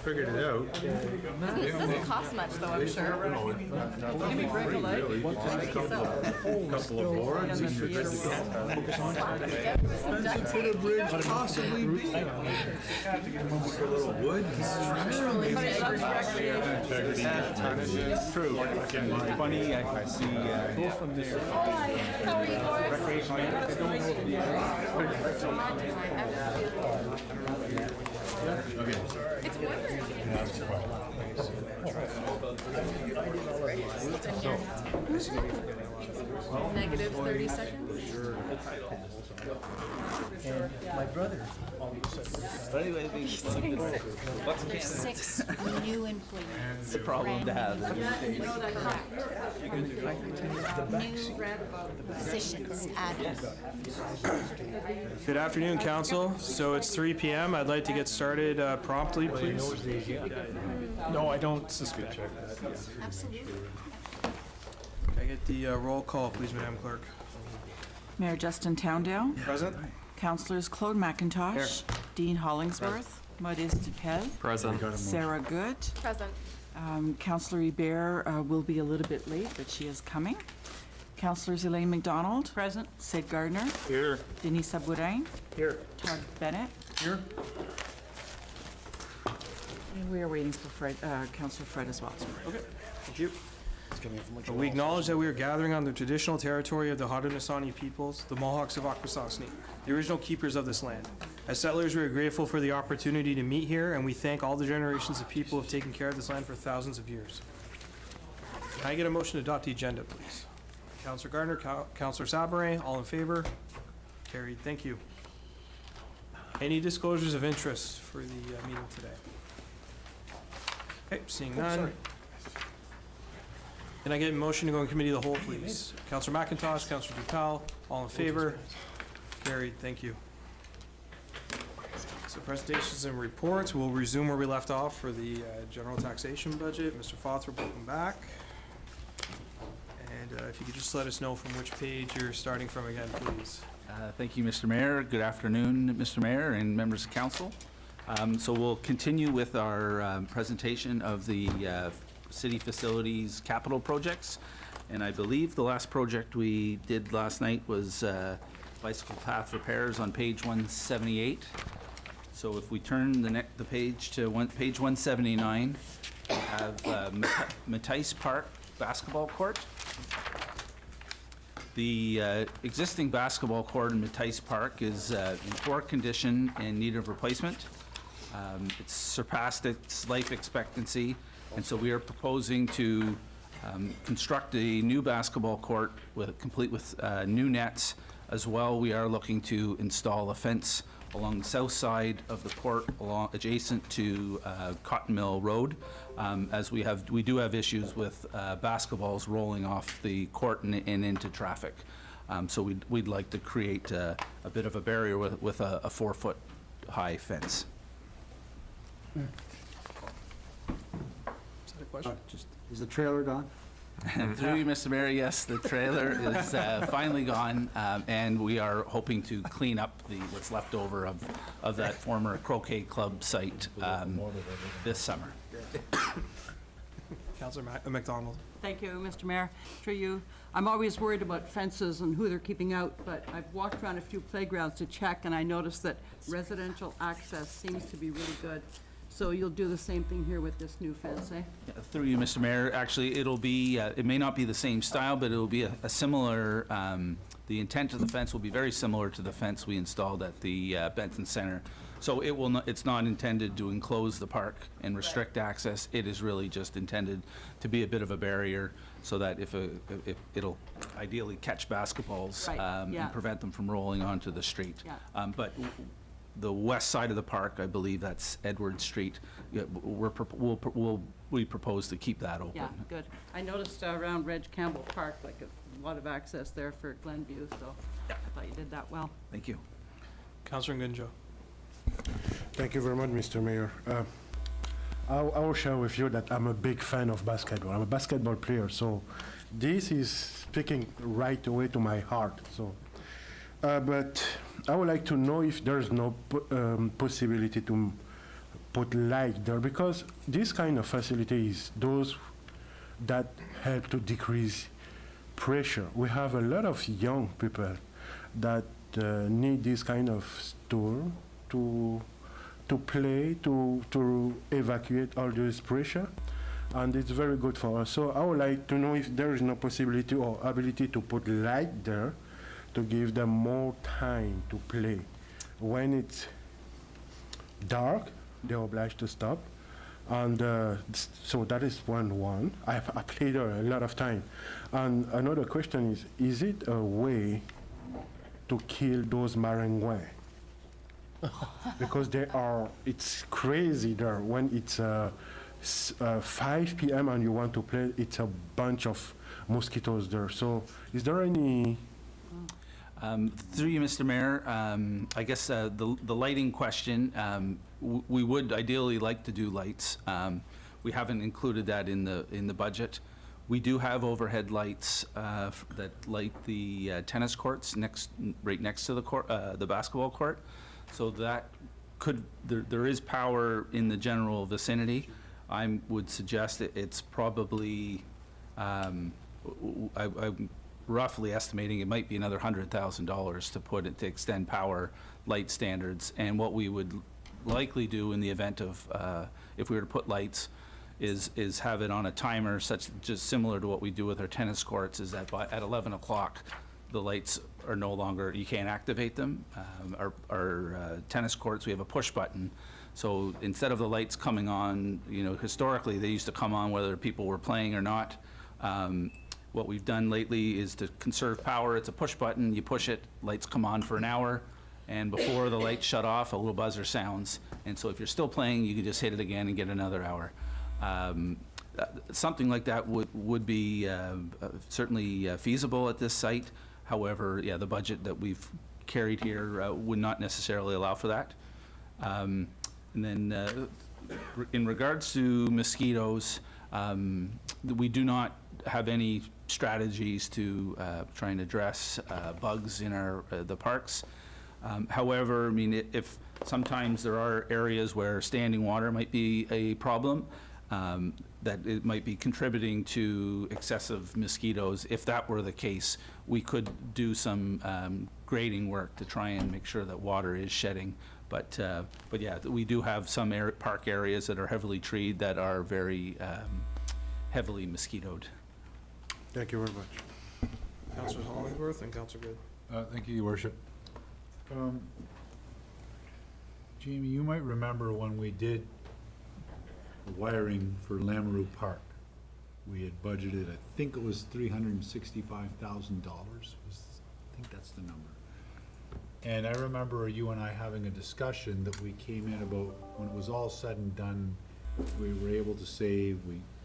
figured it out. Doesn't cost much though, I'm sure. Give me break a leg. Couple of boards. And you're good to go. Could a bridge possibly be? A little wood. True. Funny, I see. How are you, Boris? Recreational. It's winter. Negative 30 seconds. My brother always said But anyway, There's 6 new employees. it's a problem to have. New positions added. Good afternoon, Council. So it's 3 p.m. I'd like to get started promptly, please. No, I don't suspect. Absolutely. Can I get the roll call, please, Madam Clerk? Mayor Justin Towndale, Present? Councillors Claude McIntosh, Dean Hollingsworth, Modeste Dupel, Present. Sarah Good. Present. Councillor Hebert will be a little bit late, but she is coming. Councillors Elaine McDonald. Present. Sid Gardner. Here. Denis Sabourin. Here. Todd Bennett. Here. And we are waiting for Fred, Councillor Fred as well. Okay, thank you. We acknowledge that we are gathering on the traditional territory of the Haudenosaunee peoples, the Mohawks of Akwesasne, the original keepers of this land. As settlers, we are grateful for the opportunity to meet here, and we thank all the generations of people who have taken care of this land for thousands of years. Can I get a motion to adopt the agenda, please? Councillor Gardner, Councillor Sabourin, all in favor? Carried, thank you. Any disclosures of interest for the meeting today? Okay, seeing none. Can I get a motion to go in committee of the whole, please? Councillor McIntosh, Councillor Dupel, all in favor? Carried, thank you. So presentations and reports, we'll resume where we left off for the general taxation budget. Mr. Fothra, welcome back. And if you could just let us know from which page you're starting from again, please. Thank you, Mr. Mayor. Good afternoon, Mr. Mayor and members of council. So we'll continue with our presentation of the city facilities capital projects. And I believe the last project we did last night was bicycle path repairs on page 178. So if we turn the page to page 179, we have Matisse Park basketball court. The existing basketball court in Matisse Park is in poor condition and in need of replacement. It's surpassed its life expectancy, and so we are proposing to construct a new basketball court complete with new nets. As well, we are looking to install a fence along the south side of the court, adjacent to Cotton Mill Road, as we do have issues with basketballs rolling off the court and into traffic. So we'd like to create a bit of a barrier with a 4-foot high fence. Is that a question? Is the trailer gone? Through you, Mr. Mayor, yes, the trailer is finally gone, and we are hoping to clean up what's left over of that former croquet club site this summer. Councillor McDonald. Thank you, Mr. Mayor. Through you, I'm always worried about fences and who they're keeping out, but I've walked around a few playgrounds to check, and I noticed that residential access seems to be really good. So you'll do the same thing here with this new fence, eh? Through you, Mr. Mayor, actually, it'll be, it may not be the same style, but it'll be a similar, the intent of the fence will be very similar to the fence we installed at the Benton Center. So it will not, it's not intended to enclose the park and restrict access. It is really just intended to be a bit of a barrier so that if it'll ideally catch basketballs and prevent them from rolling onto the street. Yeah. But the west side of the park, I believe that's Edward Street, we propose to keep that open. Yeah, good. I noticed around Reg Campbell Park, like a lot of access there for Glenview, so I thought you did that well. Thank you. Councillor Ngunjo. Thank you very much, Mr. Mayor. I will share with you that I'm a big fan of basketball. I'm a basketball player, so this is speaking right away to my heart. So, but I would like to know if there's no possibility to put light there, because this kind of facility is those that help to decrease pressure. We have a lot of young people that need this kind of tool to play, to evacuate all this pressure, and it's very good for us. So I would like to know if there is no possibility or ability to put light there to give them more time to play. When it's dark, they're obliged to stop. And so that is one. I played there a lot of time. And another question is it a way to kill those maringouins? Because it's crazy there. When it's 5 p.m. and you want to play, it's a bunch of mosquitoes there. So is there any... Through you, Mr. Mayor, I guess the lighting question, we would ideally like to do lights. We haven't included that in the budget. We do have overhead lights that light the tennis courts right next to the basketball court. So that there is power in the general vicinity. I would suggest it's probably, I'm roughly estimating it might be another $100,000 to extend power light standards. And what we would likely do in the event of, if we were to put lights, is have it on a timer, just similar to what we do with our tennis courts, is that at 11 o'clock, the lights are no longer, you can't activate them. Our tennis courts, we have a push button. So instead of the lights coming on, historically they used to come on whether people were playing or not. What we've done lately is to conserve power. It's a push button, you push it, lights come on for an hour, and before the lights shut off, a little buzzer sounds. And so if you're still playing, you can just hit it again and get another hour. Something like that would be certainly feasible at this site. However, yeah, the budget that we've carried here would not necessarily allow for that. And then in regards to mosquitoes, we do not have any strategies to try and address bugs in the parks. However, I mean, if sometimes there are areas where standing water might be a problem, that it might be contributing to excessive mosquitoes. If that were the case, we could do some grading work to try and make sure that water is shedding. But yeah, we do have some park areas that are heavily treed that are very heavily mosquitoed. Thank you very much. Councillor Hollingworth and Councillor Good. Thank you, Your Worship. Jamie, you might remember when we did wiring for Lamoureux Park. We had budgeted, I think it was $365,000. I think that's the number. And I remember you and I having a discussion that we came in about when it was all said and done, we were able to save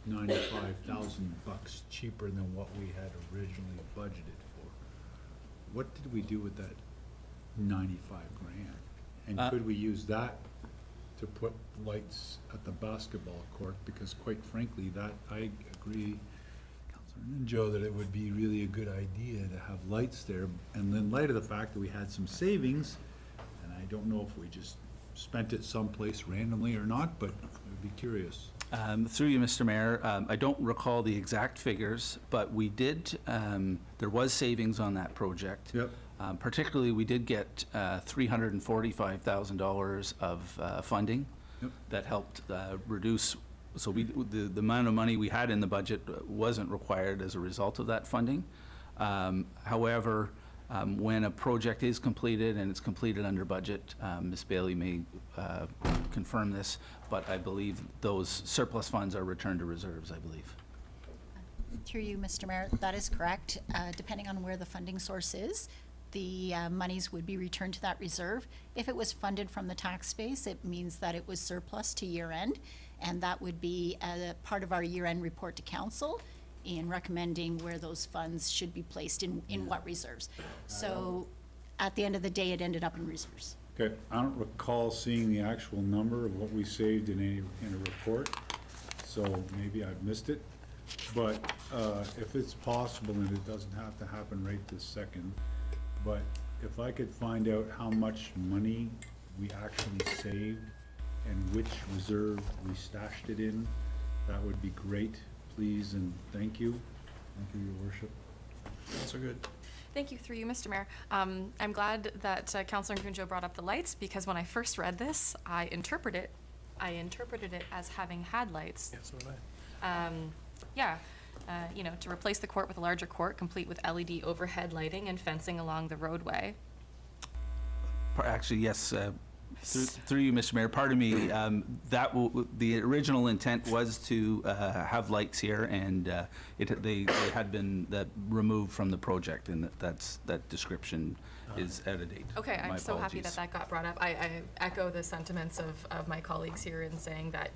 $95,000 cheaper than what we had originally budgeted for. What did we do with that 95 grand? And could we use that to put lights at the basketball court? Because quite frankly, that I agree, Councilor Ninjo, that it would be really a good idea to have lights there. And in light of the fact that we had some savings, and I don't know if we just spent it someplace randomly or not, but I'd be curious. Through you, Mr. Mayor, I don't recall the exact figures, but we did, there was savings on that project. Yep. Particularly, we did get $345,000 of funding. Yep. That helped reduce, so the amount of money we had in the budget wasn't required as a result of that funding. However, when a project is completed and it's completed under budget, Ms. Bailey may confirm this, but I believe those surplus funds are returned to reserves, I believe. Through you, Mr. Mayor, that is correct. Depending on where the funding source is, the monies would be returned to that reserve. If it was funded from the tax base, it means that it was surplus to year end, and that would be a part of our year end report to council in recommending where those funds should be placed in what reserves. So at the end of the day, it ended up in reserves. Okay, I don't recall seeing the actual number of what we saved in a report, so maybe I've missed it. But if it's possible, and it doesn't have to happen right this second, but if I could find out how much money we actually saved and which reserve we stashed it in, that would be great, please, and thank you. Thank you, Your Worship. That's good. Thank you, through you, Mr. Mayor. I'm glad that Councillor Ngunjo brought up the lights, because when I first read this, I interpreted it as having had lights. Yeah, so did I. Yeah, to replace the court with a larger court, complete with LED overhead lighting and fencing along the roadway. Actually, yes, through you, Mr. Mayor, pardon me, the original intent was to have lights here, and they had been removed from the project, and that description is out of date. Okay, I'm My so happy apologies. that got brought up. I echo the sentiments of my colleagues here in saying that,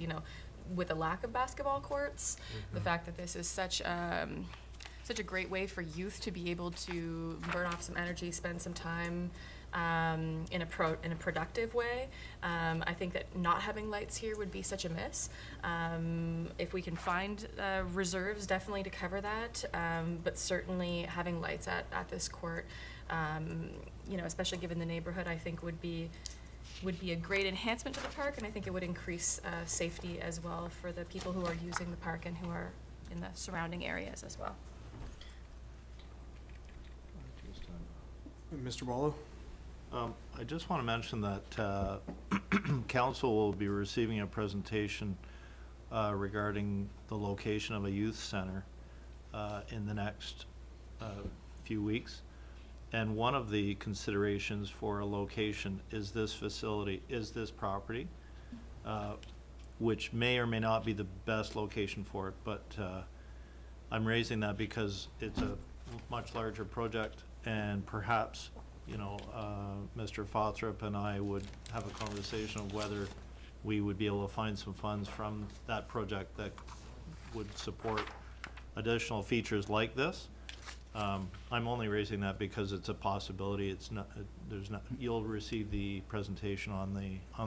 with the lack of basketball courts, the fact that this is such a great way for youth to be able to burn off some energy, spend some time in a productive way. I think that not having lights here would be such a miss. If we can find reserves, definitely to cover that, but certainly having lights at this court, especially given the neighborhood, I think would be a great enhancement to the park, and I think it would increase safety as well for the people who are using the park and who are in the surrounding areas as well. Mr. Wallow? I just want to mention that council will be receiving a presentation regarding the location of a youth center in the next few weeks. And one of the considerations for a location is this facility, is this property, which may or may not be the best location for it, but I'm raising that because it's a much larger project, and perhaps, Mr. Fothrop and I would have a conversation of whether we would be able to find some funds from that project that would support additional features like this. I'm only raising that because it's a possibility. It's not, you'll receive the presentation on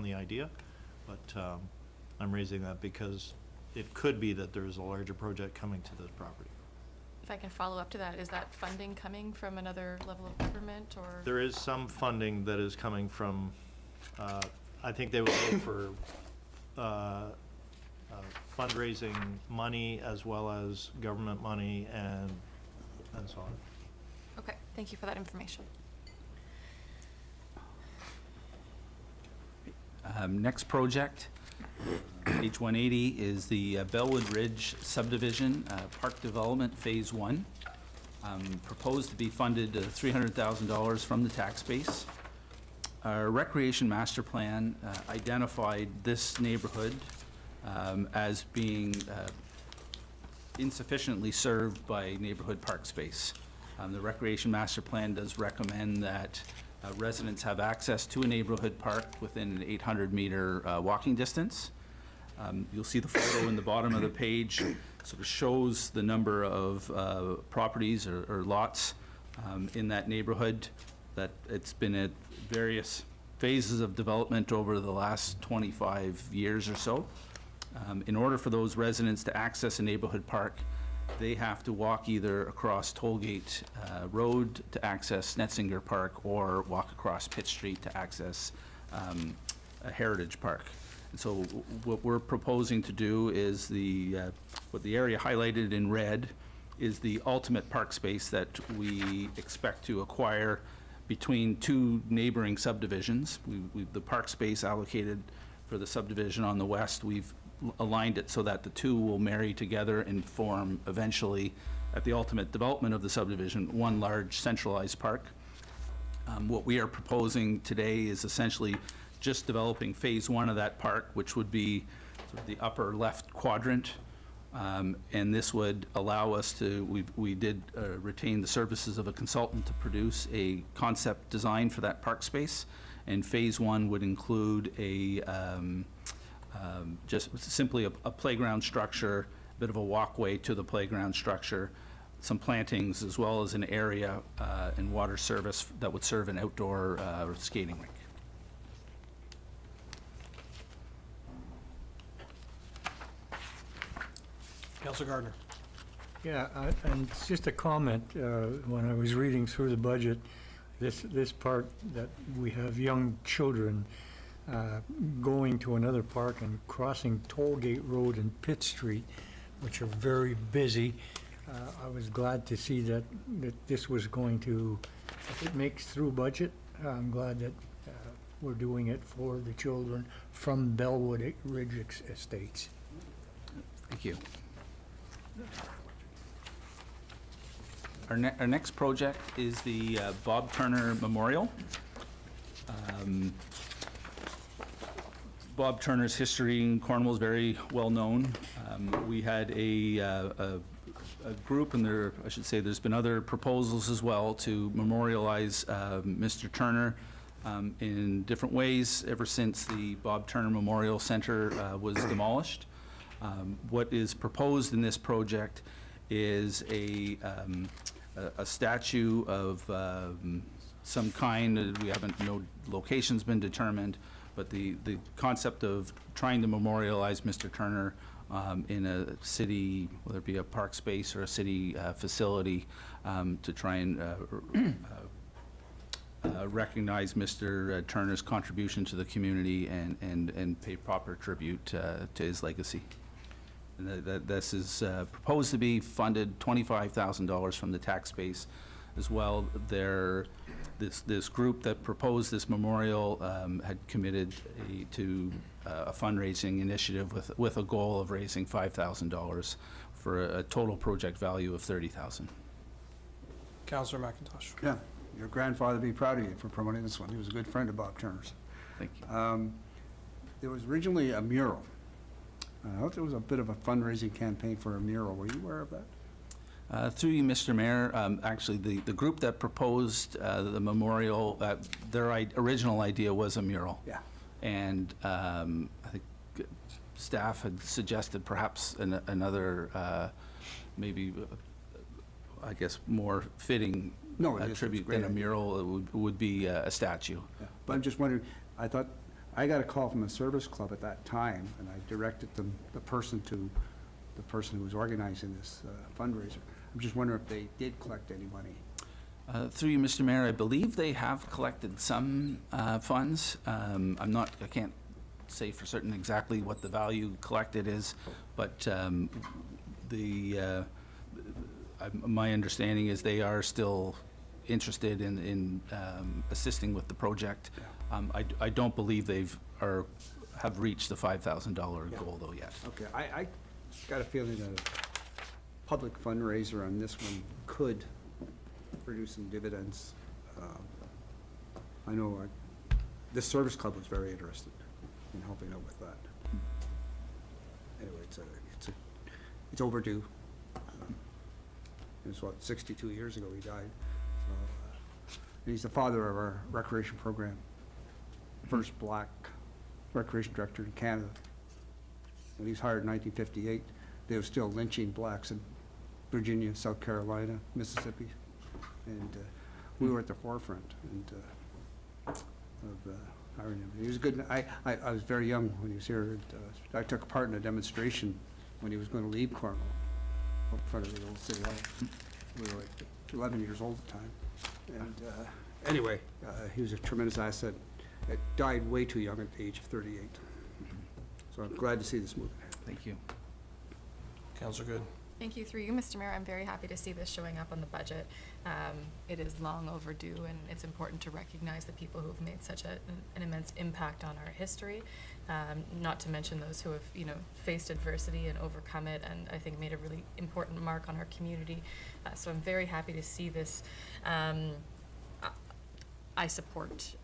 the idea, but I'm raising that because it could be that there's a larger project coming to this property. If I can follow up to that, is that funding coming from another level of government, or? There is some funding that is coming from, I think they would look for fundraising money as well as government money and so on. Okay, thank you for that information. Next project, page 180, is the Bellwood Ridge subdivision, park development phase 1. Proposed to be funded $300,000 from the tax base. Our recreation master plan identified this neighborhood as being insufficiently served by neighborhood park space. The recreation master plan does recommend that residents have access to a neighborhood park within an 800-meter walking distance. You'll see the photo in the bottom of the page sort of shows the number of properties or lots in that neighborhood, that it's been at various phases of development over the last 25 years or so. In order for those residents to access a neighborhood park, they have to walk either across Tollgate Road to access Netzinger Park, or walk across Pitt Street to access a Heritage Park. And so what we're proposing to do is what the area highlighted in red is the ultimate park space that we expect to acquire between two neighboring subdivisions. The park space allocated for the subdivision on the west, we've aligned it so that the two will marry together and form eventually, at the ultimate development of the subdivision, one large centralized park. What we are proposing today is essentially just developing phase 1 of that park, which would be sort of the upper left quadrant. And this would allow us to, we did retain the services of a consultant to produce a concept design for that park space. And phase 1 would include just simply a playground structure, a bit of a walkway to the playground structure, some plantings, as well as an area and water service that would serve an outdoor skating rink. Councilor Gardner. Yeah, and it's just a comment, when I was reading through the budget, this part that we have young children, going to another park and crossing Tollgate Road and Pitt Street, which are very busy. I was glad to see that this was going to, if it makes through budget, I'm glad that we're doing it for the children from Bellwood Ridge Estates. Thank you. Our next project is the Bob Turner Memorial. Bob Turner's history in Cornwall is very well known. We had a group, and I should say there's been other proposals as well to memorialize Mr. Turner in different ways ever since the Bob Turner Memorial Center was demolished. What is proposed in this project is a statue of some kind. We haven't, no location's been determined, but the concept of trying to memorialize Mr. Turner in a city, whether it be a park space or a city facility, to try and recognize Mr. Turner's contribution to the community and pay proper tribute to his legacy. And this is proposed to be funded $25,000 from the tax base as well. This group that proposed this memorial had committed to a fundraising initiative with a goal of raising $5,000 for a total project value of $30,000. Councillor McIntosh. Yeah, your grandfather would be proud of you for promoting this one. He was a good friend of Bob Turner's. Thank you. There was originally a mural. I thought there was a bit of a fundraising campaign for a mural. Were you aware of that? Through you, Mr. Mayor, actually the group that proposed the memorial, their original idea was a mural. Yeah. And I think staff had suggested perhaps another, maybe, I guess, more fitting tribute than a mural would be a statue. Yeah. But I'm just wondering, I thought, I got a call from the service club at that time, and I directed the person who was organizing this fundraiser. I'm just wondering if they did collect any money. Through you, Mr. Mayor, I believe they have collected some funds. I can't say for certain exactly what the value collected is, but my understanding is they are still interested in assisting with the project. I don't believe have reached the $5,000 goal though yet. Okay, I got a feeling that a public fundraiser on this one could produce some dividends. I know this service club was very interested in helping out with that. Anyway, it's overdue. It was, what, 62 years ago he died. So, and he's the father of our recreation program. First black recreation director in Canada. When he was hired in 1958, they were still lynching blacks in Virginia, South Carolina, Mississippi. And we were at the forefront of hiring him. He was good. I was very young when he was here. I took part in a demonstration when he was going to leave Cornwall in front of the old city hall. We were like 11 years old at the time. And anyway, he was a tremendous asset. It died way too young at the age of 38. So I'm glad to see this moving. Thank you. Councillor Good. Thank you. Through you, Mr. Mayor, I'm very happy to see this showing up on the budget. It is long overdue, and it's important to recognize the people who have made such an immense impact on our history, not to mention those who have, faced adversity and overcome it, and I think made a really important mark on our community. So I'm very happy to see this. I support,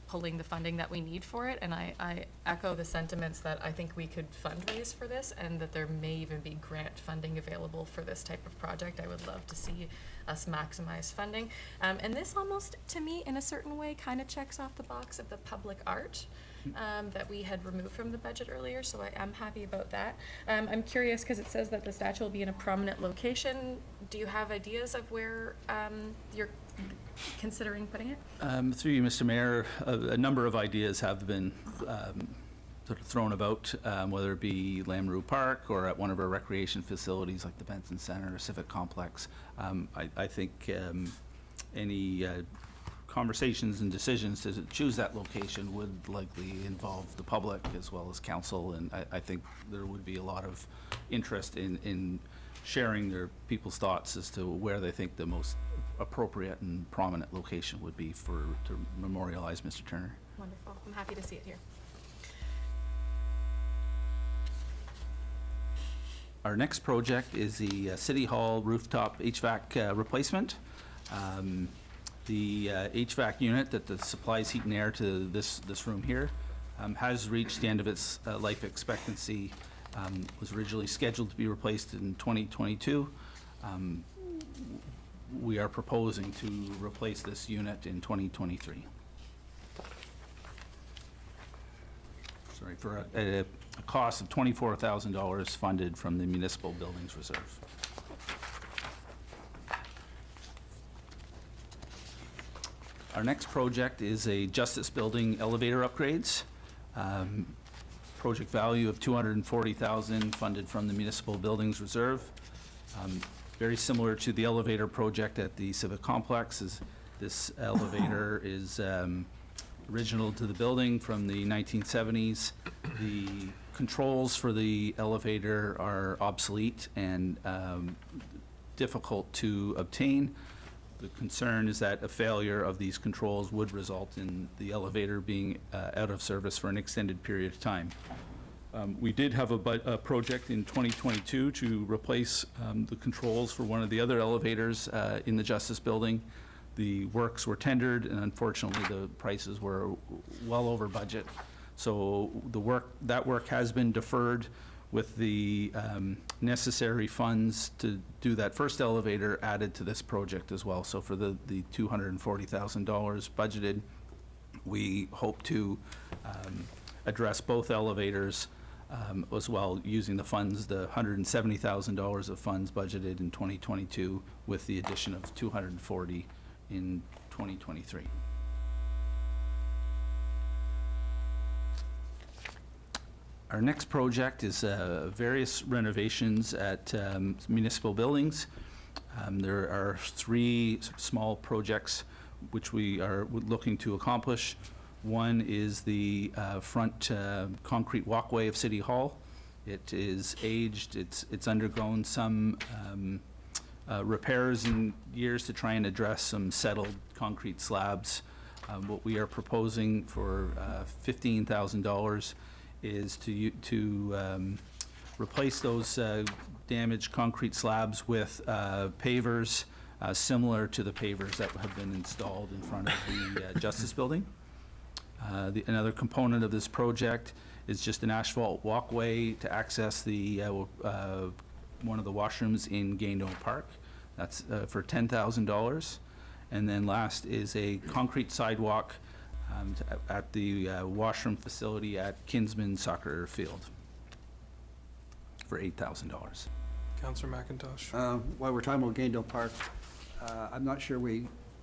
pulling the funding that we need for it, and I echo the sentiments that I think we could fundraise for this, and that there may even be grant funding available for this type of project. I would love to see us maximize funding. And this almost, to me, in a certain way, kind of checks off the box of the public art that we had removed from the budget earlier, so I am happy about that. I'm curious, because it says that the statue will be in a prominent location. Do you have ideas of where you're considering putting it? Through you, Mr. Mayor, a number of ideas have been sort of thrown about, whether it be Lamrou Park or at one of our recreation facilities like the Benson Center or Civic Complex. I think any conversations and decisions to choose that location would likely involve the public as well as council, and I think there would be a lot of interest in sharing their people's thoughts as to where they think the most appropriate and prominent location would be to memorialize Mr. Turner. Wonderful. I'm happy to see it here. Our next project is the City Hall rooftop HVAC replacement. The HVAC unit that supplies heat and air to this room here has reached the end of its life expectancy. Was originally scheduled to be replaced in 2022. We are proposing to replace this unit in 2023. Sorry, for a cost of $24,000 funded from the Municipal Buildings Reserve. Our next project is a Justice Building elevator upgrades. Project value of $240,000 funded from the Municipal Buildings Reserve. Very similar to the elevator project at the Civic Complex. This elevator is original to the building from the 1970s. The controls for the elevator are obsolete and difficult to obtain. The concern is that a failure of these controls would result in the elevator being out of service for an extended period of time. We did have a project in 2022 to replace the controls for one of the other elevators in the Justice Building. The works were tendered, and unfortunately the prices were well over budget. So that work has been deferred, with the necessary funds to do that first elevator added to this project as well. So for the $240,000 budgeted, we hope to address both elevators as well, using the funds, the $170,000 of funds budgeted in 2022, with the addition of $240,000 in 2023. Our next project is various renovations at municipal buildings. There are 3 small projects which we are looking to accomplish. One is the front concrete walkway of City Hall. It is aged, it's undergone some repairs in years to try and address some settled concrete slabs. What we are proposing for $15,000 is to replace those damaged concrete slabs with pavers similar to the pavers that have been installed in front of the Justice Building. Another component of this project is just an asphalt walkway to access the one of the washrooms in Gaindo Park. That's for $10,000. And then last is a concrete sidewalk at the washroom facility at Kinsman Soccer Field for $8,000. Councillor McIntosh. While we're talking about Gaindo Park, I'm not sure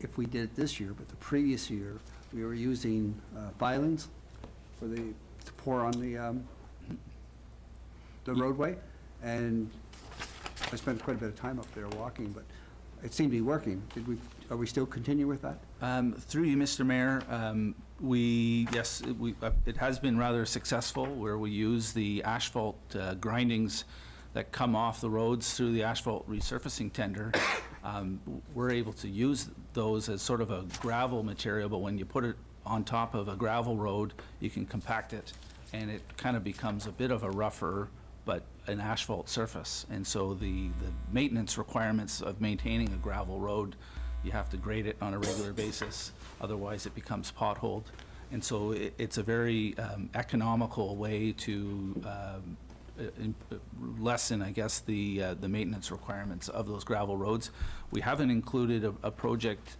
if we did it this year, but the previous year, we were using filings to pour on the roadway, and I spent quite a bit of time up there walking, but it seemed to be working. Are we still continuing with that? Through you, Mr. Mayor, it has been rather successful, where we use the asphalt grindings that come off the roads through the asphalt resurfacing tender. We're able to use those as sort of a gravel material, but when you put it on top of a gravel road, you can compact it, and it kind of becomes a bit of a rougher but an asphalt surface. And so the maintenance requirements of maintaining a gravel road, you have to grade it on a regular basis, otherwise it becomes potholed. And so it's a very economical way to lessen, I guess, the maintenance requirements of those gravel roads. We haven't included a project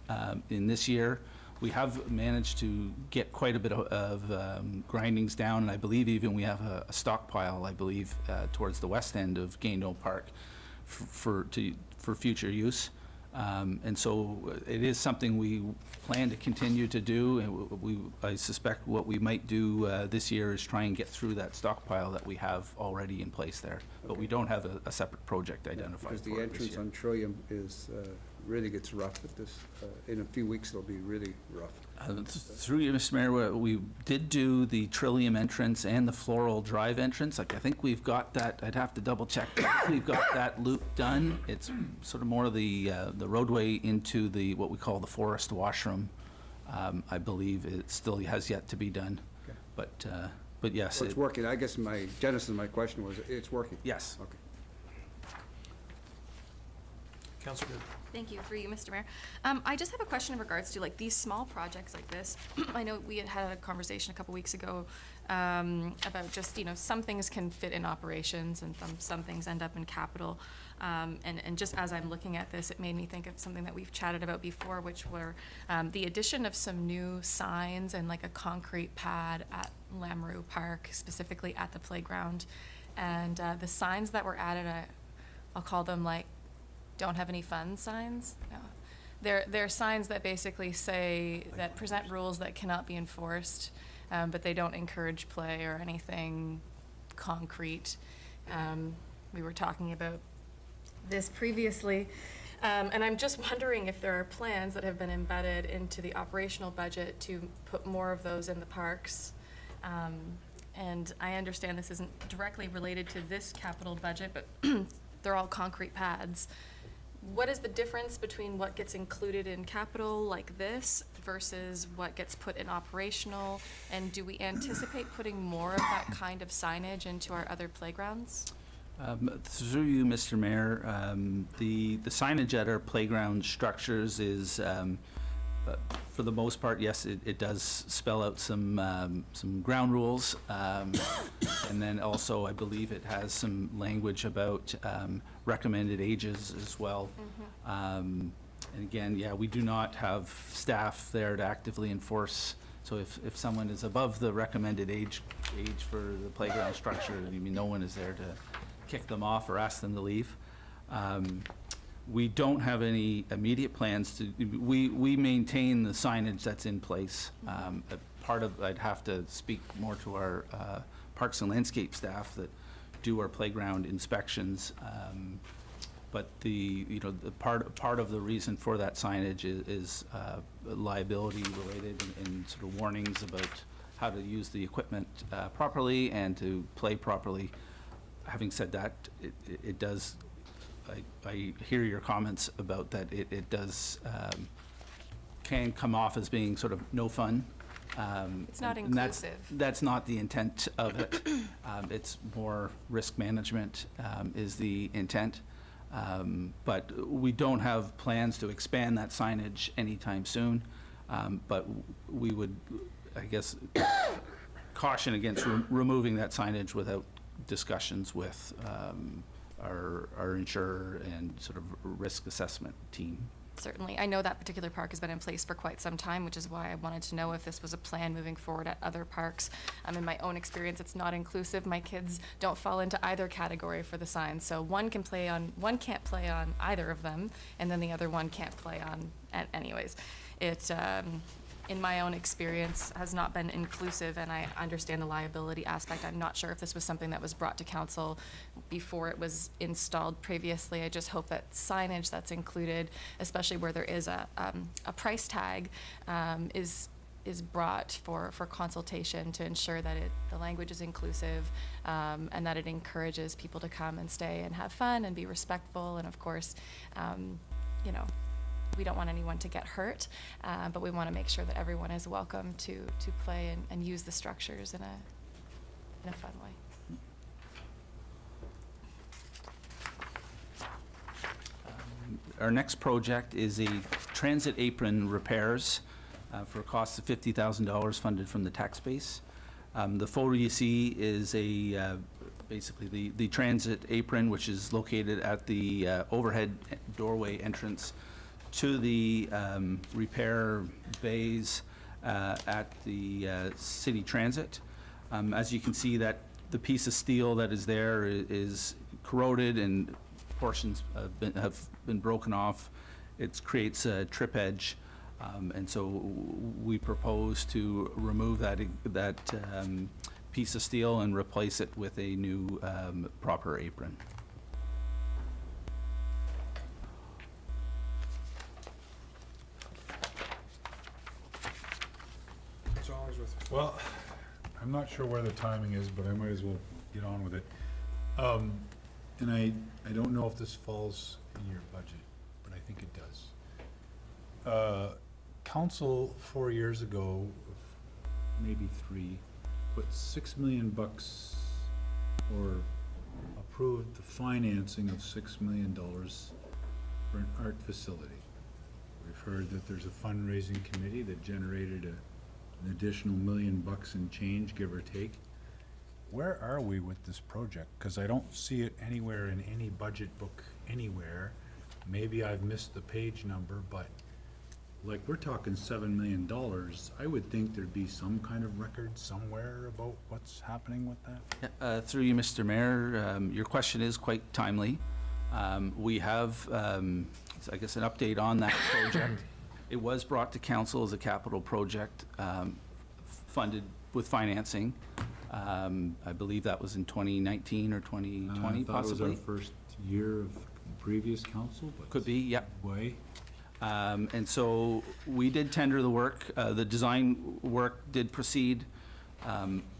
in this year. We have managed to get quite a bit of grindings down, and I believe even we have a stockpile, I believe, towards the west end of Gaindo Park for future use. And so it is something we plan to continue to do, and I suspect what we might do this year is try and get through that stockpile that we have already in place there. But we don't have a separate project identified for Because the it this entrance year. on Trillium is really gets rough with this. In a few weeks, it'll be really rough. Through you, Mr. Mayor, we did do the Trillium entrance and the Floral Drive entrance. Like, I think we've got that, I'd have to double check. We've got that loop done. It's sort of more of the roadway into the, what we call the forest washroom. I believe it still has yet to be done. Okay. But yes. So it's working. I guess my genesis of my question was, it's working? Yes. Okay. Councilor Good. Thank you, through you, Mr. Mayor. I just have a question in regards to like these small projects like this. I know we had a conversation a couple weeks ago about just, you know, some things can fit in operations and some things end up in capital. And just as I'm looking at this, it made me think of something that we've chatted about before, which were the addition of some new signs and like a concrete pad at Lamoureux Park, specifically at the playground. And the signs that were added, I'll call them like, don't have any fun signs. No. They're signs that basically say, that present rules that cannot be enforced, but they don't encourage play or anything concrete. We were talking about this previously, and I'm just wondering if there are plans that have been embedded into the operational budget to put more of those in the parks. And I understand this isn't directly related to this capital budget, but they're all concrete pads. What is the difference between what gets included in capital like this versus what gets put in operational? And do we anticipate putting more of that kind of signage into our other playgrounds? Through you, Mr. Mayor, the signage at our playground structures is, for the most part, yes, it does spell out some ground rules. And then also, I believe it has some language about recommended ages as well. And again, yeah, we do not have staff there to actively enforce. So if someone is above the recommended age for the playground structure, I mean, no one is there to kick them off or ask them to leave. We don't have any immediate plans to, we maintain the signage that's in place. Part of, I'd have to speak more to our Parks and Landscape staff that do our playground inspections. But the part of the reason for that signage is liability related and sort of warnings about how to use the equipment properly and to play properly. Having said that, it does, I hear your comments about that it does, can come off as being sort of no fun. It's not and inclusive. That's not the intent of it. It's more risk management is the intent. But we don't have plans to expand that signage anytime soon. But we would, I guess, caution against removing that signage without discussions with our insurer and sort of risk assessment team. Certainly. I know that particular park has been in place for quite some time, which is why I wanted to know if this was a plan moving forward at other parks. In my own experience, it's not inclusive. My kids don't fall into either category for the signs. So one can't play on either of them, and then the other one can't play on anyways. It, in my own experience, has not been inclusive, and I understand the liability aspect. I'm not sure if this was something that was brought to council before it was installed previously. I just hope that signage that's included, especially where there is a price tag, is brought for consultation to ensure that the language is inclusive, and that it encourages people to come and stay and have fun and be respectful. And of course, you know, we don't want anyone to get hurt, but we want to make sure that everyone is welcome to play and use the structures in a fun way. Our next project is a transit apron repairs for a cost of $50,000 funded from the tax base. The photo you see is basically the transit apron, which is located at the overhead doorway entrance to the repair bays at the city transit. As you can see, that the piece of steel that is there is corroded and portions have been broken off. It creates a trip edge, and so we propose to remove that piece of steel and replace it with a new proper apron. Well, I'm not sure where the timing is, but I might as well get on with it. And I don't know if this falls in your budget, but I think it does. Council 4 years ago, maybe 3, put $6 million or approved the financing of $6 million for an art facility. We've heard that there's a fundraising committee that generated an additional $1 million and change, give or take. Where are we with this project? Because I don't see it anywhere in any budget book anywhere. Maybe I've missed the page number, but like, we're talking $7 million. I would think there'd be some kind of record somewhere about what's happening with that. Through you, Mr. Mayor, your question is quite timely. We have, I guess, an update on that project. It was brought to council as a capital project, funded with financing. I believe that was in 2019 or 2020, possibly. I thought it was our first year of previous council, but. Could be, yep. Way. And so we did tender the work. The design work did proceed,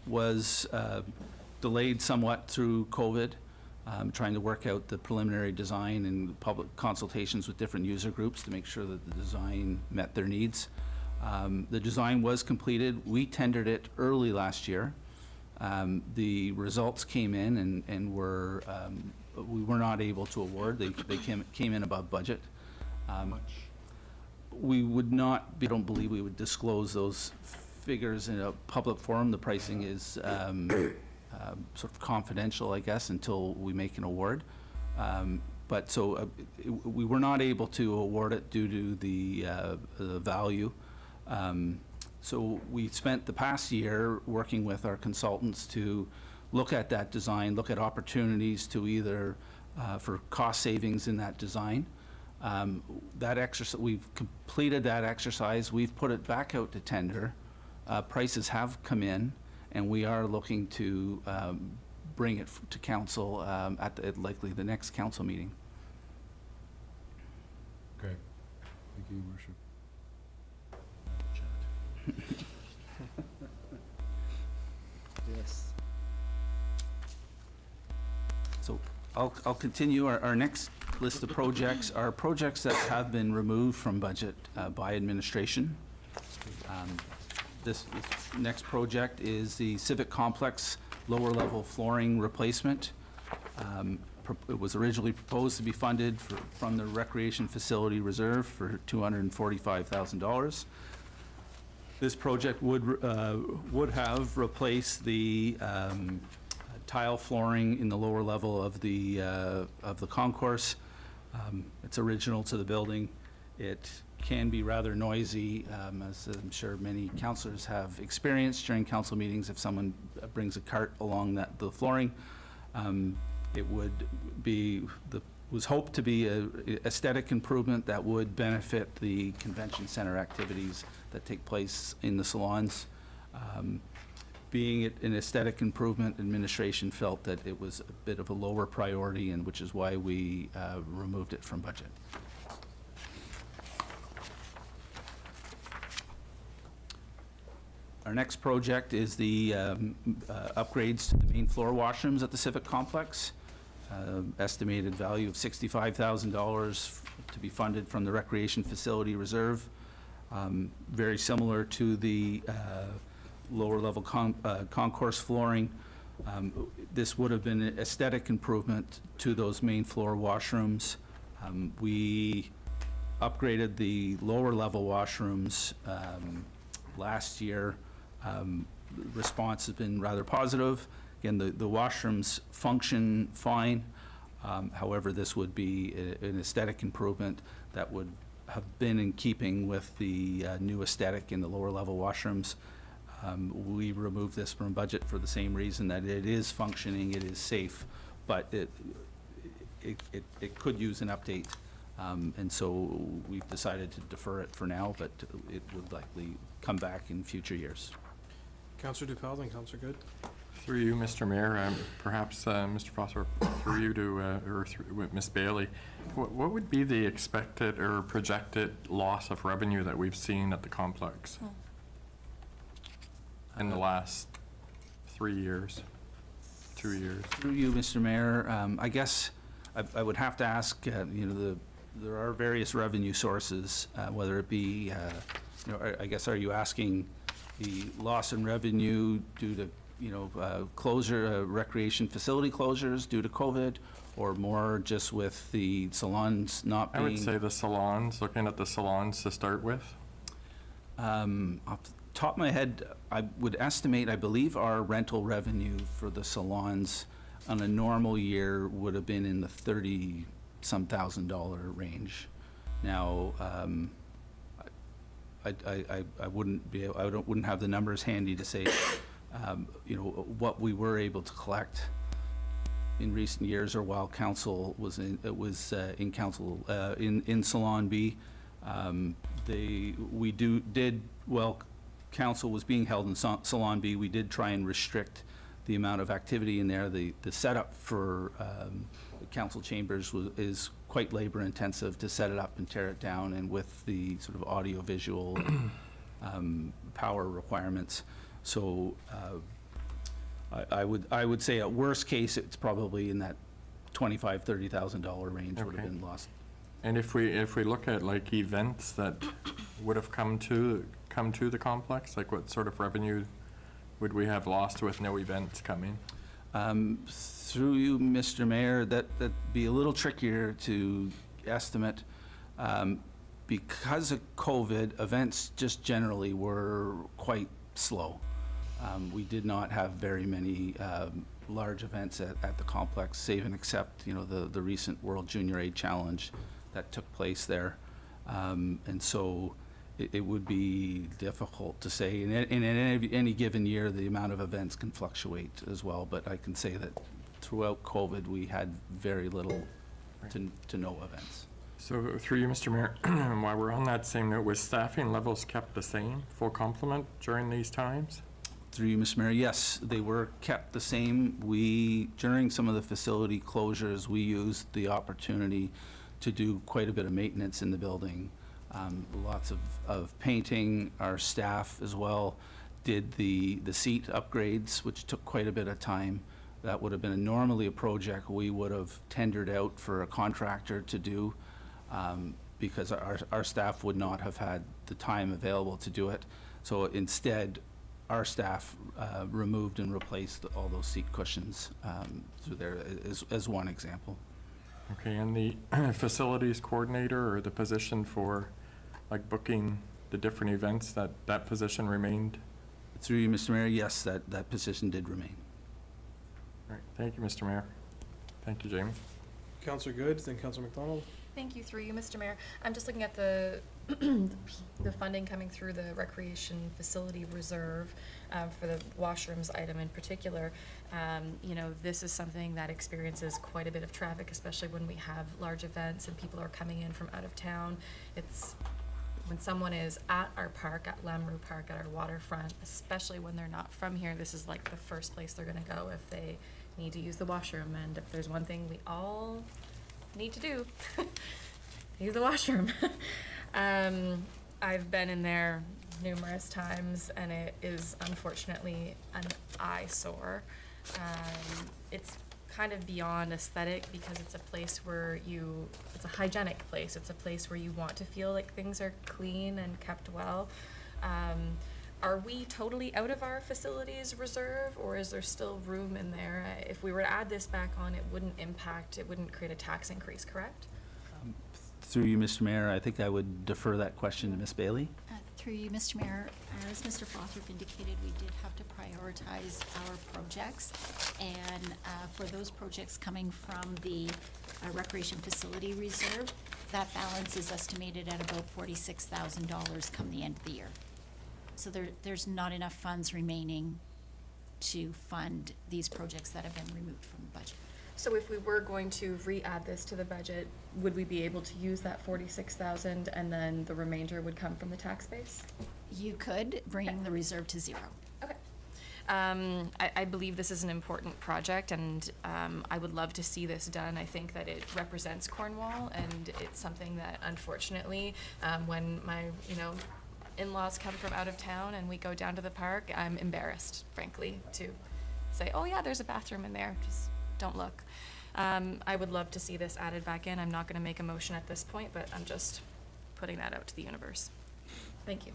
was delayed somewhat through COVID, trying to work out the preliminary design and public consultations with different user groups to make sure that the design met their needs. The design was completed. We tendered it early last year. The results came in and we were not able to award. They came in above budget. We would not, I don't believe we would disclose those figures in a public forum. The pricing is sort of confidential, I guess, until we make an award. But so we were not able to award it due to the value. So we spent the past year working with our consultants to look at that design, look at opportunities to either for cost savings in that design. That exercise, we've completed that exercise. We've put it back out to tender. Prices have come in, and we are looking to bring it to council at likely the next council meeting. Okay. Thank you, Your Worship. Yes. So I'll continue. Our next list of projects are projects that have been removed from budget by administration. This next project is the Civic Complex lower level flooring replacement. It was originally proposed to be funded from the Recreation Facility Reserve for $245,000. This project would have replaced the tile flooring in the lower level of the concourse. It's original to the building. It can be rather noisy, as I'm sure many councillors have experienced during council meetings. If someone brings a cart along the flooring, it was hoped to be an aesthetic improvement that would benefit the convention center activities that take place in the salons. Being an aesthetic improvement, administration felt that it was a bit of a lower priority, and which is why we removed it from budget. Our next project is the upgrades to the main floor washrooms at the Civic Complex. Estimated value of $65,000 to be funded from the Recreation Facility Reserve. Very similar to the lower level concourse flooring. This would have been an aesthetic improvement to those main floor washrooms. We upgraded the lower level washrooms last year. Response has been rather positive. Again, the washrooms function fine. However, this would be an aesthetic improvement that would have been in keeping with the new aesthetic in the lower level washrooms. We removed this from budget for the same reason, that it is functioning, it is safe, but it could use an update. And so we've decided to defer it for now, but it would likely come back in future years. Councillor Dupel, then Councillor Good. Through you, Mr. Mayor, perhaps Mr. Foster, through you to, or through Ms. Bailey, what would be the expected or projected loss of revenue that we've seen at the complex? in the last 3 years, 2 years? Through you, Mr. Mayor, I guess I would have to ask, there are various revenue sources, whether it be, I guess, are you asking the loss in revenue due to, recreation facility closures due to COVID, or more just with the salons not being? I would say the salons, looking at the salons to start with. Off the top of my head, I would estimate, I believe our rental revenue for the salons on a normal year would have been in the $30-some thousand range. Now, I wouldn't have the numbers handy to say, what we were able to collect in recent years, or while council was in Salon B. While council was being held in Salon B, we did try and restrict the amount of activity in there. The setup for the council chambers is quite labor intensive to set it up and tear it down, and with the sort of audio visual power requirements. So I would say at worst case, it's probably in that $25,000-$30,000 range would have been lost. And if we look at like events that would have come to the complex, like what sort of revenue would we have lost with no events coming? Through you, Mr. Mayor, that'd be a little trickier to estimate. Because of COVID, events just generally were quite slow. We did not have very many large events at the complex, save and except, the recent World Junior A Challenge that took place there. And so it would be difficult to say. In any given year, the amount of events can fluctuate as well, but I can say that throughout COVID, we had very little to no events. So through you, Mr. Mayor, while we're on that same note, was staffing levels kept the same, full complement during these times? Through you, Mr. Mayor, yes, they were kept the same. During some of the facility closures, we used the opportunity to do quite a bit of maintenance in the building. Lots of painting. Our staff as well did the seat upgrades, which took quite a bit of time. That would have been normally a project we would have tendered out for a contractor to do, because our staff would not have had the time available to do it. So instead, our staff removed and replaced all those seat cushions through there as one example. Okay, and the facilities coordinator, or the position for like booking the different events, that position remained? Through you, Mr. Mayor, yes, that position did remain. All right, thank you, Mr. Mayor. Thank you, Jamie. Councillor Good, then Councillor McDonald. Thank you, through you, Mr. Mayor. I'm just looking at the the funding coming through the Recreation Facility Reserve for the washrooms item in particular. This is something that experiences quite a bit of traffic, especially when we have large events and people are coming in from out of town. It's when someone is at our park, at Lamrou Park, at our waterfront, especially when they're not from here, this is like the first place they're gonna go if they need to use the washroom. And if there's one thing we all need to do, use the washroom. I've been in there numerous times, and it is unfortunately an eyesore. It's kind of beyond aesthetic, because it's a place where it's a hygienic place. It's a place where you want to feel like things are clean and kept well. Are we totally out of our facilities reserve, or is there still room in there? If we were to add this back on, it wouldn't create a tax increase, correct? Through you, Mr. Mayor, I think I would defer that question to Ms. Bailey. Through you, Mr. Mayor, as Mr. Frothrop indicated, we did have to prioritize our projects. And for those projects coming from the Recreation Facility Reserve, that balance is estimated at about $46,000 come the end of the year. So there's not enough funds remaining to fund these projects that have been removed from the budget. So if we were going to re-add this to the budget, would we be able to use that 46,000 and then the remainder would come from the tax base? You could, bring the reserve to zero. Okay. I believe this is an important project, and I would love to see this done. I think that it represents Cornwall, and it's something that unfortunately, when my, in-laws come from out of town and we go down to the park, I'm embarrassed, frankly, to say, oh yeah, there's a bathroom in there, just don't look. I would love to see this added back in. I'm not gonna make a motion at this point, but I'm just putting that out to the universe. Thank you.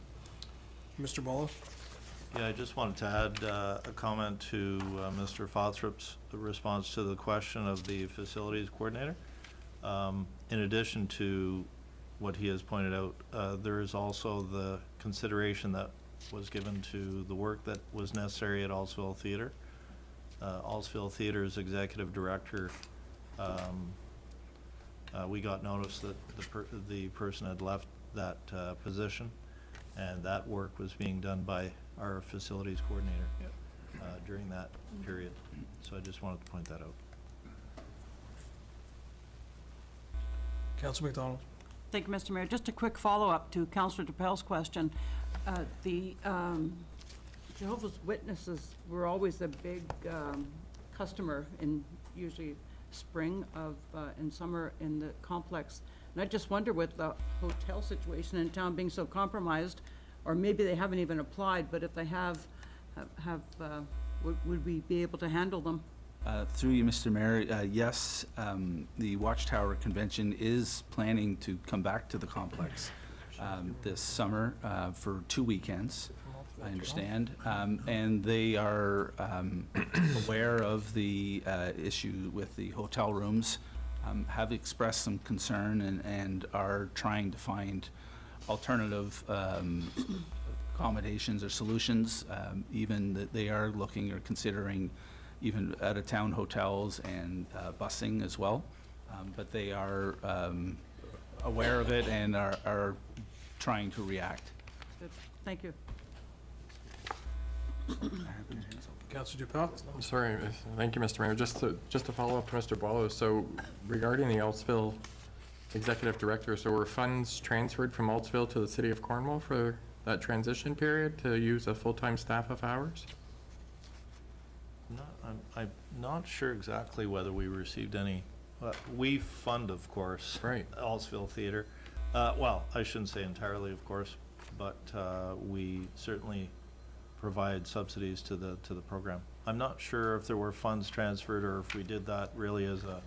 Mr. Bolo? Yeah, I just wanted to add a comment to Mr. Fothrop's response to the question of the facilities coordinator. In addition to what he has pointed out, there is also the consideration that was given to the work that was necessary at Allsville Theatre. Allsville Theatre's executive director, we got notice that the person had left that position, and that work was being done by our facilities coordinator during that period. So I just wanted to point that out. Councilor McDonald? Thank you, Mr. Mayor. Just a quick follow-up to Councilor DePel's question. The Jehovah's Witnesses were always a big customer in usually spring of, and summer in the complex. And I just wonder, with the hotel situation in town being so compromised, or maybe they haven't even applied, but if they have, would we be able to handle them? Through you, Mr. Mayor, yes, the Watchtower Convention is planning to come back to the complex this summer for 2 weekends, I understand. And they are aware of the issue with the hotel rooms, have expressed some concern and are trying to find alternative accommodations or solutions, even that they are looking or considering even out-of-town hotels and busing as well. But they are aware of it and are trying to react. Good. Thank you. Councilor DePel? I'm sorry, thank you, Mr. Mayor. Just to follow up, Mr. Bolo, so regarding the Altsville Executive Director, so were funds transferred from Altsville to the City of Cornwall for that transition period to use a full-time staff of ours? I'm not sure exactly whether we received any. We fund, of course, right, Allsville Theatre. Well, I shouldn't say entirely, of course, but we certainly provide subsidies to the program. I'm not sure if there were funds transferred or if we did that really as a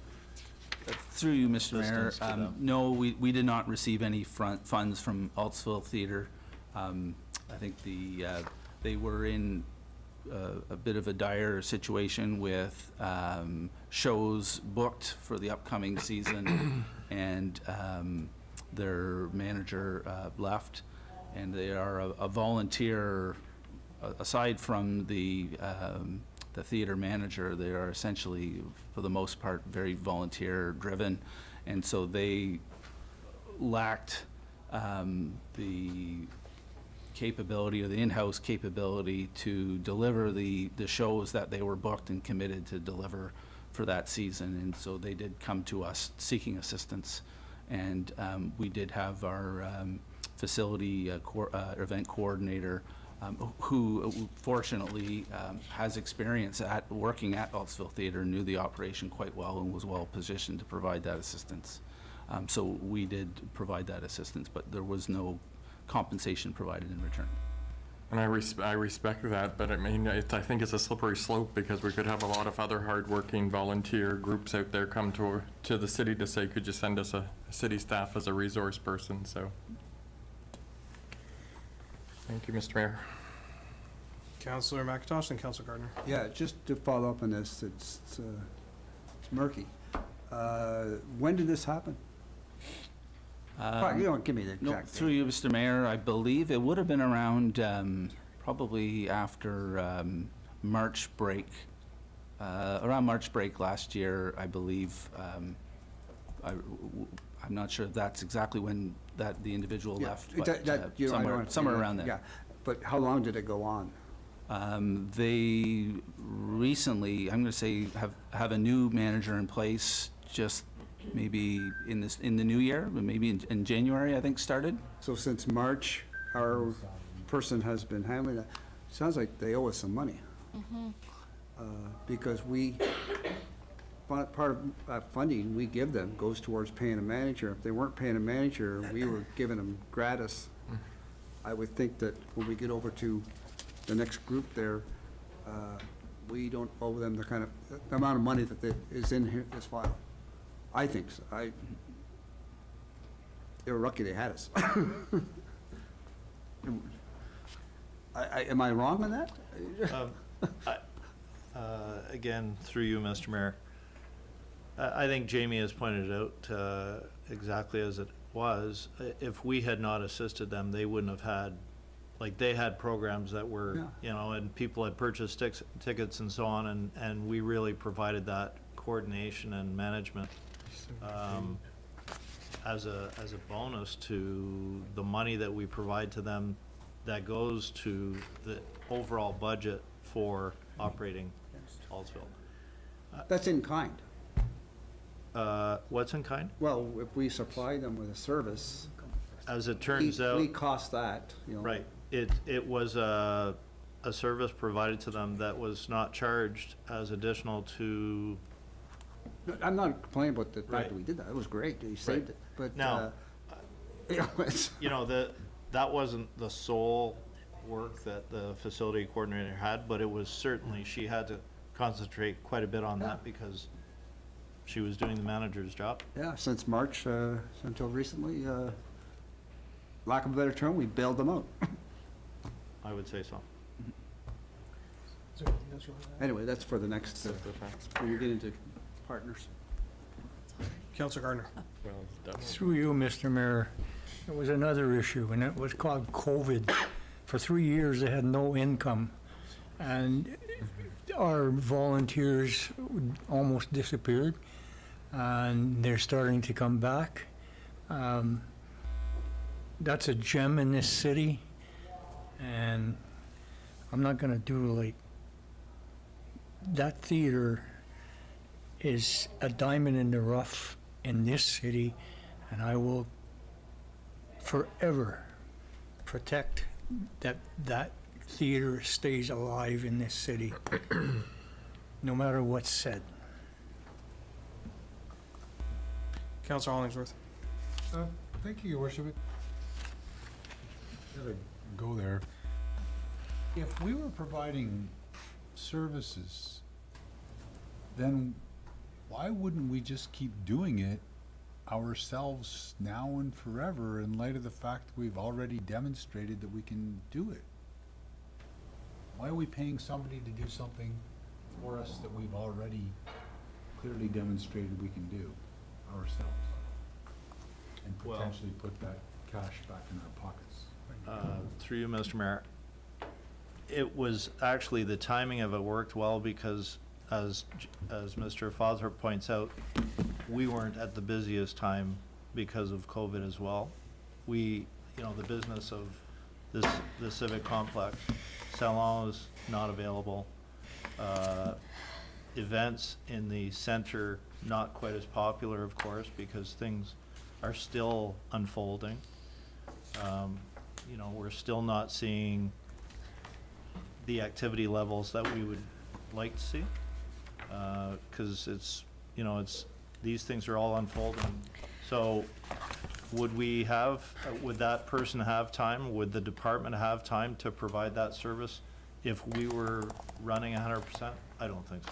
Through you, Mr. Mayor, no, we did not receive any funds from Altsville Theatre. I think they were in a bit of a dire situation with shows booked for the upcoming season, and their manager left, and they are a volunteer. Aside from the theater manager, they are essentially, for the most part, very volunteer-driven, and so they lacked the capability or the in-house capability to deliver the shows that they were booked and committed to deliver for that season, and so they did come to us seeking assistance, and we did have our facility event coordinator who fortunately has experience at working at Altsville Theatre, knew the operation quite well and was well positioned to provide that assistance. So we did provide that assistance, but there was no compensation provided in return. And I respect that, but I mean, I think it's a slippery slope, because we could have a lot of other hardworking volunteer groups out there come to the city to say, could you send us a city staff as a resource person, so. Thank you, Mr. Mayor. Councilor McIntosh and Councilor Gardner. Yeah, just to follow up on this, it's murky. When did this happen? You don't give me the No, exact through date. you, Mr. Mayor, I believe it would have been around probably after March break, around March break last year, I believe. I'm not sure if that's exactly when the individual left, but somewhere around there. Yeah, but how long did it go on? They recently, I'm going to say, have a new manager in place, just maybe in the new year, but maybe in January, I think, started. So since March, our person has been handling that. Sounds like they owe us some money. Because part of funding we give them goes towards paying a manager. If they weren't paying a manager, we were giving them gratis I would think that when we get over to the next group there, we don't owe them the kind of, the amount of money that is in here, this file. I think so. They were lucky they had us. Am I wrong on that? Again, through you, Mr. Mayor, I think Jamie has pointed out exactly as it was. If we had not assisted them, they wouldn't have had, like, they had programs that were, Yeah. you know, and people had purchased tickets and so on, and we really provided that coordination and management as a bonus to the money that we provide to them that goes to the overall budget for operating Hallsville. That's in kind. What's in kind? Well, if we supply them with a service, As it turns out. we cost that, you know. Right. It was a service provided to them that was not charged as additional to, I'm not complaining about the fact Right. that we did that. It was great. You saved it. But, Now, you know, it's, you know, that wasn't the sole work that the facility coordinator had, but it was certainly, she had to concentrate quite a bit on that because she was doing the manager's job. yeah, since March, until recently, lack of a better term, we bailed them out. I would say so. Anyway, that's for the next, when you get into partners. Councilor Gardner. Through you, Mr. Mayor, there was another issue, and it was called COVID. For 3 years, they had no income, and our volunteers almost disappeared, and they're starting to come back. That's a gem in this city, and I'm not gonna do like, that theater is a diamond in the rough in this city, and I will forever protect that theater stays alive in this city, no matter what's said. Councilor Hollingsworth. Thank you, Your Worship. Gotta go there. If we were providing services, then why wouldn't we just keep doing it ourselves now and forever in light of the fact we've already demonstrated that we can do it? Why are we paying somebody to do something for us that we've already clearly demonstrated we can do ourselves? And Well- potentially put that cash back in our pockets? Through you, Mr. Mayor, it was actually, the timing of it worked well because as Mr. Fosser points out, we weren't at the busiest time because of COVID as well. We, you know, the business of the civic complex, salon is not available. Events in the center, not quite as popular, of course, because things are still unfolding. You know, we're still not seeing the activity levels that we would like to see. 'Cause it's, you know, these things are all unfolding. So would that person have time, would the department have time to provide that service if we were running 100%? I don't think so.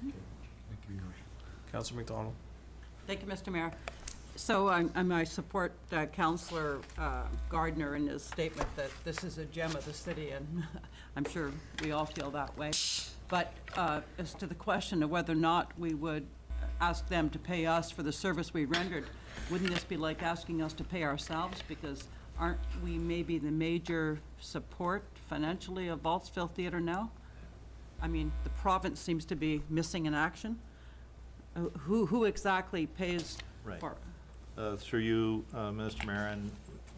Thank you, Your Worship. Councilor McDonald. Thank you, Mr. Mayor. So I support Councillor Gardner in his statement that this is a gem of the city, and I'm sure we all feel that way. But as to the question of whether or not we would ask them to pay us for the service we rendered, wouldn't this be like asking us to pay ourselves? Because aren't we maybe the major support financially of Vaultsville Theatre now? I mean, the province seems to be missing in action. Who exactly pays Right. for? Through you, Mr. Mayor, and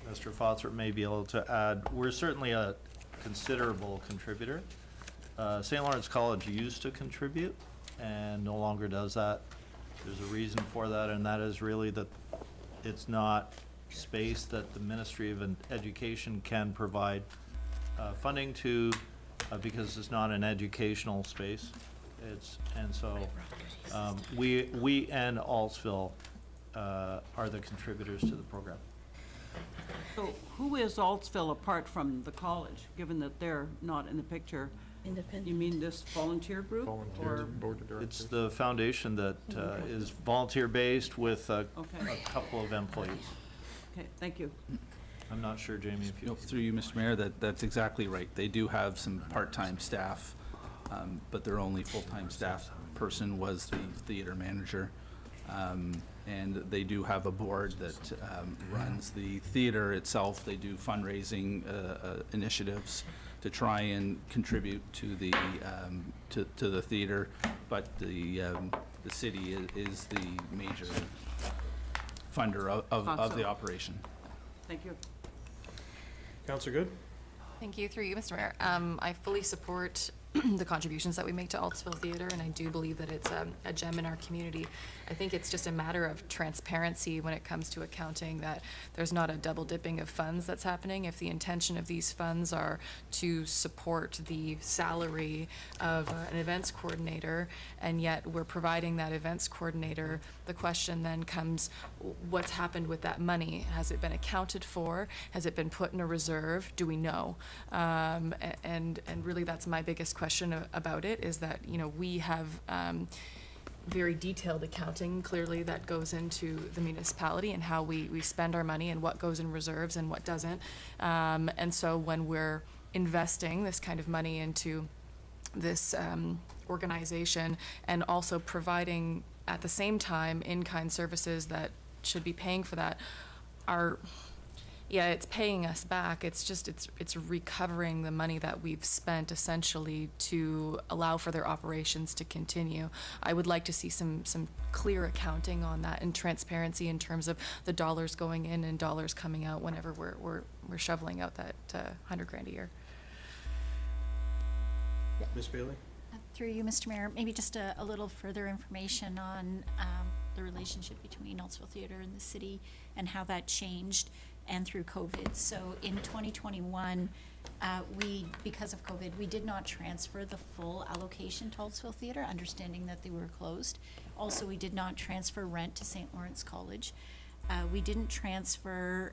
Mr. Fosser may be able to add, we're certainly a considerable contributor. St. Lawrence College used to contribute and no longer does that. There's a reason for that, and that is really that it's not space that the Ministry of Education can provide funding to, because it's not an educational space. We and Altsville are the contributors to the program. So who is Altsville apart from the college, given that they're not in the picture? Independent. You mean this volunteer group? Volunteer Or- board of directors. It's the foundation that is volunteer-based with a Okay, couple of employees. okay, thank you. I'm not sure, Jamie, if you... No, through you, Mr. Mayor, that's exactly right. They do have some part-time staff, but their only full-time staff person was the theater manager. And they do have a board that runs the theater itself. They do fundraising initiatives to try and contribute to the to the theater, but the city is the major funder of the operation. Thank you. Counselor Good? Thank you, through you, Mr. Mayor. I fully support the contributions that we make to Altsville Theatre, and I do believe that it's a gem in our community. I think it's just a matter of transparency when it comes to accounting, that there's not a double dipping of funds that's happening. If the intention of these funds are to support the salary of an events coordinator, and yet we're providing that events coordinator, the question then comes, what's happened with that money? Has it been accounted for? Has it been put in a reserve? Do we know? And really that's my biggest question about it, is that, you know, we have very detailed accounting clearly that goes into the municipality and how we spend our money and what goes in reserves and what doesn't. And so when we're investing this kind of money into this organization and also providing at the same time in-kind services that should be paying for that, it's paying us back. It's just, it's recovering the money that we've spent essentially to allow for their operations to continue. I would like to see some clear accounting on that and transparency in terms of the dollars going in and dollars coming out whenever we're shoveling out that $100,000 a year. Ms. Bailey? Through you, Mr. Mayor, maybe just a little further information on the relationship between Altsville Theatre and the city and how that changed and through COVID. So in 2021, because of COVID, we did not transfer the full allocation to Altsville Theatre, understanding that they were closed. Also, we did not transfer rent to St. Lawrence College. We didn't transfer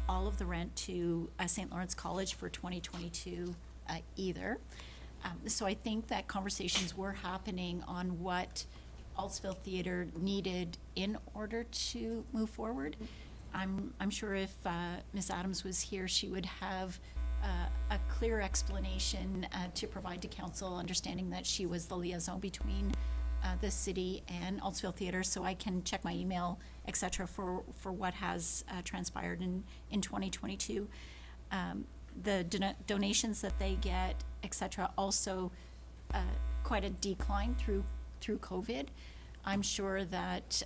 all of the rent to St. Lawrence College for 2022 either. So I think that conversations were happening on what Altsville Theatre needed in order to move forward. I'm sure if Ms. Adams was here, she would have a clear explanation to provide to council, understanding that she was the liaison between the city and Altsville Theatre, so I can check my email, et cetera, for what has transpired in 2022. The donations that they get, et cetera, also quite a decline through COVID. I'm sure that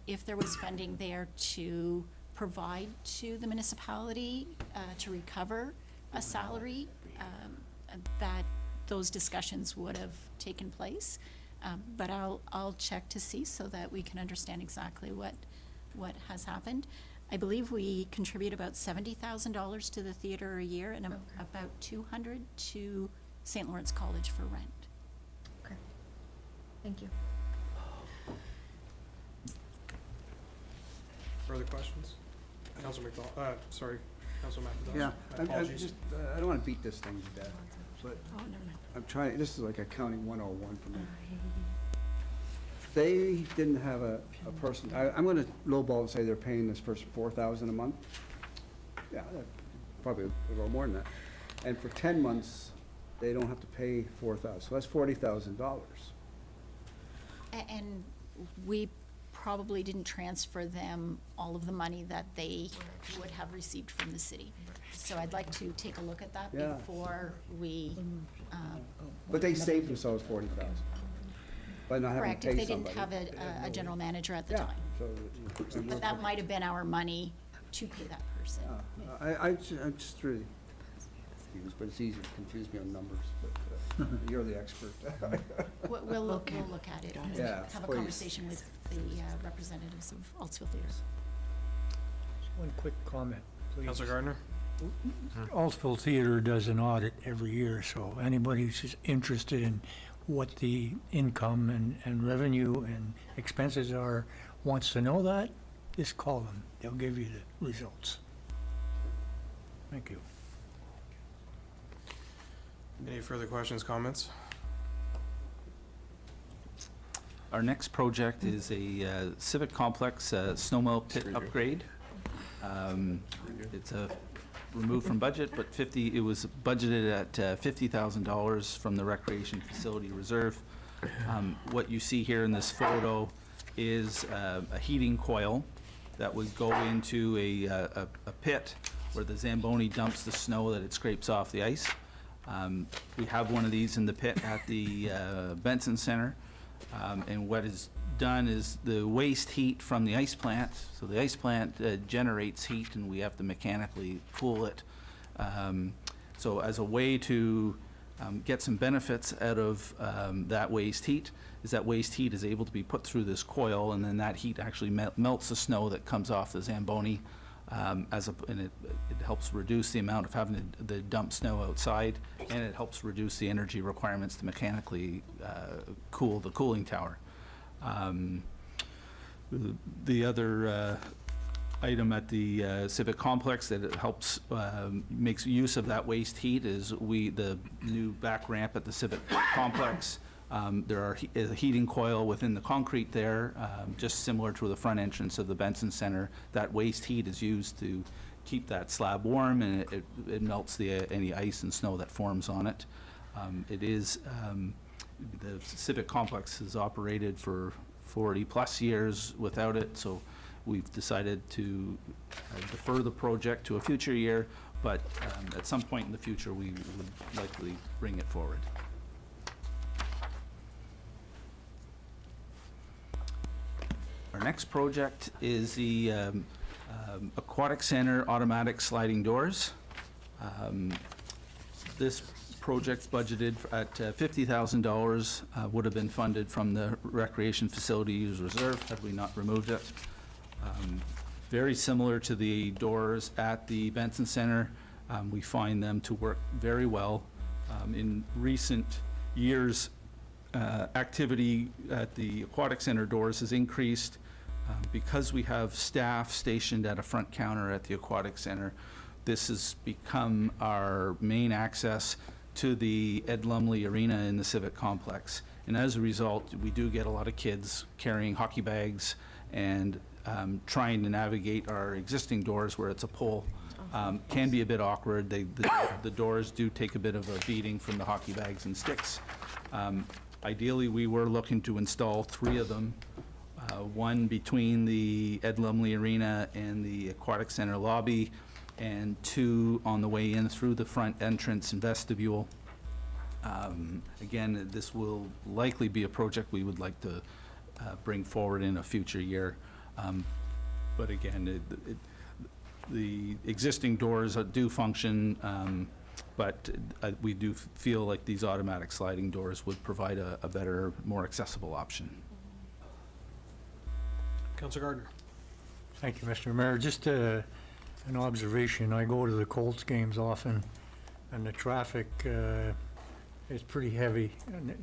if there was funding there to provide to the municipality to recover a salary, that those discussions would have taken place. But I'll check to see so that we can understand exactly what has happened. I believe we contribute about $70,000 to the theater a year and about $200 to St. Lawrence College for rent. Okay. Thank you. Further questions? Councilor McDonald, sorry, Councilor McIntosh. Yeah, My apologies. I don't want to beat this thing to death, but Oh, never mind. I'm trying, this is like accounting 101 for me. They didn't have a person, I'm going to lowball and say they're paying this person $4,000 a month. Yeah, probably a little more than that. And for 10 months, they don't have to pay $4,000, so that's $40,000. And we probably didn't transfer them all of the money that they would have received from the city. So I'd like to take a look at that Yeah. before we, But they saved themselves $40,000 by not having correct, to if pay they didn't somebody. have a general manager at the Yeah, time. so. But that might have been our money to pay that person. I'm just really confused, but it's easy to confuse me on numbers, but you're the expert. We'll look at it and Yeah, have a please. conversation with the representatives of Altsville Theatre. One quick comment, please. Councilor Gardner? Altsville Theatre does an audit every year, so anybody who's interested in what the income and revenue and expenses are, wants to know that, just call them. They'll give you the results. Thank you. Any further questions, comments? Our next project is a civic complex snowmelt pit upgrade. It's removed from budget, but it was budgeted at $50,000 from the Recreation Facility Reserve. What you see here in this photo is a heating coil that would go into a pit where the Zamboni dumps the snow that it scrapes off the ice. We have one of these in the pit at the Benson Center. And what is done is the waste heat from the ice plant, so the ice plant generates heat and we have to mechanically cool it. So as a way to get some benefits out of that waste heat, is that waste heat is able to be put through this coil, and then that heat actually melts the snow that comes off the Zamboni, and it helps reduce the amount of having to dump snow outside, and it helps reduce the energy requirements to mechanically cool the cooling tower. The other item at the Civic Complex that it helps makes use of that waste heat is the new back ramp at the Civic Complex. There is a heating coil within the concrete there, just similar to the front entrance of the Benson Center. That waste heat is used to keep that slab warm, and it melts any ice and snow that forms on it. The Civic Complex has operated for 40-plus years without it, so we've decided to defer the project to a future year, but at some point in the future, we would likely bring it forward. Our next project is the Aquatic Center automatic sliding doors. This project's budgeted at $50,000, would have been funded from the Recreation Facilities Reserve had we not removed it. Very similar to the doors at the Benson Center. We find them to work very well. In recent years, activity at the Aquatic Center doors has increased. Because we have staff stationed at a front counter at the Aquatic Center, this has become our main access to the Ed Lumley Arena in the Civic Complex. And as a result, we do get a lot of kids carrying hockey bags and trying to navigate our existing doors where it's a pole. Can be a bit awkward. The doors do take a bit of a beating from the hockey bags and sticks. Ideally, we were looking to install 3 of them, one between the Ed Lumley Arena and the Aquatic Center lobby, and 2 on the way in through the front entrance and vestibule. Again, this will likely be a project we would like to bring forward in a future year. But again, the existing doors do function, but we do feel like these automatic sliding doors would provide a better, more accessible option. Councilor Gardner. Thank you, Mr. Mayor. Just an observation. I go to the Colts games often, and the traffic is pretty heavy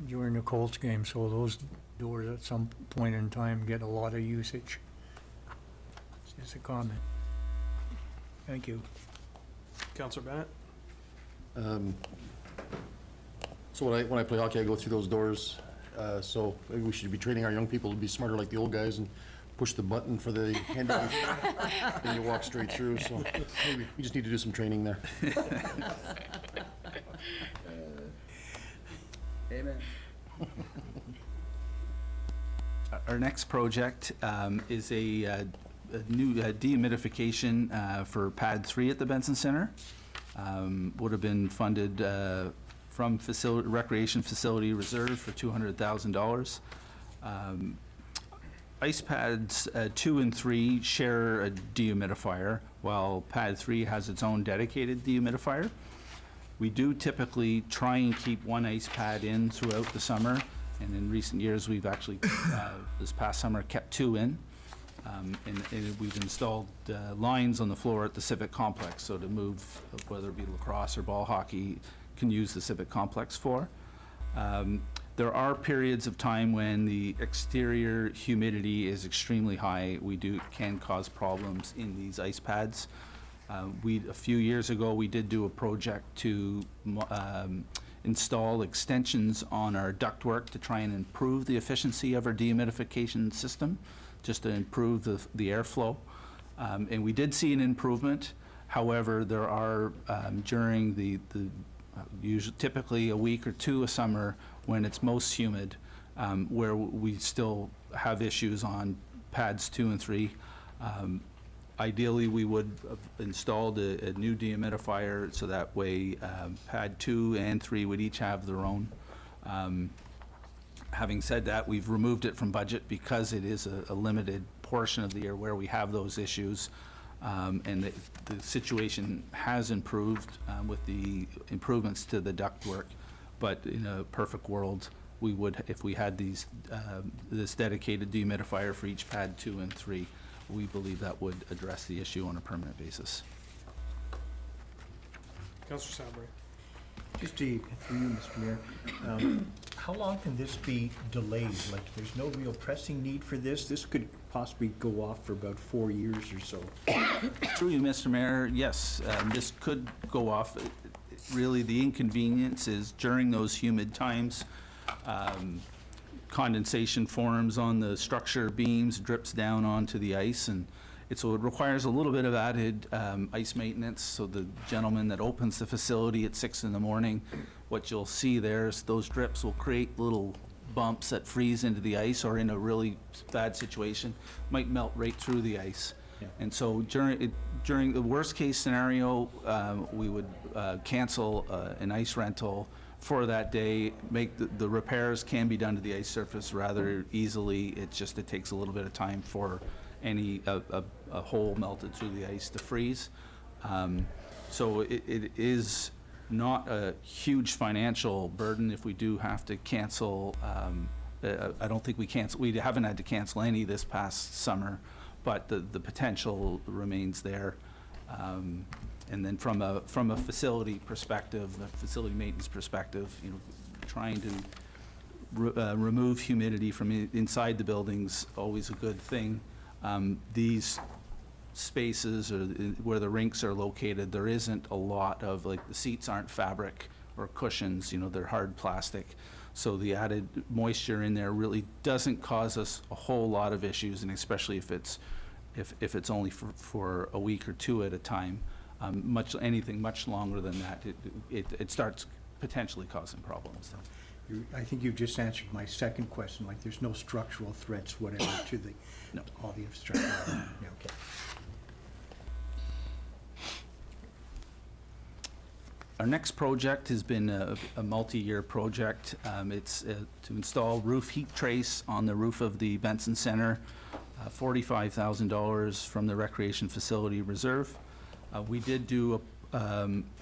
during the Colts game, so those doors at some point in time get a lot of usage. It's just a comment. Thank you. Councilor Bennett. So when I play hockey, I go through those doors. So maybe we should be training our young people to be smarter like the old guys and push the button for the handle, and you walk straight through. So maybe we just need to do some training there. Amen. Our next project is a new dehumidification for Pad 3 at the Benson Center. Would have been funded from Recreation Facility Reserve for $200,000. Ice pads 2 and 3 share a dehumidifier, while Pad 3 has its own dedicated dehumidifier. We do typically try and keep 1 ice pad in throughout the summer, and in recent years we've actually, this past summer, kept 2 in. And we've installed lines on the floor at the Civic Complex, so to move, whether it be lacrosse or ball hockey, can use the Civic Complex for. There are periods of time when the exterior humidity is extremely high. Can cause problems in these ice pads. A few years ago, we did do a project to install extensions on our ductwork to try and improve the efficiency of our dehumidification system, just to improve the airflow. And we did see an improvement. However, there are, during usually typically a week or two of summer when it's most humid, where we still have issues on pads 2 and 3. Ideally, we would have installed a new dehumidifier so that way pad 2 and 3 would each have their own. Having said that, we've removed it from budget because it is a limited portion of the year where we have those issues. And the situation has improved with the improvements to the ductwork. But in a perfect world, we would, if we had this dedicated dehumidifier for each pad 2 and 3, we believe that would address the issue on a permanent basis. Councillor Sabri. Just through you, Mr. Mayor, how long can this be delayed? Like, there's no real pressing need for this? This could possibly go off for about 4 years or so. Through you, Mr. Mayor, yes, this could go off. Really, the inconvenience is during those humid times, condensation forms on the structure beams, drips down onto the ice, and so it requires a little bit of added ice maintenance. So the gentleman that opens the facility at 6 in the morning, what you'll see there is those drips will create little bumps that freeze into the ice, or in a really bad situation, might melt right through the ice. Yeah. And so during the worst case scenario, we would cancel an ice rental for that day. Make the repairs can be done to the ice surface rather easily. It takes a little bit of time for any a hole melted through the ice to freeze. So it is not a huge financial burden if we do have to cancel. I don't think we haven't had to cancel any this past summer, but the potential remains there. And then from a facility perspective, a facility maintenance perspective, trying to remove humidity from inside the building's always a good thing. These spaces or where the rinks are located, there isn't a lot of, like, the seats aren't fabric or cushions, they're hard plastic. So the added moisture in there really doesn't cause us a whole lot of issues, and especially if it's only for a week or two at a time. Anything much longer than that, it starts potentially causing problems. I think you've just answered my second question, like there's no structural threats, whatever, to all the infrastructure. Yeah, okay. Our next project has been a multi-year project. It's to install roof heat trace on the roof of the Benson Center, $45,000 from the Recreation Facility Reserve. We did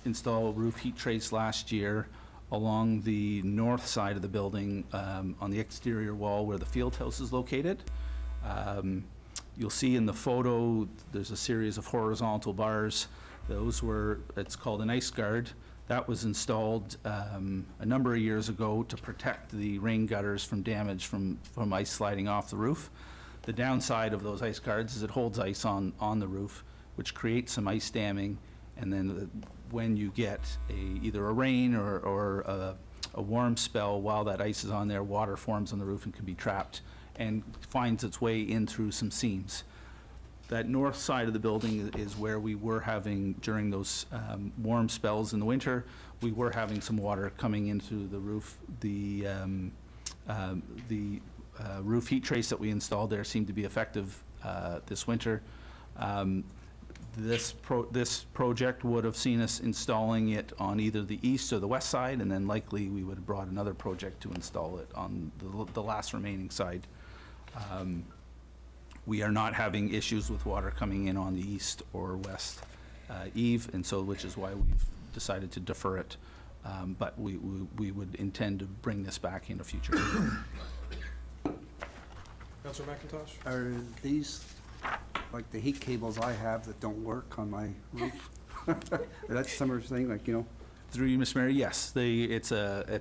install roof heat trace last year along the north side of the building, on the exterior wall where the field house is located. You'll see in the photo, there's a series of horizontal bars. It's called an ice guard. That was installed a number of years ago to protect the rain gutters from damage from ice sliding off the roof. The downside of those ice guards is it holds ice on the roof, which creates some ice damming, and then when you get either a rain or a warm spell while that ice is on there, water forms on the roof and can be trapped and finds its way in through some seams. That north side of the building is where we were having, during those warm spells in the winter, we were having some water coming into the roof. The roof heat trace that we installed there seemed to be effective this winter. This project would have seen us installing it on either the east or the west side, and then likely we would have brought another project to install it on the last remaining side. We are not having issues with water coming in on the east or west eave, and so which is why we've decided to defer it. But we would intend to bring this back in the future. Councillor McIntosh. Are these like the heat cables I have that don't work on my roof? That's similar thing, like, Through you, Mr. Mayor, yes. It's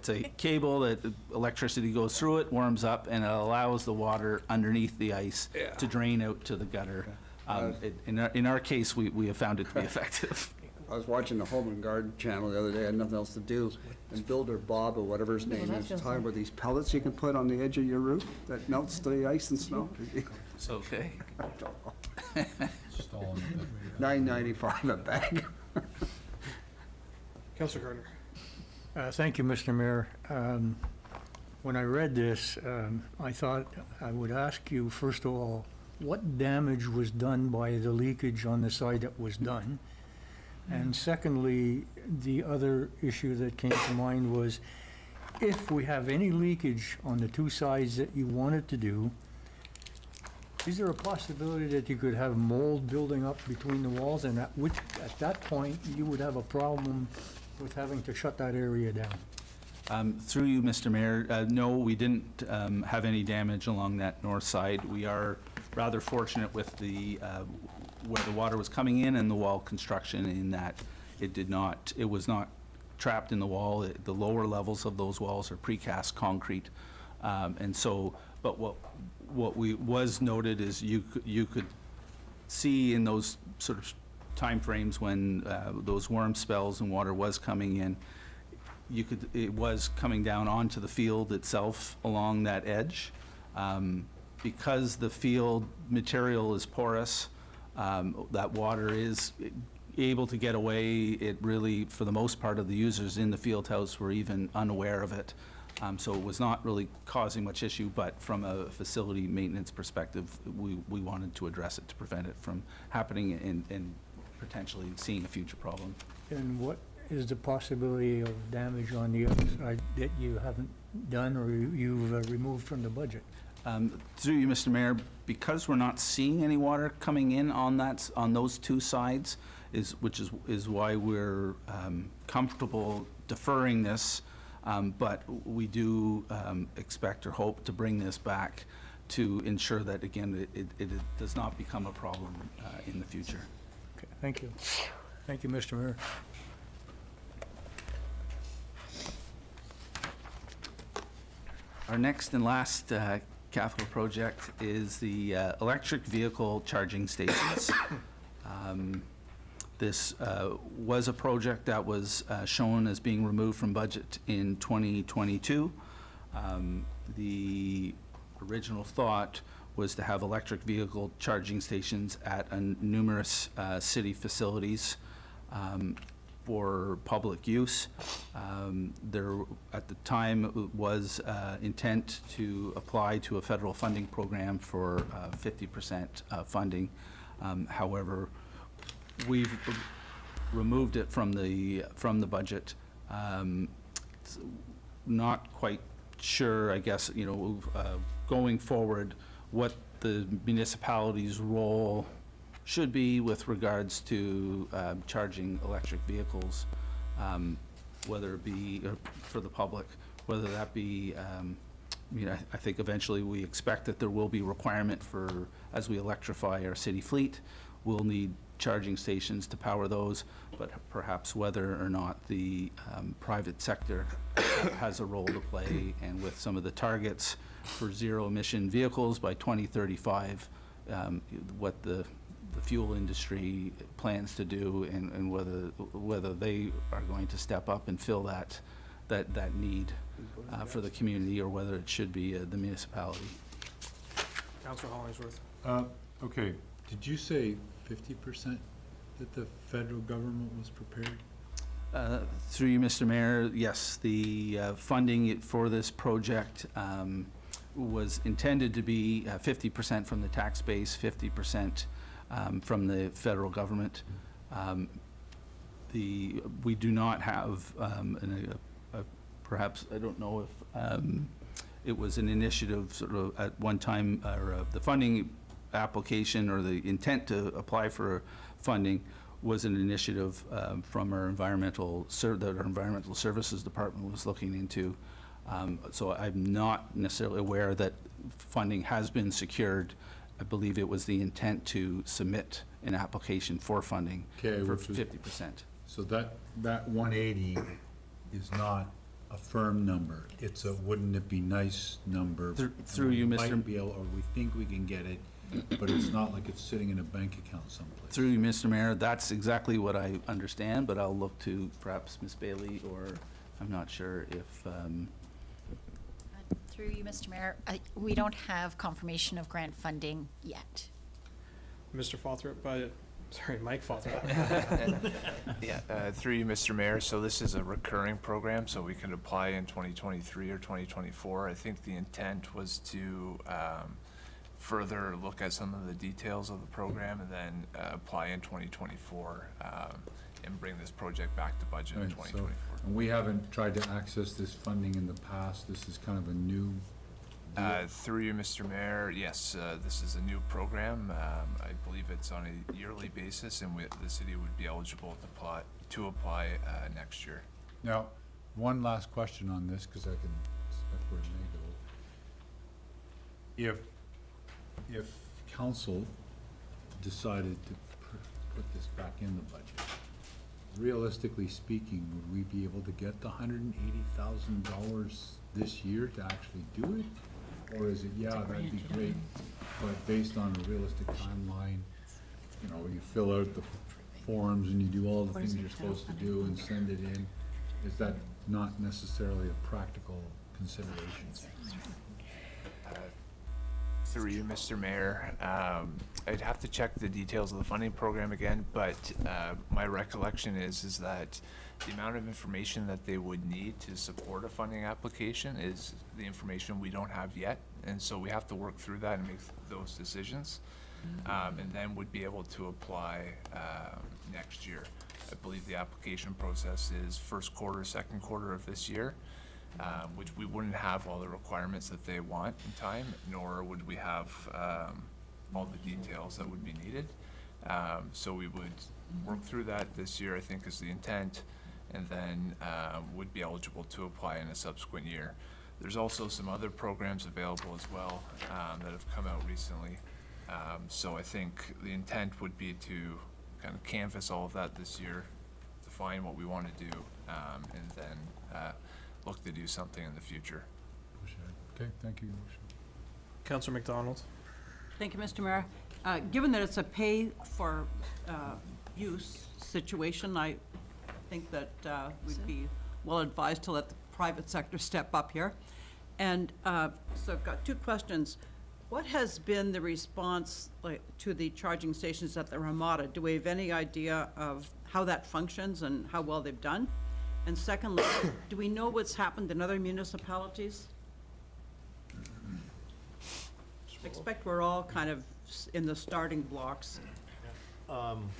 a cable that electricity goes through it, warms up, and it allows the water underneath the ice to drain out to the gutter. In our case, we have found it to be effective. I was watching the Home and Garden channel the other day, I had nothing else to do, and Builder Bob, or whatever his name is, talking about these pellets you can put on the edge of your roof that melts the ice and snow. It's okay. $9.95 a bag. Councilor Gardner. Thank you, Mr. Mayor. When I read this, I thought I would ask you, first of all, what damage was done by the leakage on the side that was done? And secondly, the other issue that came to mind was, if we have any leakage on the two sides that you wanted to do, is there a possibility that you could have mold building up between the walls, and at that point, you would have a problem with having to shut that area down? Through you, Mr. Mayor, no, we didn't have any damage along that north side. We are rather fortunate with the where the water was coming in and the wall construction, in that it was not trapped in the wall. The lower levels of those walls are precast concrete, and so. But what was noted is you could see in those sort of timeframes when those warm spells and water was coming in, it was coming down onto the field itself along that edge. Because the field material is porous, that water is able to get away. It really, for the most part of the users in the field house, were even unaware of it. So it was not really causing much issue, but from a facility maintenance perspective, we wanted to address it to prevent it from happening and potentially seeing a future problem. And what is the possibility of damage on the other side that you haven't done or you've removed from the budget? Through you, Mr. Mayor, because we're not seeing any water coming in on those two sides, which is why we're comfortable deferring this. But we do expect or hope to bring this back to ensure that, again, it does not become a problem in the future. Okay, thank you. Thank you, Mr. Mayor. Our next and last capital project is the electric vehicle charging stations. This was a project that was shown as being removed from budget in 2022. The original thought was to have electric vehicle charging stations at numerous city facilities for public use. There, at the time, was intent to apply to a federal funding program for 50% funding. However, we've removed it from the budget. Not quite sure, I guess, going forward, what the municipality's role should be with regards to charging electric vehicles, whether it be for the public, whether that be, I think eventually we expect that there will be requirement for, as we electrify our city fleet, we'll need charging stations to power those, but perhaps whether or not the private sector has a role to play, and with some of the targets for zero emission vehicles by 2035, what the fuel industry plans to do, and whether they are going to step up and fill that need for the community, or whether it should be the municipality. Councilor Hollingsworth. Okay, did you say 50% that the federal government was prepared? Through you, Mr. Mayor, yes, the funding for this project was intended to be 50% from the tax base, 50% from the federal government. We do not have, perhaps, I don't know if it was an initiative sort of at one time, or the funding application or the intent to apply for funding was an initiative from our environmental services department was looking into. So I'm not necessarily aware that funding has been secured. I believe it was the intent to submit an application for funding for 50%. So that 180 is not a firm number. It's a wouldn't it be nice number. Through you, Mr. Might be able, or we think we can get it but it's not like it's sitting in a bank account someplace. Through you, Mr. Mayor, that's exactly what I understand, but I'll look to perhaps Ms. Bailey, or I'm not sure if, Through you, Mr. Mayor, we don't have confirmation of grant funding yet. Mr. Fothrop, sorry, Mike Fothrop. Through you, Mr. Mayor, so this is a recurring program, so we can apply in 2023 or 2024. I think the intent was to further look at some of the details of the program and then apply in 2024 and bring this project back to budget in Right, 2024. And we haven't tried to access this funding in the past. This is kind of a new Through you, Mr. Mayor, yes, this is a new program. I believe it's on a yearly basis, and the city would be eligible to apply next year. Now, one last question on this, because I can expect where it may go. If council decided to put this back in the budget, realistically speaking, would we be able to get the $180,000 this year to actually do it? Or is it, yeah, that'd be great, but based on a realistic timeline, you know, you fill out the forms and you do all the things you're supposed to do and send it in, is that not necessarily a practical consideration? Through you, Mr. Mayor, I'd have to check the details of the funding program again, but my recollection is that the amount of information that they would need to support a funding application is the information we don't have yet, and so we have to work through that and make those decisions, and then would be able to apply next year. I believe the application process is first quarter, second quarter of this year, which we wouldn't have all the requirements that they want in time, nor would we have all the details that would be needed. So we would work through that this year, I think is the intent, and then would be eligible to apply in a subsequent year. There's also some other programs available as well that have come out recently. So I think the intent would be to kind of canvass all of that this year, define what we want to do, and then look to do something in the future. Okay, thank you. Councillor McDonald. Thank you, Mr. Mayor. Given that it's a pay-for-use situation, I think that we'd be well advised to let the private sector step up here. And so I've got two questions. What has been the response to the charging stations at the Ramada? Do we have any idea of how that functions and how well they've done? And secondly, do we know what's happened in other municipalities? I expect we're all kind of in the starting blocks. I'm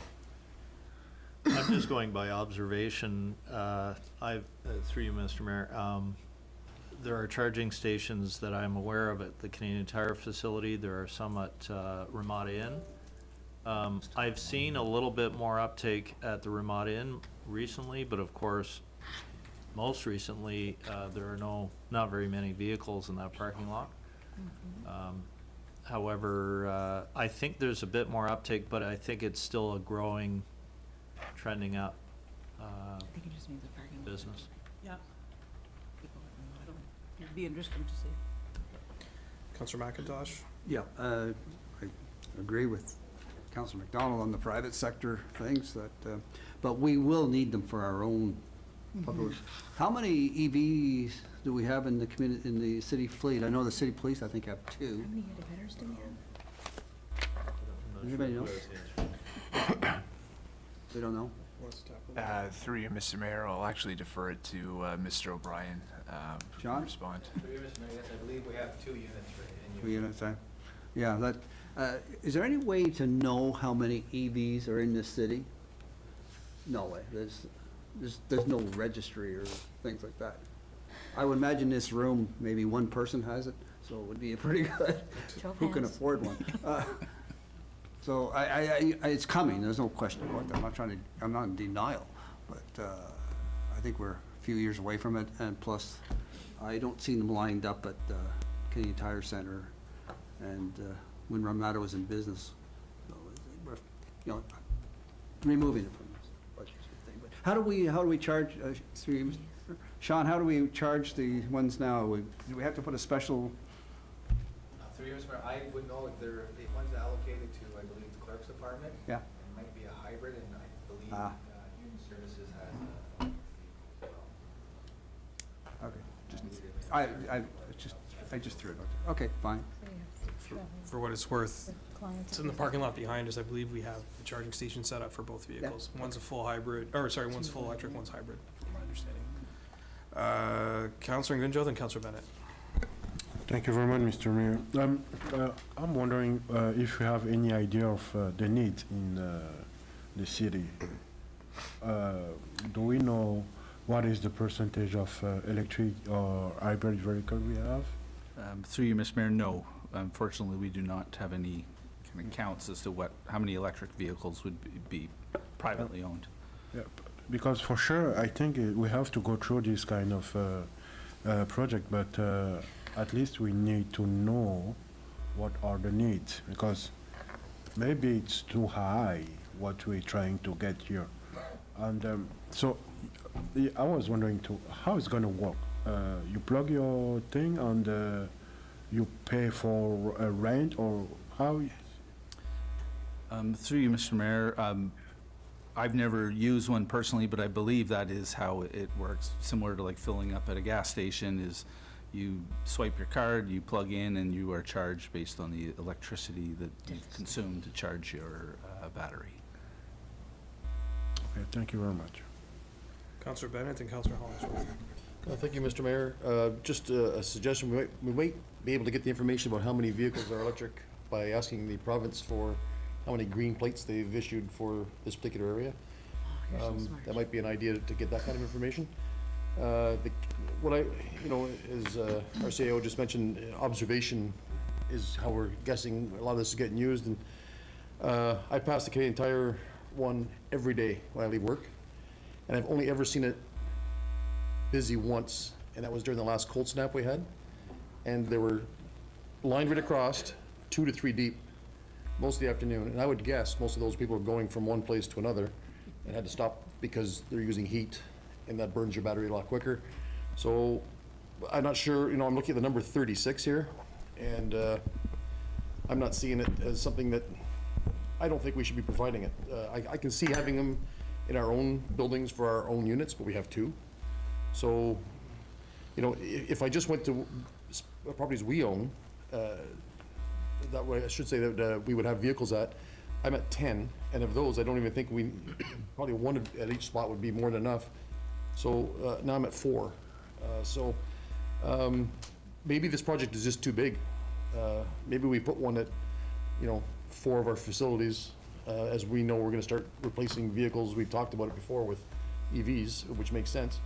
just going by observation. Through you, Mr. Mayor, there are charging stations that I'm aware of at the Canadian Tire facility. There are some at Ramada Inn. I've seen a little bit more uptake at the Ramada Inn recently, but of course, most recently, there are not very many vehicles in that parking lot. However, I think there's a bit more uptake, but I think it's still a growing, trending up business. Yeah. It'd be interesting to see. Councillor McIntosh. Yeah, I agree with Councillor McDonald on the private sector things, that, but we will need them for our own public. How many EVs do we have in the community, in the city fleet? I know the city police, I think, have 2. How many indicators do we have? Anybody know? We don't know? Through you, Mr. Mayor, I'll actually defer it to Mr. O'Brien who John? can respond. Yes, I believe we have 2 units in 2 units, yeah, that, is there any way to know how many EVs are in this city? No way, there's no registry or things like that. I would imagine this room, maybe one person has it, so it would be a pretty good, who can afford one? So it's coming, there's no question about that. I'm not in denial, but I think we're a few years away from it, and plus, I don't see them lined up at Canadian Tire Center and when Ramada was in business. So, we're, you know, removing it from this budget thing. But how do we charge, Sean, how do we charge the ones now? Do we have to put a special? I would know if the ones allocated department. Yeah. It might be a hybrid, and I believe Ah. Human Services has a vehicle as well. Okay, I just threw it out there. Okay, fine. For what it's worth, it's in the parking lot behind us. I believe we have a charging station set up for both vehicles. One's a full hybrid, or sorry, one's full electric, one's hybrid, from my understanding. Councilor Ngunjo, then Councilor Bennett. Thank you very much, Mr. Mayor. I'm wondering if you have any idea of the need in the city. Do we know what is the percentage of electric or hybrid vehicle we have? Through you, Mr. Mayor, no. Unfortunately, we do not have any kind of counts as to how many electric vehicles would be privately owned. Yeah, because for sure, I think we have to go through this kind of project, but at least we need to know what are the needs, because maybe it's too high what we're trying to get here. And so I was wondering too, how it's going to work? You plug your thing and you pay for a rent, or how? Through you, Mr. Mayor, I've never used one personally, but I believe that is how it works. Similar to like filling up at a gas station, is you swipe your card, you plug in, and you are charged based on the electricity that you've consumed to charge your battery. Okay, thank you very much. Councilor Bennett and Councilor Hollingsworth. Thank you, Mr. Mayor. Just a suggestion, we might be able to get the information about how many vehicles are electric by asking the province for how many green plates they've issued for this particular area. That might be an idea to get that kind of information. What I, as our CAO just mentioned, observation is how we're guessing a lot of this is getting used. And I pass the Canadian Tire one every day when I leave work, and I've only ever seen it busy once, and that was during the last cold snap we had. And they were lined right across, 2 to 3 deep, most of the afternoon. And I would guess most of those people were going from one place to another and had to stop because they're using heat, and that burns your battery a lot quicker. So I'm not sure, I'm looking at the number 36 here, and I'm not seeing it as something that, I don't think we should be providing it. I can see having them in our own buildings for our own units, but we have 2. So, if I just went to properties we own, that way I should say that we would have vehicles at, I'm at 10, and of those, I don't even think probably one at each spot would be more than enough. So now I'm at 4. Maybe this project is just too big. Maybe we put one at, 4 of our facilities, as we know we're gonna start replacing vehicles. We've talked about it before with EVs, which makes sense.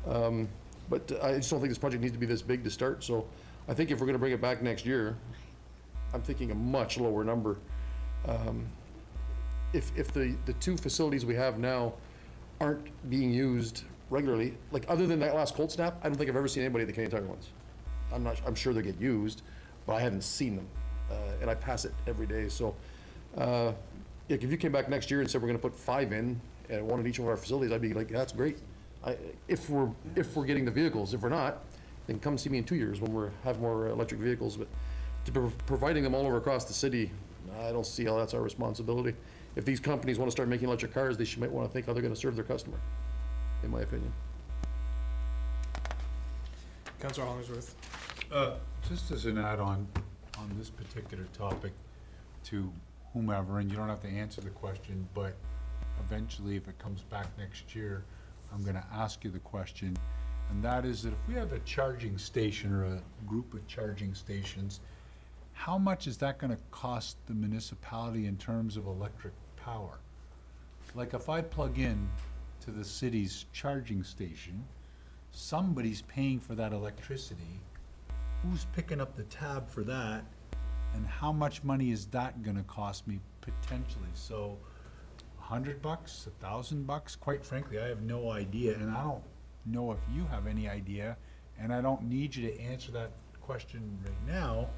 But I just don't think this project needs to be this big to start. So I think if we're gonna bring it back next year, I'm thinking a much lower number. If the 2 facilities we have now aren't being used regularly, like other than that last cold snap, I don't think I've ever seen anybody at the Canadian Tire ones. I'm sure they get used, but I haven't seen them. And I pass it every day. So if you came back next year and said we're gonna put 5 in, and 1 at each of our facilities, I'd be like, that's great. If we're getting the vehicles. If we're not, then come see me in 2 years when we have more electric vehicles. But providing them all over across the city, I don't see how that's our responsibility. If these companies want to start making electric cars, they might want to think how they're going to serve their customer, in my opinion. Councilor Hollingsworth. Just as an add-on on this particular topic to whomever, and you don't have to answer the question, but eventually if it comes back next year, I'm gonna ask you the question, and that is that if we have a charging station or a group of charging stations, how much is that gonna cost the municipality in terms of electric power? Like if I plug in to the city's charging station, somebody's paying for that electricity. Who's picking up the tab for that? And how much money is that gonna cost me potentially? So $100, $1,000? Quite frankly, I have no idea, and I don't know if you have any idea, and I don't need you to answer that question right now,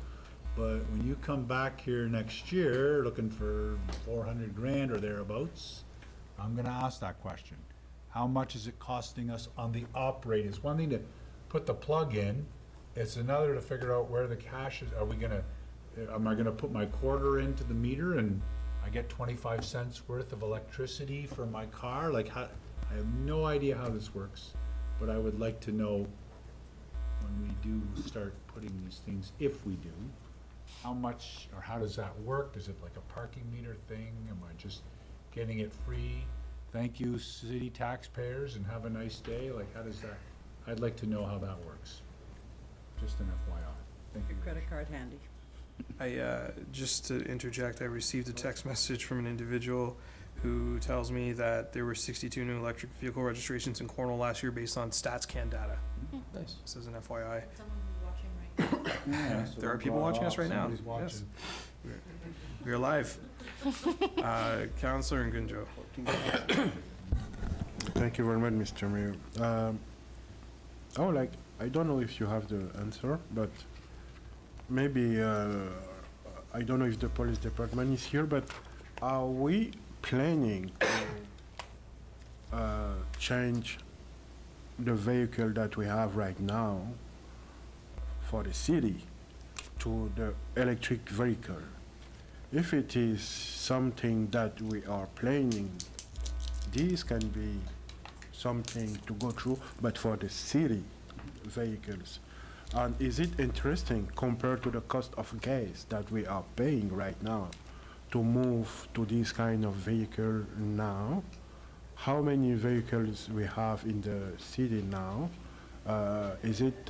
but when you come back here next year looking for 400 grand or thereabouts, I'm gonna ask that question. How much is it costing us on the operating? It's one thing to put the plug in, it's another to figure out where the cash is. Am I gonna put my quarter into the meter and I get 25 cents worth of electricity for my car? Like, how, I have no idea how this works, but I would like to know when we do start putting these things, if we do, how much, or how does that work? Is it like a parking meter thing? Am I just getting it free? Thank you, city taxpayers, and have a nice day. Like, how does that, I'd like to know how that works. Just an FYI. Thank you. Your credit card handy. Just to interject, I received a text message from an individual who tells me that there were 62 new electric vehicle registrations in Cornwall last year based on StatsCan data. Nice. This is an FYI. Someone who's watching right now. Yeah, There are people watching us right now. Somebody's watching. Yes. We're live. Councillor Ngunjo. Thank you very much, Mr. Mayor. I don't know if you have the answer, but maybe, I don't know if the police department is here, but are we planning to change the vehicle that we have right now for the city to the electric vehicle? If it is something that we are planning, this can be something to go through, but for the city vehicles. And is it interesting compared to the cost of gas that we are paying right now to move to this kind of vehicle now? How many vehicles we have in the city now? Is it,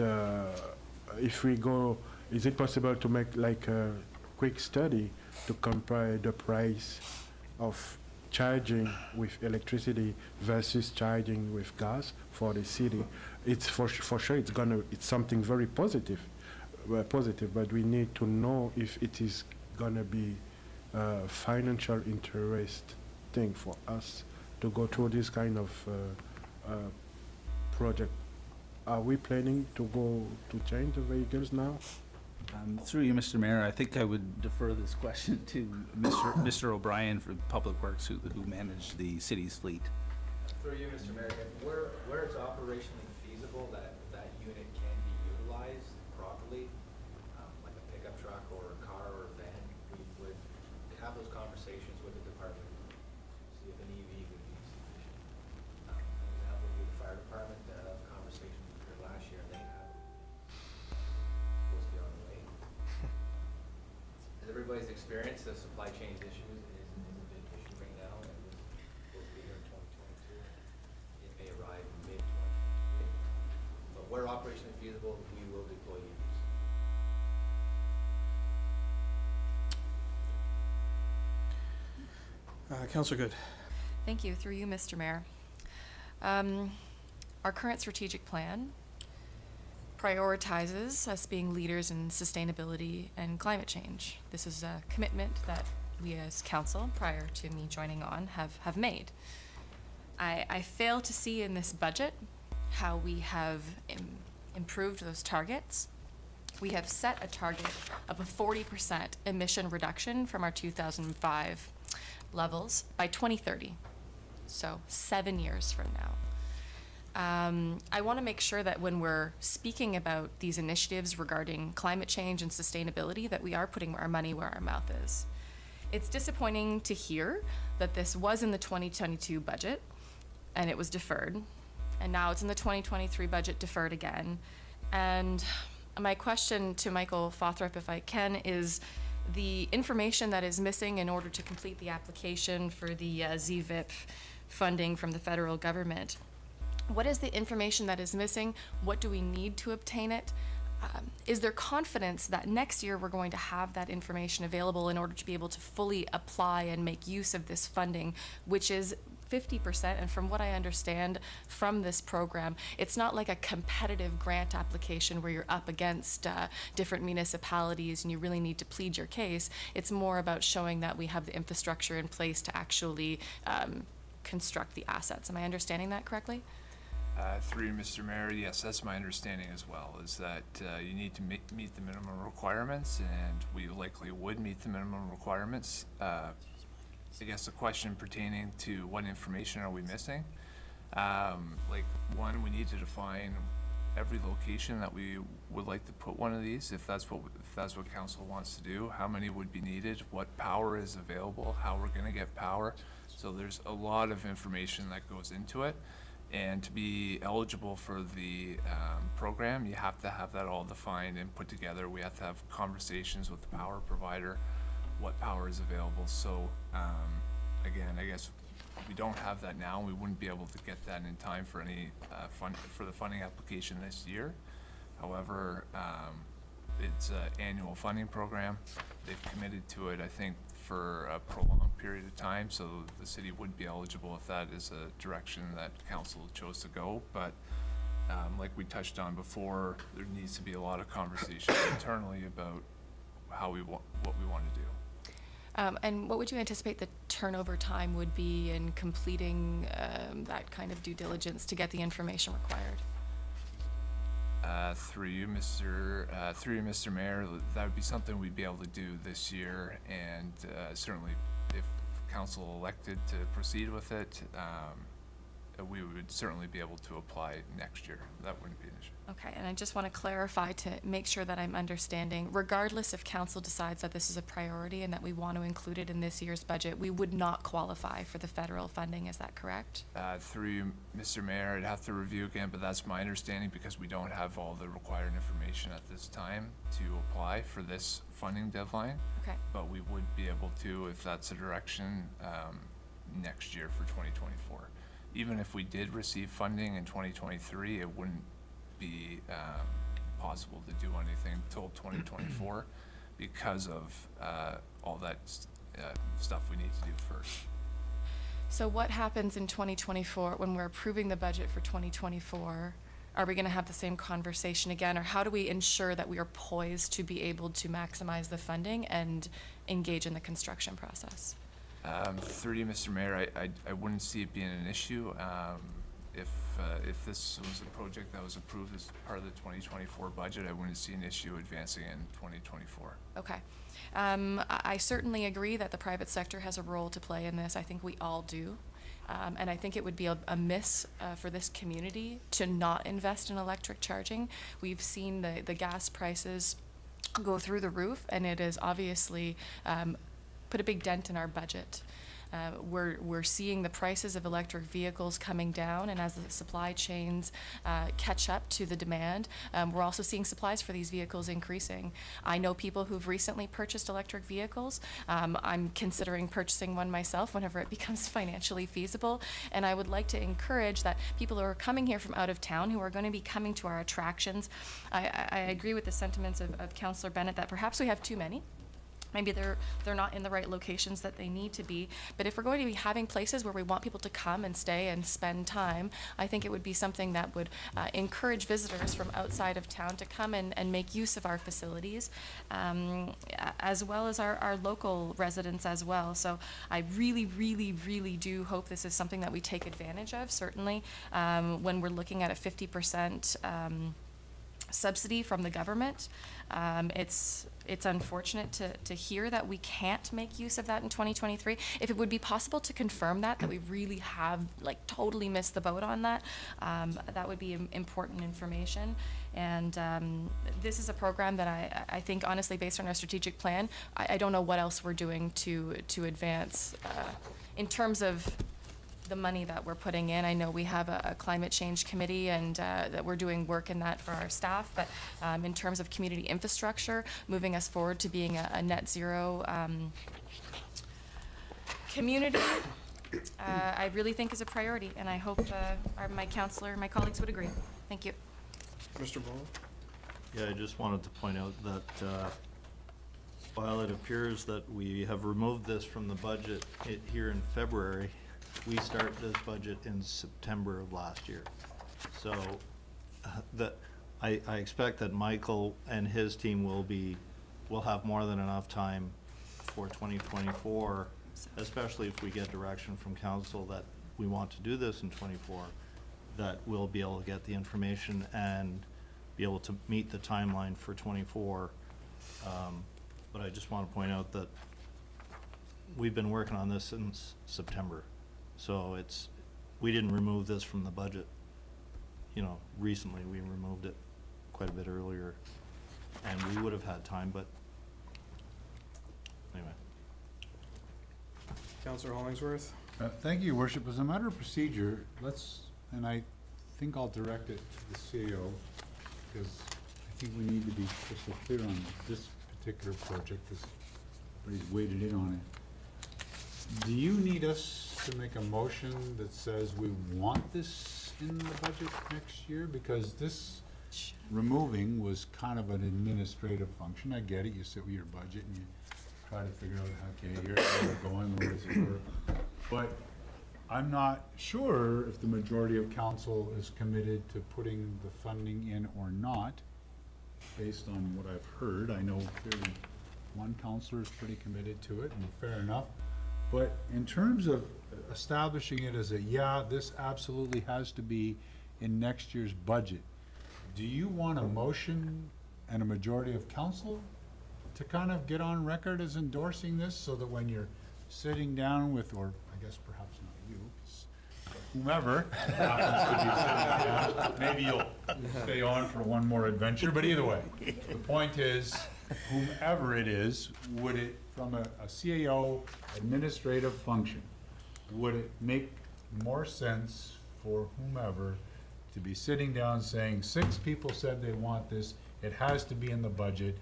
if we go, is it possible to make like a quick study to compare the price of charging with electricity versus charging with gas for the city? It's for sure it's something very positive, but we need to know if it is gonna be financial interest thing for us to go through this kind of project. Are we planning to go to change the vehicles now? Through you, Mr. Mayor, I think I would defer this question to Mr. O'Brien for Public Works, who managed the city's fleet. Through you, Mr. Mayor, where it's operationally feasible that that unit can be utilized properly, like a pickup truck or a car or a van, we would have those conversations with the department, see if an EV would be sufficient. An example would be the fire department, conversation here last year, they have supposed to be on the way. As everybody's experienced, the supply chain issues is a big issue right now, and it's supposed to be here in 2022. It may arrive in mid-2023. But where operationally feasible, we will deploy EVs. Councillor Good. Thank you. Through you, Mr. Mayor. Our current strategic plan prioritizes us being leaders in sustainability and climate change. This is a commitment that we as council, prior to me joining on, have made. I fail to see in this budget how we have improved those targets. We have set a target of a 40% emission reduction from our 2005 levels by 2030, so 7 years from now. I want to make sure that when we're speaking about these initiatives regarding climate change and sustainability, that we are putting our money where our mouth is. It's disappointing to hear that this was in the 2022 budget and it was deferred, and now it's in the 2023 budget deferred again. And my question to Michael Fothrop, if I can, is the information that is missing in order to complete the application for the ZVIP funding from the federal government. What is the information that is missing? What do we need to obtain it? Is there confidence that next year we're going to have that information available in order to be able to fully apply and make use of this funding, which is 50%, and from what I understand from this program, it's not like a competitive grant application where you're up against different municipalities and you really need to plead your case. It's more about showing that we have the infrastructure in place to actually construct the assets. Am I understanding that correctly? Through you, Mr. Mayor, yes, that's my understanding as well, is that you need to meet the minimum requirements, and we likely would meet the minimum requirements. I guess the question pertaining to what information are we missing? Like, one, we need to define every location that we would like to put one of these, if that's what council wants to do, how many would be needed, what power is available, how we're gonna get power. So there's a lot of information that goes into it. And to be eligible for the program, you have to have that all defined and put together. We have to have conversations with the power provider, what power is available. So again, I guess we don't have that now. We wouldn't be able to get that in time for any for the funding application this year. However, it's an annual funding program. They've committed to it, I think, for a prolonged period of time, so the city would be eligible if that is a direction that council chose to go. But like we touched on before, there needs to be a lot of conversation internally about what we want to do. And what would you anticipate the turnover time would be in completing that kind of due diligence to get the information required? Through you, Mr. Mayor, that would be something we'd be able to do this year, and certainly if council elected to proceed with it, we would certainly be able to apply next year. That wouldn't be an issue. Okay, and I just want to clarify to make sure that I'm understanding, regardless if council decides that this is a priority and that we want to include it in this year's budget, we would not qualify for the federal funding, is that correct? Through you, Mr. Mayor, I'd have to review again, but that's my understanding because we don't have all the required information at this time to apply for this funding deadline. Okay. But we would be able to, if that's a direction, next year for 2024. Even if we did receive funding in 2023, it wouldn't be possible to do anything till 2024 because of all that stuff we need to do first. So what happens in 2024 when we're approving the budget for 2024? Are we going to have the same conversation again, or how do we ensure that we are poised to be able to maximize the funding and engage in the construction process? Through you, Mr. Mayor, I wouldn't see it being an issue. If this was a project that was approved as part of the 2024 budget, I wouldn't see an issue advancing in 2024. Okay. I certainly agree that the private sector has a role to play in this. I think we all do. And I think it would be a miss for this community to not invest in electric charging. We've seen the gas prices go through the roof, and it has obviously put a big dent in our budget. We're seeing the prices of electric vehicles coming down, and as the supply chains catch up to the demand, we're also seeing supplies for these vehicles increasing. I know people who've recently purchased electric vehicles. I'm considering purchasing one myself whenever it becomes financially feasible, and I would like to encourage that people who are coming here from out of town, who are going to be coming to our attractions, I agree with the sentiments of Councillor Bennett that perhaps we have too many. Maybe they're not in the right locations that they need to be. But if we're going to be having places where we want people to come and stay and spend time, I think it would be something that would encourage visitors from outside of town to come and make use of our facilities, as well as our local residents as well. So I really, really, really do hope this is something that we take advantage of, certainly when we're looking at a 50% subsidy from the government. It's unfortunate to hear that we can't make use of that in 2023. If it would be possible to confirm that we really have totally missed the boat on that, that would be important information. And this is a program that I think, honestly, based on our strategic plan, I don't know what else we're doing to advance in terms of the money that we're putting in. I know we have a climate change committee and that we're doing work in that for our staff, but in terms of community infrastructure, moving us forward to being a net zero community, I really think is a priority, and I hope my colleagues would agree. Thank you. Mr. Ball? Yeah, I just wanted to point out that while it appears that we have removed this from the budget here in February, we start this budget in September of last year. So I expect that Michael and his team will have more than enough time for 2024, especially if we get direction from council that we want to do this in 24, that we'll be able to get the information and be able to meet the timeline for 24. But I just want to point out that we've been working on this since September. So we didn't remove this from the budget. you know, recently, we removed it quite a bit earlier, and we would have had time, but anyway. Councillor Hollingsworth? Thank you, Your Worship. As a matter of procedure, and I think I'll direct it to the CAO, because I think we need to be crystal clear on this particular project, because everybody's weighted in on it. Do you need us to make a motion that says we want this in the budget next year? Because this removing was kind of an administrative function. I get it, you sit with your budget and you try to figure out, okay, here's where we're going, where is it? But I'm not sure if the majority of council is committed to putting the funding in or not, based on what I've heard. I know clearly one councillor is pretty committed to it, and fair enough. But in terms of establishing it as a, yeah, this absolutely has to be in next year's budget, do you want a motion and a majority of council to kind of get on record as endorsing this, so that when you're sitting down with, or I guess perhaps not you, 'cause whomever happens to be sitting down, maybe you'll stay on for one more adventure, but either way, the point is, whomever it is, would it, from a CAO administrative function, would it make more sense for whomever to be sitting down saying, 6 people said they want this, it has to be in the budget,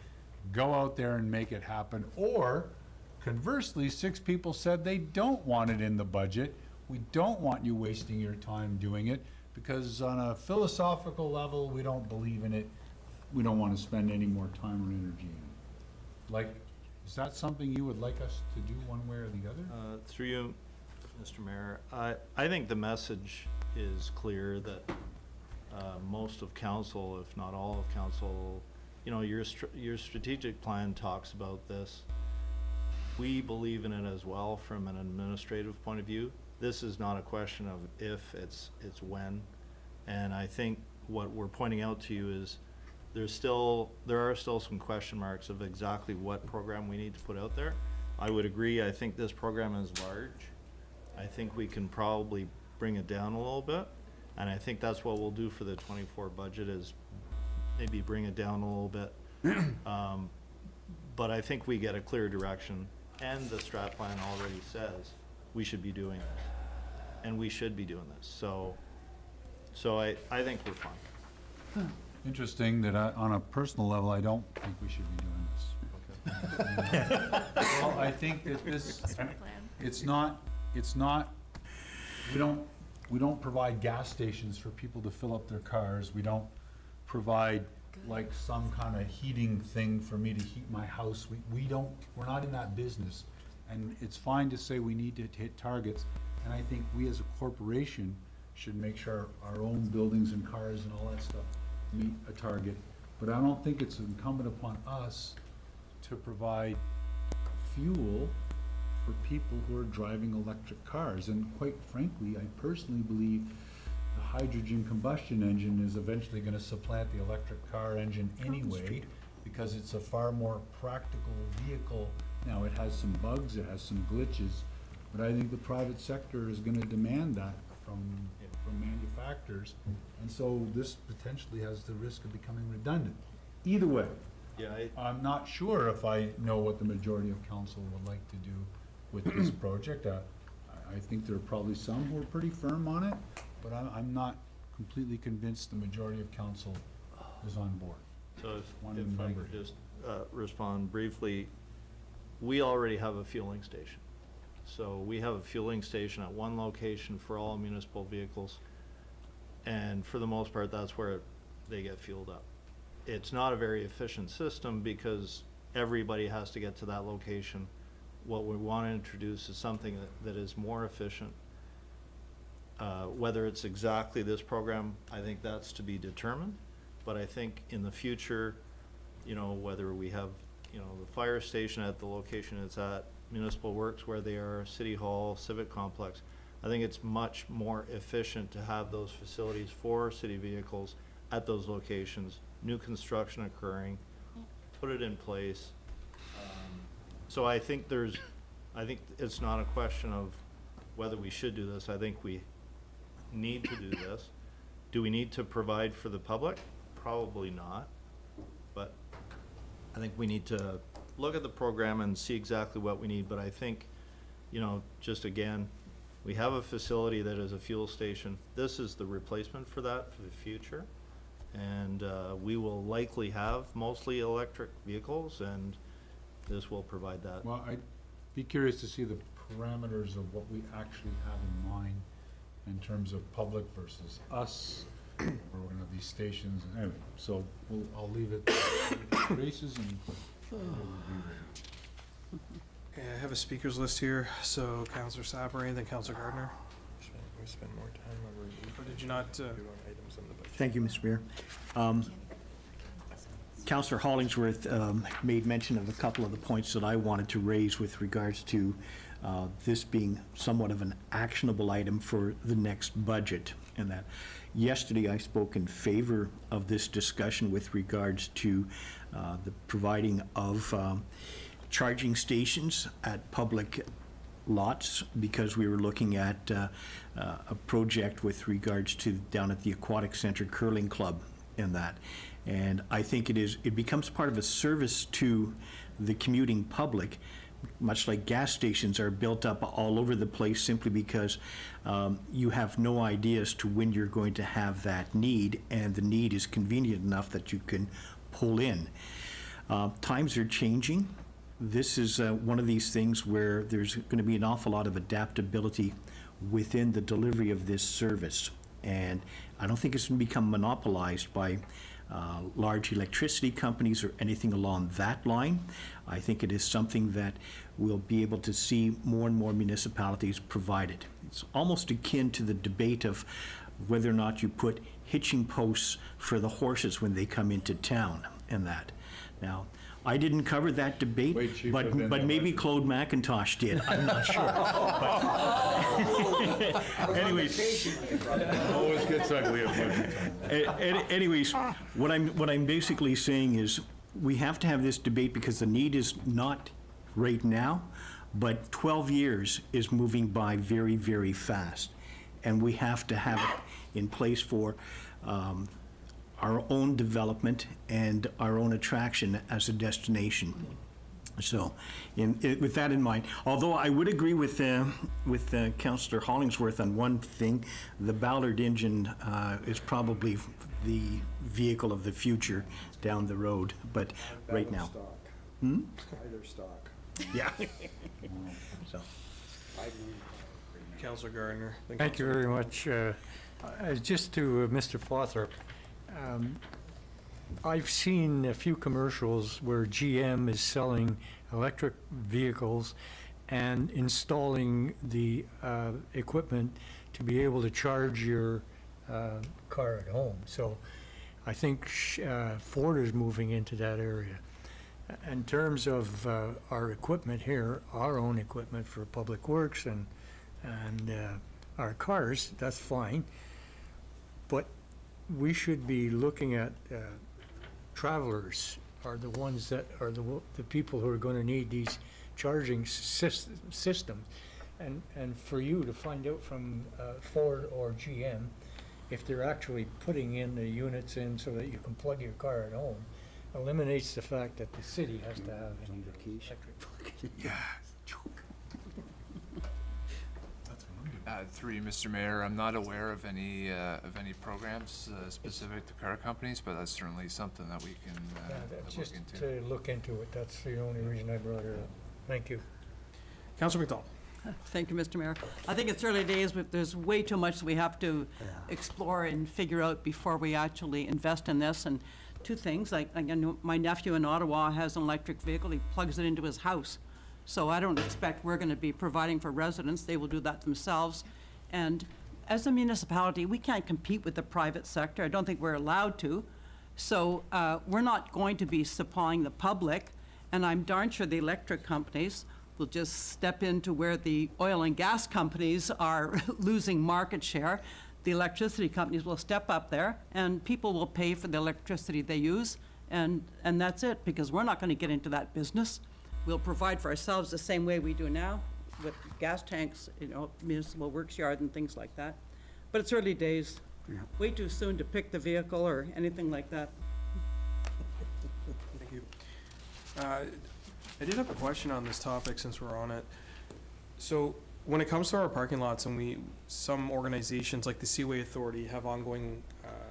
go out there and make it happen? Or conversely, 6 people said they don't want it in the budget, we don't want you wasting your time doing it, because on a philosophical level, we don't believe in it, we don't want to spend any more time or energy in it. Like, is that something you would like us to do one way or the other? Through you, Mr. Mayor, I think the message is clear that most of council, if not all of council, you know, your strategic plan talks about this. We believe in it as well from an administrative point of view. This is not a question of if, it's when. And I think what we're pointing out to you is there are still some question marks of exactly what program we need to put out there. I would agree, I think this program is large. I think we can probably bring it down a little bit. And I think that's what we'll do for the 24 budget, is maybe bring it down a little bit. But I think we get a clear direction, and the strat plan already says we should be doing this. And we should be doing this. So I think we're fine. Interesting that on a personal level, I don't think we should be doing this. Well, I think that this, it's not, we don't provide gas stations for people to fill up their cars. We don't provide like some kind of heating thing for me to heat my house. We're not in that business. And it's fine to say we need to hit targets. And I think we as a corporation should make sure our own buildings and cars and all that stuff meet a target. But I don't think it's incumbent upon us to provide fuel for people who are driving electric cars. And quite frankly, I personally believe the hydrogen combustion engine is eventually going to supplant the electric car engine anyway, because it's a far more practical vehicle. Now, it has some bugs, it has some glitches, but I think the private sector is going to demand that from manufacturers. And so this potentially has the risk of becoming redundant. Either way, Yeah, I'm not sure if I know what the majority of council would like to do with this project. I think there are probably some who are pretty firm on it, but I'm not completely convinced the majority of council is on board. So if I could just respond briefly, we already have a fueling station. So we have a fueling station at one location for all municipal vehicles, and for the most part, that's where they get fueled up. It's not a very efficient system because everybody has to get to that location. What we want to introduce is something that is more efficient. Whether it's exactly this program, I think that's to be determined. But I think in the future, you know, whether we have, you know, the fire station at the location it's at, Municipal Works where they are, City Hall, Civic Complex, I think it's much more efficient to have those facilities for city vehicles at those locations, new construction occurring, put it in place. So I think it's not a question of whether we should do this. I think we need to do this. Do we need to provide for the public? Probably not, but I think we need to look at the program and see exactly what we need, but I think, you know, just again, we have a facility that is a fuel station. This is the replacement for that for the future. And we will likely have mostly electric vehicles, and this will provide that. Well, I'd be curious to see the parameters of what we actually have in mind in terms of public versus us, or one of these stations, and anyway, so I'll leave it to races and we'll be ready. Okay, I have a speakers list here, so Councillor Sabri, then Councillor Gardner. We spend more time on review. Or did you not, items in the budget. Thank you, Mr. Mayor. Councillor Hollingsworth made mention of a couple of the points that I wanted to raise with regards to this being somewhat of an actionable item for the next budget. And that yesterday I spoke in favor of this discussion with regards to the providing of charging stations at public lots, because we were looking at a project with regards to down at the Aquatic Center Curling Club in that. And I think it becomes part of a service to the commuting public, much like gas stations are built up all over the place simply because you have no idea as to when you're going to have that need, and the need is convenient enough that you can pull in. Times are changing. This is one of these things where there's going to be an awful lot of adaptability within the delivery of this service. And I don't think it's going to become monopolized by large electricity companies or anything along that line. I think it is something that we'll be able to see more and more municipalities provide it. It's almost akin to the debate of whether or not you put hitching posts for the horses when they come into town and that. Now, I didn't cover that debate, but maybe Claude McIntosh did. I'm not sure. Anyways, Always gets ugly anyways, what I'm basically saying is we have to have this debate because the need is not right now, but 12 years is moving by very, very fast, and we have to have it in place for our own development and our own attraction as a destination. So, with that in mind, although I would agree with Councillor Hollingsworth on one thing, the Ballard engine is probably the vehicle of the future down the road, but right now. Either stock. Yeah. So. Councillor Gardner. then Thank you Councillor- very much. Just to Mr. Fawthorpe, I've seen a few commercials where GM is selling electric vehicles and installing the equipment to be able to charge your car at home. So I think Ford is moving into that area. In terms of our equipment here, our own equipment for public works and our cars, that's fine. But we should be looking at travelers are the ones that are the people who are going to need these charging systems. And for you to find out from Ford or GM if they're actually putting in the units in so that you can plug your car at home, eliminates the fact that the city has to have an electric. Yeah. Through you, Mr. Mayor, I'm not aware of any programs specific to car companies, but that's certainly something that we can That's look just into. to look into it. That's the only reason I brought it up. Thank you. Councillor McDonald. Thank you, Mr. Mayor. I think it's early days, but there's way too much that we have to explore and figure out before we actually invest in this. And two things, like I know my nephew in Ottawa has an electric vehicle. He plugs it into his house. So I don't expect we're going to be providing for residents. They will do that themselves. And as a municipality, we can't compete with the private sector. I don't think we're allowed to. So we're not going to be supplying the public. And I'm darn sure the electric companies will just step into where the oil and gas companies are losing market share. The electricity companies will step up there, and people will pay for the electricity they use. And that's it, because we're not going to get into that business. We'll provide for ourselves the same way we do now with gas tanks, municipal works yard and things like that. But it's early days. Way too soon to pick the vehicle or anything like that. Thank you. I did have a question on this topic since we're on it. So when it comes to our parking lots and some organizations like the Seaway Authority have ongoing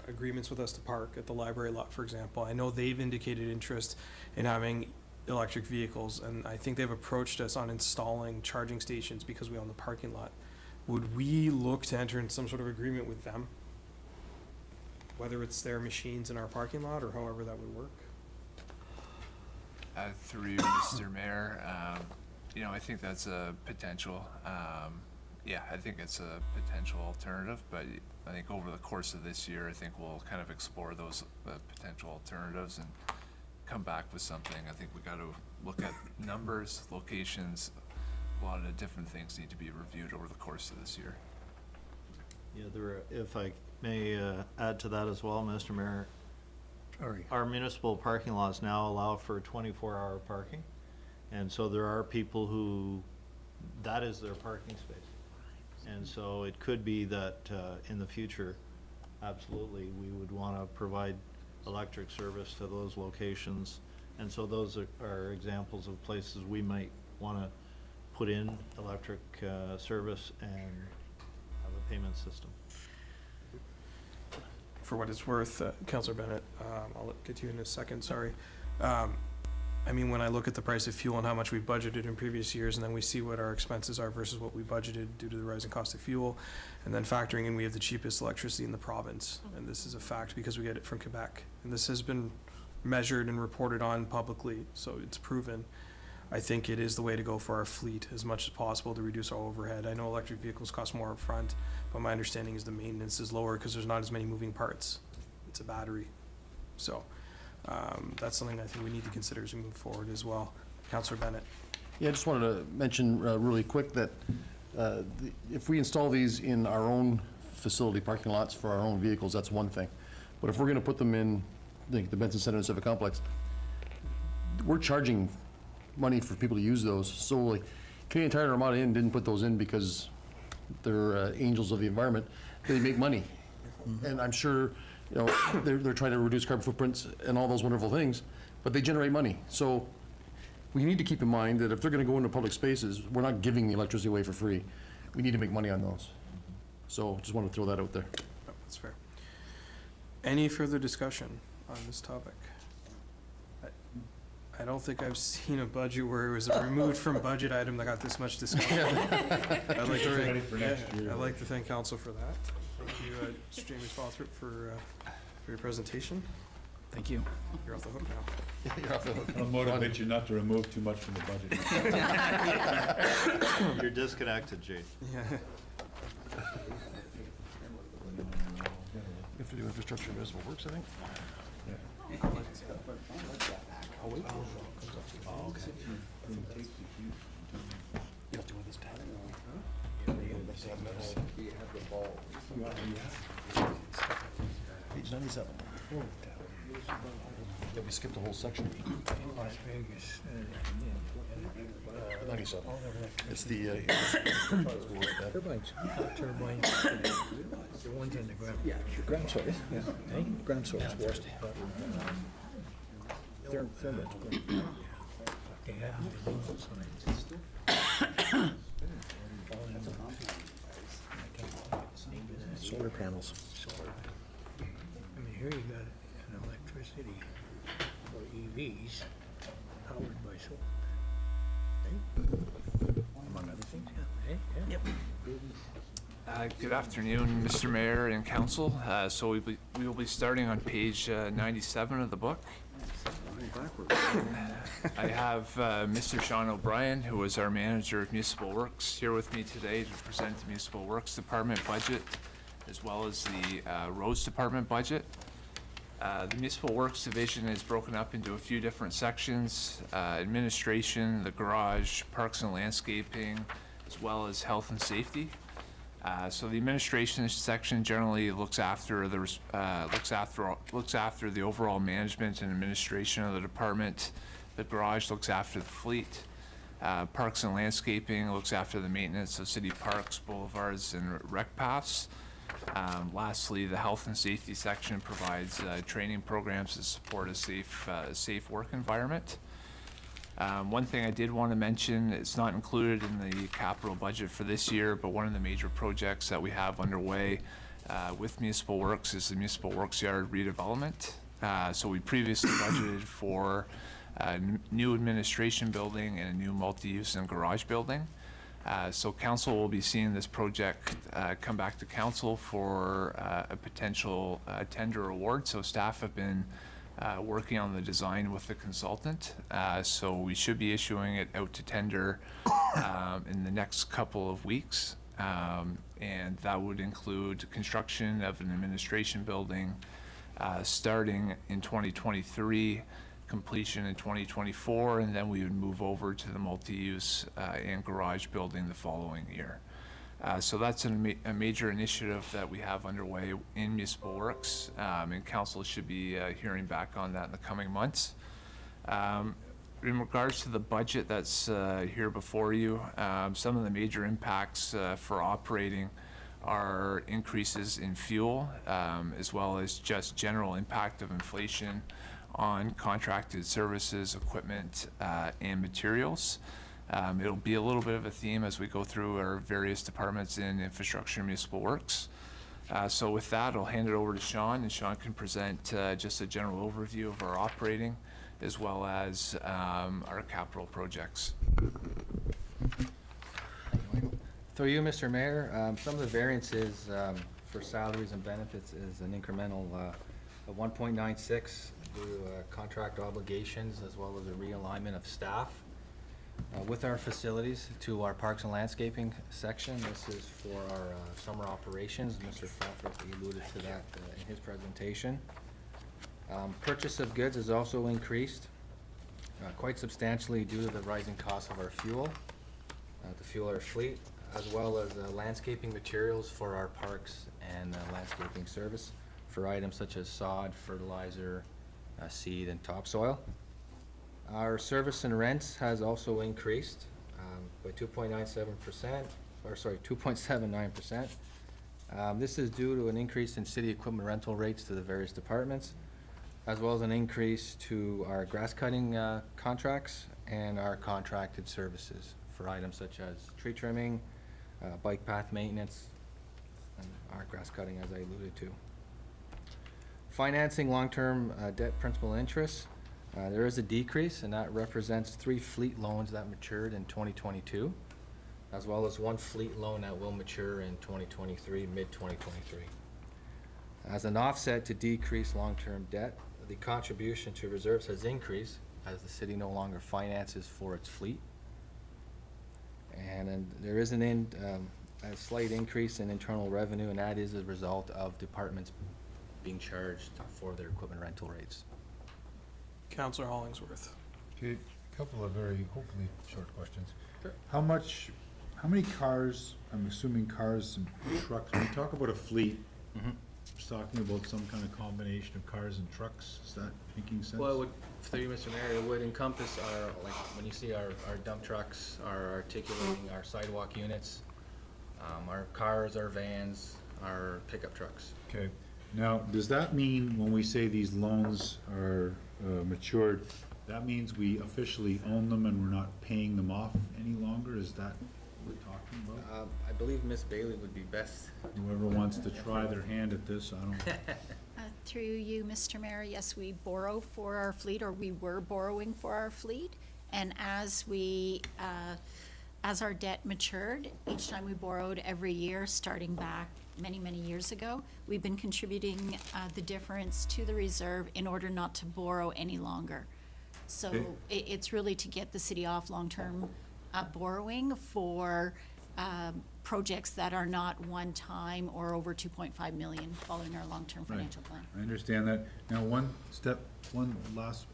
agreements with us to park at the library lot, for example. I know they've indicated interest in having electric vehicles, and I think they've approached us on installing charging stations because we own the parking lot. Would we look to enter in some sort of agreement with them? Whether it's their machines in our parking lot or however that would work? Through you, Mr. Mayor, I think that's a potential. I think it's a potential alternative, but I think over the course of this year, I think we'll kind of explore those potential alternatives and come back with something. I think we got to look at numbers, locations, a lot of different things need to be reviewed over the course of this year. Yeah, if I may add to that as well, Mr. Mayor. Sorry. Our municipal parking lots now allow for 24-hour parking. And so there are people who, that is their parking space. And so it could be that in the future, absolutely, we would want to provide electric service to those locations. And so those are examples of places we might want to put in electric service and have a payment system. For what it's worth, Councillor Bennett, I'll get to you in a second, sorry. When I look at the price of fuel and how much we've budgeted in previous years, and then we see what our expenses are versus what we budgeted due to the rising cost of fuel, and then factoring in we have the cheapest electricity in the province, and this is a fact because we get it from Quebec. And this has been measured and reported on publicly, so it's proven. I think it is the way to go for our fleet as much as possible to reduce our overhead. I know electric vehicles cost more upfront, but my understanding is the maintenance is lower because there's not as many moving parts. It's a battery. So that's something I think we need to consider as we move forward as well. Councillor Bennett. Yeah, I just wanted to mention really quick that if we install these in our own facility parking lots for our own vehicles, that's one thing. But if we're going to put them in the Benson Center and Civic Complex, we're charging money for people to use those. So like Canadian Tire and Armada Inn didn't put those in because they're angels of the environment. They make money. And I'm sure they're trying to reduce carbon footprints and all those wonderful things, but they generate money. So we need to keep in mind that if they're going to go into public spaces, we're not giving the electricity away for free. We need to make money on those. So just want to throw that out there. That's fair. Any further discussion on this topic? I don't think I've seen a budget where it was a removed from budget item that got this much discussion. I'd like to thank council for that. Thank you, Mr. Jamie Spothrop, for your presentation. Thank you. You're off the hook now. You're off the hook. I'll motivate you not to remove too much from the budget. You're disconnected, Jade. Yeah. We have to do infrastructure and municipal works, I think. Page 97. Yeah, we skipped a whole section. Las Vegas. 97. It's the Turbines, not turbines, the ones in the ground. Yeah, ground source. Hey, ground source. Thermals. They had solar panels. Here you got an electricity for EVs powered by solar. Among other things, yeah. Yep. Good afternoon, Mr. Mayor and Council. So we will be starting on page 97 of the book. I have Mr. Sean O'Brien, who is our Manager of Municipal Works, here with me today to present the Municipal Works Department budget, as well as the Roads Department budget. The Municipal Works Division is broken up into a few different sections: administration, the garage, parks and landscaping, as well as health and safety. So the administration section generally looks after the overall management and administration of the department. The garage looks after the fleet. Parks and landscaping looks after the maintenance of city parks, boulevards, and rec paths. Lastly, the health and safety section provides training programs to support a safe work environment. One thing I did want to mention, it's not included in the capital budget for this year, but one of the major projects that we have underway with Municipal Works is the Municipal Works Yard redevelopment. So we previously budgeted for a new administration building and a new multi-use and garage building. So council will be seeing this project come back to council for a potential tender award. So staff have been working on the design with the consultant. So we should be issuing it out to tender in the next couple of weeks. And that would include construction of an administration building starting in 2023, completion in 2024, and then we would move over to the multi-use and garage building the following year. So that's a major initiative that we have underway in Municipal Works, and council should be hearing back on that in the coming months. In regards to the budget that's here before you, some of the major impacts for operating are increases in fuel, as well as just general impact of inflation on contracted services, equipment, and materials. It'll be a little bit of a theme as we go through our various departments in infrastructure and municipal works. So with that, I'll hand it over to Sean, and Sean can present just a general overview of our operating as well as our capital projects. Through you, Mr. Mayor, some of the variances for salaries and benefits is an incremental of 1.96 due to contract obligations as well as a realignment of staff. With our facilities to our parks and landscaping section, this is for our summer operations. Mr. Falford alluded to that in his presentation. Purchase of goods has also increased quite substantially due to the rising cost of our fuel, to fuel our fleet, as well as landscaping materials for our parks and landscaping service for items such as sod, fertilizer, seed, and topsoil. Our service and rents has also increased by 2.79%. This is due to an increase in city equipment rental rates to the various departments, as well as an increase to our grass cutting contracts and our contracted services for items such as tree trimming, bike path maintenance, and our grass cutting, as I alluded to. Financing long-term debt principal and interest. There is a decrease, and that represents 3 fleet loans that matured in 2022, as well as 1 fleet loan that will mature in 2023, mid-2023. As an offset to decrease long-term debt, the contribution to reserves has increased as the city no longer finances for its fleet. And then there is a slight increase in internal revenue, and that is a result of departments being charged for their equipment rental rates. Councillor Hollingsworth. Okay, a couple of very, hopefully, short questions. Sure. How many cars, I'm assuming cars and trucks, when we talk about a fleet, we're talking about some kind of combination of cars and trucks, is that making sense? Well, it would, through you, Mr. Mayor, it would encompass our, like, when you see our dump trucks, our articulating, our sidewalk units, our cars, our vans, our pickup trucks. Okay, now, does that mean when we say these loans are matured, that means we officially own them and we're not paying them off any longer? Is that what we're talking about? I believe Miss Bailey would be best. Whoever wants to try their hand at this, I don't. Through you, Mr. Mayor, yes, we borrow for our fleet, or we were borrowing for our fleet. And as our debt matured, each time we borrowed every year, starting back many, many years ago, we've been contributing the difference to the reserve in order not to borrow any longer. So it's really to get the city off long-term borrowing for projects that are not one-time or over 2.5 million following our long-term financial plan. I understand that. Now, one last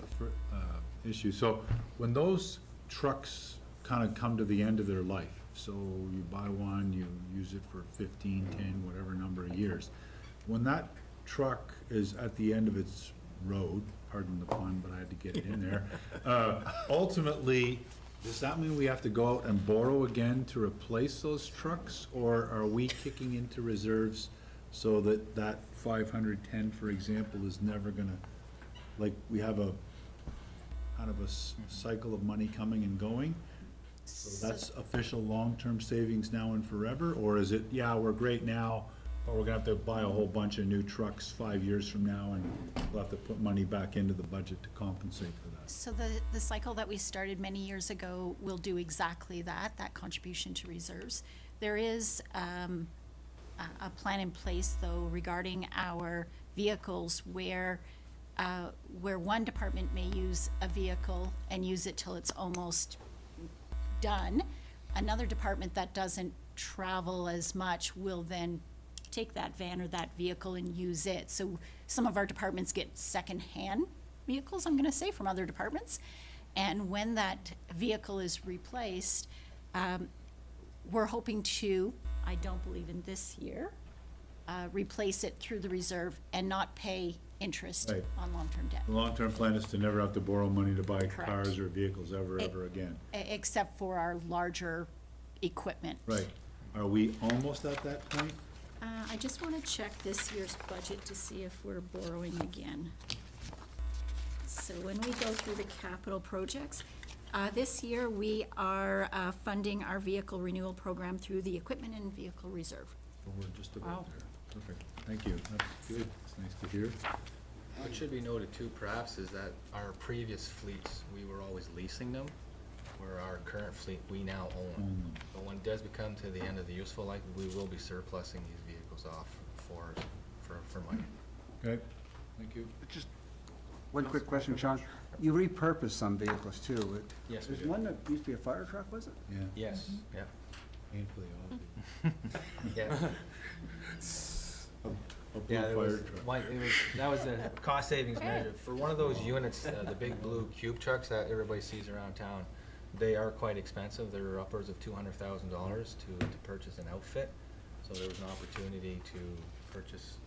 issue. So when those trucks kind of come to the end of their life, so you buy one, you use it for 15, 10, whatever number of years. When that truck is at the end of its road, pardon the pun, but I had to get it in there, ultimately, does that mean we have to go out and borrow again to replace those trucks? Or are we kicking into reserves so that that 510, for example, is never gonna, like, we have a kind of a cycle of money coming and going? So that's official long-term savings now and forever, or is it, yeah, we're great now, but we're gonna have to buy a whole bunch of new trucks 5 years from now, and we'll have to put money back into the budget to compensate for that? So the cycle that we started many years ago will do exactly that, that contribution to reserves. There is a plan in place, though, regarding our vehicles where one department may use a vehicle and use it till it's almost done. Another department that doesn't travel as much will then take that van or that vehicle and use it. So some of our departments get second-hand vehicles, I'm gonna say, from other departments. And when that vehicle is replaced, we're hoping to, I don't believe in this year, replace it through the reserve and not pay interest Right. on long-term debt. The long-term plan is to never have to borrow money to buy Correct. cars or vehicles ever again. Except for our larger equipment. Right. Are we almost at that point? I just want to check this year's budget to see if we're borrowing again. So when we go through the capital projects, this year we are funding our vehicle renewal program through the equipment and vehicle reserve. Well, we're just about there. Perfect. Thank you. That's good. It's nice to hear. What should be noted too, perhaps, is that our previous fleets, we were always leasing them, where our current fleet, we now own. Own them. But when it does become to the end of the useful life, we will be surplusing these vehicles off for money. Okay, thank you. Just one quick question, Sean. You repurpose some vehicles too. Yes, we There's do. one that used to be a fire truck, was it? Yeah. Yes, yeah. Painfully obvious. Yeah. A blue Yeah, it fire was, truck. that was a cost savings measure. For one of those units, the big blue cube trucks that everybody sees around town, they are quite expensive. They're upwards of $200,000 to purchase an outfit. So there was an opportunity to purchase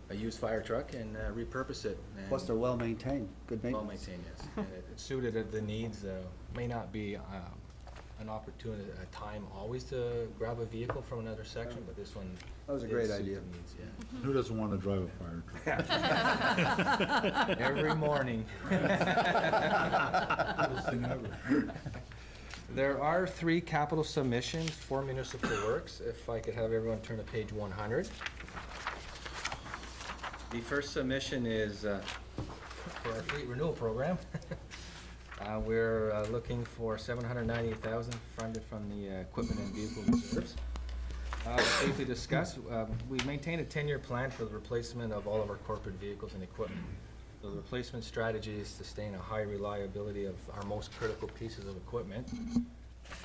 a used fire truck and repurpose it. And Plus they're well-maintained, good well maintenance. maintained, yes. And it suited the needs. May not be an opportunity, a time always to grab a vehicle from another section, but this one. That was a did great suit idea. the needs, yeah. Who doesn't want to drive a fire truck? Every morning. Coolest thing ever. There are 3 capital submissions for municipal works. If I could have everyone turn to page 100. The first submission is for our fleet renewal program. We're looking for $798,000 funded from the equipment and vehicle reserves. Briefly discuss, we maintain a 10-year plan for the replacement of all of our corporate vehicles and equipment. So the replacement strategy is to sustain a high reliability of our most critical pieces of equipment.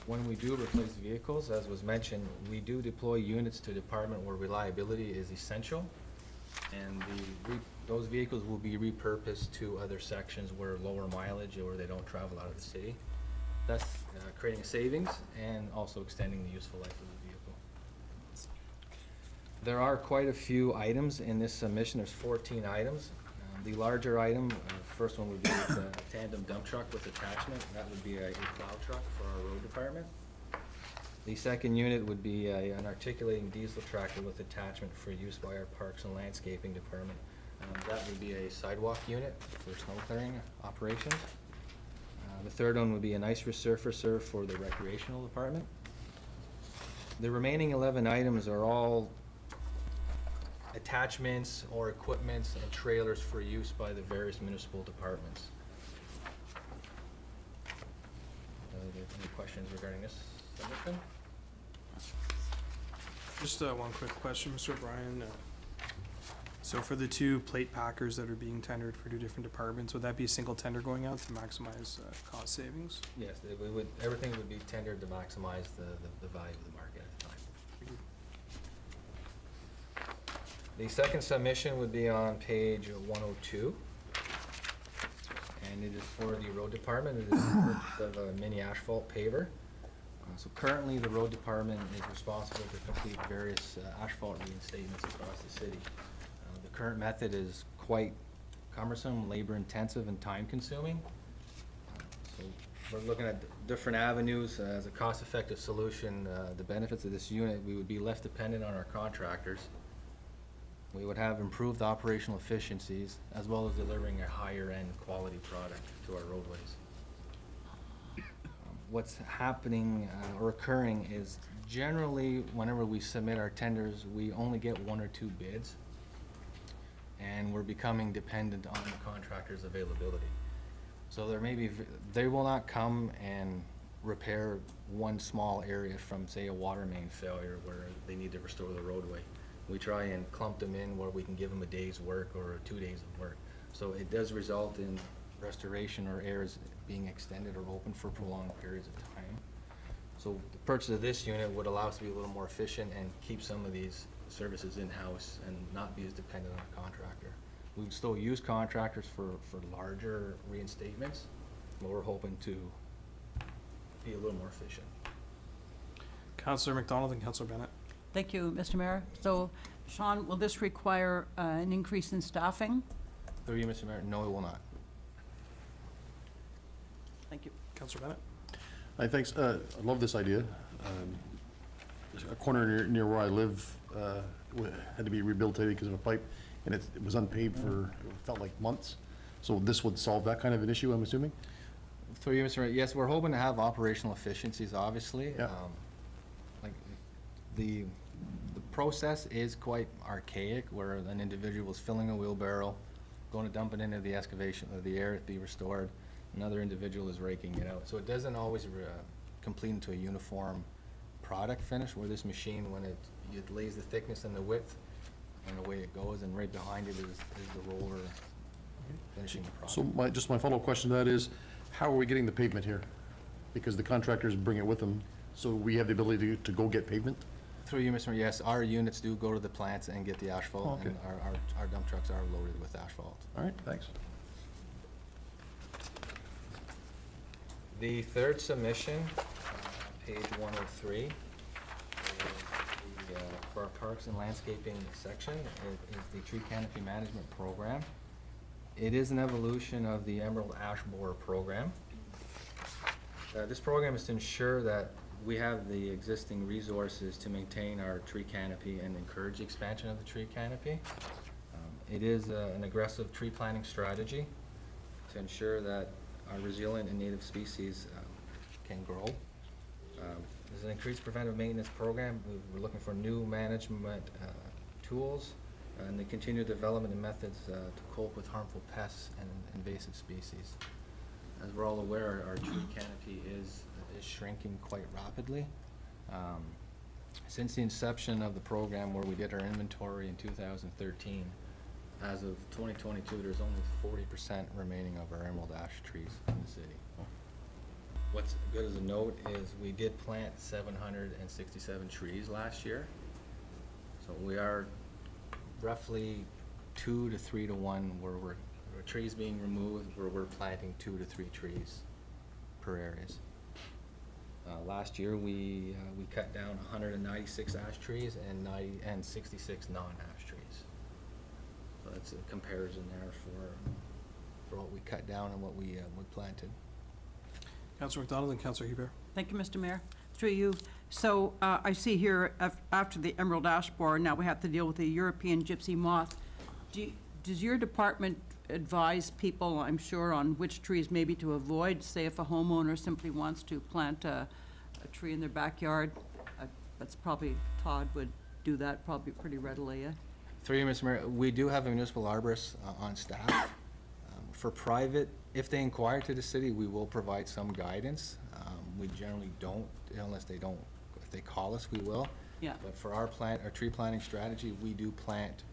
When we do replace vehicles, as was mentioned, we do deploy units to department where reliability is essential. And those vehicles will be repurposed to other sections where lower mileage or they don't travel out of the city. Thus, creating a savings and also extending the useful life of the vehicle. There are quite a few items in this submission. There's 14 items. The larger item, first one would be a tandem dump truck with attachment. That would be a plow truck for our road department. The second unit would be an articulating diesel tractor with attachment for use by our Parks and Landscaping Department. That would be a sidewalk unit for snow clearing operations. The third one would be an ice resurfacer for the Recreational Department. The remaining 11 items are all attachments or equipments and trailers for use by the various municipal departments. Any questions regarding this submission? Just one quick question, Mr. O'Brien. So for the 2 plate packers that are being tendered for 2 different departments, would that be a single tender going out to maximize cost savings? Yes, everything would be tendered to maximize the value of the market at the time. The second submission would be on page 102. And it is for the road department. It is the purchase of a mini asphalt paver. So currently, the road department is responsible to complete various asphalt reinstatements across the city. The current method is quite cumbersome, labor-intensive, and time-consuming. So we're looking at different avenues as a cost-effective solution. The benefits of this unit, we would be less dependent on our contractors. We would have improved operational efficiencies as well as delivering a higher-end quality product to our roadways. What's happening or occurring is generally whenever we submit our tenders, we only get 1 or 2 bids, and we're becoming dependent on the contractor's availability. So there may be, they will not come and repair one small area from, say, a water main failure where they need to restore the roadway. We try and clump them in where we can give them a day's work or 2 days of work. So it does result in restoration or areas being extended or open for prolonged periods of time. So the purchase of this unit would allow us to be a little more efficient and keep some of these services in-house and not be as dependent on a contractor. We would still use contractors for larger reinstatements, but we're hoping to be a little more efficient. Councillor McDonald and Councillor Bennett. Thank you, Mr. Mayor. So, Sean, will this require an increase in staffing? Through you, Mr. Mayor, no, it will not. Thank you. Councillor Bennett. Hi, thanks. I love this idea. A corner near where I live had to be rehabilitated because of a pipe, and it was unpaid for, it felt like months. So this would solve that kind of an issue, I'm assuming? Through you, Mr. Mayor, yes, we're hoping to have operational efficiencies, obviously. Yeah. Like the process is quite archaic, where an individual is filling a wheelbarrow, going to dump it into the excavation of the area to be restored. Another individual is raking it out. So it doesn't always complete into a uniform product finish, where this machine, when it lays the thickness and the width, and away it goes, and right behind it is the roller finishing the product. So just my follow-up question to that is, how are we getting the pavement here? Because the contractors bring it with them, so we have the ability to go get pavement? Through you, Mr. Mayor, yes, our units do go to the plants and get the asphalt, Okay. and our dump trucks are loaded with asphalt. All right, thanks. The third submission, page 103, for our parks and landscaping section, is the tree canopy management program. It is an evolution of the Emerald Ash Borer program. This program is to ensure that we have the existing resources to maintain our tree canopy and encourage the expansion of the tree canopy. It is an aggressive tree planting strategy to ensure that our resilient and native species can grow. There's an increased preventive maintenance program. We're looking for new management tools and the continued development of methods to cope with harmful pests and invasive species. As we're all aware, our tree canopy is shrinking quite rapidly. Since the inception of the program, where we did our inventory in 2013, as of 2022, there's only 40% remaining of our emerald ash trees in the city. What's good as a note is we did plant 767 trees last year. So we are roughly 2 to 3 to 1 where trees being removed, where we're planting 2 to 3 trees per areas. Last year we cut down 196 ash trees and 66 non-ash trees. So that's a comparison there for what we cut down and what we planted. Councillor McDonald and Councillor Hebert. Thank you, Mr. Mayor. Through you. So I see here, after the emerald ash borer, now we have to deal with the European gypsy moth. Does your department advise people, I'm sure, on which trees maybe to avoid? Say if a homeowner simply wants to plant a tree in their backyard, that's probably, Todd would do that probably pretty readily, yeah? Through you, Mr. Mayor, we do have a municipal arborist on staff. For private, if they inquire to the city, we will provide some guidance. We generally don't, unless they don't, if they call us, we will. Yeah. But for our tree planting strategy, we do plant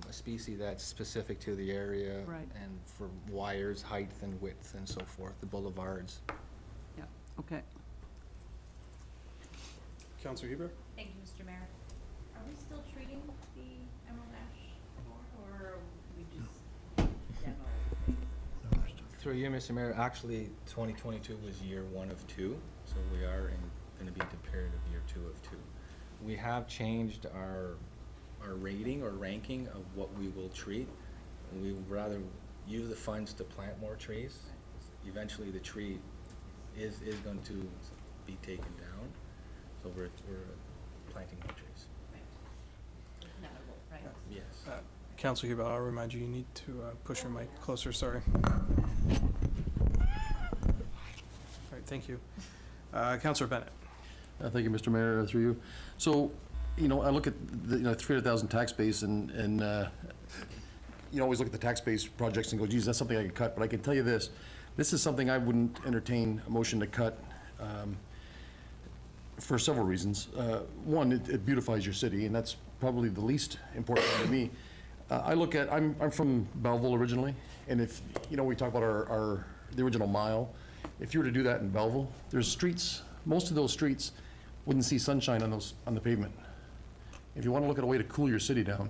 a species that's specific to the area. Right. And for wires, height and width and so forth, the boulevards. Yeah, okay. Councillor Hebert. Thank you, Mr. Mayor. Are we still treating the emerald ash borer, or are we just demo? Through you, Mr. Mayor, actually, 2022 was year 1 of 2, so we are going to be into period of year 2 of 2. We have changed our rating or ranking of what we will treat. We would rather use the funds to plant more trees. Eventually, the tree is going to be taken down, so we're planting more trees. Inevitable, right? Yes. Councilor Hubel, I'll remind you, you need to push your mic closer, sorry. All right, thank you. Councilor Bennett. Thank you, Mr. Mayor, through you. So, I look at the, 300,000 tax base and you always look at the tax base projects and go, geez, that's something I could cut. But I can tell you this is something I wouldn't entertain a motion to cut for several reasons. One, it beautifies your city, and that's probably the least important thing to me. I look at, I'm from Belleville originally, and if, we talk about the original mile, if you were to do that in Belleville, there's streets, most of those streets wouldn't see sunshine on the pavement. If you want to look at a way to cool your city down,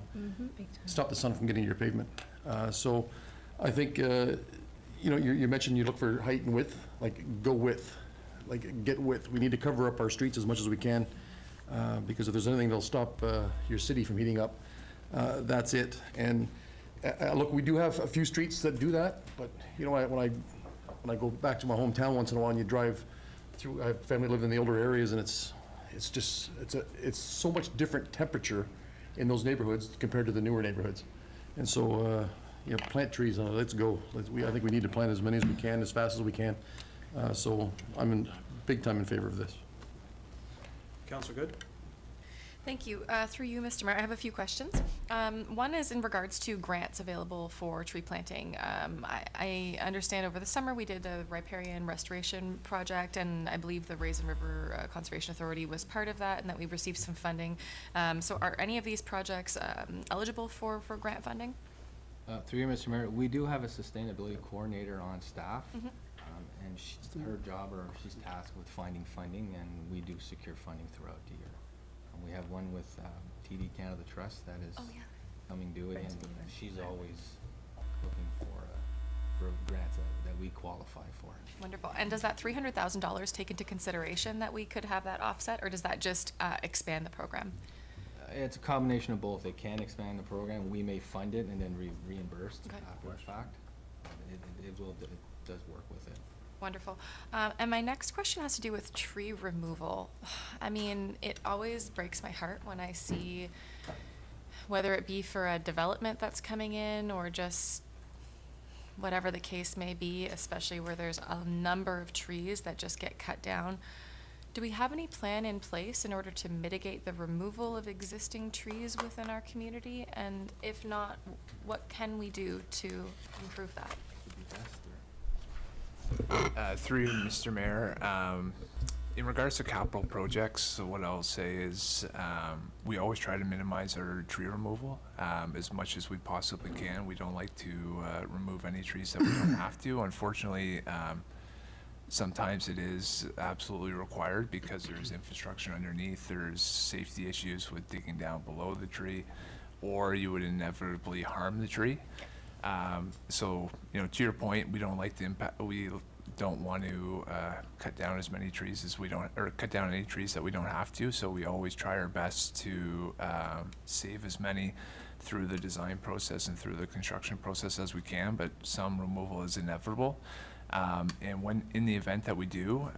stop the sun from getting to your pavement. So I think, you mentioned you look for height and width, like go width, like get width. We need to cover up our streets as much as we can, because if there's anything that'll stop your city from heating up, that's it. And look, we do have a few streets that do that, but when I go back to my hometown once in a while and you drive through, I have family live in the older areas, and it's so much different temperature in those neighborhoods compared to the newer neighborhoods. And so, plant trees, let's go. I think we need to plant as many as we can, as fast as we can. So I'm big time in favor of this. Councilor Good. Thank you. Through you, Mr. Mayor, I have a few questions. One is in regards to grants available for tree planting. I understand over the summer we did the riparian restoration project, and I believe the Raisin River Conservation Authority was part of that, and that we received some funding. So are any of these projects eligible for grant funding? Through you, Mr. Mayor, we do have a sustainability coordinator on staff. And her job, or she's tasked with finding funding, and we do secure funding throughout the year. We have one with TD Canada Trust that is coming due again, and she's always looking for grants that we qualify for. Wonderful. And does that $300,000 take into consideration that we could have that offset, or does that just expand the program? It's a combination of both. It can expand the program. We may fund it and then reimburse after the fact. It does work with it. Wonderful. And my next question has to do with tree removal. I mean, it always breaks my heart when I see, whether it be for a development that's coming in or just whatever the case may be, especially where there's a number of trees that just get cut down. Do we have any plan in place in order to mitigate the removal of existing trees within our community? And if not, what can we do to improve that? Through you, Mr. Mayor, in regards to capital projects, what I'll say is we always try to minimize our tree removal as much as we possibly can. We don't like to remove any trees that we don't have to. Unfortunately, sometimes it is absolutely required because there's infrastructure underneath, there's safety issues with digging down below the tree, or you would inevitably harm the tree. So, to your point, we don't like to we don't want to cut down as many trees as cut down any trees that we don't have to. So we always try our best to save as many through the design process and through the construction process as we can, but some removal is inevitable. And when, in the event that we do,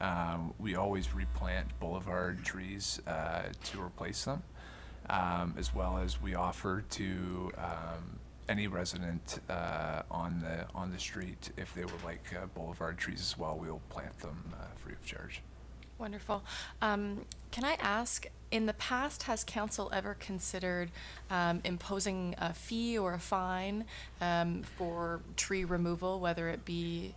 we always replant boulevard trees to replace them, as well as we offer to any resident on the street, if they would like boulevard trees as well, we'll plant them free of charge. Wonderful. Can I ask, in the past, has council ever considered imposing a fee or a fine for tree removal, whether it be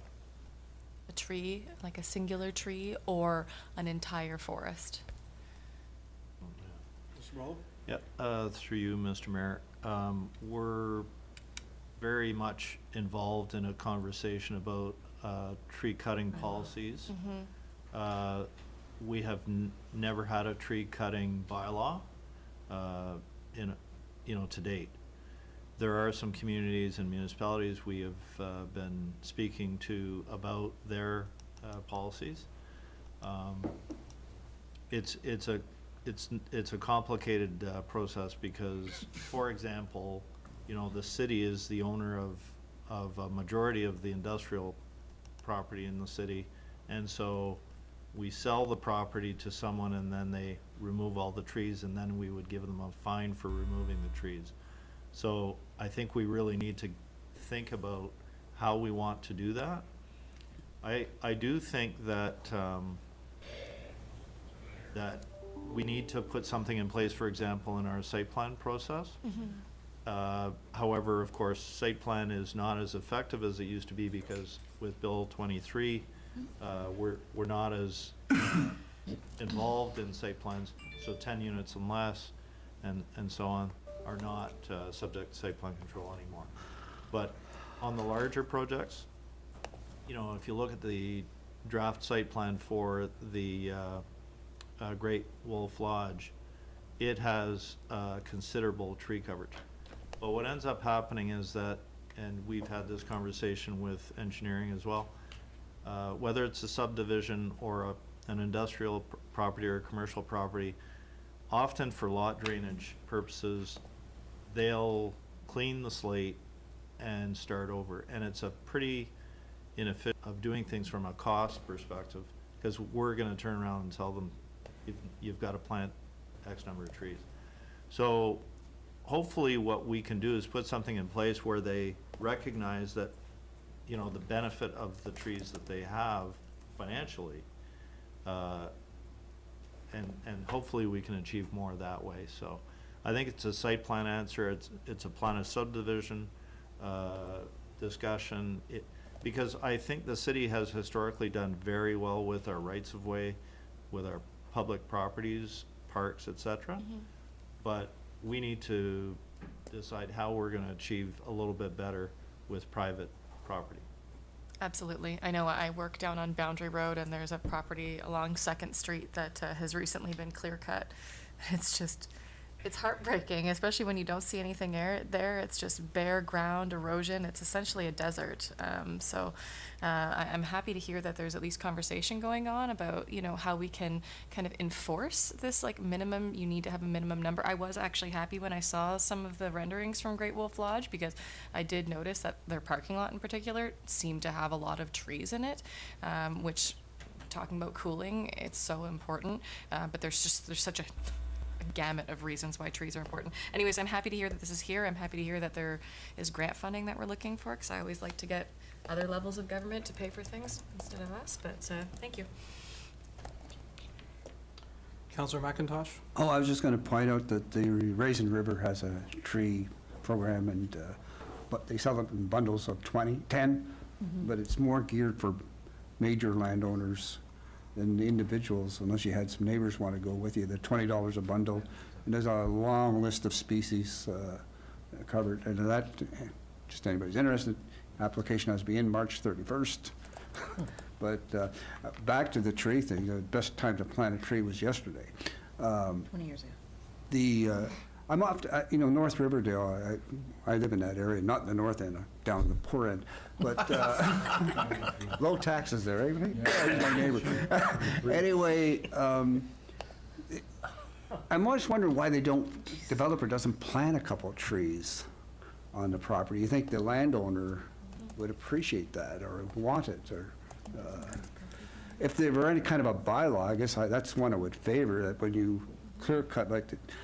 a tree, like a singular tree, or an entire forest? Mr. Ball? Yeah, through you, Mr. Mayor. We're very much involved in a conversation about tree cutting policies. We have never had a tree cutting bylaw to date. There are some communities and municipalities we have been speaking to about their policies. It's a complicated process because, for example, the city is the owner of a majority of the industrial property in the city, and so we sell the property to someone and then they remove all the trees, and then we would give them a fine for removing the trees. So I think we really need to think about how we want to do that. I do think that, that we need to put something in place, for example, in our site plan process. However, of course, site plan is not as effective as it used to be because with Bill 23, we're not as involved in site plans, so 10 units and less and so on are not subject to site plan control anymore. But on the larger projects, you know, if you look at the draft site plan for the Great Wolf Lodge, it has considerable tree coverage. But what ends up happening is that, and we've had this conversation with engineering as well, whether it's a subdivision or an industrial property or a commercial property, often for lot drainage purposes, they'll clean the slate and start over. And it's a pretty inefficient of doing things from a cost perspective, because we're gonna turn around and tell them, you've got to plant X number of trees. So hopefully what we can do is put something in place where they recognize that, you know, the benefit of the trees that they have financially, and hopefully we can achieve more that way. So I think it's a site plan answer. It's a plan of subdivision discussion. Because I think the city has historically done very well with our rights of way, with our public properties, parks, etc. But we need to decide how we're going to achieve a little bit better with private property. Absolutely. I know I work down on Boundary Road, and there's a property along 2nd Street that has recently been clear cut. It's heartbreaking, especially when you don't see anything there. It's just bare ground, erosion. It's essentially a desert. I'm happy to hear that there's at least conversation going on about, you know, how we can kind of enforce this, like, minimum, you need to have a minimum number. I was actually happy when I saw some of the renderings from Great Wolf Lodge, because I did notice that their parking lot in particular seemed to have a lot of trees in it, which, talking about cooling, it's so important. But there's such a gamut of reasons why trees are important. Anyways, I'm happy to hear that this is here. I'm happy to hear that there is grant funding that we're looking for, because I always like to get other levels of government to pay for things instead of us, but thank you. Councillor McIntosh? Oh, I was just going to point out that the Raisin River has a tree program, and but they sell it in bundles of 10, but it's more geared for major landowners than the individuals, unless you had some neighbors want to go with you. They're $20 a bundle, and there's a long list of species covered, and that, just anybody's interested, application has to be in March 31st. But back to the tree thing, the best time to plant a tree was yesterday. 20 years ago. I'm off to, North Riverdale, I live in that area, not in the north end, down in the poor end, but low taxes there, eh? Yeah. My neighbor. Anyway, I'm always wondering why developer doesn't plant a couple of trees on the property. You think the landowner would appreciate that or want it, or if there were any kind of a bylaw, I guess that's one I would favor, that when you clear cut,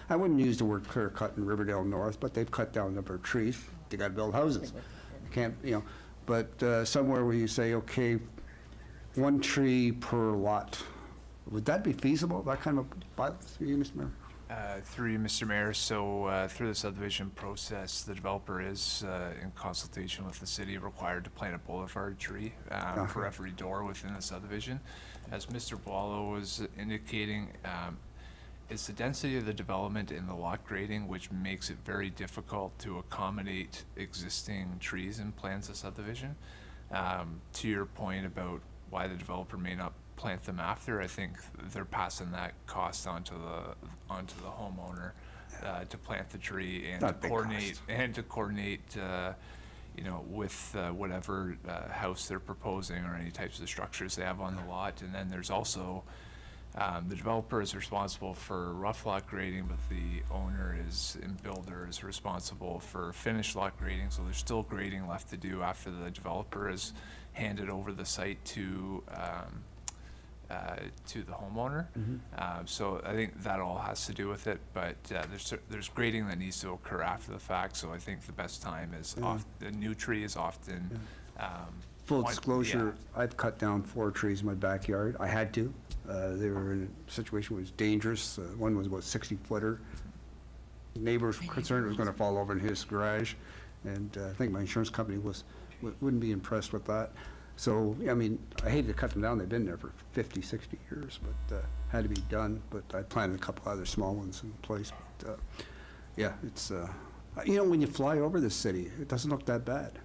I wouldn't use the word clear cut in Riverdale North, but they've cut down a number of trees. They got to build houses. Can't, but somewhere where you say, okay, 1 tree per lot, would that be feasible? That kind of a bylaw through you, Mr. Mayor? Through you, Mr. Mayor. So through the subdivision process, the developer is in consultation with the city required to plant a boulevard tree for every door within the subdivision. As Mr. Boileau was indicating, it's the density of the development in the lot grading which makes it very difficult to accommodate existing trees in plans of subdivision. To your point about why the developer may not plant them after, I think they're passing that cost onto the homeowner to plant the tree and to coordinate with whatever house they're proposing or any types of structures they have on the lot. And then there's also the developer is responsible for rough lot grading, but the owner and builder is responsible for finished lot grading. So there's still grading left to do after the developer has handed over the site to to the homeowner. So I think that all has to do with it, but there's grading that needs to occur after the fact, so I think the best time is the new tree is often. Full disclosure, I've cut down 4 trees in my backyard. I had to. They were in a situation that was dangerous. One was about 60-footer. Neighbors were concerned it was going to fall over in his garage, and I think my insurance company wouldn't be impressed with that. So, I mean, I hated to cut them down. They've been there for 50, 60 years, but had to be done. But I planted a couple other small ones in place. But, yeah, it's, you know, when you fly over the city, it doesn't look that bad.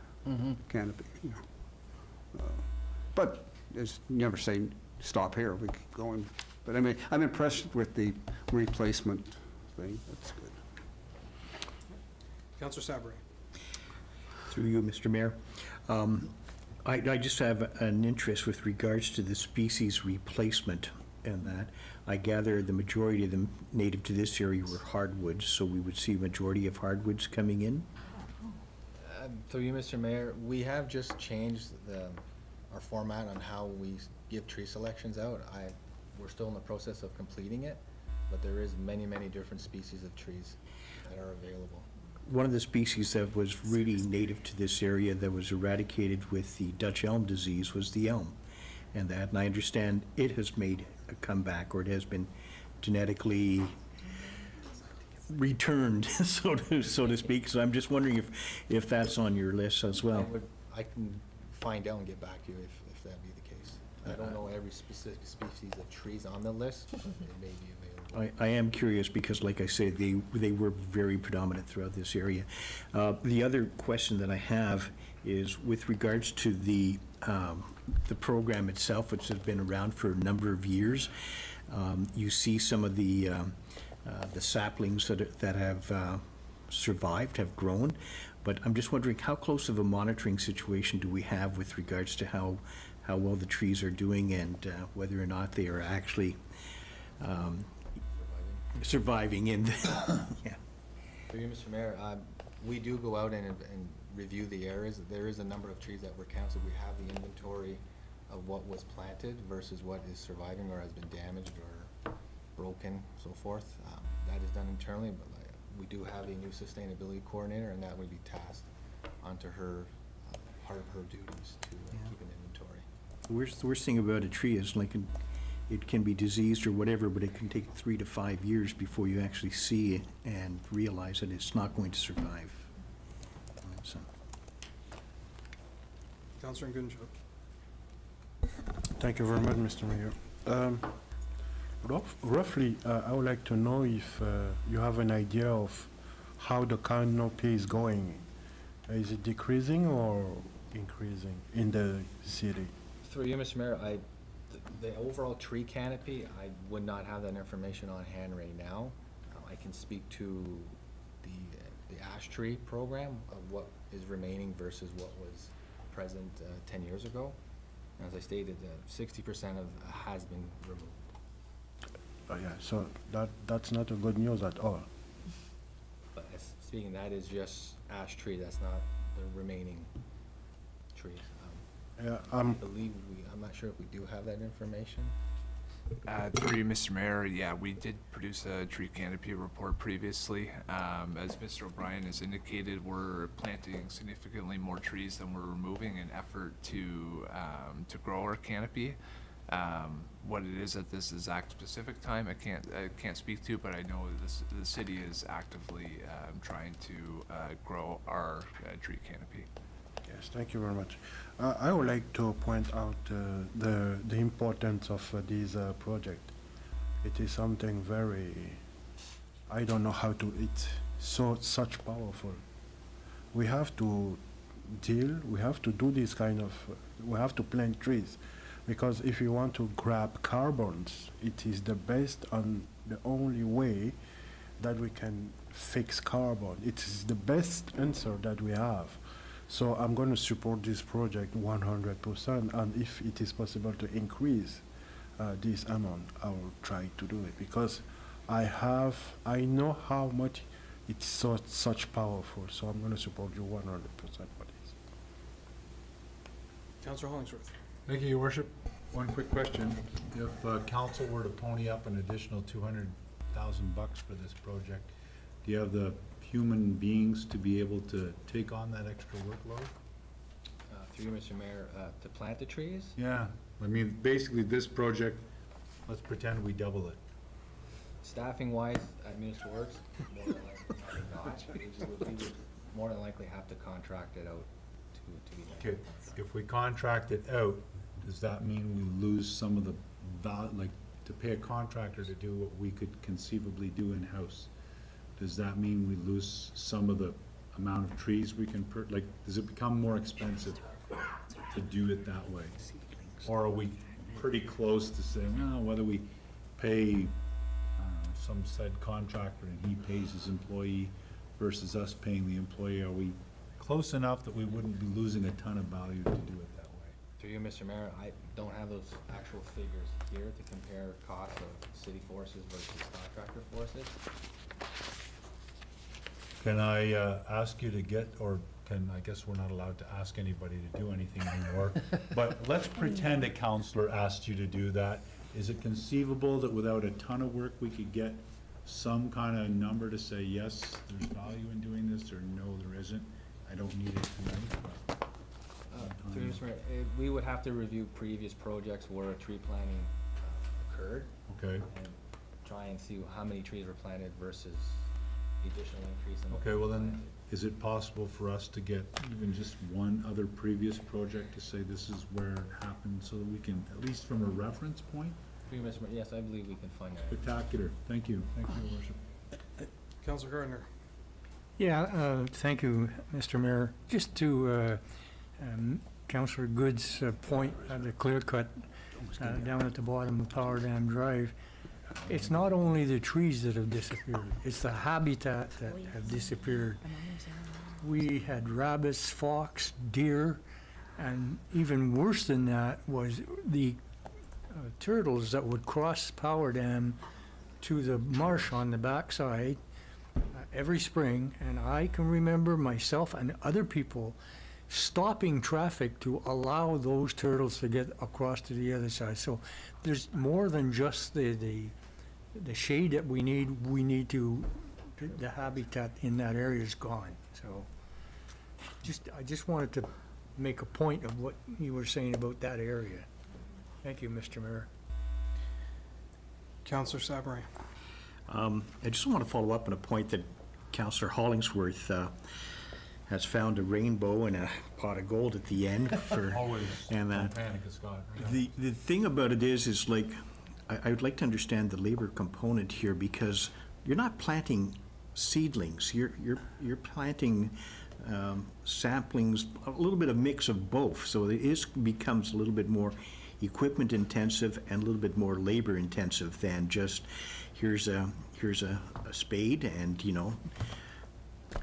Canopy, you know. But there's never say stop here. We keep going. But I mean, I'm impressed with the replacement thing. That's good. Councillor Sabri. Through you, Mr. Mayor. I just have an interest with regards to the species replacement, and that I gather the majority of them native to this area were hardwoods, so we would see a majority of hardwoods coming in. Through you, Mr. Mayor, we have just changed our format on how we give tree selections out. We're still in the process of completing it, but there is many, many different species of trees that are available. One of the species that was really native to this area that was eradicated with the Dutch elm disease was the elm. And I understand it has made a comeback, or it has been genetically returned, so to speak. So I'm just wondering if that's on your list as well. I can find out and get back to you if that be the case. I don't know every specific species of trees on the list, but it may be available. I am curious because, like I say, they were very predominant throughout this area. The other question that I have is with regards to the program itself, which has been around for a number of years. You see some of the saplings that have survived, have grown, but I'm just wondering how close of a monitoring situation do we have with regards to how well the trees are doing and whether or not they are actually surviving in yeah. Through you, Mr. Mayor, we do go out and review the areas. There is a number of trees that were counted. We have the inventory of what was planted versus what is surviving or has been damaged or broken, so forth. That is done internally, but we do have a new sustainability coordinator, and that would be tasked onto her, part of her duties to keep an inventory. The worst thing about a tree is it can be diseased or whatever, but it can take 3 to 5 years before you actually see it and realize that it's not going to survive. So. Councillor Ngunjo. Thank you very much, Mr. Mayor. Roughly, I would like to know if you have an idea of how the canopy is going. Is it decreasing or increasing in the city? Through you, Mr. Mayor, the overall tree canopy, I would not have that information on hand right now. I can speak to the ash tree program of what is remaining versus what was present 10 years ago. As I stated, 60% has been removed. Oh, yeah, so that's not a good news at all. But speaking, that is just ash tree, that's not the remaining trees. Yeah, I believe I'm not sure if we do have that information. Through you, Mr. Mayor, yeah, we did produce a tree canopy report previously. As Mr. O'Brien has indicated, we're planting significantly more trees than we're removing in effort to grow our canopy. What it is at this exact specific time, I can't speak to, but I know the city is actively trying to grow our tree canopy. Yes, thank you very much. I would like to point out the importance of this project. It is something very, I don't know how to, it's such powerful. We have to we have to do this kind of, we have to plant trees, because if you want to grab carbons, it is the best and the only way that we can fix carbon. It is the best answer that we have. So I'm going to support this project 100%, and if it is possible to increase this amount, I will try to do it, because I know how much it's such powerful, so I'm going to support you 100% for this. Councillor Hollingsworth. Thank you, Your Worship. One quick question. If council were to pony up an additional $200,000 for this project, do you have the human beings to be able to take on that extra workload? Through you, Mr. Mayor, to plant the trees? Yeah, I mean, basically this project, let's pretend we double it. Staffing wise, at Municipal Works, more than likely probably not. We would more than likely have to contract it out to be done. Okay, if we contract it out, does that mean we lose some of the like, to pay a contractor to do what we could conceivably do in-house? Does that mean we lose some of the amount of trees we can like, does it become more expensive to do it that way? Or are we pretty close to saying, oh, whether we pay, I don't know, some said contractor and he pays his employee versus us paying the employee, are we close enough that we wouldn't be losing a ton of value to do it that way? Through you, Mr. Mayor, I don't have those actual figures here to compare costs of city forces versus contractor forces. Can I ask you to get, or I guess we're not allowed to ask anybody to do anything anymore, but let's pretend a counselor asked you to do that. Is it conceivable that without a ton of work, we could get some kind of number to say, yes, there's value in doing this, or no, there isn't? I don't need it tonight. Through you, Mr. Mayor, we would have to review previous projects where a tree planting occurred. Okay. And try and see how many trees were planted versus the additional increase in. Okay, well then, is it possible for us to get even just one other previous project to say this is where it happened, so that we can, at least from a reference point? Through you, Mr. Mayor, yes, I believe we can find that. Spectacular, thank you, Your worship. Councilor Gardner. Yeah, thank you, Mr. Mayor. Just to Councillor Good's point, the clear cut down at the bottom of Power Dam Drive, it's not only the trees that have disappeared, it's the habitat that have disappeared. We had rabbits, fox, deer, and even worse than that was the turtles that would cross Power Dam to the marsh on the backside every spring, and I can remember myself and other people stopping traffic to allow those turtles to get across to the other side. So there's more than just the shade that we need to, the habitat in that area is gone. So I just wanted to make a point of what you were saying about that area. Thank you, Mr. Mayor. Councilor Sabri. I just want to follow up on a point that Councillor Hollingsworth has found a rainbow and a pot of gold at the end for, Always, and don't panic, Scott. the thing about it is like, I would like to understand the labor component here, because you're not planting seedlings, you're planting samplings, a little bit of mix of both, so it becomes a little bit more equipment intensive and a little bit more labor intensive than just here's a spade and, you know,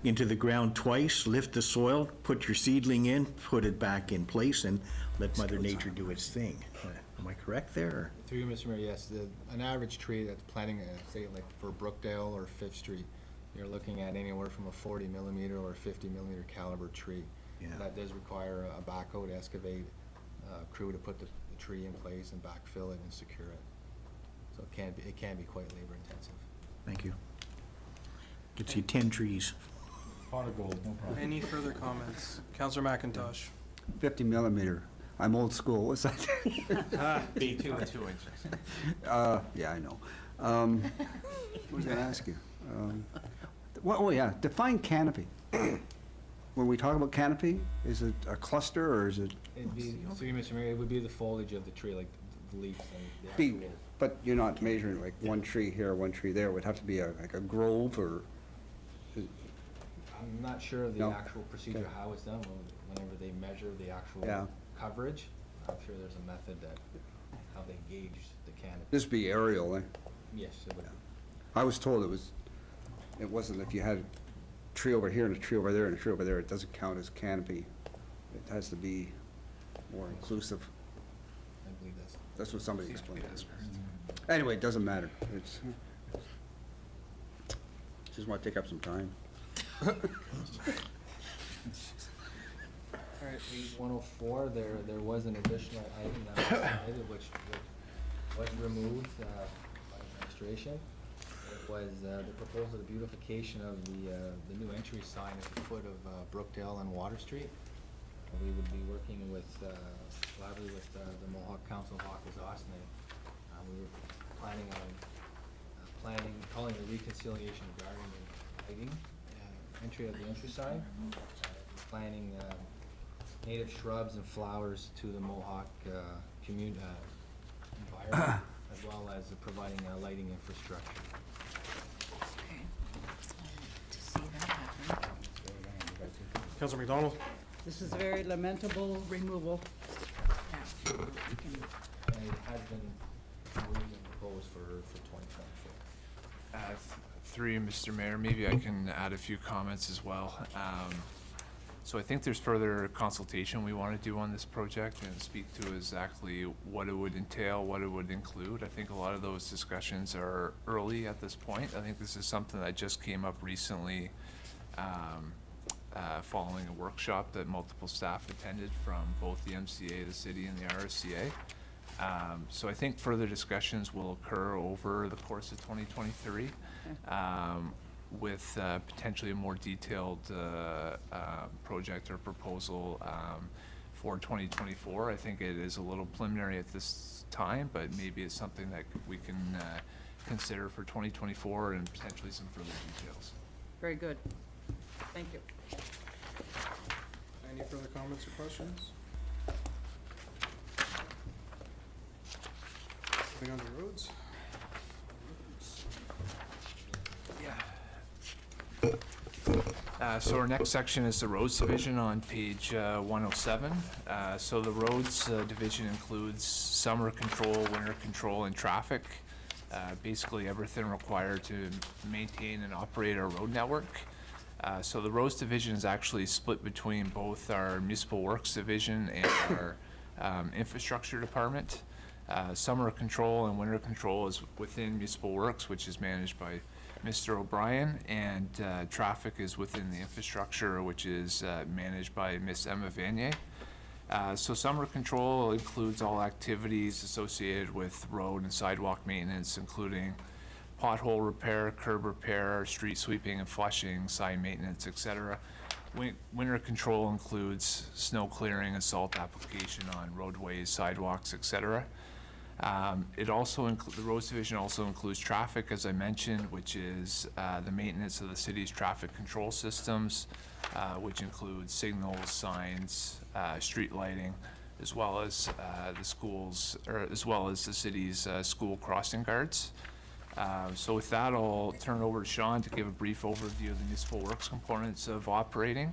into the ground twice, lift the soil, put your seedling in, put it back in place, and let Mother Nature do its thing. Am I correct there? Through you, Mr. Mayor, yes, an average tree that's planting, say like for Brookdale or Fifth Street, you're looking at anywhere from a 40 millimeter or 50 millimeter caliber tree. Yeah. That does require a backhoe to excavate, crew to put the tree in place and backfill it and secure it. So it can be quite labor intensive. Thank you. Gets you 10 trees. Pot of gold, no problem. Any further comments? Councilor McIntosh. 50 millimeter. I'm old school. What's that? B2 and 2 inches. Yeah, I know. What was I going to ask you? Oh, yeah, define canopy. When we talk about canopy, is it a cluster or is it? It'd be, through you, Mr. Mayor, it would be the foliage of the tree, like the leaves and the actual. But you're not measuring like one tree here, one tree there. It would have to be like a grove or? I'm not sure of the No. actual procedure, Okay. how it's done, whenever they measure the actual Yeah. coverage. I'm sure there's a method that, how they gauge the canopy. This would be aerial, eh? Yes, it would. I was told it wasn't if you had a tree over here and a tree over there and a tree over there, it doesn't count as canopy. It has to be more inclusive. I believe That's what somebody explained. Anyway, it doesn't matter. It's, just want to take up some time. All right, Page 104, there was an additional item that was added, which was removed by administration. It was the proposal of beautification of the new entry sign at the foot of Brookdale and Water Street. We would be working with, collaboratively with the Mohawk Council of Akwesasne. We were planning on calling a reconciliation of garden and lighting entry of the entry sign. Planting native shrubs and flowers to the Mohawk environment, as well as providing lighting infrastructure. To see that happen. Councilor McDonald? This is a very lamentable removal. And it has been moved and proposed for 2024. Through you, Mr. Mayor, maybe I can add a few comments as well. So I think there's further consultation we want to do on this project and speak to exactly what it would entail, what it would include. I think a lot of those discussions are early at this point. I think this is something that just came up recently following a workshop that multiple staff attended from both the MCA, the city, and the RSCA. So I think further discussions will occur over the course of 2023 with potentially a more detailed project or proposal for 2024. I think it is a little preliminary at this time, but maybe it's something that we can consider for 2024 and potentially some further details. Very good. Thank you. Any further comments or questions? Moving on to roads. So our next section is the roads division on page 107. So the roads division includes summer control, winter control, and traffic. Basically everything required to maintain and operate our road network. So the roads division is actually split between both our municipal works division and our infrastructure department. Summer control and winter control is within municipal works, which is managed by Mr. O'Brien, and traffic is within the infrastructure, which is managed by Miss Emma Vanier. So summer control includes all activities associated with road and sidewalk maintenance, including pothole repair, curb repair, street sweeping and flushing, sign maintenance, etc. Winter control includes snow clearing and salt application on roadways, sidewalks, etc. The roads division also includes traffic, as I mentioned, which is the maintenance of the city's traffic control systems, which includes signals, signs, street lighting, as well as the schools, or as well as the city's school crossing guards. So with that, I'll turn it over to Sean to give a brief overview of the municipal works components of operating,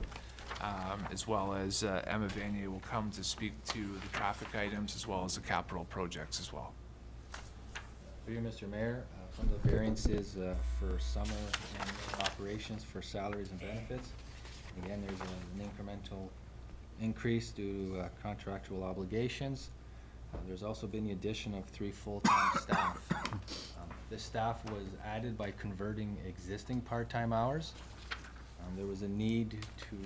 as well as Emma Vanier will come to speak to the traffic items as well as the capital projects as well. Through you, Mr. Mayor, some of the variances for summer and operations for salaries and benefits. Again, there's an incremental increase due to contractual obligations. There's also been the addition of 3 full-time staff. This staff was added by converting existing part-time hours. There was a need to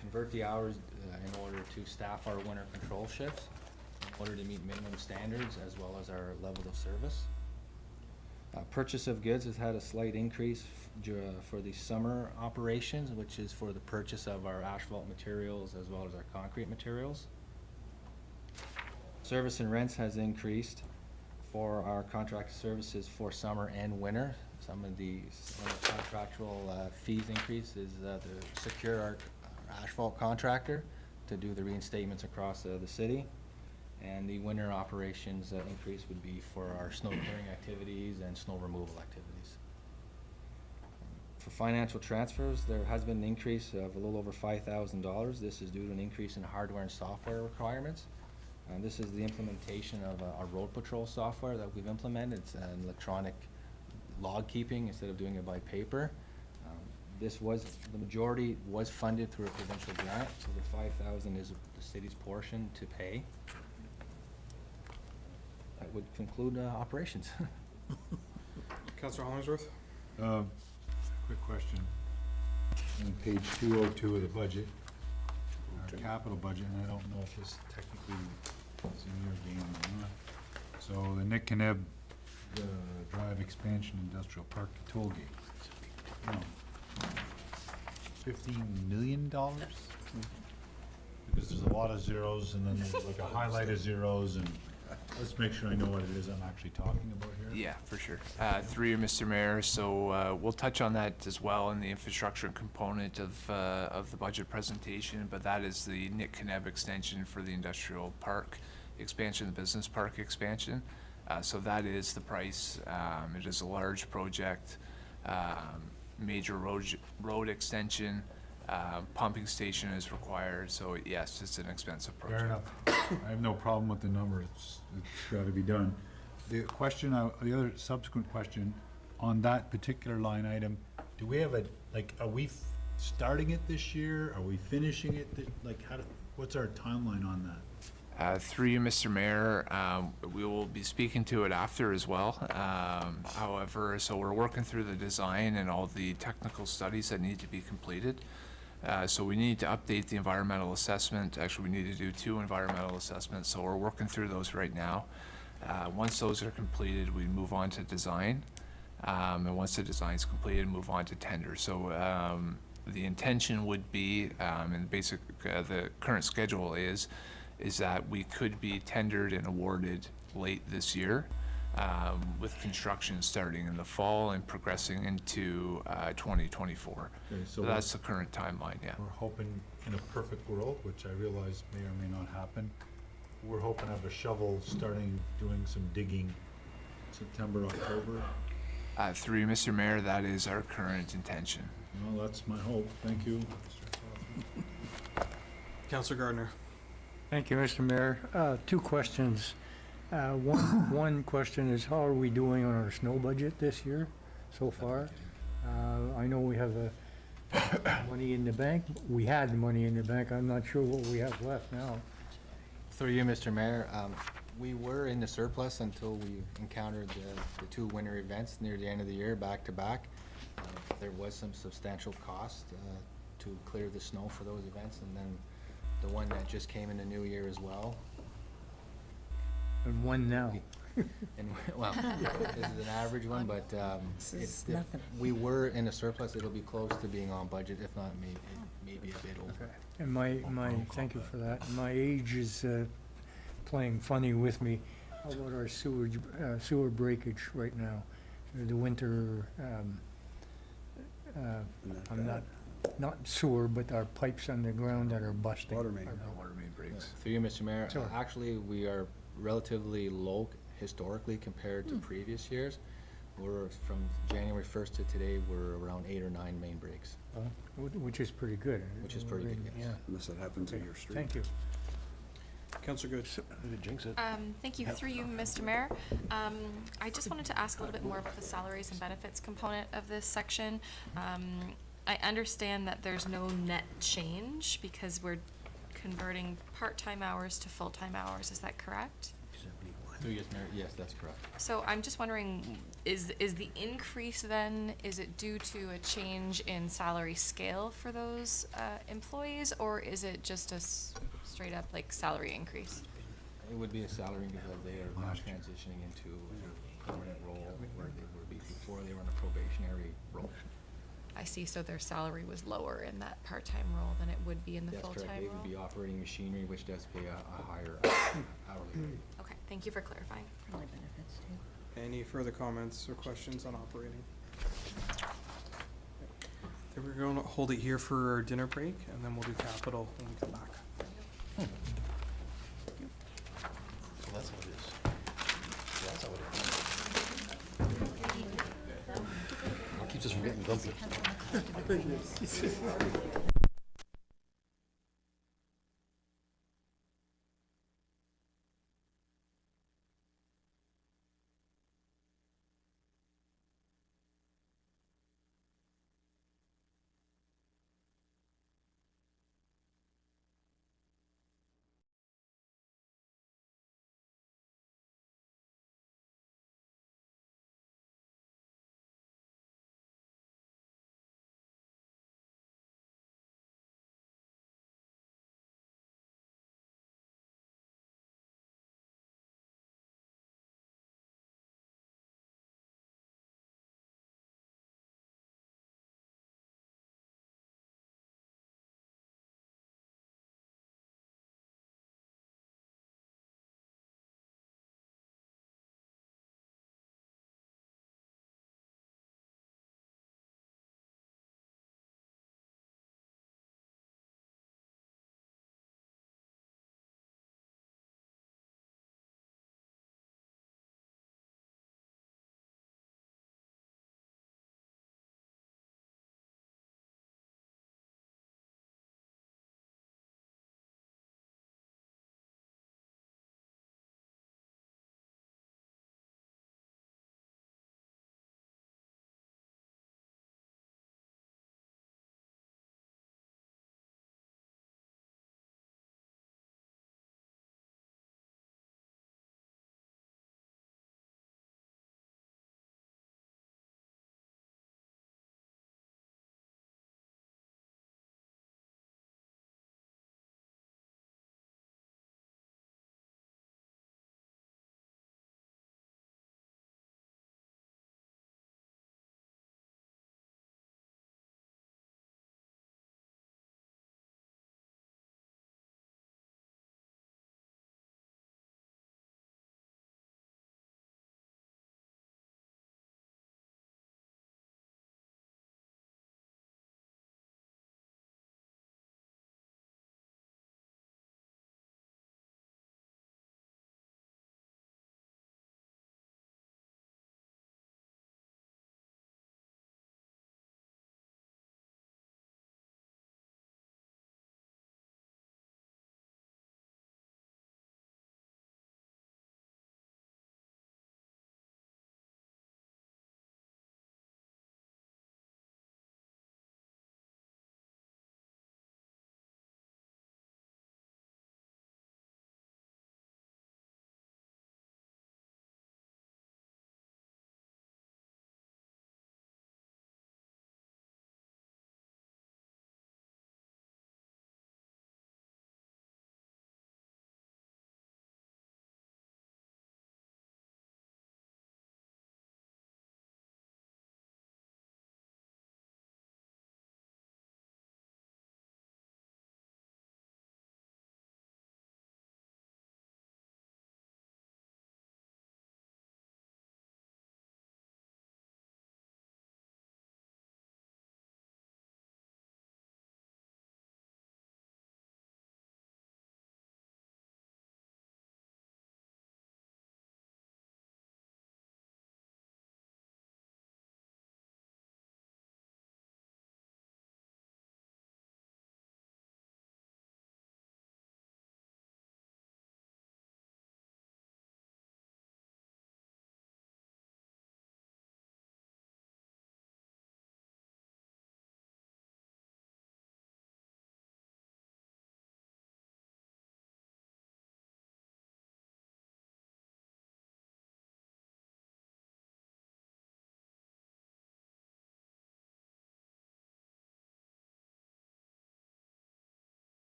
convert the hours in order to staff our winter control shifts, in order to meet minimum standards as well as our level of service. Purchase of goods has had a slight increase for the summer operations, which is for the purchase of our asphalt materials as well as our concrete materials. Service and rents has increased for our contract services for summer and winter. Some of the contractual fees increase is to secure our asphalt contractor to do the reinstatements across the city. And the winter operations increase would be for our snow clearing activities and snow removal activities. For financial transfers, there has been an increase of a little over $5,000. This is due to an increase in hardware and software requirements. This is the implementation of our road patrol software that we've implemented. It's an electronic log keeping instead of doing it by paper. The majority was funded through a provincial grant, so the $5,000 is the city's portion to pay. That would conclude operations. Councilor Hollingsworth? Quick question. On page 202 of the budget, capital budget, and I don't know if this technically is in your game or not. So the Nick Caneb, the Drive Expansion Industrial Park to Tollgate. $15 million? Because there's a lot of zeros, and then there's like a highlight of zeros, and let's make sure I know what it is I'm actually talking about here. Yeah, for sure. Through you, Mr. Mayor, so we'll touch on that as well in the infrastructure component of the budget presentation, but that is the Nick Caneb extension for the industrial park expansion, the business park expansion. So that is the price. It is a large project, major road extension, pumping station is required, so yes, it's an expensive project. Fair enough. I have no problem with the number. It's gotta be done. The question, the other subsequent question, on that particular line item, do we have are we starting it this year? Are we finishing it? What's our timeline on that? Through you, Mr. Mayor, we will be speaking to it after as well. However, so we're working through the design and all the technical studies that need to be completed. So we need to update the environmental assessment. Actually, we need to do 2 environmental assessments, so we're working through those right now. Once those are completed, we move on to design. And once the design is completed, move on to tender. So the intention would be, and the current schedule is that we could be tendered and awarded late this year, with construction starting in the fall and progressing into 2024. Okay, So that's the current timeline, yeah. We're hoping in a perfect world, which I realize may or may not happen, we're hoping to have a shovel doing some digging September, October. Through you, Mr. Mayor, that is our current intention. Well, that's my hope. Thank you. Councillor Gardner. Thank you, Mr. Mayor. 2 questions. One question is, how are we doing on our snow budget this year so far? I know we have money in the bank. We had money in the bank. I'm not sure what we have left now. Through you, Mr. Mayor, we were in the surplus until we encountered the 2 winter events near the end of the year, back to back. There was some substantial cost to clear the snow for those events, and then the one that just came in the new year as well. And one now. And, well, this is an average one, but we were in a surplus. It'll be close to being on budget, if not maybe a bit over. And thank you for that. My age is playing funny with me. How about our sewer breakage right now? The winter, I'm not sewer, but our pipes underground that are busting. Water main. Water main breaks. Through you, Mr. Mayor, Sure. actually, we are relatively low historically compared to previous years. We're, from January 1st to today, we're around 8 or 9 main breaks. Which is pretty good. Which is pretty good, yes. Yeah. Unless it happens in your street. Thank you. Councillor Good. Jinx it. Thank you. Through you, Mr. Mayor. I just wanted to ask a little bit more about the salaries and benefits component of this section. I understand that there's no net change because we're converting part-time hours to full-time hours. Is that correct? Through you, Mayor, yes, that's correct. So I'm just wondering, is the increase then, is it due to a change in salary scale for those employees, or is it just a straight up salary increase? It would be a salary because they are now transitioning into a permanent role where they were before they were in a probationary role. I see, so their salary was lower in that part-time role than it would be in the That's full-time correct. role? They would be operating machinery, which does pay a higher hourly rate. Okay, thank you for clarifying. Probably benefits too. Any further comments or questions on operating? Then we're going to hold it here for our dinner break, and then we'll do capital when we come back. So that's how it is. That's how it is. What keeps us from getting dumpy?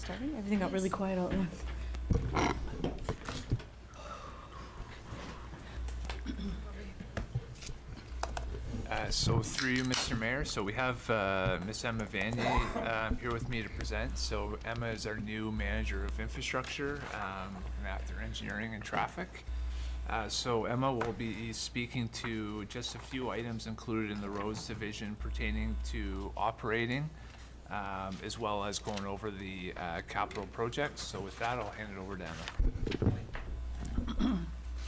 starting? Everything got really quiet all at once. So through you, Mr. Mayor, so we have Miss Emma Vanier here with me to present. So Emma is our new manager of infrastructure and after engineering and traffic. So Emma will be speaking to just a few items included in the roads division pertaining to operating, as well as going over the capital projects. So with that, I'll hand it over to Emma.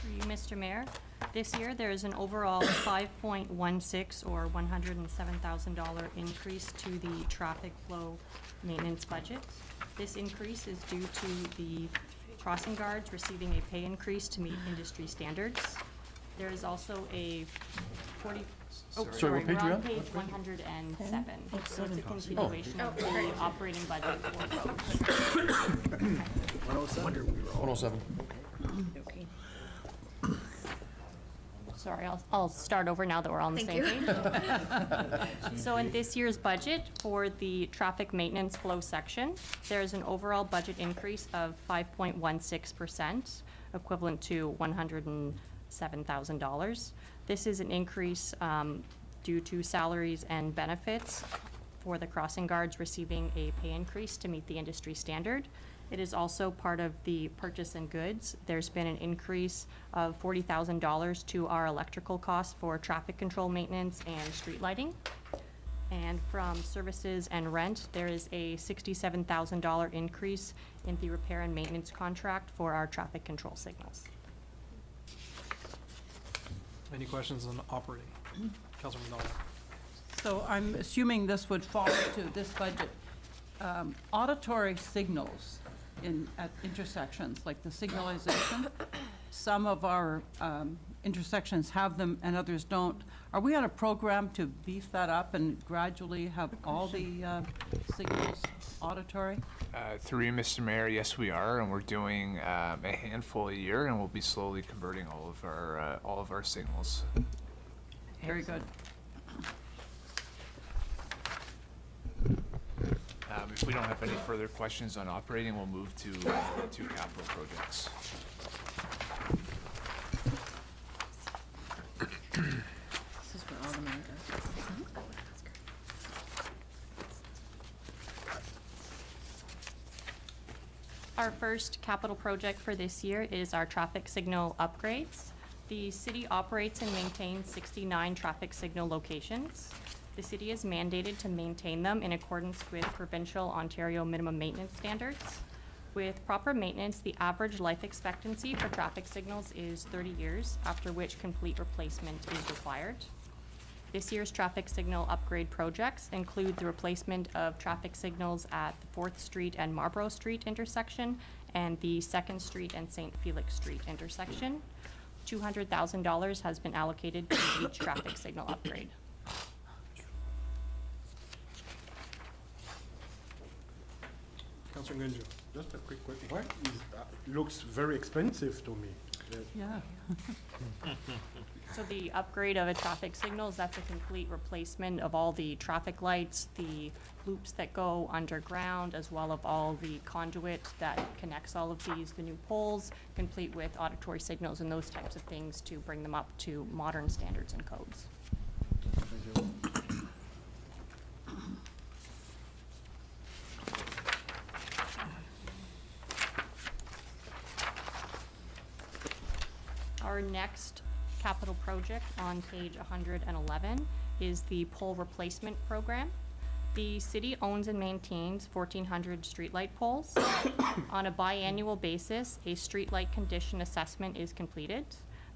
Through you, Mr. Mayor. This year, there is an overall 5.16 or $107,000 increase to the traffic flow maintenance budget. This increase is due to the crossing guards receiving a pay increase to meet industry standards. There is also a 40, oh, sorry, what page we're are you on on? page 107. So it's a continuation of the operating budget for roads. 107. Okay. Sorry, I'll start over now that we're on the same page. So in this year's budget for the traffic maintenance flow section, there's an overall budget increase of 5.16%, equivalent to $107,000. This is an increase due to salaries and benefits for the crossing guards receiving a pay increase to meet the industry standard. It is also part of the purchase and goods. There's been an increase of $40,000 to our electrical costs for traffic control maintenance and street lighting. And from services and rent, there is a $67,000 increase in the repair and maintenance contract for our traffic control signals. Any questions on operating? Councilor McDonald. So I'm assuming this would fall to this budget. Auditory signals at intersections, like the signalization, some of our intersections have them and others don't. Are we on a program to beef that up and gradually have all the signals auditory? Through you, Mr. Mayor, yes, we are, and we're doing a handful a year, and we'll be slowly converting all of our signals. Very good. If we don't have any further questions on operating, we'll move to capital projects. This is where all the money goes. Our first capital project for this year is our traffic signal upgrades. The city operates and maintains 69 traffic signal locations. The city is mandated to maintain them in accordance with provincial Ontario minimum maintenance standards. With proper maintenance, the average life expectancy for traffic signals is 30 years, after which complete replacement is required. This year's traffic signal upgrade projects include the replacement of traffic signals at the 4th Street and Marlborough Street intersection and the 2nd Street and St. Felix Street intersection. $200,000 has been allocated to each traffic signal upgrade. Councilor Gunjo. Just a quick question. Why is that? Looks very expensive to me. Yeah. So the upgrade of a traffic signals, that's a complete replacement of all the traffic lights, the loops that go underground, as well as all the conduit that connects all of these, the new poles, complete with auditory signals and those types of things to bring them up to modern standards and codes. Our next capital project on page 111 is the pole replacement program. The city owns and maintains 1,400 streetlight poles. On a biannual basis, a streetlight condition assessment is completed.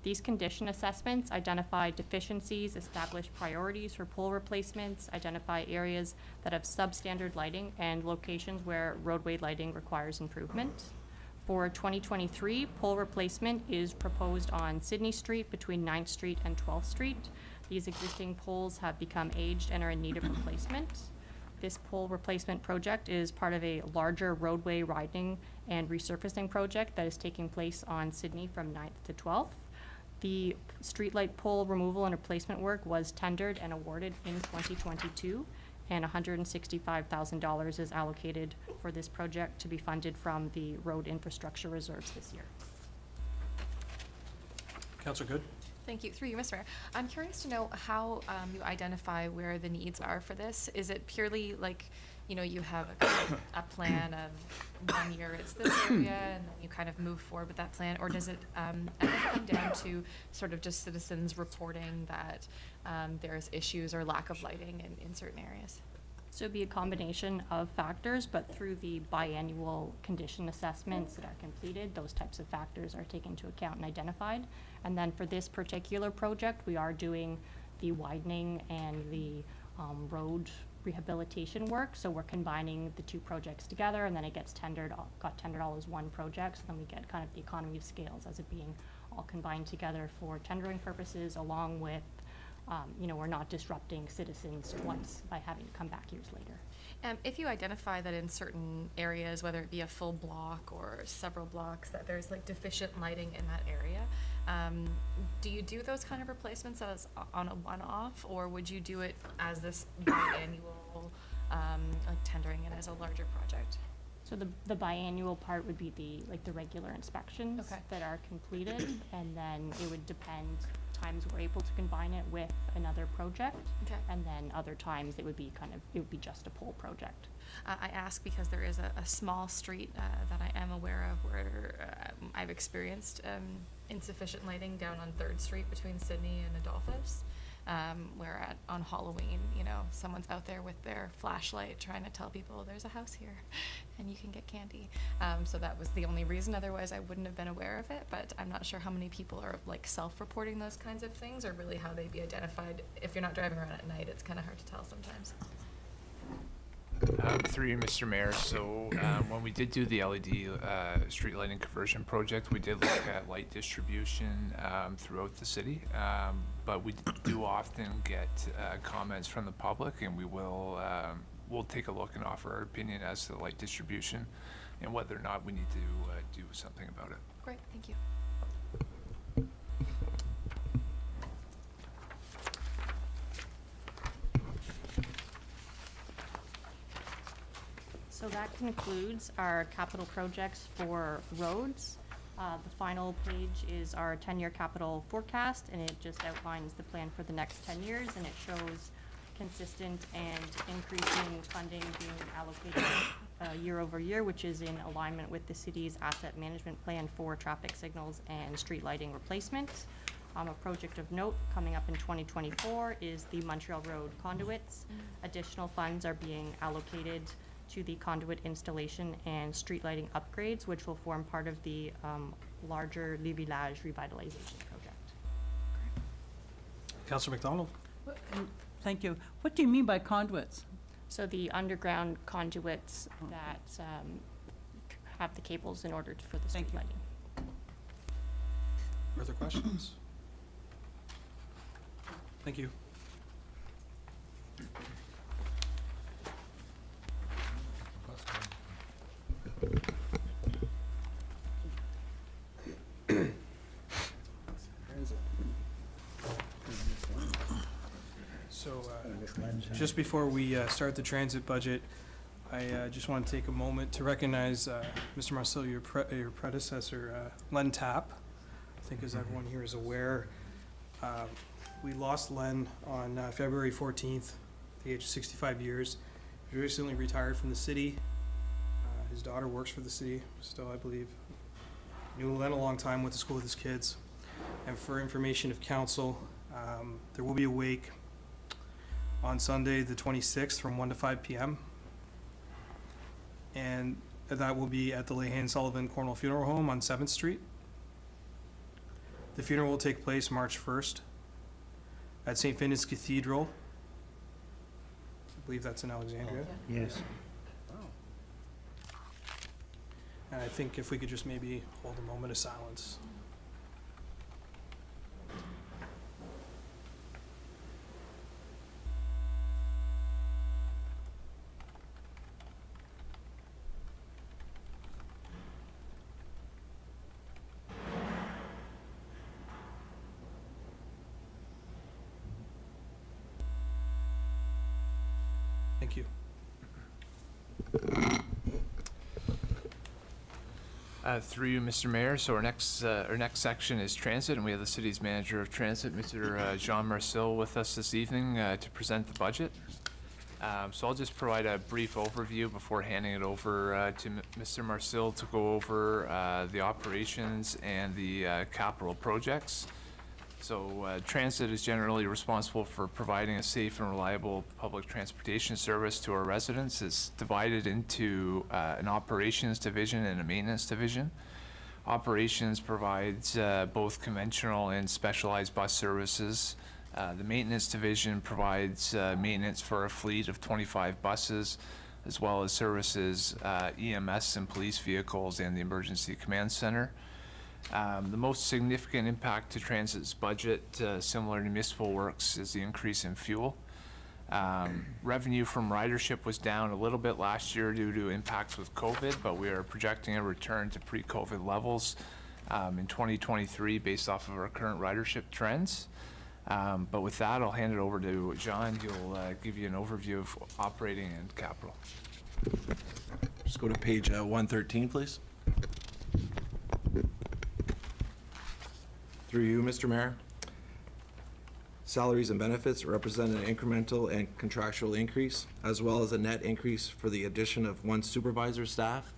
These condition assessments identify deficiencies, establish priorities for pole replacements, identify areas that have substandard lighting, and locations where roadway lighting requires improvement. For 2023, pole replacement is proposed on Sydney Street between 9th Street and 12th Street. These existing poles have become aged and are in need of replacement. This pole replacement project is part of a larger roadway widening and resurfacing project that is taking place on Sydney from 9th to 12th. The streetlight pole removal and replacement work was tendered and awarded in 2022, and $165,000 is allocated for this project to be funded from the road infrastructure reserves this year. Councillor Good? Thank you. Through you, Mr. Mayor. I'm curious to know how you identify where the needs are for this. Is it purely like, you know, you have a plan of 1 year it's this area, and then you kind of move forward with that plan, or does it ever come down to sort of just citizens reporting that there's issues or lack of lighting in certain areas? So it'd be a combination of factors, but through the biannual condition assessments that are completed, those types of factors are taken into account and identified. And then for this particular project, we are doing the widening and the road rehabilitation work. So we're combining the two projects together, and then it gets got tendered all as one project. So then we get kind of the economy of scales as it being all combined together for tendering purposes, along with you know, we're not disrupting citizens twice by having to come back years later. If you identify that in certain areas, whether it be a full block or several blocks, that there's like deficient lighting in that area, do you do those kind of replacements as on a one-off, or would you do it as this biannual, like tendering it as a larger project? So the biannual part would be the regular inspections that are completed, and then it would depend. Times we're able to combine it with another project, and then other times it would be just a pole project. I ask because there is a small street that I am aware of where I've experienced insufficient lighting down on 3rd Street between Sydney and Adolphus, where on Halloween, you know, someone's out there with their flashlight trying to tell people there's a house here and you can get candy. So that was the only reason. Otherwise, I wouldn't have been aware of it, but I'm not sure how many people are like self-reporting those kinds of things, or really how they'd be identified. If you're not driving around at night, it's kind of hard to tell sometimes. Through you, Mr. Mayor. So when we did do the LED street lighting conversion project, we did look at light distribution throughout the city, but we do often get comments from the public, and we'll take a look and offer our opinion as to the light distribution and whether or not we need to do something about it. Great, thank you. So that concludes our capital projects for roads. The final page is our 10-year capital forecast, and it just outlines the plan for the next 10 years, and it shows consistent and increasing funding being allocated year over year, which is in alignment with the city's asset management plan for traffic signals and street lighting replacement. A project of note coming up in 2024 is the Montreal Road conduits. Additional funds are being allocated to the conduit installation and street lighting upgrades, which will form part of the larger Le Village revitalization project. Councillor McDonald? Thank you. What do you mean by conduits? So the underground conduits that have the cables in order for the street lighting. Further questions? Thank you. So, just before we start the transit budget, I just want to take a moment to recognize Mr. Marcel, your predecessor, Len Tapp. I think as everyone here is aware, we lost Len on February 14th, at the age of 65 years. He recently retired from the city. His daughter works for the city still, I believe. Knew Len a long time, went to school with his kids. And for information of council, there will be a wake on Sunday, the 26th, from 1 to 5 p.m. And that will be at the Lehan Sullivan Cornwall Funeral Home on 7th Street. The funeral will take place March 1st at St. Finnian's Cathedral. I believe that's in Alexandria. Yes. And I think if we could just maybe hold a moment of silence. Thank Thank you. Through you, Mr. Mayor, so our next section is transit, and we have the city's manager of transit, Mr. Jean Marcel, with us this evening to present the budget. So I'll just provide a brief overview before handing it over to Mr. Marcel to go over the operations and the capital projects. So transit is generally responsible for providing a safe and reliable public transportation service to our residents. It's divided into an operations division and a maintenance division. Operations provides both conventional and specialized bus services. The maintenance division provides maintenance for a fleet of 25 buses, as well as services EMS and police vehicles and the emergency command center. The most significant impact to transit's budget, similar to municipal works, is the increase in fuel. Revenue from ridership was down a little bit last year due to impacts with COVID, but we are projecting a return to pre-COVID levels in 2023 based off of our current ridership trends. But with that, I'll hand it over to John. He'll give you an overview of operating and capital. Just go to page 113, please. Through you, Mr. Mayor. Salaries and benefits represent an incremental and contractual increase, as well as a net increase for the addition of one supervisor staff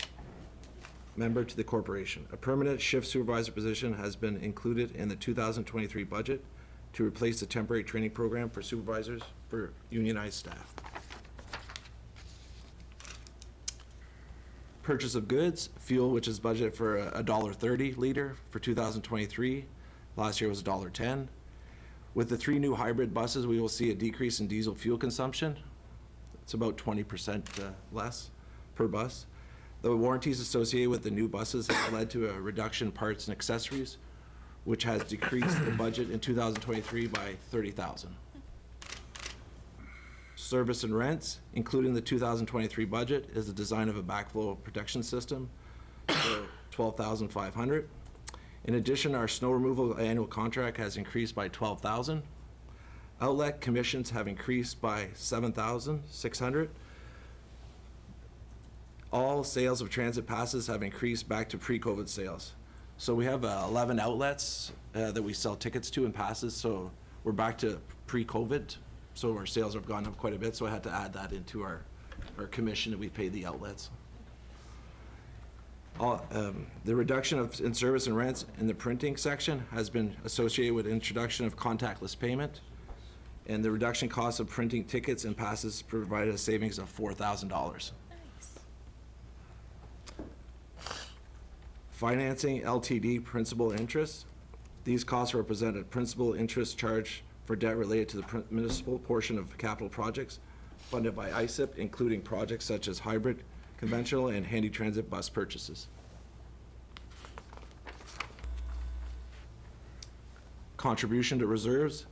member to the corporation. A permanent shift supervisor position has been included in the 2023 budget to replace the temporary training program for supervisors for unionized staff. Purchase of goods, fuel, which is budgeted for $1.30 liter for 2023. Last year was $1.10. With the 3 new hybrid buses, we will see a decrease in diesel fuel consumption. It's about 20% less per bus. The warranties associated with the new buses have led to a reduction in parts and accessories, which has decreased the budget in 2023 by $30,000. Service and rents, including the 2023 budget, is the design of a backflow protection system for $12,500. In addition, our snow removal annual contract has increased by $12,000. Outlet commissions have increased by $7,600. All sales of transit passes have increased back to pre-COVID sales. So we have 11 outlets that we sell tickets to and passes, so we're back to pre-COVID. So our sales have gone up quite a bit, so I had to add that into our commission that we pay the outlets. The reduction in service and rents in the printing section has been associated with introduction of contactless payment, and the reduction cost of printing tickets and passes provided a savings of $4,000. Financing LTD principal interest. These costs represent a principal interest charge for debt related to the municipal portion of capital projects funded by ISIP, including projects such as hybrid, conventional, and handy transit bus purchases. Contribution to reserves.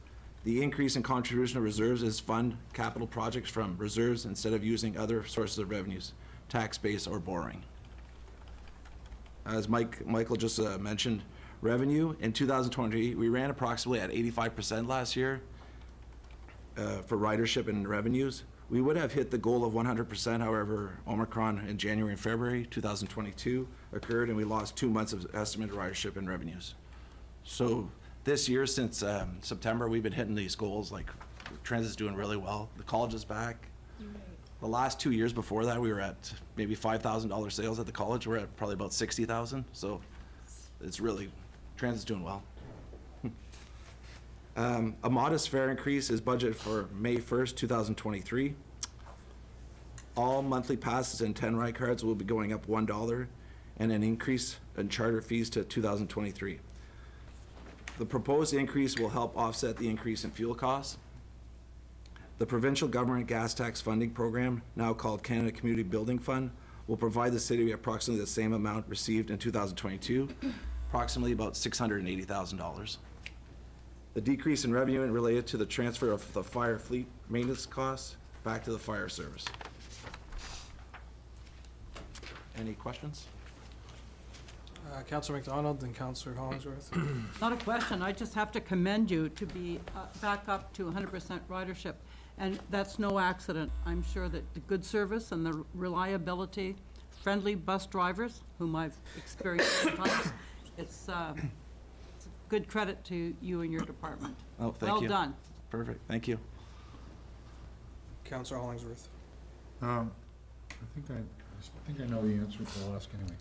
The increase in contribution to reserves is fund capital projects from reserves instead of using other sources of revenues, tax base, or borrowing. As Michael just mentioned, revenue in 2020, we ran approximately at 85% last year for ridership and revenues. We would have hit the goal of 100%, however, Omicron in January and February 2022 occurred, and we lost 2 months of estimated ridership and revenues. So this year, since September, we've been hitting these goals. Like, transit's doing really well. The college is back. The last 2 years before that, we were at maybe $5,000 sales at the college. We're at probably about 60,000. So it's really, transit's doing well. A modest fare increase is budgeted for May 1st, 2023. All monthly passes and 10 ride cards will be going up $1 and an increase in charter fees to 2023. The proposed increase will help offset the increase in fuel costs. The provincial government gas tax funding program, now called Canada Community Building Fund, will provide the city approximately the same amount received in 2022, approximately about $680,000. The decrease in revenue related to the transfer of the fire fleet maintenance costs back to the fire service. Any questions? Councillor McDonald and Councillor Hollingsworth. Not a question, I just have to commend you to be back up to 100% ridership. And that's no accident. I'm sure that the good service and the reliability, friendly bus drivers, whom I've experienced sometimes, it's good credit to you and your department. Oh, thank you. Well done. Perfect, thank you. Councillor Hollingsworth. I think I know the answer, but I'll ask anyway.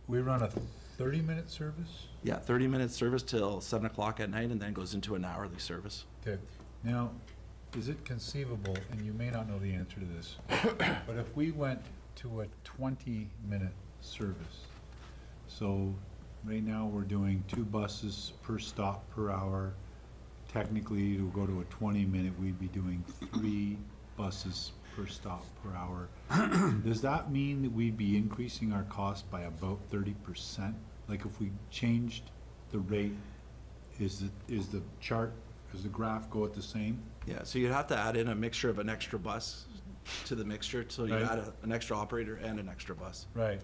We run a 30-minute service? Yeah, 30-minute service till 7 o'clock at night and then goes into an hourly service. Okay, now, is it conceivable, and you may not know the answer to this, but if we went to a 20-minute service, so right now we're doing 2 buses per stop per hour, technically to go to a 20-minute, we'd be doing 3 buses per stop per hour. Does that mean that we'd be increasing our cost by about 30%? Like if we changed the rate, is the chart, does the graph go at the same? Yeah, so you'd have to add in a mixture of an extra bus to the mixture, so you Right. add an extra operator and an extra bus. Right.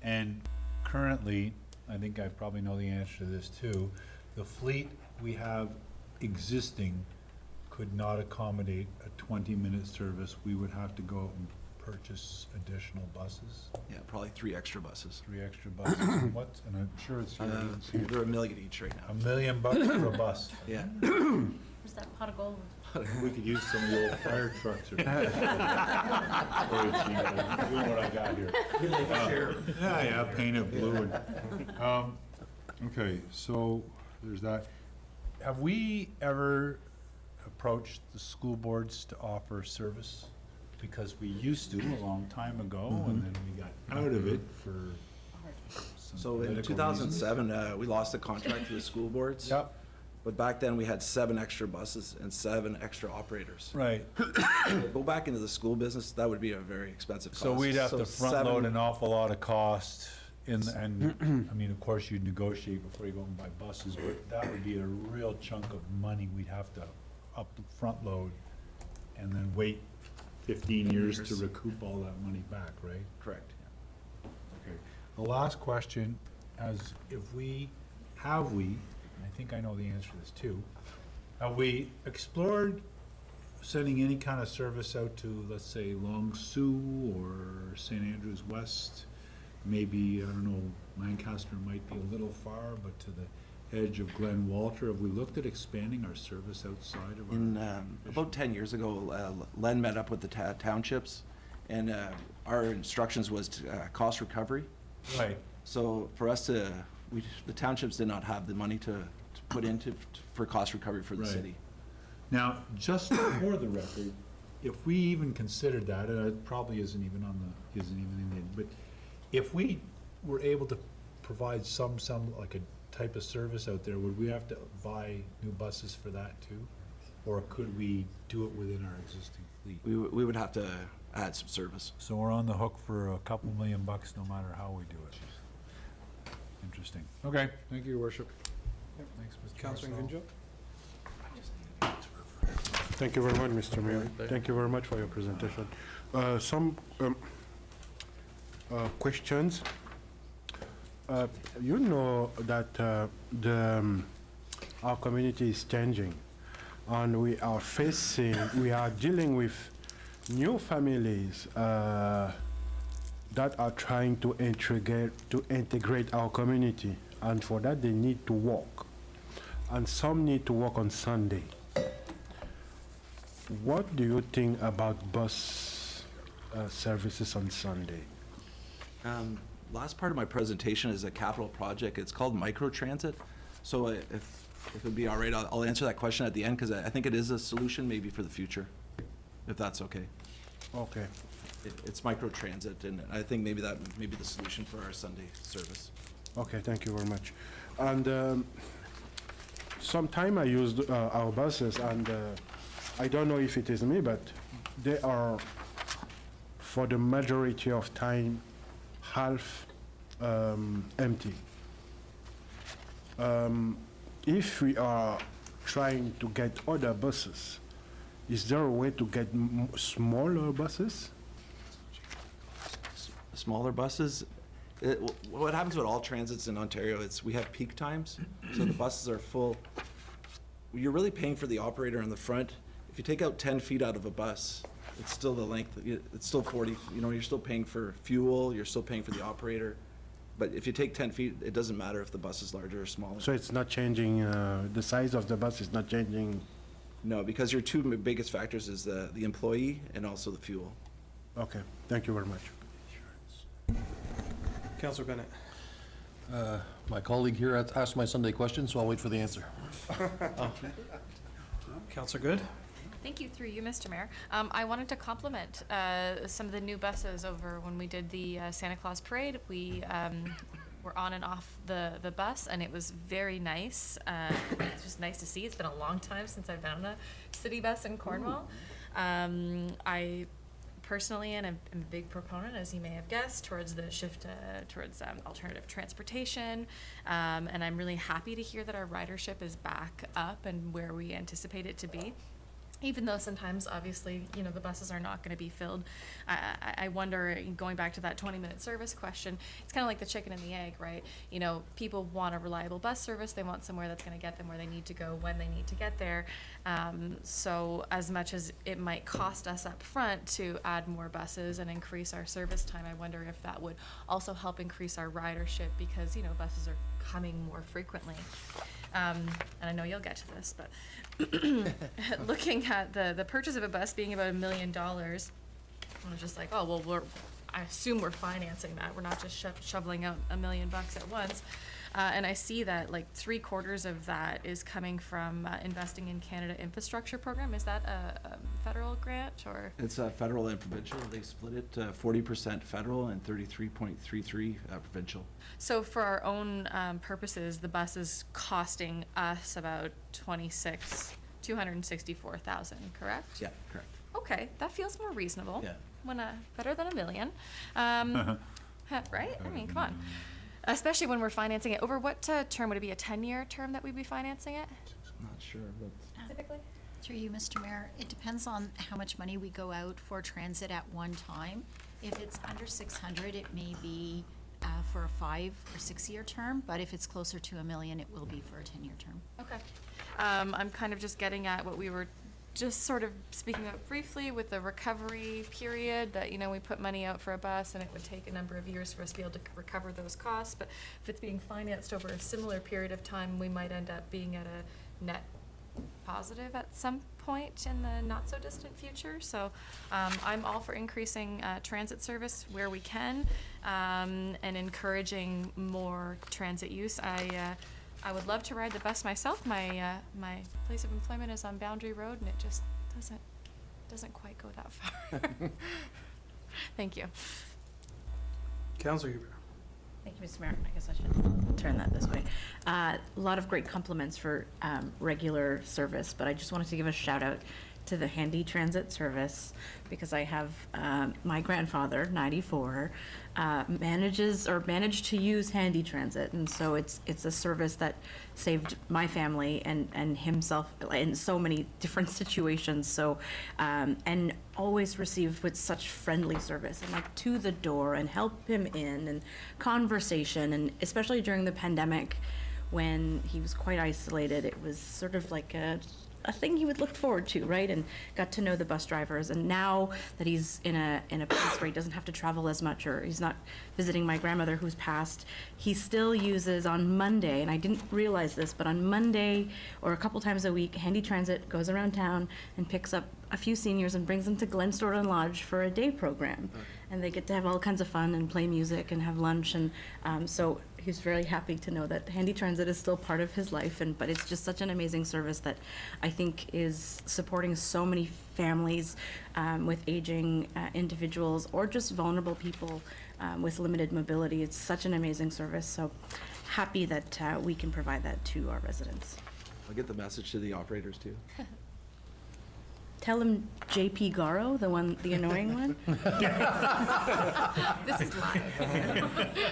And currently, I think I probably know the answer to this too, the fleet we have existing could not accommodate a 20-minute service. We would have to go out and purchase additional buses, Yeah, probably 3 extra buses. 3 extra buses. And what, and I'm sure it's, They're $1 million each right $1 now. million bucks for a bus. Yeah. Where's that pot of gold? We could use some of the old fire trucks or. Doing what I got here. Yeah, painted blue and, okay, so there's that. Have we ever approached the school boards to offer service? Because we used to a long time ago, and then we got out of it for some So in political 2007, we lost the contract to the school boards. Yep. But back then, we had 7 extra buses and 7 extra operators. Right. Go back into the school business, that would be a very expensive cost. So we'd have to front load 7 an awful lot of cost and I mean, of course, you'd negotiate before you go and buy buses, but that would be a real chunk of money we'd have to front load and then wait 15 years to recoup all that money back, right? Correct. Okay. The last question, as if we, and I think I know the answer to this too, have we explored sending any kind of service out to, let's say, Long Sault or St. Andrews West? Maybe, I don't know, Lancaster might be a little far, but to the edge of Glen Walter, have we looked at expanding our service outside of our? In, about 10 years ago, Len met up with the townships, and our instructions was to, cost recovery. Right. So for us to, the townships did not have the money to put into, for cost recovery for the Right. city. Now, just for the record, if we even considered that, and it probably isn't even in the, but if we were able to provide some like a type of service out there, would we have to buy new buses for that too? Or could we do it within our existing fleet? We would have to add some service. So we're on the hook for a couple $1 million no matter how we do it. Interesting. Okay, thank you, Your Worship. Thanks, Mr. Councillor Marcel. Gunjo. Thank you very much, Mr. Mayor. Thank you very much for your presentation. Some questions. You know that our community is changing, and we are dealing with new families that are trying to integrate our community, and for that they need to walk, and some need to walk on Sunday. What do you think about bus services on Sunday? Last part of my presentation is a capital project. It's called microtransit. So if it'd be all right, I'll answer that question at the end, because I think it is a solution maybe for the future, if that's okay. Okay. It's microtransit, and I think maybe that may be the solution for our Sunday service. Okay, thank you very much. And sometime I used our buses, and I don't know if it is me, but they are, for the majority of time, half empty. If we are trying to get other buses, is there a way to get smaller buses? Smaller buses, What happens with all transits in Ontario is we have peak times, so the buses are full. You're really paying for the operator in the front. If you take out 10 feet out of a bus, it's still the length, it's still 40, you're still paying for fuel, you're still paying for the operator. But if you take 10 feet, it doesn't matter if the bus is larger or smaller. So it's not changing, the size of the bus is not changing? No, because your two biggest factors is the employee and also the fuel. Okay, thank you very much. Councillor Bennett. My colleague here asked my Sunday question, so I'll wait for the answer. Councillor Good. Thank you, through you, Mr. Mayor. I wanted to compliment some of the new buses over when we did the Santa Claus Parade. We were on and off the bus, and it was very nice. It's just nice to see. It's been a long time since I've been on a city bus in Cornwall. I personally am a big proponent, as you may have guessed, towards the shift towards alternative transportation, and I'm really happy to hear that our ridership is back up and where we anticipate it to be. Even though sometimes, obviously, the buses are not going to be filled. I wonder, going back to that 20-minute service question, it's kind of like the chicken and the egg, right? People want a reliable bus service. They want somewhere that's going to get them where they need to go when they need to get there. So as much as it might cost us up front to add more buses and increase our service time, I wonder if that would also help increase our ridership because, buses are coming more frequently. And I know you'll get to this, but looking at the purchase of a bus being about $1 million, I was just like, oh, well, I assume we're financing that. We're not just shoveling out $1 million at once. And I see that like 3/4 of that is coming from Investing in Canada Infrastructure Program. Is that a federal grant or? It's federal and provincial. They split it 40% federal and 33.33 provincial. So for our own purposes, the bus is costing us about $264,000, correct? Yeah, correct. Okay, that feels more reasonable. Yeah. Better than $1 million. Right? I mean, come on. Especially when we're financing it. Over what term? Would it be a 10-year term that we'd be financing it? I'm not sure, but. Typically? Through you, Mr. Mayor, it depends on how much money we go out for transit at one time. If it's under 600, it may be for a 5 or 6 year term, but if it's closer to $1 million, it will be for a 10-year term. Okay. I'm kind of just getting at what we were just sort of speaking about briefly with the recovery period, that, we put money out for a bus and it would take a number of years for us to be able to recover those costs. But if it's being financed over a similar period of time, we might end up being at a net positive at some point in the not so distant future. So I'm all for increasing transit service where we can, and encouraging more transit use. I would love to ride the bus myself. My place of employment is on Boundary Road, and it just doesn't quite go that far. Thank you. Councillor Huber. Thank you, Mr. Mayor. I guess I should turn that this way. A lot of great compliments for regular service, but I just wanted to give a shout out to the Handy Transit service because I have my grandfather, 94, managed to use Handy Transit, and so it's a service that saved my family and himself in so many different situations. So and always received with such friendly service and like to the door and help him in and conversation, and especially during the pandemic when he was quite isolated, it was sort of like a thing he would look forward to, right? And got to know the bus drivers. And now that he's in a place where he doesn't have to travel as much, or he's not visiting my grandmother who's passed, he still uses on Monday, and I didn't realize this, but on Monday or a couple times a week, Handy Transit goes around town and picks up a few seniors and brings them to Glenstoren Lodge for a day program. And they get to have all kinds of fun and play music and have lunch. And so he's very happy to know that Handy Transit is still part of his life. But it's just such an amazing service that I think is supporting so many families with aging individuals or just vulnerable people with limited mobility. It's such an amazing service. So happy that we can provide that to our residents. I'll get the message to the operators too. Tell him JP Garo, the annoying one. This is live.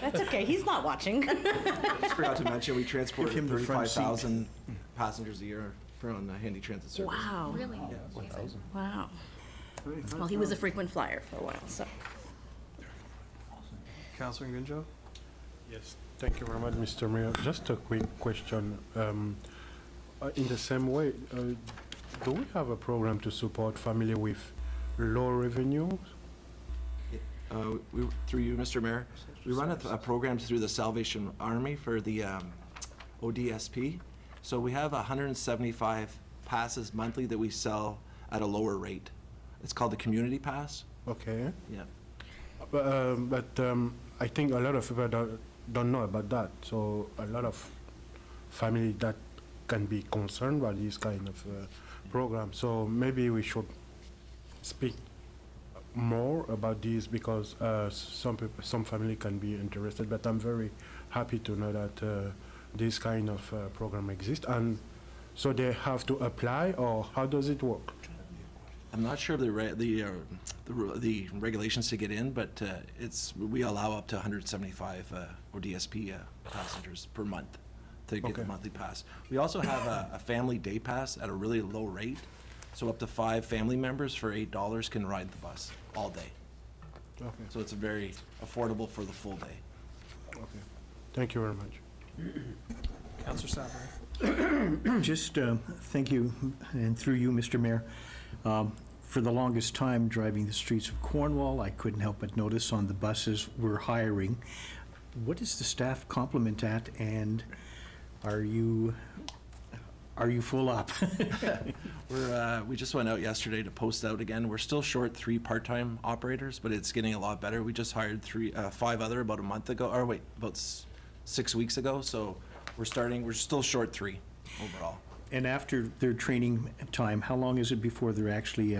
That's okay, he's not watching. Just forgot to mention, we transported Give him the front seat. 35,000 passengers a year on Handy Transit service. Wow. Really? Yeah, 1,000. Wow. Well, he was a frequent flyer for a while, so. Councillor Gunjo. Yes, thank you very much, Mr. Mayor. Just a quick question. In the same way, do we have a program to support family with low revenue? Through you, Mr. Mayor, we run a program through the Salvation Army for the ODSP. So we have 175 passes monthly that we sell at a lower rate. It's called the Community Pass. Okay. Yeah. But I think a lot of people don't know about that. So a lot of family that can be concerned by this kind of program. So maybe we should speak more about this, because some family can be interested. But I'm very happy to know that this kind of program exists. And so they have to apply, or how does it work? I'm not sure of the regulations to get in, but we allow up to 175 ODSP passengers per month to get the monthly pass. We also have a family day pass at a really low rate, so up to 5 family members for $8 can ride the bus all day. Okay. So it's very affordable for the full day. Okay. Thank you very much. Councillor Sabri. Just thank you, and through you, Mr. Mayor. For the longest time driving the streets of Cornwall, I couldn't help but notice on the buses we're hiring. What is the staff complement at, and are you full up? We just went out yesterday to post out again. We're still short 3 part-time operators, but it's getting a lot better. We just hired 5 other about a month ago, or wait, about 6 weeks ago. So we're still short 3 overall. And after their training time, how long is it before they're actually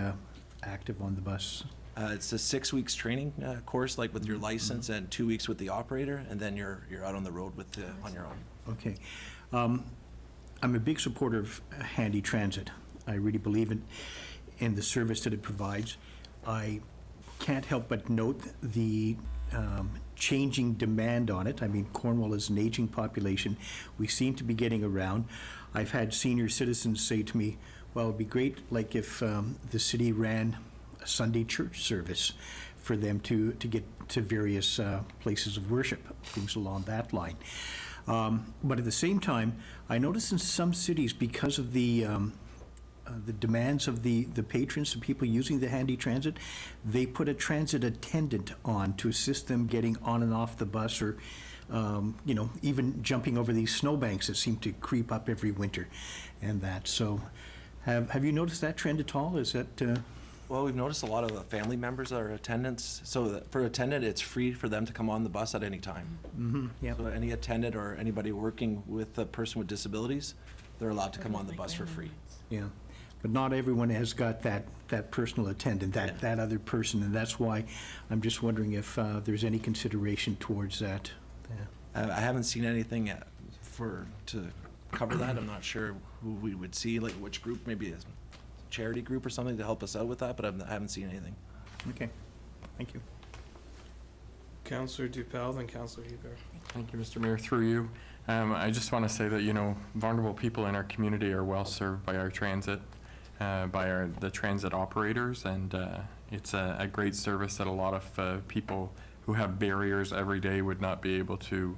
active on the bus? It's a 6 weeks training course, like with your license, and 2 weeks with the operator, and then you're out on the road on your own. Okay. I'm a big supporter of Handy Transit. I really believe in the service that it provides. I can't help but note the changing demand on it. I mean, Cornwall is an aging population. We seem to be getting around. I've had senior citizens say to me, well, it'd be great like if the city ran a Sunday church service for them to get to various places of worship, things along that line. But at the same time, I notice in some cities, because of the demands of the patrons, the people using the Handy Transit, they put a transit attendant on to assist them getting on and off the bus, or even jumping over these snowbanks that seem to creep up every winter and that. So have you noticed that trend at all? Is that... Well, we've noticed a lot of the family members are attendants. So that for attendant, it's free for them to come on the bus at any time. Mm-hmm, yeah. So any attendant or anybody working with a person with disabilities, they're allowed to come on the bus for free. Yeah, but not everyone has got that personal attendant, that other person, and that's why I'm just wondering if there's any consideration towards that. Yeah. I haven't seen anything to cover that. I'm not sure who we would see, like which group, maybe a charity group or something to help us out with that, but I haven't seen anything. Okay, thank you. Councillor Dupel, then Councillor Hebert. Thank you, Mr. Mayor. Through you, I just want to say that, vulnerable people in our community are well served by our transit, by the transit operators, and it's a great service that a lot of people who have barriers every day would not be able to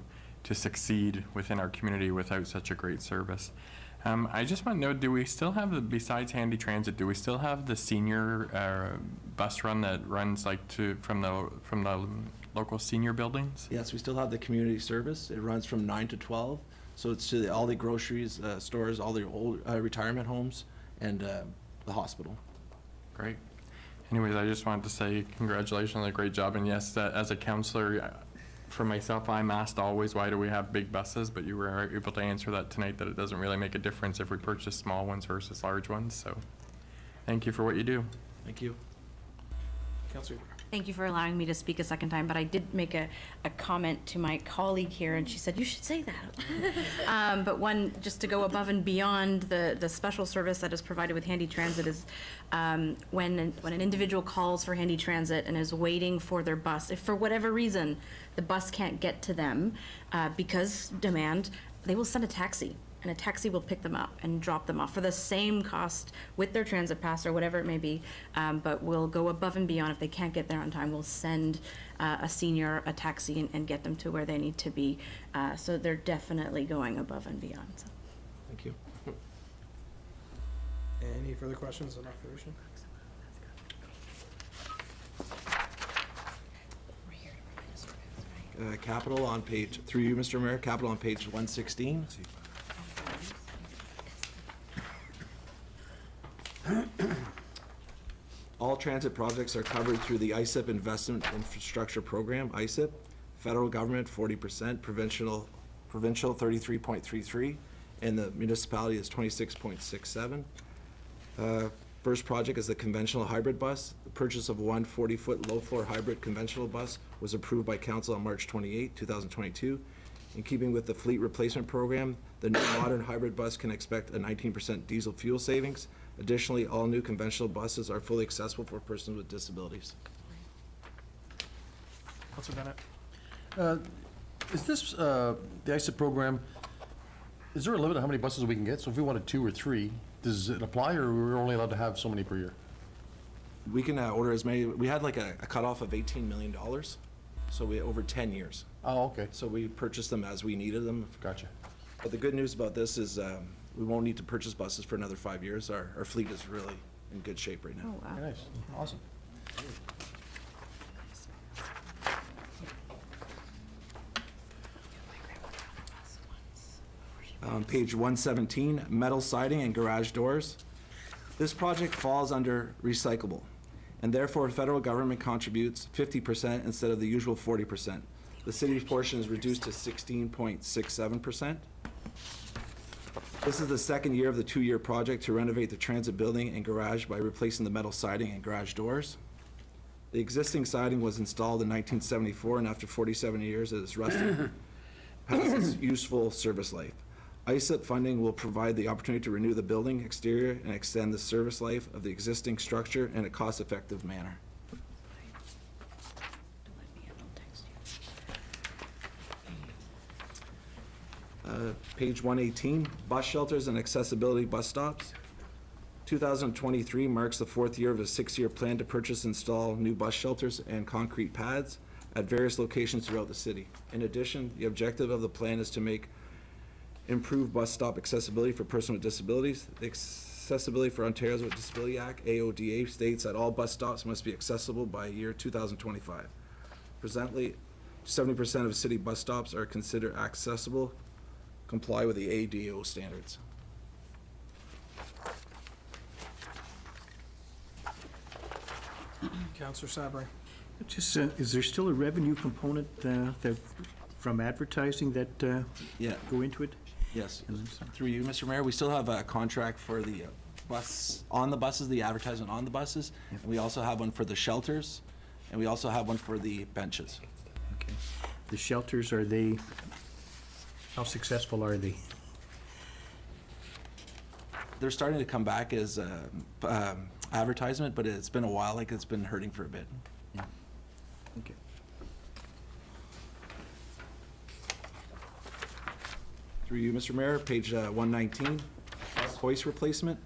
succeed within our community without such a great service. I just want to know, do we still have, besides Handy Transit, do we still have the senior bus run that runs from the local senior buildings? Yes, we still have the community service. It runs from 9 to 12. So it's to all the groceries, stores, all the old retirement homes, and the hospital. Great. Anyways, I just wanted to say congratulations on a great job. And yes, as a counselor, for myself, I'm asked always, why do we have big buses? But you were able to answer that tonight, that it doesn't really make a difference if we purchase small ones versus large ones. So thank you for what you do. Thank you. Councillor. Thank you for allowing me to speak a second time, but I did make a comment to my colleague here, and she said, you should say that. But one, just to go above and beyond the special service that is provided with Handy Transit is when an individual calls for Handy Transit and is waiting for their bus, if for whatever reason the bus can't get to them because demand, they will send a taxi. And a taxi will pick them up and drop them off for the same cost with their transit pass or whatever it may be, but we'll go above and beyond. If they can't get there on time, we'll send a senior a taxi and get them to where they need to be. So they're definitely going above and beyond. So. Thank you. Any further questions on operation? Capital on page, through you, Mr. Mayor, capital on page 116. All transit projects are covered through the ISIP Investment Infrastructure Program, ISIP. Federal government, 40%, provincial 33.33, and the municipality is 26.67. First project is the conventional hybrid bus. The purchase of one 40-foot low-floor hybrid conventional bus was approved by council on March 28, 2022. In keeping with the fleet replacement program, the new modern hybrid bus can expect a 19% diesel fuel savings. Additionally, all new conventional buses are fully accessible for persons with disabilities. Councilor Bennett. Is this, the ISIP program, is there a limit on how many buses we can get? So if we wanted 2 or 3, does it apply, or we're only allowed to have so many per year? We can order as many. We had like a cutoff of $18 million, so we over 10 years. Oh, okay. So we purchased them as we needed them. Gotcha. But the good news about this is we won't need to purchase buses for another 5 years. Our fleet is really in good shape right now. Oh, wow. Very nice. Awesome. On page 117, metal siding and garage doors. This project falls under recyclable, and therefore federal government contributes 50% instead of the usual 40%. The city's portion is reduced to 16.67%. This is the second year of the 2-year project to renovate the transit building and garage by replacing the metal siding and garage doors. The existing siding was installed in 1974, and after 47 years, it is rusted, past its useful service life. ISIP funding will provide the opportunity to renew the building exterior and extend the service life of the existing structure in a cost-effective manner. Page 118, bus shelters and accessibility bus stops. 2023 marks the 4th year of a 6-year plan to purchase and install new bus shelters and concrete pads at various locations throughout the city. In addition, the objective of the plan is to make improved bus stop accessibility for persons with disabilities. The Accessibility for Ontarians with Disability Act, AODA, states that all bus stops must be accessible by year 2025. Presently, 70% of city bus stops are considered accessible, comply with the ADO standards. Councilor Sabri. Just, is there still a revenue component that, from advertising that Yeah. go into it? Yes, through you, Mr. Mayor, we still have a contract for the bus, on the buses, the advertisement on the buses. And we also have one for the shelters, and we also have one for the benches. Okay. The shelters, are they, how successful are they? They're starting to come back as advertisement, but it's been a while, like it's been hurting for a bit. Okay. Through you, Mr. Mayor, page 119, hoist replacement.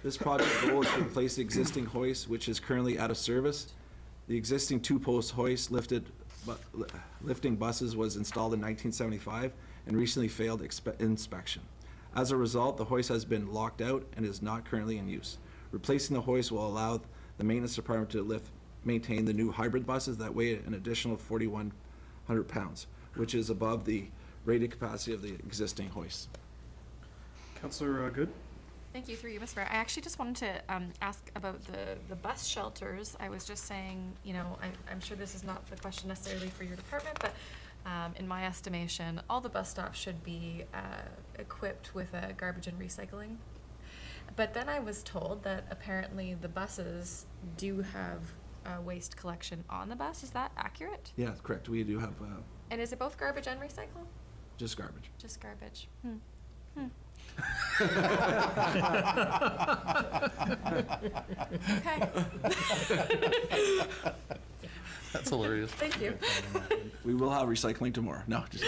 This project goal is to replace the existing hoist, which is currently out of service. The existing 2-post hoist lifting buses was installed in 1975 and recently failed inspection. As a result, the hoist has been locked out and is not currently in use. Replacing the hoist will allow the maintenance department to maintain the new hybrid buses that weigh an additional 4,100 pounds, which is above the rated capacity of the existing hoist. Councilor Good. Thank you, through you, Mr. Mayor. I actually just wanted to ask about the bus shelters. I was just saying, you know, I'm sure this is not the question necessarily for your department, but in my estimation, all the bus stops should be equipped with a garbage and recycling. But then I was told that apparently the buses do have waste collection on the bus. Is that accurate? Yeah, correct. We do have And is it both garbage and recycle? just garbage. Just garbage. Okay. That's hilarious. Thank you. We will have recycling tomorrow. No, just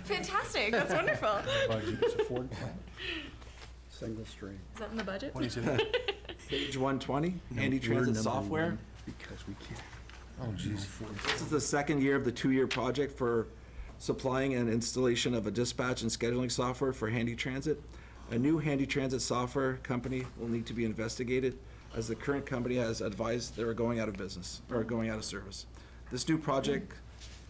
Fantastic. That's wonderful. Single stream. Is that in the budget? Page 120, handy transit software. Because we can't. Oh, geez. This is the second year of the two-year project for supplying and installation of a dispatch and scheduling software for Handy Transit. A new Handy Transit software company will need to be investigated, as the current company has advised they are going out of business, or going out of service. This new project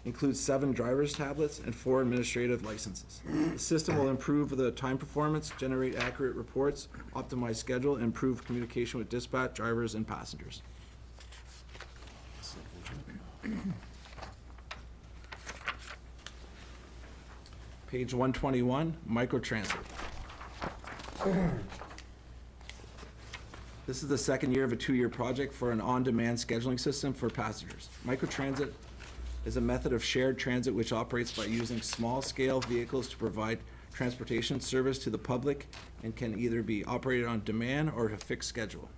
includes 7 driver's tablets and 4 administrative licenses. The system will improve the time performance, generate accurate reports, optimize schedule, and improve communication with dispatch, drivers, and passengers. Page 121, microtransit. This is the second year of a 2-year project for an on-demand scheduling system for passengers. Microtransit is a method of shared transit which operates by using small-scale vehicles to provide transportation service to the public and can either be operated on demand or a fixed schedule.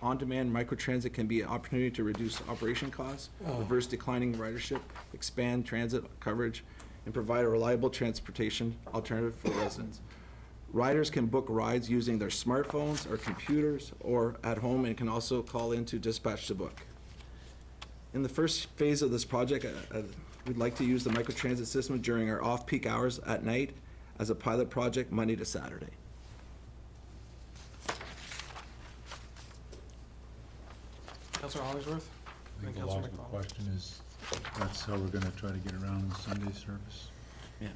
On-demand microtransit can be an opportunity to reduce operation costs, reverse declining ridership, expand transit coverage, and provide a reliable transportation alternative for residents. Riders can book rides using their smartphones or computers or at home, and can also call in to dispatch to book. In the first phase of this project, we'd like to use the microtransit system during our off-peak hours at night as a pilot project Monday to Saturday. Councilor Hollingsworth? I think and the Councilor logical McDonald. question is, that's how we're gonna try to get around the Sunday service? Yeah.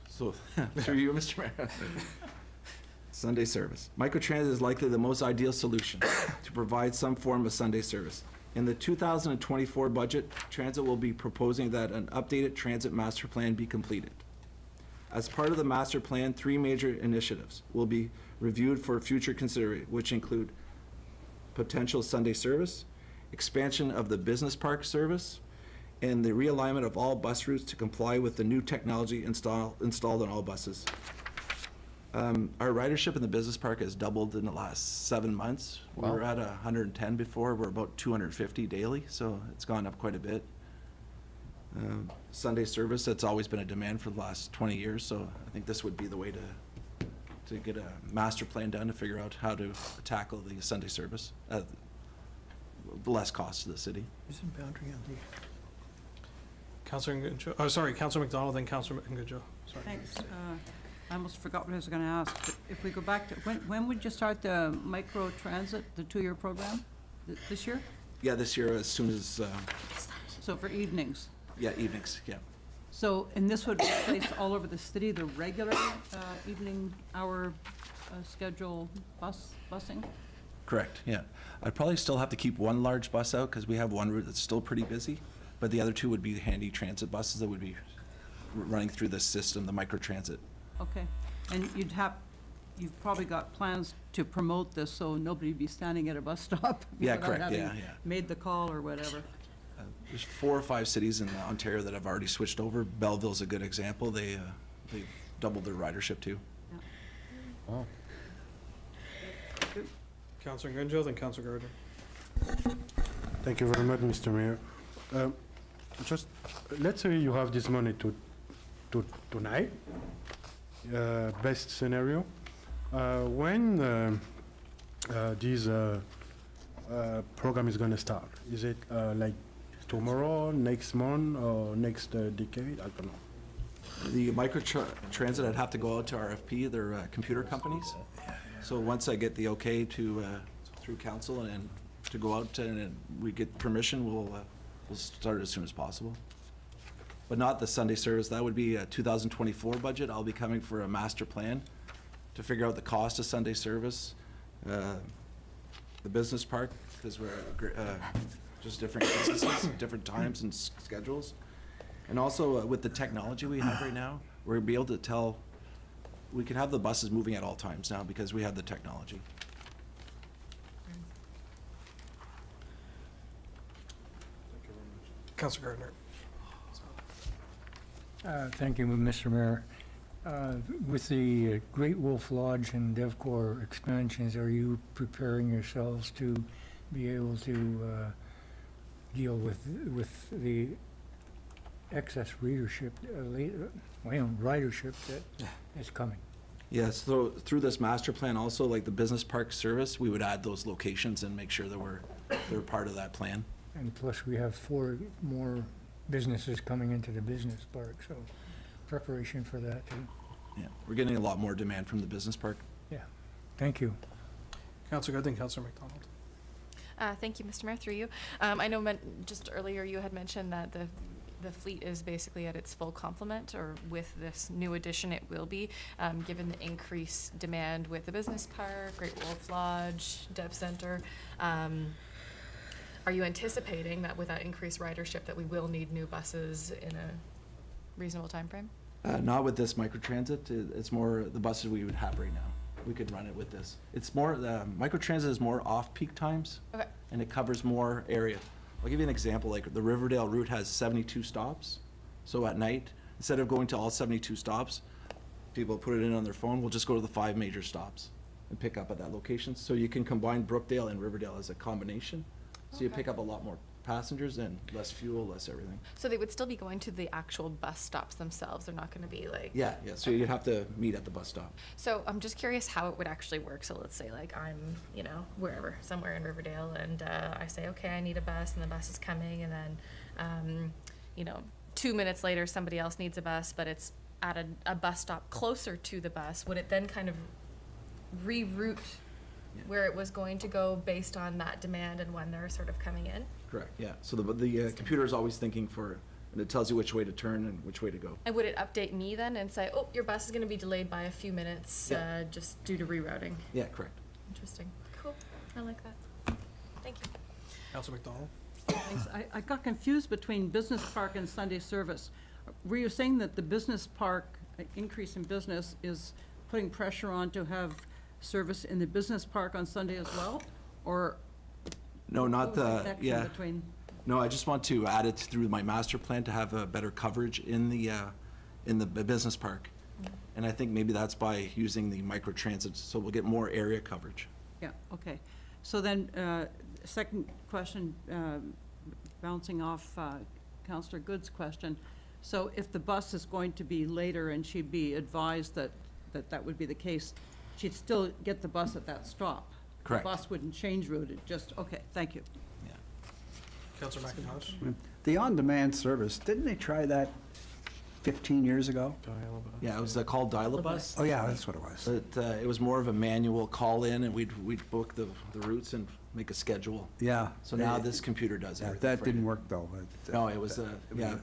So, through you, Mr. Mayor. Sunday service. Microtransit is likely the most ideal solution to provide some form of Sunday service. In the 2024 budget, Transit will be proposing that an updated transit master plan be completed. As part of the master plan, 3 major initiatives will be reviewed for future consideration, which include potential Sunday service, expansion of the business park service, and the realignment of all bus routes to comply with the new technology installed on all buses. Our ridership in the business park has doubled in the last 7 months. We were at 110 before. We're about 250 daily, so it's gone up quite a bit. Sunday service, that's always been a demand for the last 20 years, so I think this would be the way to get a master plan done to figure out how to tackle the Sunday service at less cost to the city. Isn't boundary on the... Councilor Ngujo, Councilor McDonald, then Councilor Ngujo. Sorry. Thanks. I almost forgot what I was going to ask, but if we go back to, when would you start the micro transit, the 2-year program? This year? Yeah, this year, as soon as, So for evenings? yeah, evenings, yeah. So, and this would replace all over the city, the regular evening hour schedule busing? Correct, yeah. I'd probably still have to keep one large bus out, because we have one route that's still pretty busy, but the other 2 would be Handy Transit buses that would be running through this system, the microtransit. Okay, and you've probably got plans to promote this, so nobody'd be standing at a bus stop Yeah, without correct, having yeah. made the call or whatever. There's 4 or 5 cities in Ontario that have already switched over. Belleville's a good example. They've doubled their ridership too. Wow. Councilor Ngujo, then Councilor Gardner. Thank you very much, Mr. Mayor. Just, let's say you have this money tonight, best scenario. When this program is gonna start? Is it like tomorrow, next month, or next decade? I don't know. The microtransit, I'd have to go out to RFP. They're computer companies. So once I get the okay to through council and to go out and we get permission, we'll start as soon as possible. But not the Sunday service. That would be a 2024 budget. I'll be coming for a master plan to figure out the cost of Sunday service, the business park, because we're just different businesses, different times and schedules. And also with the technology we have right now, we're gonna be able to tell, we can have the buses moving at all times now because we have the technology. Councilor Gardner. Thank you, Mr. Mayor. With the Great Wolf Lodge and DevCore expansions, are you preparing yourselves to be able to deal with the excess ridership that is coming? Yeah, so through this master plan also, like the business park service, we would add those locations and make sure that they're part of that plan. And plus, we have 4 more businesses coming into the business park, so preparation for that, too. Yeah, we're getting a lot more demand from the business park. Yeah, thank you. Councillor Good, then Councillor McDonald. Thank you, Mr. Mayor, through you. I know just earlier you had mentioned that the fleet is basically at its full complement, or with this new addition it will be, given the increased demand with the business park, Great Wolf Lodge, Dev Center. Are you anticipating that with that increased ridership that we will need new buses in a reasonable timeframe? Not with this microtransit. It's more the buses we would have right now. We could run it with this. It's more, the microtransit is more off-peak times. Okay. And it covers more area. I'll give you an example, like the Riverdale route has 72 stops. So at night, instead of going to all 72 stops, people put it in on their phone, we'll just go to the 5 major stops and pick up at that location. So you can combine Brookdale and Riverdale as a combination. So you pick up a lot more passengers and less fuel, less everything. So they would still be going to the actual bus stops themselves. They're not going to be like. Yeah, so you'd have to meet at the bus stop. So I'm just curious how it would actually work. So let's say like I'm, wherever, somewhere in Riverdale, and I say, okay, I need a bus, and the bus is coming, and then, 2 minutes later, somebody else needs a bus, but it's at a bus stop closer to the bus. Would it then kind of reroute where it was going to go based on that demand and when they're sort of coming in? Correct, yeah. So the computer is always thinking and it tells you which way to turn and which way to go. And would it update me then and say, oh, your bus is going to be delayed by a few minutes just due to rerouting? Yeah, correct. Interesting. Cool. I like that. Thank you. Councillor McDonald. Thanks. I got confused between business park and Sunday service. Were you saying that the business park increase in business is putting pressure on to have service in the business park on Sunday as well? Or No, not what was the, connection yeah. between- No, I just want to add it through my master plan to have a better coverage in the business park. And I think maybe that's by using the microtransit, so we'll get more area coverage. Yeah, okay. So then, second question, bouncing off Councillor Good's question. So if the bus is going to be later and she'd be advised that would be the case, she'd still get the bus at that stop? Correct. The bus wouldn't change route, it just, okay, thank you. Councillor McIntosh. The on-demand service, didn't they try that 15 years ago? Yeah, it was called Dial-A-Bus. Oh, yeah, that's what it was. But it was more of a manual call-in, and we'd book the routes and make a schedule. Yeah. So now this computer does Yeah, everything. that for didn't you. work, though. No, it was,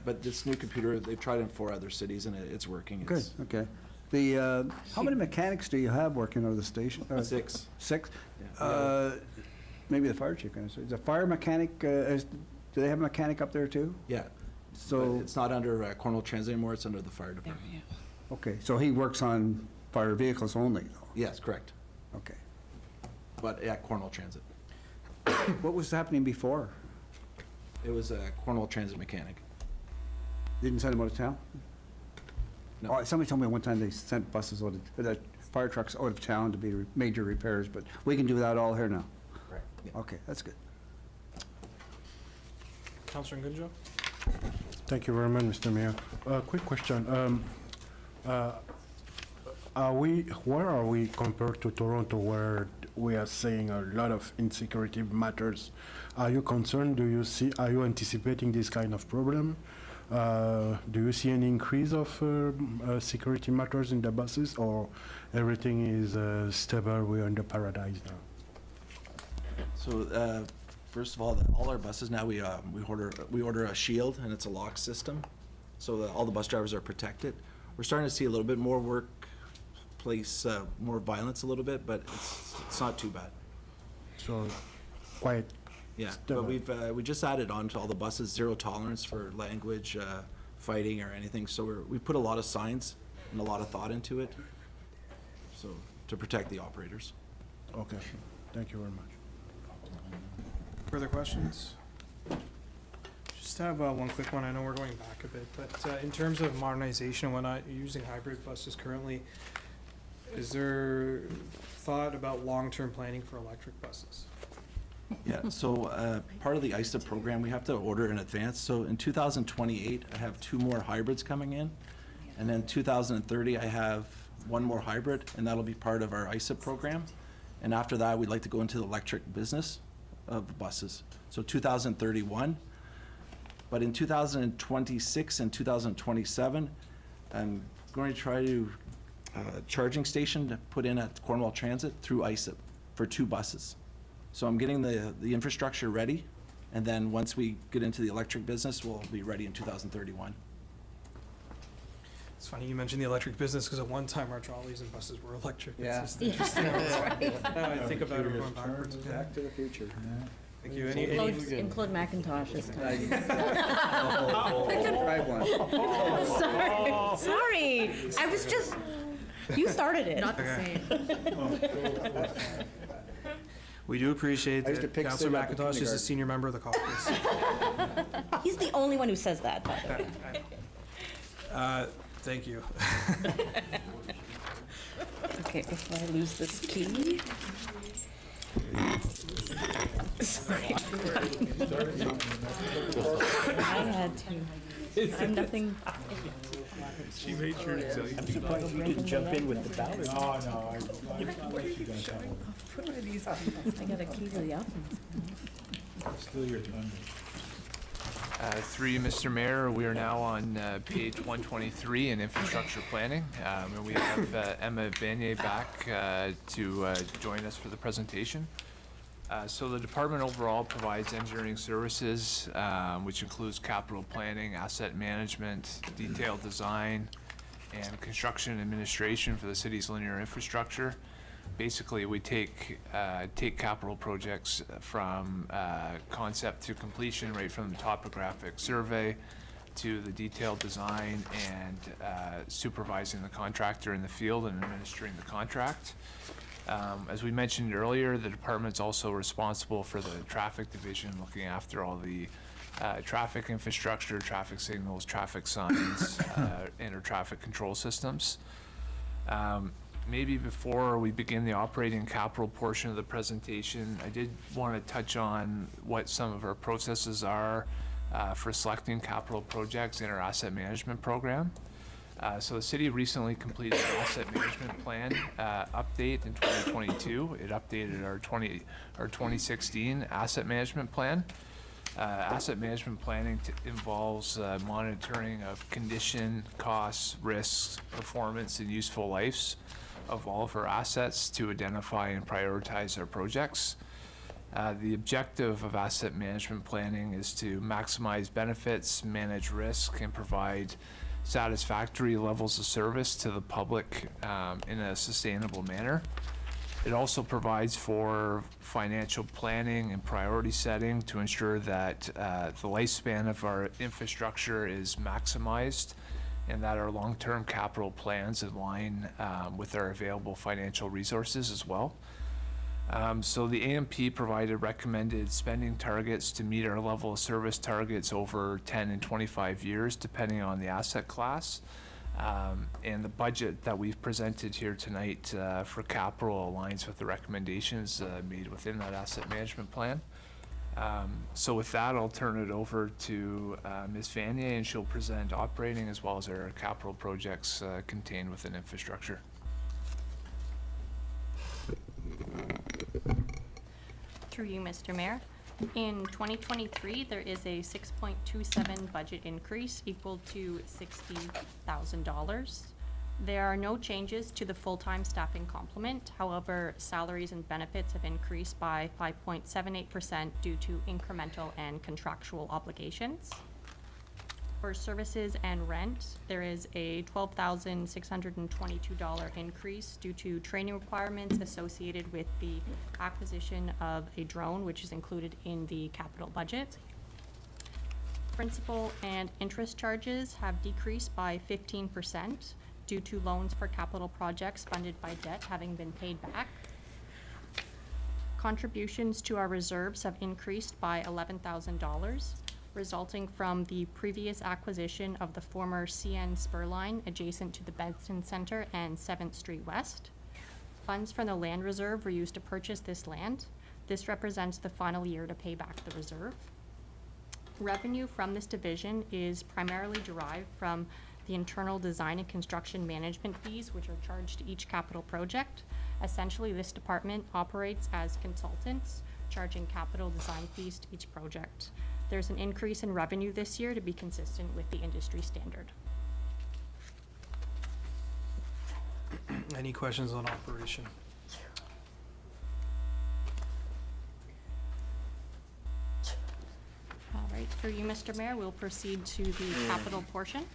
but this new computer, they've tried it in 4 other cities, and it's working. Good, It's okay. How many mechanics do you have working out of the station? 6. 6? Yeah. Maybe the fire chief can answer. Is a fire mechanic, do they have a mechanic up there too? Yeah. So. But it's not under Cornwall Transit anymore, it's under the fire department. Okay, so he works on fire vehicles only, though? Yes, correct. Okay. But at Cornwall Transit. What was happening before? It was a Cornwall Transit mechanic. Didn't send him out of town? No. Oh, somebody told me one time they sent buses out of, fire trucks out of town to be major repairs, but we can do that all here now? Right. Yeah. Okay, that's good. Councillor Ngunjo. Thank you very much, Mr. Mayor. Quick question. Where are we compared to Toronto, where we are seeing a lot of insecurity matters? Are you concerned? Are you anticipating this kind of problem? Do you see an increase of security matters in the buses, or everything is stable, we're in the paradise now? So, first of all, all our buses now, we order a shield, and it's a lock system, so that all the bus drivers are protected. We're starting to see a little bit more workplace, more violence a little bit, but it's not too bad. So, quiet. Yeah, but we just added on to all the buses, 0 tolerance for language, fighting, or anything, so we put a lot of signs and a lot of thought into it, so, to protect the operators. Okay, thank you very much. Further questions? Just have one quick one. I know we're going back a bit, but in terms of modernization and whatnot, you're using hybrid buses currently. Is there thought about long-term planning for electric buses? Yeah, so part of the ISTA program, we have to order in advance. So in 2028, I have 2 more hybrids coming in. And then 2030, I have one more hybrid, and that'll be part of our ISIP program. And after that, we'd like to go into the electric business of the buses. So 2031. But in 2026 and 2027, I'm going to try to charging station to put in at Cornwall Transit through ISIP for 2 buses. So I'm getting the infrastructure ready, and then once we get into the electric business, we'll be ready in 2031. It's funny you mentioned the electric business, because at one time our trolleys and buses were electric. It's Yeah. just interesting. Now I think about it going backwards. Back to the future. Thank you. Include Macintoshes. Drive one. Sorry, I was just, you started it. Not the We do appreciate I used to that pick Councillor Sid up in McIntosh is a kindergarten. senior member of the caucus. He's the only one who says that, by the way. Thank you. Okay, before I lose this key. Sorry. I had to. I'm nothing. She made sure to tell you. I'm surprised you didn't jump in with the ballot. Oh, no, I'll let you guys have it. What are these? I got a key to the office. Still your thunder. Through you, Mr. Mayor, we are now on page 123 in infrastructure planning. And we have Emma Vanier back to join us for the presentation. So the department overall provides engineering services, which includes capital planning, asset management, detailed design, and construction administration for the city's linear infrastructure. Basically, we take capital projects from concept to completion, right from the topographic survey to the detailed design and supervising the contractor in the field and administering the contract. As we mentioned earlier, the department's also responsible for the traffic division, looking after all the traffic infrastructure, traffic signals, traffic signs, and our traffic control systems. Maybe before we begin the operating capital portion of the presentation, I did want to touch on what some of our processes are for selecting capital projects in our asset management program. So the city recently completed an asset management plan update in 2022. It updated our 2016 asset management plan. Asset management planning involves monitoring of condition, costs, risks, performance, and useful lives of all of our assets to identify and prioritize our projects. The objective of asset management planning is to maximize benefits, manage risk, and provide satisfactory levels of service to the public in a sustainable manner. It also provides for financial planning and priority setting to ensure that the lifespan of our infrastructure is maximized and that our long-term capital plans align with our available financial resources as well. So the AMP provided recommended spending targets to meet our level of service targets over 10 and 25 years, depending on the asset class. And the budget that we've presented here tonight for capital aligns with the recommendations made within that asset management plan. So with that, I'll turn it over to Ms. Vanier, and she'll present operating as well as our capital projects contained within infrastructure. Through you, Mr. Mayor. In 2023, there is a 6.27 budget increase equal to $60,000. There are no changes to the full-time staffing complement. However, salaries and benefits have increased by 5.78% due to incremental and contractual obligations. For services and rent, there is a $12,622 increase due to training requirements associated with the acquisition of a drone, which is included in the capital budget. Principal and interest charges have decreased by 15% due to loans for capital projects funded by debt having been paid back. Contributions to our reserves have increased by $11,000. Resulting from the previous acquisition of the former CN spur line adjacent to the Benson Center and 7th Street West. Funds from the land reserve were used to purchase this land. This represents the final year to pay back the reserve. Revenue from this division is primarily derived from the internal design and construction management fees, which are charged to each capital project. Essentially, this department operates as consultants, charging capital design fees to each project. There's an increase in revenue this year to be consistent with the industry standard. Any questions on operation? All right, through you, Mr. Mayor, we'll proceed to the capital portion.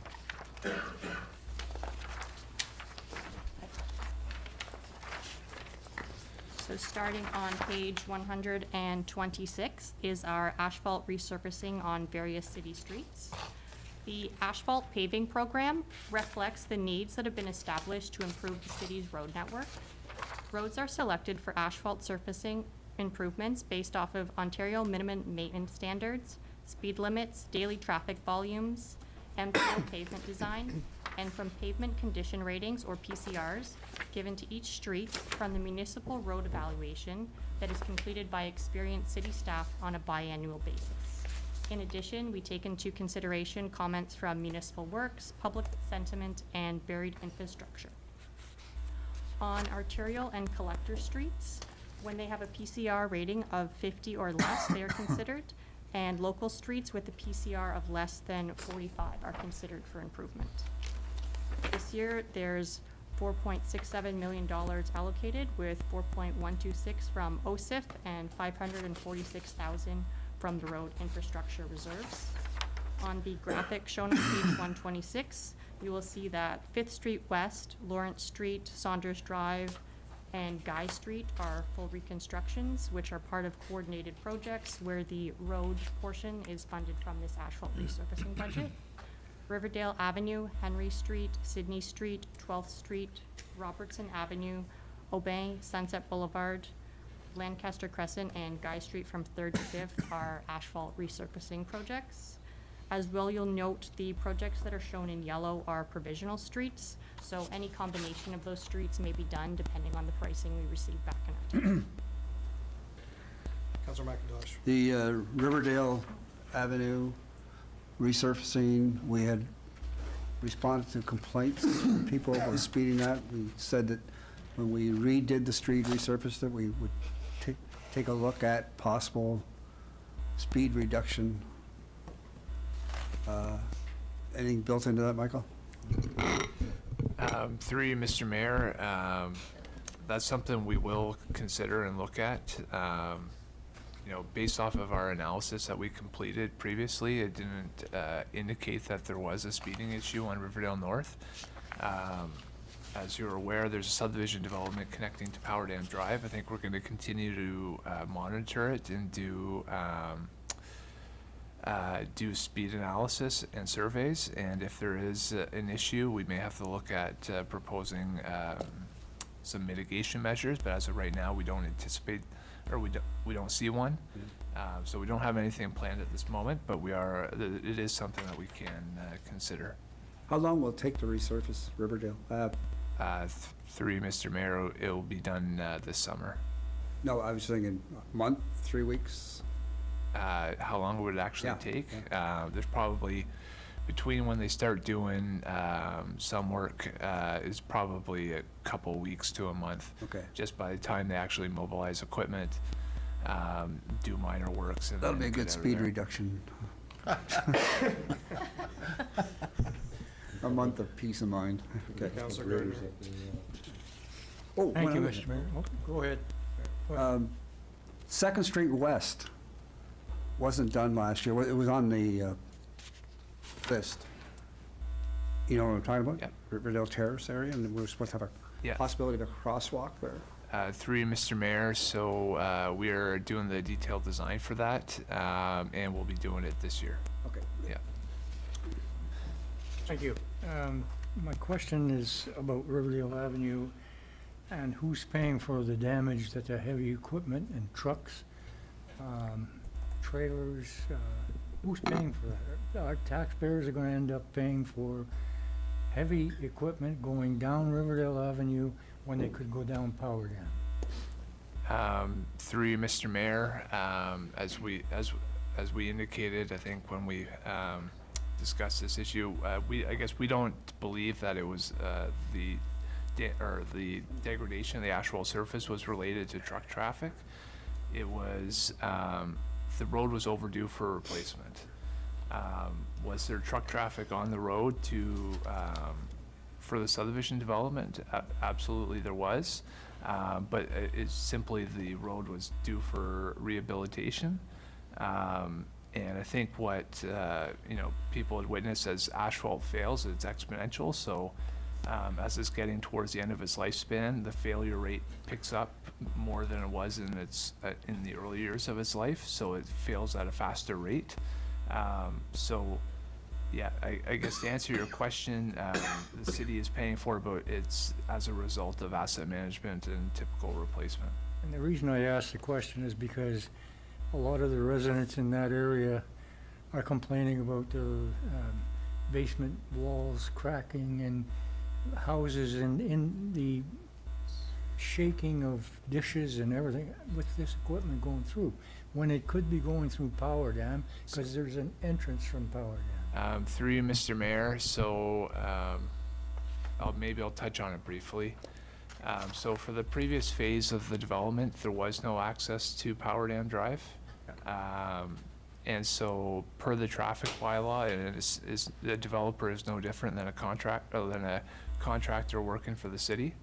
So starting on page 126 is our asphalt resurfacing on various city streets. The asphalt paving program reflects the needs that have been established to improve the city's road network. Roads are selected for asphalt surfacing improvements based off of Ontario minimum maintenance standards, speed limits, daily traffic volumes, MPO pavement design, and from pavement condition ratings, or PCRs, given to each street from the municipal road evaluation that is completed by experienced city staff on a biannual basis. In addition, we take into consideration comments from municipal works, public sentiment, and buried infrastructure. On arterial and collector streets, when they have a PCR rating of 50 or less, they are considered, and local streets with a PCR of less than 45 are considered for improvement. This year, there's $4.67 million allocated, with 4.126 from OSIF and 546,000 from the road infrastructure reserves. On the graphic shown on page 126, you will see that 5th Street West, Lawrence Street, Saunders Drive, and Guy Street are full reconstructions, which are part of coordinated projects where the road portion is funded from this asphalt resurfacing budget. Riverdale Avenue, Henry Street, Sydney Street, 12th Street, Robertson Avenue, Aubin, Sunset Boulevard, Lancaster Crescent, and Guy Street from 3rd to 5th are asphalt resurfacing projects. As well, you'll note the projects that are shown in yellow are provisional streets, so any combination of those streets may be done depending on the pricing we receive back in our town. Councilor McIntosh. The Riverdale Avenue resurfacing, we had responded to complaints from people about speeding that. We said that when we redid the street, resurfaced it, we would take a look at possible speed reduction. Anything built into that, Michael? Through you, Mr. Mayor, that's something we will consider and look at. You know, based off of our analysis that we completed previously, it didn't indicate that there was a speeding issue on Riverdale North. As you're aware, there's a subdivision development connecting to Power Dam Drive. I think we're going to continue to monitor it and do speed analysis and surveys. And if there is an issue, we may have to look at proposing some mitigation measures. But as of right now, we don't anticipate, or we don't see one. So we don't have anything planned at this moment. But it is something that we can consider. How long will it take to resurface Riverdale? Through Mr. Mayor, it will be done this summer. No, I was thinking a month, 3 weeks. How long would it actually take? There's probably, between when they start doing some work, is probably a couple weeks to a month. Okay. Just by the time they actually mobilize equipment, do minor works. And That'll then be a get good out of speed there. reduction. A month of peace of mind. Okay. Councilor Gardner. Oh, Thank you, one Mr. Mayor. Oh, go ahead. other- 2nd Street West wasn't done last year. It was on the list. You know what I'm talking about? Yep. Riverdale Terrace area, and we were supposed to have a possibility of a crosswalk there. Through you, Mr. Mayor, so we are doing the detailed design for that, and we'll be doing it this year. Okay. Yeah. Thank you. My question is about Riverdale Avenue and who's paying for the damage that the heavy equipment and trucks, trailers, who's paying for that? Our taxpayers are gonna end up paying for heavy equipment going down Riverdale Avenue when they could go down Power Dam. Through you, Mr. Mayor, as we indicated, I think when we discuss this issue. I guess we don't believe that it was the degradation of the asphalt surface was related to truck traffic. It was the road was overdue for replacement. Was there truck traffic on the road for the subdivision development? Absolutely there was, but it's simply the road was due for rehabilitation. And I think what people had witnessed as asphalt fails, it's exponential. So as it's getting towards the end of its lifespan, the failure rate picks up more than it was in the early years of its life. So it fails at a faster rate. So yeah, I guess to answer your question, the city is paying for it, but it's as a result of asset management and typical replacement. And the reason I asked the question is because a lot of the residents in that area are complaining about the basement walls cracking and houses in the shaking of dishes and everything with this equipment going through, when it could be going through Power Dam, because there's an entrance from Power Dam. Through you, Mr. Mayor, so maybe I'll touch on it briefly. So for the previous phase of the development, there was no access to Power Dam Drive. And so per the traffic bylaw, and the developer is no different than a contractor working for the city.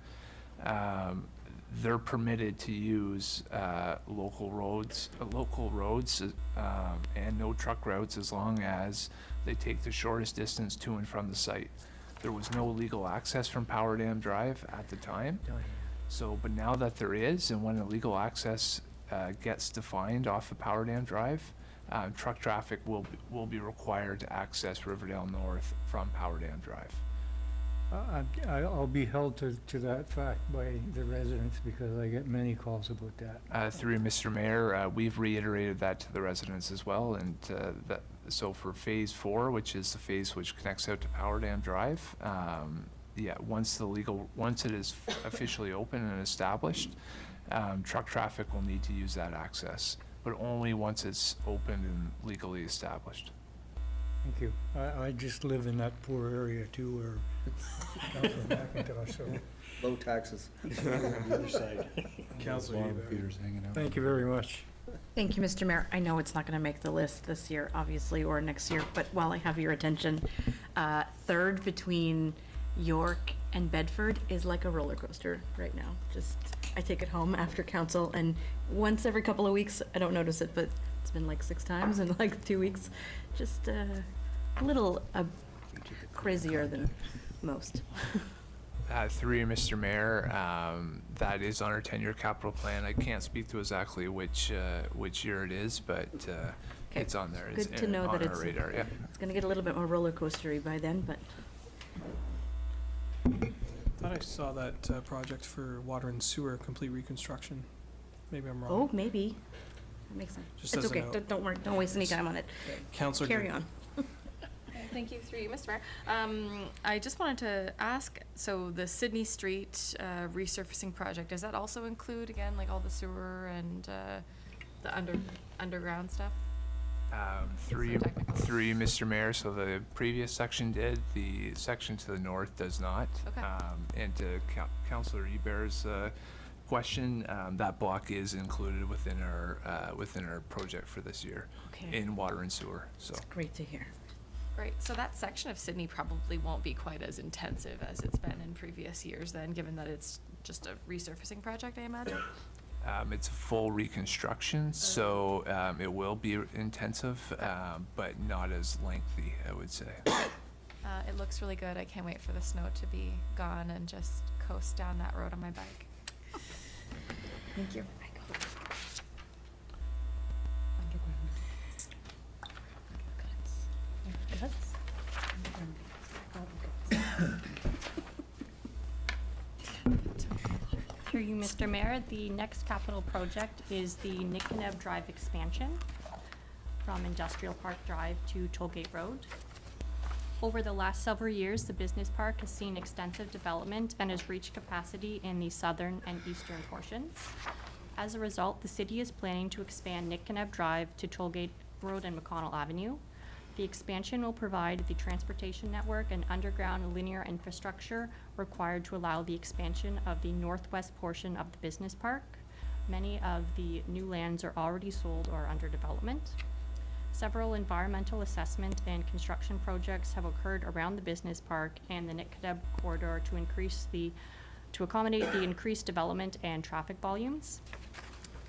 They're permitted to use local roads and no truck routes as long as they take the shortest distance to and from the site. There was no legal access from Power Dam Drive at the time. So, but now that there is, and when illegal access gets defined off of Power Dam Drive, truck traffic will be required to access Riverdale North from Power Dam Drive. I'll be held to that fact by the residents because I get many calls about that. Through Mr. Mayor, we've reiterated that to the residents as well, and so for phase 4, which is the phase which connects out to Power Dam Drive, yeah, once it is officially open and established, truck traffic will need to use that access, but only once it's open and legally established. Thank you. I just live in that poor area too, where Councilor McIntosh, so. Low taxes. Councilor Peter's hanging out. Thank you very much. Thank you, Mr. Mayor. I know it's not going to make the list this year, obviously, or next year, but while I have your attention, third between York and Bedford is like a roller coaster right now. Just, I take it home after council, and once every couple of weeks, I don't notice it, but it's been like 6 times in like 2 weeks. Just a little crazier than most. Through you, Mr. Mayor, that is on our 10-year capital plan. I can't speak to exactly which year it is, but it's on there. Good to know that it's on our radar. Yeah. It's going to get a little bit more roller coastery by then, but. I thought I saw that project for water and sewer complete reconstruction. Maybe I'm wrong. Oh, maybe. That makes sense. Just It's as a okay. note. Don't worry. Don't waste any time on it. Councilor Carry Green. on. Thank you, through you, Mr. Mayor. I just wanted to ask, so the Sydney Street resurfacing project, does that also include, again, like all the sewer and the underground stuff? Through you, Mr. Mayor, so the previous section did, the section to the north does not. Okay. And to Councilor Ebert's question, that block is included within our project for this year. Okay. In water and sewer, so. It's great to hear. Great, so that section of Sydney probably won't be quite as intensive as it's been in previous years then, given that it's just a resurfacing project, I imagine? It's a full reconstruction, so it will be intensive, but not as lengthy, I would say. It looks really good. I can't wait for the snow to be gone and just coast down that road on my bike. Thank you. Through you, Mr. Mayor, the next capital project is the Nickneb Drive expansion from Industrial Park Drive to Tollgate Road. Over the last several years, the business park has seen extensive development and has reached capacity in the southern and eastern portions. As a result, the city is planning to expand Nickneb Drive to Tollgate Road and McConnell Avenue. The expansion will provide the transportation network and underground linear infrastructure required to allow the expansion of the northwest portion of the business park. Many of the new lands are already sold or under development. Several environmental assessment and construction projects have occurred around the business park and the Nitkadeb corridor to accommodate the increased development and traffic volumes.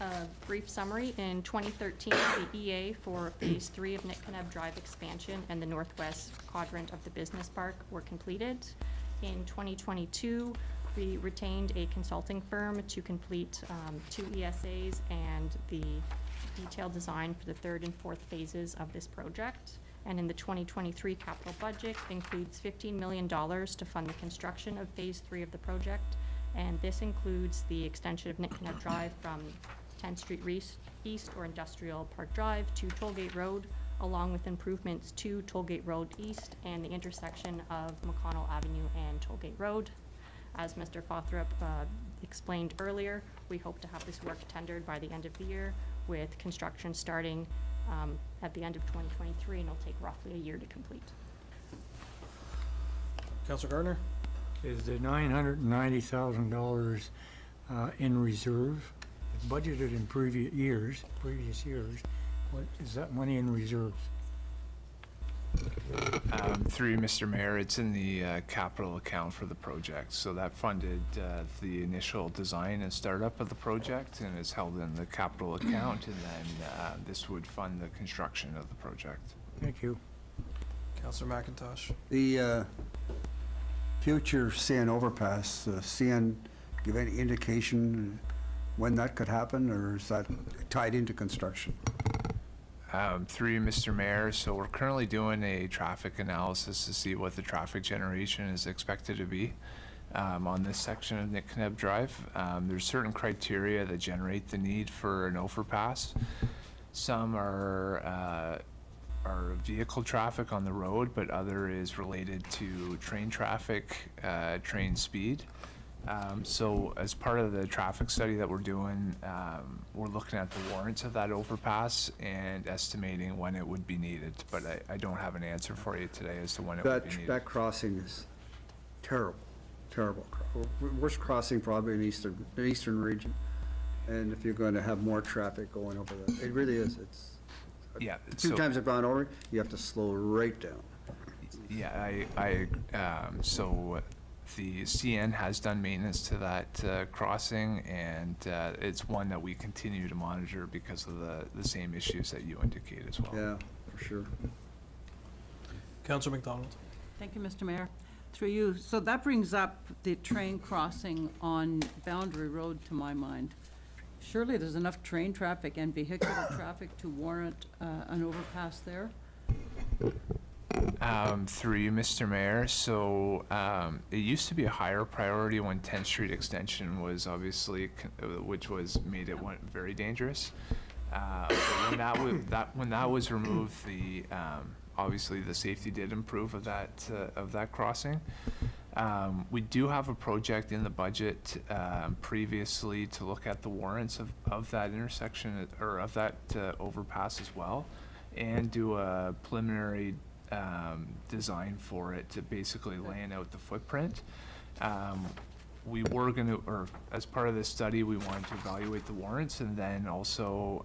A brief summary, in 2013, the EA for Phase 3 of Nitkadeb Drive expansion and the northwest quadrant of the business park were completed. In 2022, we retained a consulting firm to complete 2 ESAs and the detailed design for the 3rd and 4th phases of this project. And in the 2023 capital budget includes $15 million to fund the construction of Phase 3 of the project. And this includes the extension of Nitkadeb Drive from 10th Street East or Industrial Park Drive to Tollgate Road, along with improvements to Tollgate Road East and the intersection of McConnell Avenue and Tollgate Road. As Mr. Fothrop explained earlier, we hope to have this work tendered by the end of the year, with construction starting at the end of 2023, and it'll take roughly a year to complete. Councilor Gardner? Is the $990,000 in reserve? It's budgeted in previous years. What is that money in reserves? Through you, Mr. Mayor, it's in the capital account for the project. So that funded the initial design and startup of the project and is held in the capital account, and then this would fund the construction of the project. Thank you. Councilor McIntosh? The future CN overpass, CN give any indication when that could happen, or is that tied into construction? Through you, Mr. Mayor, so we're currently doing a traffic analysis to see what the traffic generation is expected to be on this section of Nitkadeb Drive. There's certain criteria that generate the need for an overpass. Some are vehicle traffic on the road, but other is related to train traffic, train speed. So as part of the traffic study that we're doing, we're looking at the warrants of that overpass and estimating when it would be needed, but I don't have an answer for you today as to when it would be needed. That crossing is terrible. Worst crossing probably in the eastern region. And if you're going to have more traffic going over that, it really is. It's Yeah. two times I've gone over, you have to slow right down. Yeah, so the CN has done maintenance to that crossing, and it's one that we continue to monitor because of the same issues that you indicate as well. Yeah, for sure. Councilor McDonald? Thank you, Mr. Mayor. Through you, so that brings up the train crossing on Boundary Road to my mind. Surely there's enough train traffic and vehicular traffic to warrant an overpass there? Through you, Mr. Mayor, so it used to be a higher priority when 10th Street Extension was obviously, which was made it very dangerous. But when that was removed, obviously the safety did improve of that crossing. We do have a project in the budget previously to look at the warrants of that intersection or of that overpass as well, and do a preliminary design for it to basically laying out the footprint. We were going to, or as part of this study, we wanted to evaluate the warrants, and then also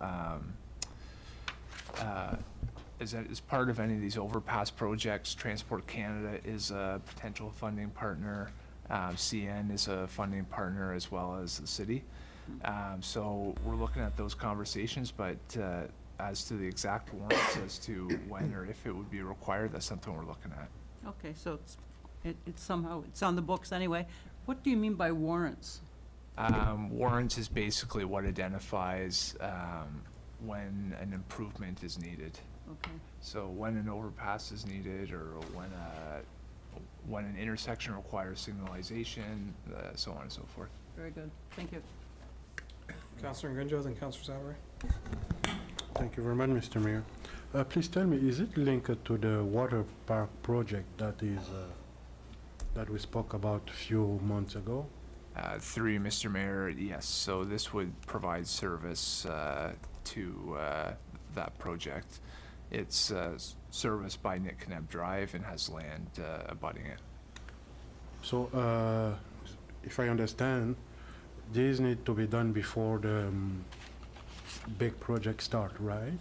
as part of any of these overpass projects, Transport Canada is a potential funding partner. CN is a funding partner, as well as the city. So we're looking at those conversations, but as to the exact warrants as to when or if it would be required, that's something we're looking at. Okay, so it's somehow, it's on the books anyway. What do you mean by warrants? Warrants is basically what identifies when an improvement is needed. Okay. So when an overpass is needed, or when an intersection requires signalization, so on and so forth. Very good, thank you. Councilor Grinjo, then Councilor Savary. Thank you very much, Mr. Mayor. Please tell me, is it linked to the water park project that we spoke about a few months ago? Through you, Mr. Mayor, yes. So this would provide service to that project. It's serviced by Nick Knapp Drive and has land abutting it. So, if I understand, these need to be done before the big project start, right?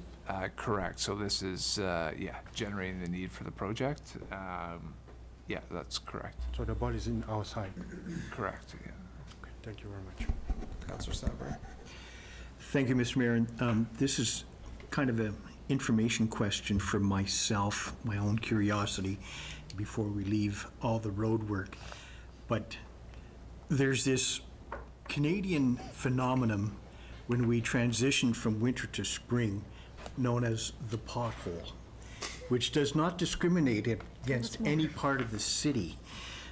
Correct. So this is, generating the need for the project. Yeah, that's correct. So the ball is in our side. Correct, yeah. Okay, thank you very much. Councillor Sandberg. Thank you, Mr. Mayor. And, this is kind of an information question for myself, my own curiosity, before we leave all the road work. But there's this Canadian phenomenon when we transition from winter to spring, known as the pothole, which does not discriminate against any part of the city.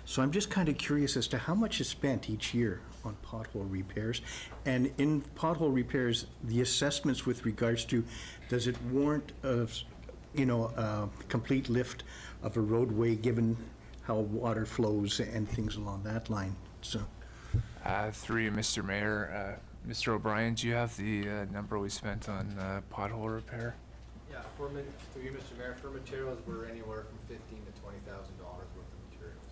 So I'm just kind of curious as to how much is spent each year on pothole repairs. And in pothole repairs, the assessments with regards to, does it warrant a complete lift of a roadway given how water flows and things along that line? So, Through you, Mr. Mayor, Mr. O'Brien, do you have the number we spent on pothole repair? Yeah, through you, Mr. Mayor, for materials, we're anywhere from $15,000 to $20,000 worth of materials.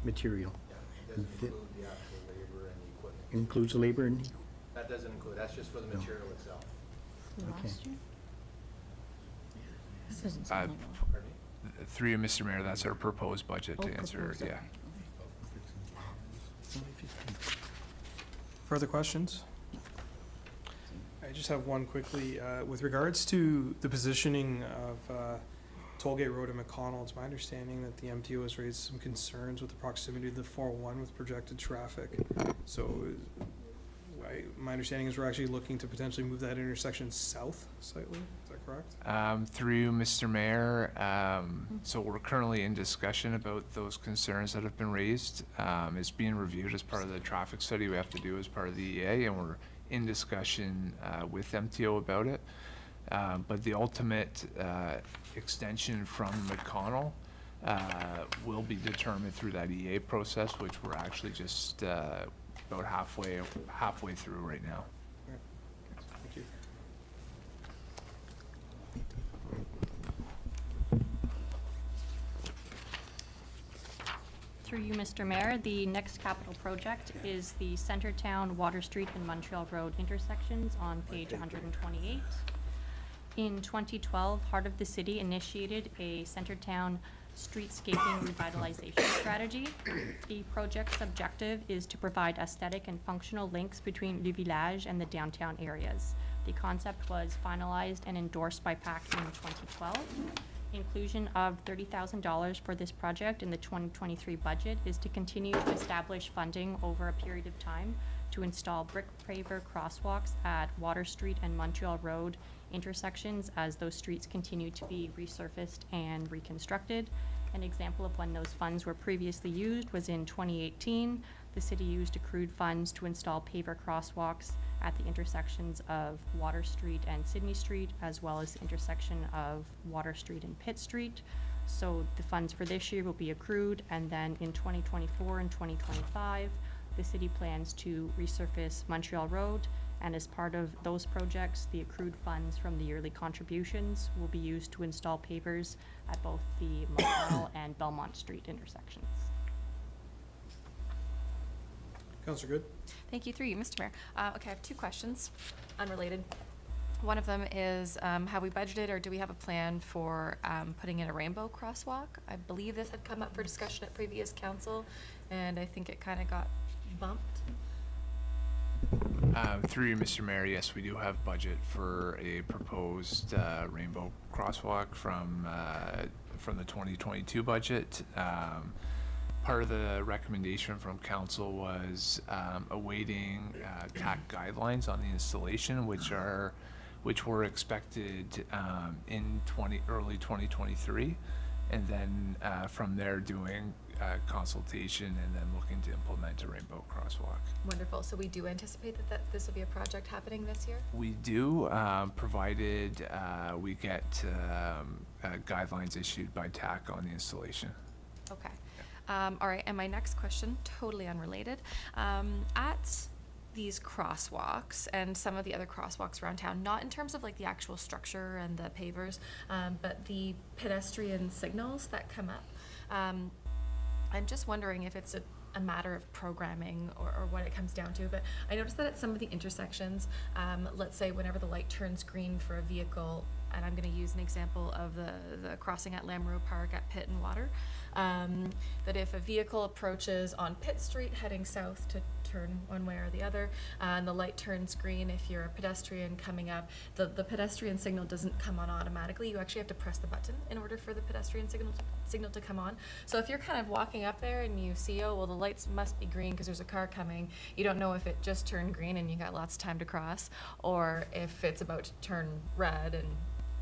material. Yeah, it doesn't include the actual labor and the equipment. Includes labor and, That doesn't include, that's just for the material itself. okay. Through you, Mr. Mayor, that's our proposed budget to answer, yeah. Further questions? I just have one quickly. With regards to the positioning of Tollgate Road and McConnell, it's my understanding that the MTO has raised some concerns with the proximity of the 401 with projected traffic. So my understanding is we're actually looking to potentially move that intersection south slightly. Is that correct? Through you, Mr. Mayor, so we're currently in discussion about those concerns that have been raised. It's being reviewed as part of the traffic study we have to do as part of the EA, and we're in discussion with MTO about it. But the ultimate extension from McConnell will be determined through that EA process, which we're actually just about halfway through right now. Thank you. Through you, Mr. Mayor, the next capital project is the Centertown, Water Street, and Montreal Road intersections on page 128. In 2012, Heart of the City initiated a Centertown streetscaping revitalization strategy. The project's objective is to provide aesthetic and functional links between Le Village and the downtown areas. The concept was finalized and endorsed by PAC in 2012. Inclusion of $30,000 for this project in the 2023 budget is to continue to establish funding over a period of time to install brick paver crosswalks at Water Street and Montreal Road intersections as those streets continue to be resurfaced and reconstructed. An example of when those funds were previously used was in 2018. The city used accrued funds to install paver crosswalks at the intersections of Water Street and Sydney Street, as well as the intersection of Water Street and Pitt Street. So the funds for this year will be accrued, and then in 2024 and 2025, the city plans to resurface Montreal Road, and as part of those projects, the accrued funds from the yearly contributions will be used to install pavers at both the Montreal and Belmont Street intersections. Councillor Good. Thank you. Through you, Mr. Mayor. Okay, I have two questions, unrelated. One of them is, have we budgeted or do we have a plan for putting in a rainbow crosswalk? I believe this had come up for discussion at previous council, and I think it kind of got bumped. Through you, Mr. Mayor, yes, we do have budget for a proposed rainbow crosswalk from the 2022 budget. Part of the recommendation from council was awaiting TAC guidelines on the installation, which were expected in early 2023, and then from there doing consultation and then looking to implement a rainbow crosswalk. Wonderful. So we do anticipate that this will be a project happening this year? We do, provided we get guidelines issued by TAC on the installation. Okay. All right, and my next question, totally unrelated. At these crosswalks and some of the other crosswalks around town, not in terms of like the actual structure and the pavers, but the pedestrian signals that come up. I'm just wondering if it's a matter of programming or what it comes down to, but I noticed that at some of the intersections, let's say whenever the light turns green for a vehicle, and I'm going to use an example of the crossing at Lamro Park at Pitt and Water, that if a vehicle approaches on Pitt Street heading south to turn one way or the other, and the light turns green, if you're a pedestrian coming up, the pedestrian signal doesn't come on automatically. You actually have to press the button in order for the pedestrian signal to come on. So if you're kind of walking up there and you see, oh, well, the lights must be green because there's a car coming, you don't know if it just turned green and you got lots of time to cross, or if it's about to turn red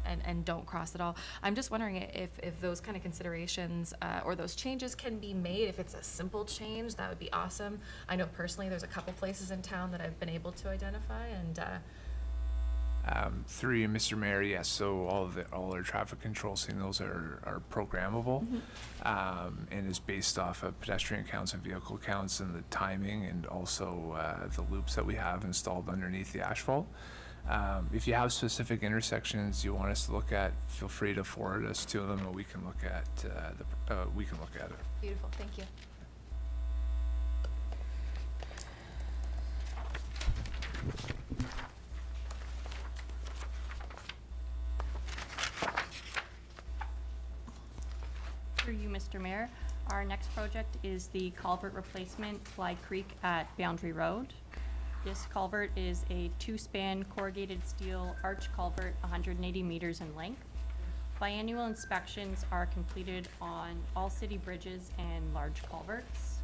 and don't cross at all. I'm just wondering if those kind of considerations or those changes can be made. If it's a simple change, that would be awesome. I know personally there's a couple places in town that I've been able to identify, and through you, Mr. Mayor, yes, so all our traffic control signals are programmable, and is based off of pedestrian counts and vehicle counts and the timing, and also the loops that we have installed underneath the asphalt. If you have specific intersections you want us to look at, feel free to forward us to them, and we can look at it. beautiful, thank you. Through you, Mr. Mayor, our next project is the culvert replacement Fly Creek at Boundary Road. This culvert is a 2-span corrugated steel arch culvert, 180 meters in length. Biannual inspections are completed on all city bridges and large culverts.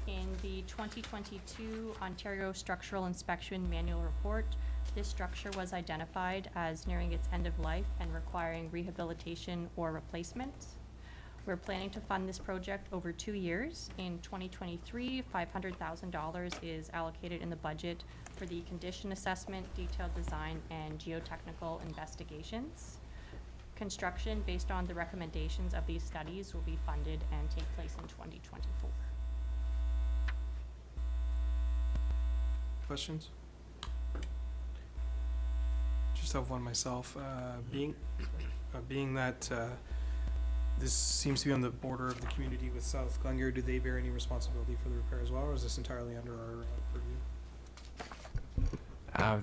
In the 2022 Ontario Structural Inspection Manual Report, this structure was identified as nearing its end of life and requiring rehabilitation or replacement. We're planning to fund this project over 2 years. In 2023, $500,000 is allocated in the budget for the condition assessment, detailed design, and geotechnical investigations. Construction based on the recommendations of these studies will be funded and take place in 2024. Questions? Just have one myself. Being that this seems to be on the border of the community with South Glengarry, do they bear any responsibility for the repair as well, or is this entirely under our purview?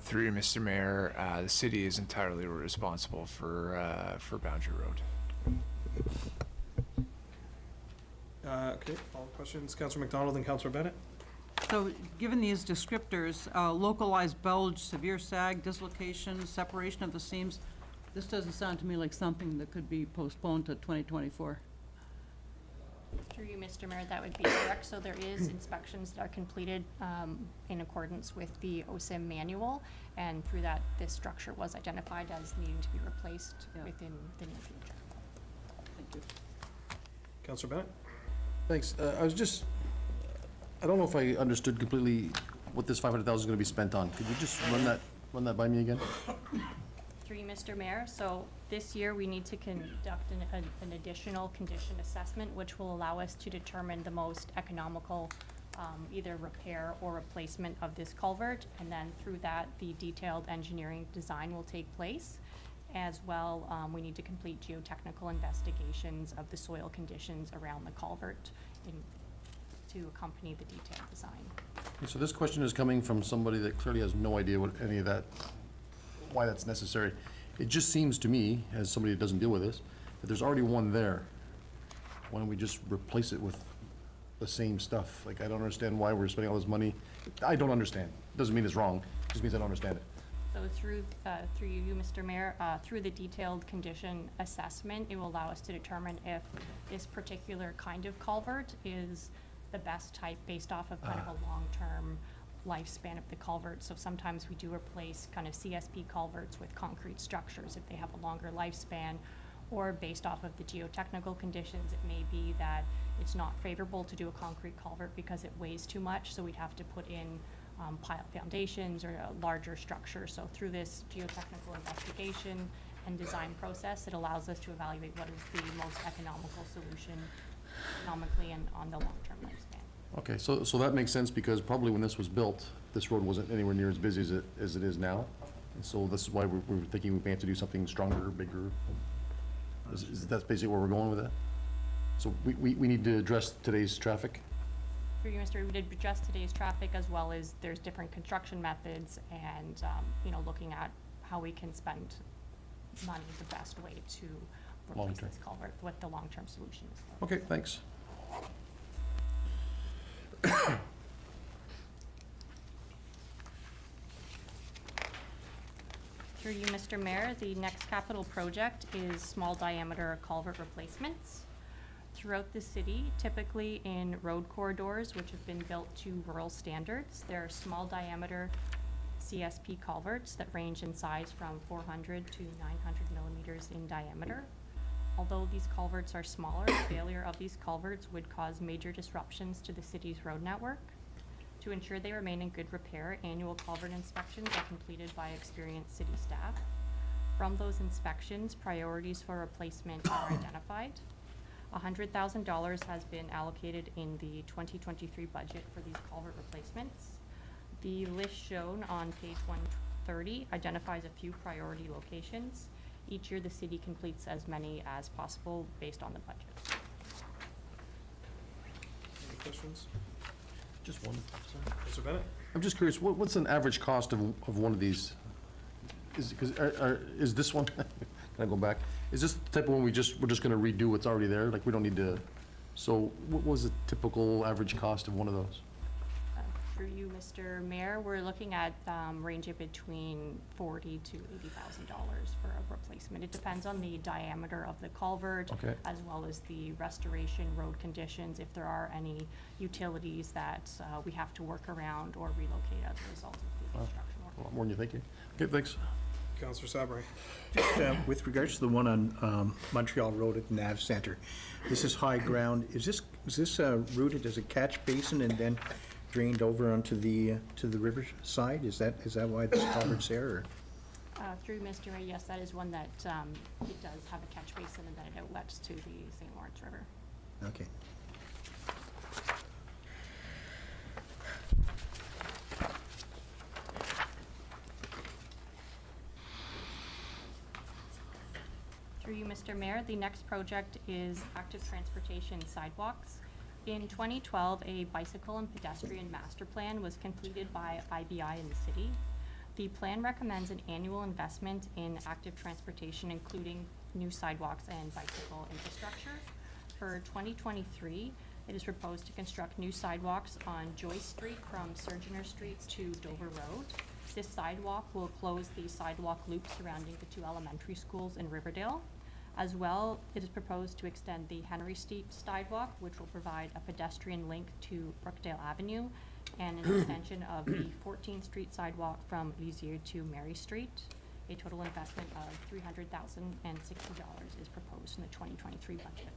Through you, Mr. Mayor, the city is entirely responsible for Boundary Road. Okay, follow-up questions. Councillor McDonald and Councillor Bennett. So, given these descriptors, localized bulge, severe sag, dislocation, separation of the seams, this doesn't sound to me like something that could be postponed to 2024. Through you, Mr. Mayor, that would be correct. So there is inspections that are completed in accordance with the OSIM manual, and through that, this structure was identified as needing to be replaced within the near future. Thank you. Councillor Bennett. Thanks. I don't know if I understood completely what this 500,000 is going to be spent on. Could you just run that by me again? Through you, Mr. Mayor, so this year we need to conduct an additional condition assessment, which will allow us to determine the most economical either repair or replacement of this culvert, and then through that, the detailed engineering design will take place. As well, we need to complete geotechnical investigations of the soil conditions around the culvert to accompany the detailed design. Okay, so this question is coming from somebody that clearly has no idea what any of that, why that's necessary. It just seems to me, as somebody that doesn't deal with this, that there's already one there. Why don't we just replace it with the same stuff? Like, I don't understand why we're spending all this money. I don't understand. Doesn't mean it's wrong, it just means I don't understand it. So through you, Mr. Mayor, through the detailed condition assessment, it will allow us to determine if this particular kind of culvert is the best type based off of kind of a long-term lifespan of the culvert. So sometimes we do replace kind of CSP culverts with concrete structures if they have a longer lifespan, or based off of the geotechnical conditions, it may be that it's not favorable to do a concrete culvert because it weighs too much, so we'd have to put in pile foundations or a larger structure. So through this geotechnical investigation and design process, it allows us to evaluate what is the most economical solution economically and on the long-term lifespan. Okay, so that makes sense, because probably when this was built, this road wasn't anywhere near as busy as it is now. And so this is why we're thinking we may have to do something stronger, bigger. Is that basically where we're going with that? So we need to address today's traffic? Through you, Mr. We did adjust today's traffic, as well as there's different construction methods and, you know, looking at how we can spend money the best way to replace Long-term. this culvert, what the long-term solution is. Okay, thanks. Through you, Mr. Mayor, the next capital project is small diameter culvert replacements. Throughout the city, typically in road corridors which have been built to rural standards, there are small diameter CSP culverts that range in size from 400 to 900 millimeters in diameter. Although these culverts are smaller, failure of these culverts would cause major disruptions to the city's road network. To ensure they remain in good repair, annual culvert inspections are completed by experienced city staff. From those inspections, priorities for replacement are identified. $100,000 has been allocated in the 2023 budget for these culvert replacements. The list shown on page 130 identifies a few priority locations. Each year, the city completes as many as possible based on the budget. Any questions? Just one, sorry. Mr. Bennett? I'm just curious, what's an average cost of one of these? Is this one, can I go back? Is this the type of one we're just gonna redo what's already there? Like, we don't need to, so what was the typical average cost of one of those? Through you, Mr. Mayor, we're looking at ranging between $40,000 to $80,000 for a replacement. It depends on the diameter of the culvert, Okay. as well as the restoration road conditions, if there are any utilities that we have to work around or relocate as a result of the construction work. A lot more than you think. Okay, thanks. Councillor Sabri? Just with regards to the one on Montreal Road at the Nav Center, this is high ground. Is this routed as a catch basin and then drained over onto the river side? Is that why this culvert's there? Or? Through Mr. Ray, yes, that is one that it does have a catch basin and then it outlets to the St. Lawrence River. Okay. Through you, Mr. Mayor, the next project is active transportation sidewalks. In 2012, a bicycle and pedestrian master plan was completed by IBI in the city. The plan recommends an annual investment in active transportation, including new sidewalks and bicycle infrastructure. For 2023, it is proposed to construct new sidewalks on Joyce Street from Surgeoner Street to Dover Road. This sidewalk will close the sidewalk loop surrounding the two elementary schools in Riverdale. As well, it is proposed to extend the Henry Street sidewalk, which will provide a pedestrian link to Brookdale Avenue, and an extension of the 14th Street sidewalk from Lisieux to Mary Street. A total investment of $300,060 is proposed in the 2023 budget.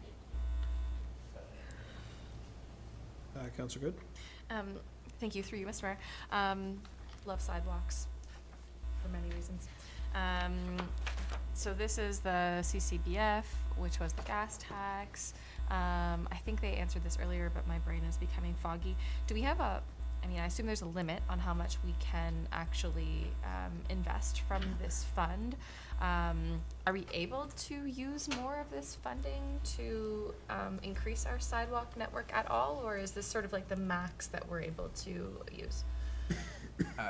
Councillor Good? Thank you, through you, Mr. Mayor. Love sidewalks for many reasons. So this is the CCBF, which was the gas tax. I think they answered this earlier, but my brain is becoming foggy. Do we have I assume there's a limit on how much we can actually invest from this fund. Are we able to use more of this funding to increase our sidewalk network at all, or is this sort of like the max that we're able to use?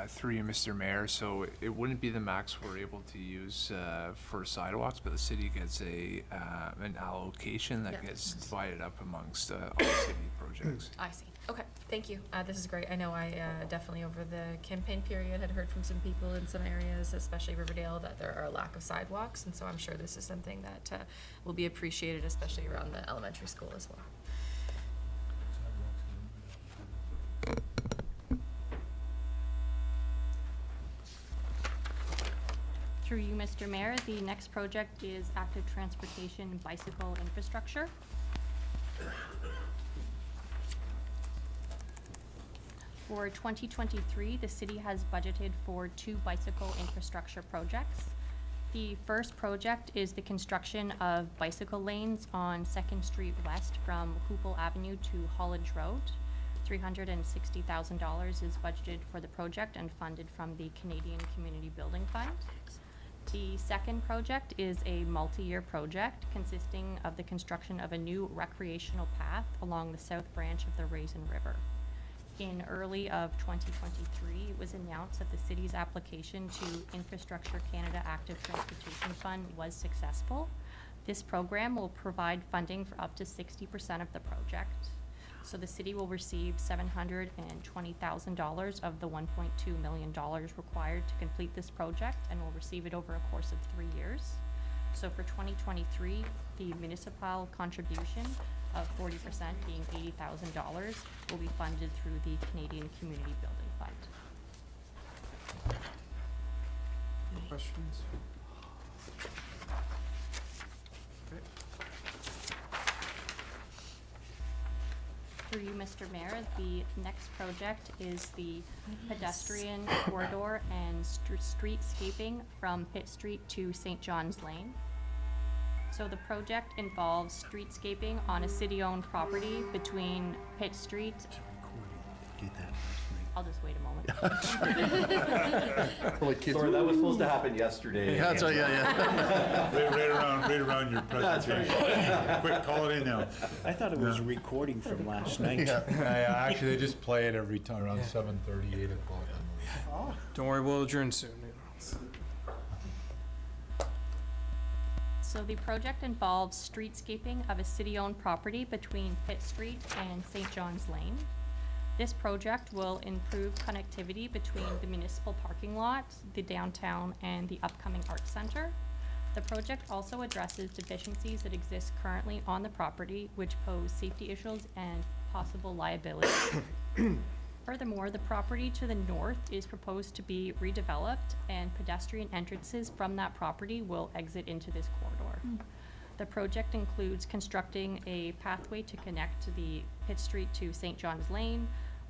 Through you, Mr. Mayor, so it wouldn't be the max we're able to use for sidewalks, but the city gets an allocation that gets divided up amongst all city projects. I see. Okay, thank you. This is great. I know I definitely over the campaign period had heard from some people in some areas, especially Riverdale, that there are a lack of sidewalks, and so I'm sure this is something that will be appreciated, especially around the elementary school as well. Through you, Mr. Mayor, the next project is active transportation bicycle infrastructure. For 2023, the city has budgeted for 2 bicycle infrastructure projects. The first project is the construction of bicycle lanes on 2nd Street West from Hoople Avenue to Hollidge Road. $360,000 is budgeted for the project and funded from the Canadian Community Building Fund. The second project is a multi-year project consisting of the construction of a new recreational path along the south branch of the Raisin River. In early of 2023, it was announced that the city's application to Infrastructure Canada Active Transportation Fund was successful. This program will provide funding for up to 60% of the project. So the city will receive $720,000 of the $1.2 million required to complete this project, and will receive it over a course of 3 years. So for 2023, the municipal contribution of 40% being $80,000 will be funded through the Canadian Community Building Fund. Any questions? Okay. Through you, Mr. Mayor, the next project is the pedestrian corridor and streetscaping from Pitt Street to St. John's Lane. So the project involves streetscaping on a city-owned property between Pitt Street. I'll just wait a moment. Sorry, that was supposed to happen yesterday. Yeah, that's right, yeah. Right around your presentation. Quick, call it in now. I thought it was a recording from last night. Actually, they just play it every time around 7:30, 8 o'clock. Don't worry, we'll adjourn soon. So the project involves streetscaping of a city-owned property between Pitt Street and St. John's Lane. This project will improve connectivity between the municipal parking lot, the downtown, and the upcoming Arts Center. The project also addresses deficiencies that exist currently on the property, which pose safety issues and possible liability. Furthermore, the property to the north is proposed to be redeveloped, and pedestrian entrances from that property will exit into this corridor. The project includes constructing a pathway to connect to the Pitt Street to St. John's Lane.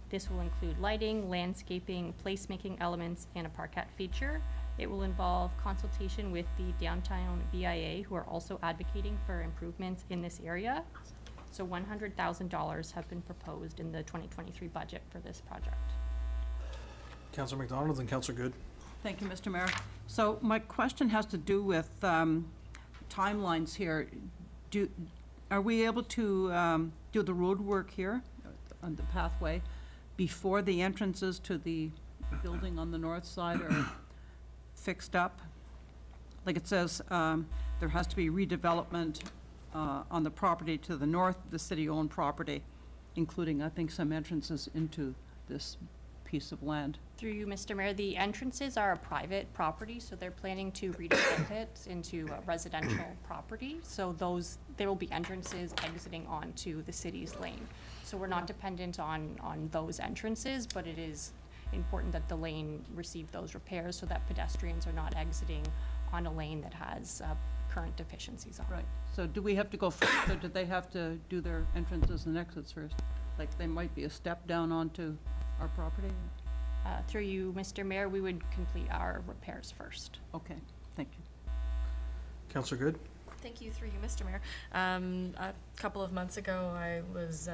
This will include lighting, landscaping, placemaking elements, and a parkette feature. It will involve consultation with the downtown BIA, who are also advocating for improvements in this area. So $100,000 have been proposed in the 2023 budget for this project. Councillor McDonald and Councillor Good. Thank you, Mr. Mayor. So my question has to do with timelines here. Are we able to do the road work here on the pathway before the entrances to the building on the north side are fixed up? Like it says, there has to be redevelopment on the property to the north, the city-owned property, including, I think, some entrances into this piece of land. Through you, Mr. Mayor, the entrances are a private property, so they're planning to redevelop it into a residential property. So there will be entrances exiting onto the city's lane. So we're not dependent on those entrances, but it is important that the lane receive those repairs so that pedestrians are not exiting on a lane that has current deficiencies on it. Right. So do we have to go first, or do they have to do their entrances and exits first? Like, they might be a step down onto our property? Through you, Mr. Mayor, we would complete our repairs first. Okay, thank you. Councillor Good. Thank you, through you, Mr. Mayor. A couple of months ago, I was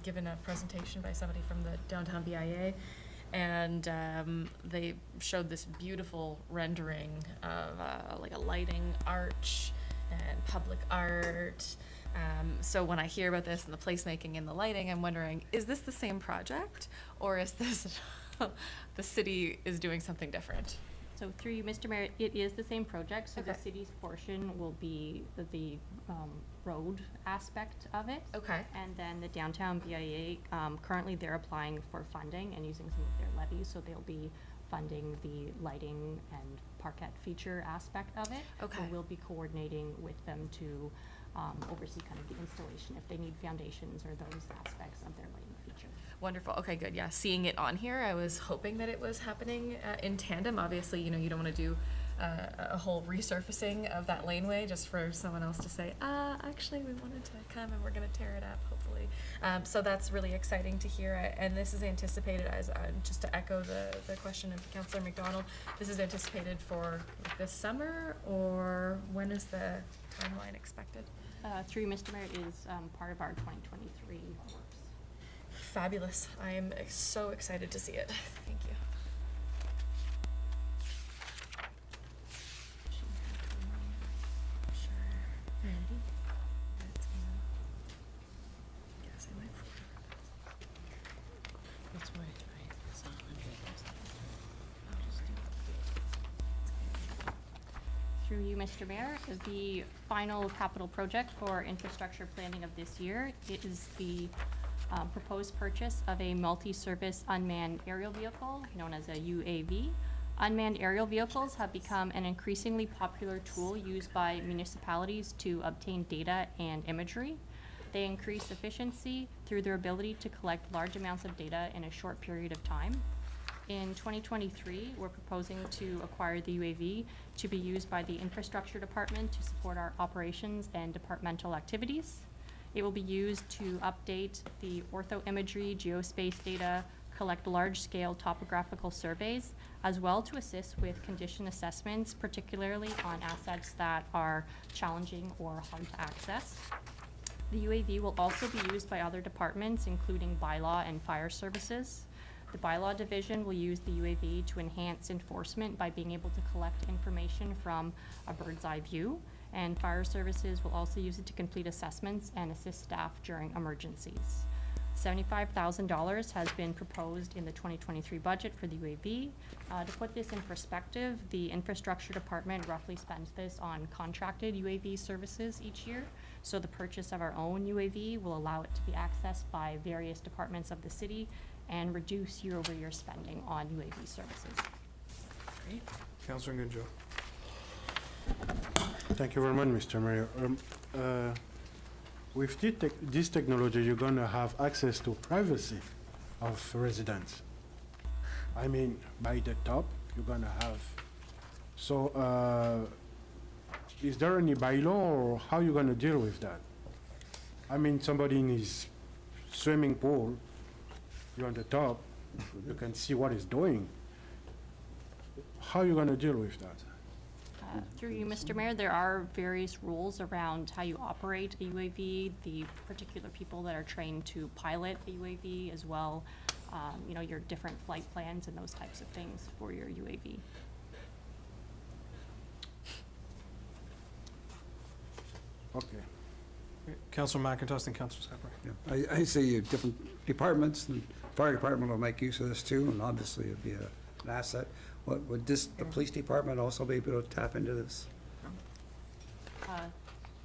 given a presentation by somebody from the downtown BIA, and they showed this beautiful rendering of like a lighting arch and public art. So when I hear about this and the placemaking and the lighting, I'm wondering, is this the same project, or is this the city is doing something different? So through you, Mr. Mayor, it is the same project, so Okay. the city's portion will be the road aspect of it. Okay. And then the downtown BIA, currently they're applying for funding and using some of their levies, so they'll be funding the lighting and parkette feature aspect of it. Okay. So we'll be coordinating with them to oversee kind of the installation if they need foundations or those aspects of their lighting feature. Wonderful. Okay, good. Yeah, seeing it on here, I was hoping that it was happening in tandem. Obviously, you know, you don't want to do a whole resurfacing of that laneway just for someone else to say, actually, we wanted to come and we're going to tear it up, hopefully. So that's really exciting to hear. And this is anticipated as, just to echo the question of Councillor McDonald, this is anticipated for this summer, or when is the timeline expected? Through Mr. Mayor, it is part of our 2023 works. fabulous. I am so excited to see it. Thank you. Through you, Mr. Mayor, the final capital project for infrastructure planning of this year is the proposed purchase of a multi-service unmanned aerial vehicle known as a UAV. Unmanned aerial vehicles have become an increasingly popular tool used by municipalities to obtain data and imagery. They increase efficiency through their ability to collect large amounts of data in a short period of time. In 2023, we're proposing to acquire the UAV to be used by the Infrastructure Department to support our operations and departmental activities. It will be used to update the orthoimagery, geospace data, collect large-scale topographical surveys, as well to assist with condition assessments, particularly on assets that are challenging or hard to access. The UAV will also be used by other departments, including bylaw and fire services. The bylaw division will use the UAV to enhance enforcement by being able to collect information from a bird's eye view, and fire services will also use it to complete assessments and assist staff during emergencies. $75,000 has been proposed in the 2023 budget for the UAV. To put this in perspective, the Infrastructure Department roughly spends this on contracted UAV services each year, so the purchase of our own UAV will allow it to be accessed by various departments of the city and reduce year-over-year spending on UAV services. Great. Councilor Goodjoe. Thank you very much, Mr. Mayor. With this technology, you're going to have access to privacy of residents. I mean, by the top, you're going to have. So, is there any bylaw, or how you going to deal with that? I mean, somebody in his swimming pool, you're on the top, you can see what he's doing. How are you going to deal with that? Through you, Mr. Mayor, there are various rules around how you operate a UAV, the particular people that are trained to pilot a UAV as well, your different flight plans and those types of things for your UAV. Okay. Councilor McIntosh and Councilor Sapper. Yeah. I see different departments, and fire department will make use of this too, and obviously it'd be an asset. Would the police department also be able to tap into this?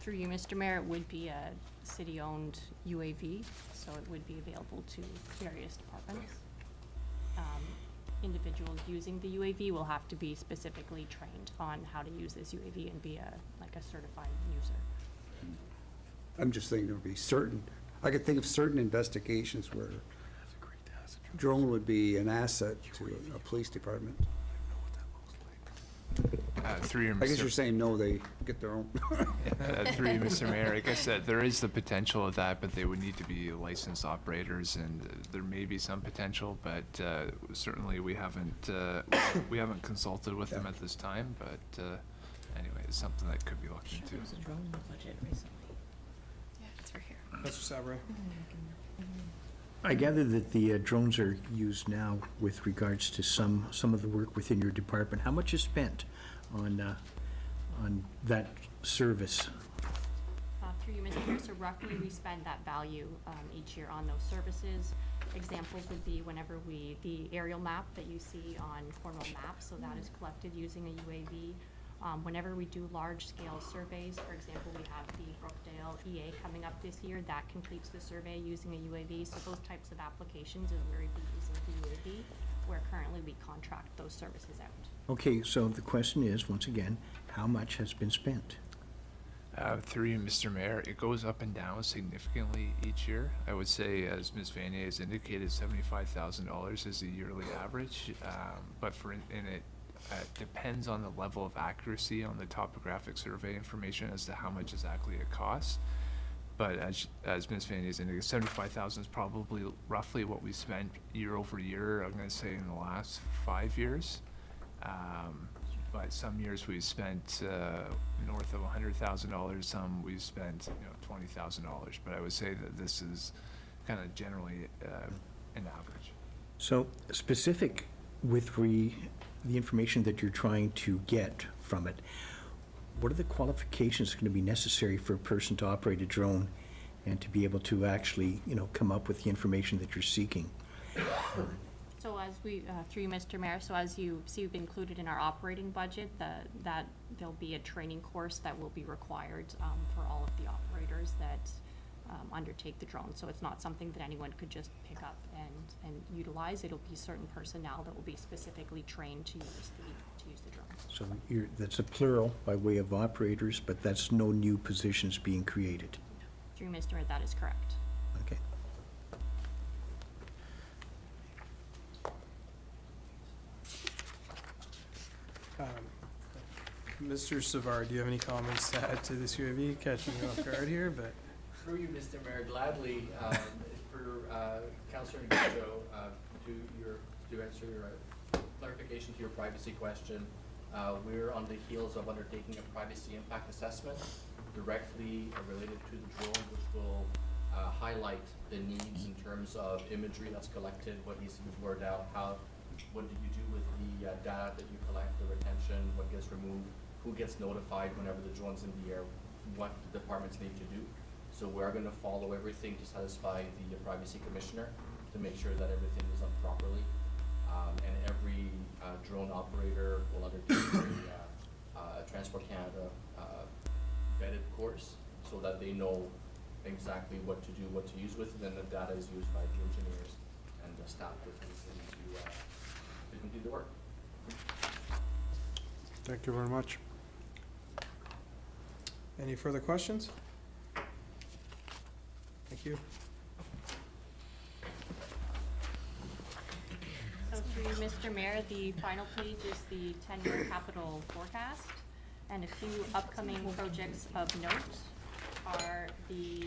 Through you, Mr. Mayor, it would be a city-owned UAV, so it would be available to various departments. Individuals using the UAV will have to be specifically trained on how to use this UAV and be a certified user. I'm just thinking there would be I could think of certain investigations where drone would be an asset to a police department. Through your I guess Mr. you're saying no, they get their own. Through you, Mr. Mayor, I guess that there is the potential of that, but they would need to be licensed operators, and there may be some potential, but certainly we haven't consulted with them at this time, but anyway, it's something that could be looked into. There was a drone in the budget recently. Yeah, it's right here. Councilor Sabra. I gather that the drones are used now with regards to some of the work within your department. How much is spent on that service? Through you, Mr. Mayor, so roughly we spend that value each year on those services. Examples would be whenever the aerial map that you see on Cornwall maps, so that is collected using a UAV. Whenever we do large-scale surveys, for example, we have the Brookdale EA coming up this year, that completes the survey using a UAV. So those types of applications is where we'd be using the UAV, where currently we contract those services out. Okay, so the question is, once again, how much has been spent? Through you, Mr. Mayor, it goes up and down significantly each year. I would say, as Ms. Vanier has indicated, $75,000 is the yearly average, but it depends on the level of accuracy on the topographic survey information as to how much exactly it costs. But as Ms. Vanier has indicated, $75,000 is probably roughly what we spent year over year, I'm going to say in the last 5 years. But some years we've spent north of $100,000, some we've spent $20,000. But I would say that this is kind of generally an average. So specific with the information that you're trying to get from it, what are the qualifications going to be necessary for a person to operate a drone and to be able to actually, come up with the information that you're seeking? So as we, through you, Mr. Mayor, so as you see, we've included in our operating budget that there'll be a training course that will be required for all of the operators that undertake the drone. So it's not something that anyone could just pick up and utilize. It'll be certain personnel that will be specifically trained to use the drone. So that's a plural by way of operators, but that's no new positions being created. Through you, Mr. Mayor, that is correct. Okay. Mr. Savard, do you have any comments to add to this UAV? Catching you off guard here, but. Through you, Mr. Mayor, gladly, for Councilor Nuncio, to answer your clarification to your privacy question, we're on the heels of undertaking a privacy impact assessment directly related to the drone, which will highlight the needs in terms of imagery that's collected, what needs to be blurred out, what do you do with the data that you collect, the retention, what gets removed, who gets notified whenever the drone's in the air, what the departments need to do. So we're going to follow everything to satisfy the privacy commissioner to make sure that everything is done properly. And every drone operator will undertake a Transport Canada vetted course so that they know exactly what to do, what to use with, and then the data is used by the engineers and the staff within the city to complete the work. Thank you very much. Any further questions? Thank you. So through you, Mr. Mayor, the final page is the 10-year capital forecast, and a few upcoming projects of note are the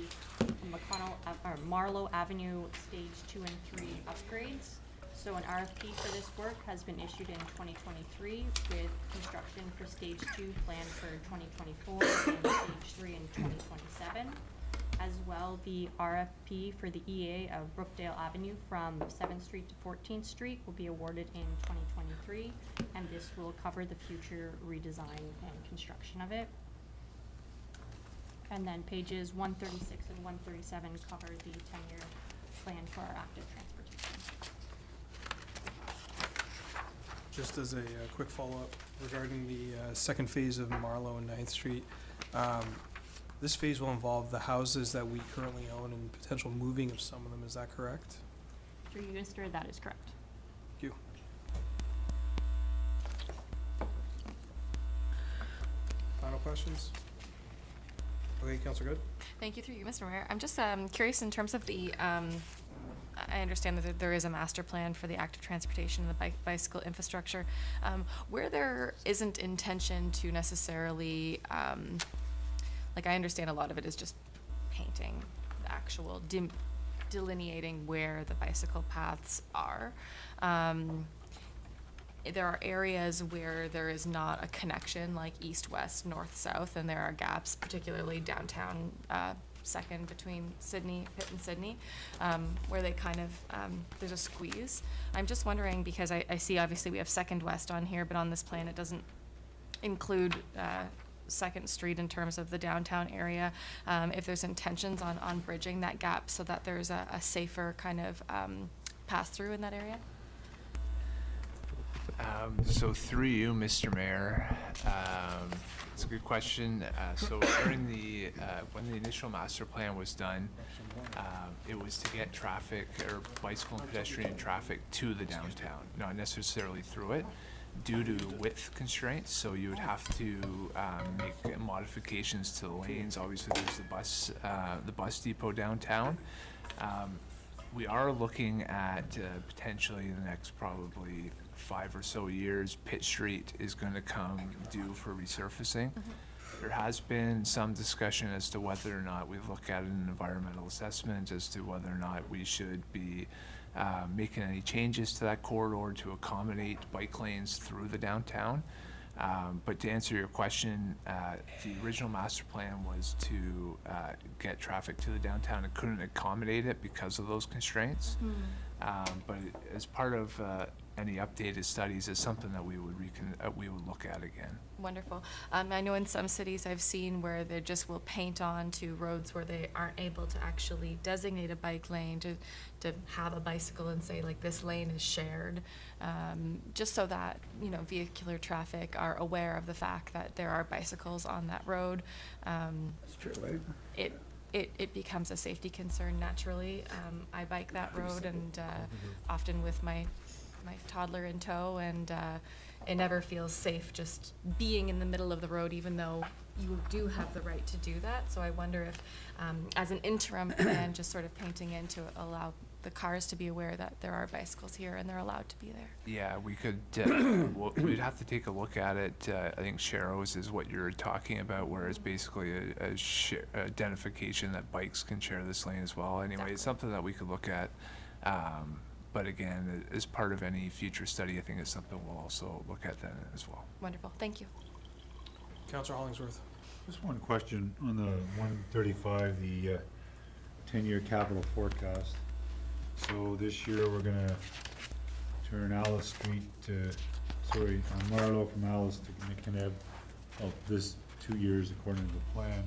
Marlow Avenue Stage 2 and 3 upgrades. So an RFP for this work has been issued in 2023 with construction for Stage 2 planned for 2024 and Stage 3 in 2027. As well, the RFP for the EA of Brookdale Avenue from 7th Street to 14th Street will be awarded in 2023, and this will cover the future redesign and construction of it. And then pages 136 and 137 cover the 10-year plan for our active transportation. Just as a quick follow-up regarding the second phase of Marlow and 9th Street, this phase will involve the houses that we currently own and potential moving of some of them. Is that correct? Through you, Mr. That is correct. Thank you. Final questions? Okay, Councilor Good. Thank you, through you, Mr. Mayor. I'm just curious in terms of the, I understand that there is a master plan for the active transportation and the bicycle infrastructure. Where there isn't intention to necessarily, like I understand a lot of it is just painting the actual delineating where the bicycle paths are. There are areas where there is not a connection, like east-west, north-south, and there are gaps, particularly downtown, second between Pitt and Sydney, where they kind of, there's a squeeze. I'm just wondering, because I see obviously we have Second West on here, but on this plan it doesn't include 2nd Street in terms of the downtown area, if there's intentions on bridging that gap so that there's a safer kind of pass-through in that area? So through you, Mr. Mayor, it's a good question. So during when the initial master plan was done, it was to get traffic or bicycle and pedestrian traffic to the downtown, not necessarily through it, due to width constraints. So you would have to make modifications to the lanes. Obviously, there's the bus depot downtown. We are looking at potentially in the next probably 5 or so years, Pitt Street is going to come due for resurfacing. There has been some discussion as to whether or not we look at an environmental assessment as to whether or not we should be making any changes to that corridor to accommodate bike lanes through the downtown. But to answer your question, the original master plan was to get traffic to the downtown and couldn't accommodate it because of those constraints. But as part of any updated studies, it's something that we would look at again. Wonderful. I know in some cities I've seen where they just will paint on to roads where they aren't able to actually designate a bike lane to have a bicycle and say like this lane is shared, just so that, you know, vehicular traffic are aware of the fact that there are bicycles on that road. That's true, right? It becomes a safety concern naturally. I bike that road and often with my toddler in tow, and it never feels safe just being in the middle of the road, even though you do have the right to do that. So I wonder if, as an interim plan, just sort of painting in to allow the cars to be aware that there are bicycles here and they're allowed to be there. Yeah, we could, we'd have to take a look at it. I think Sharrows is what you're talking about, where it's basically a identification that bikes can share this lane as well. Anyway, it's something that we could look at. But again, as part of any future study, I think it's something we'll also look at then as well. Wonderful, thank you. Councillor Hollingsworth. Just one question on the 135, the 10-year capital forecast. So this year, we're gonna turn Alice Street to, Marlow from Alice to Nikeneb. Oh, this 2 years according to the plan.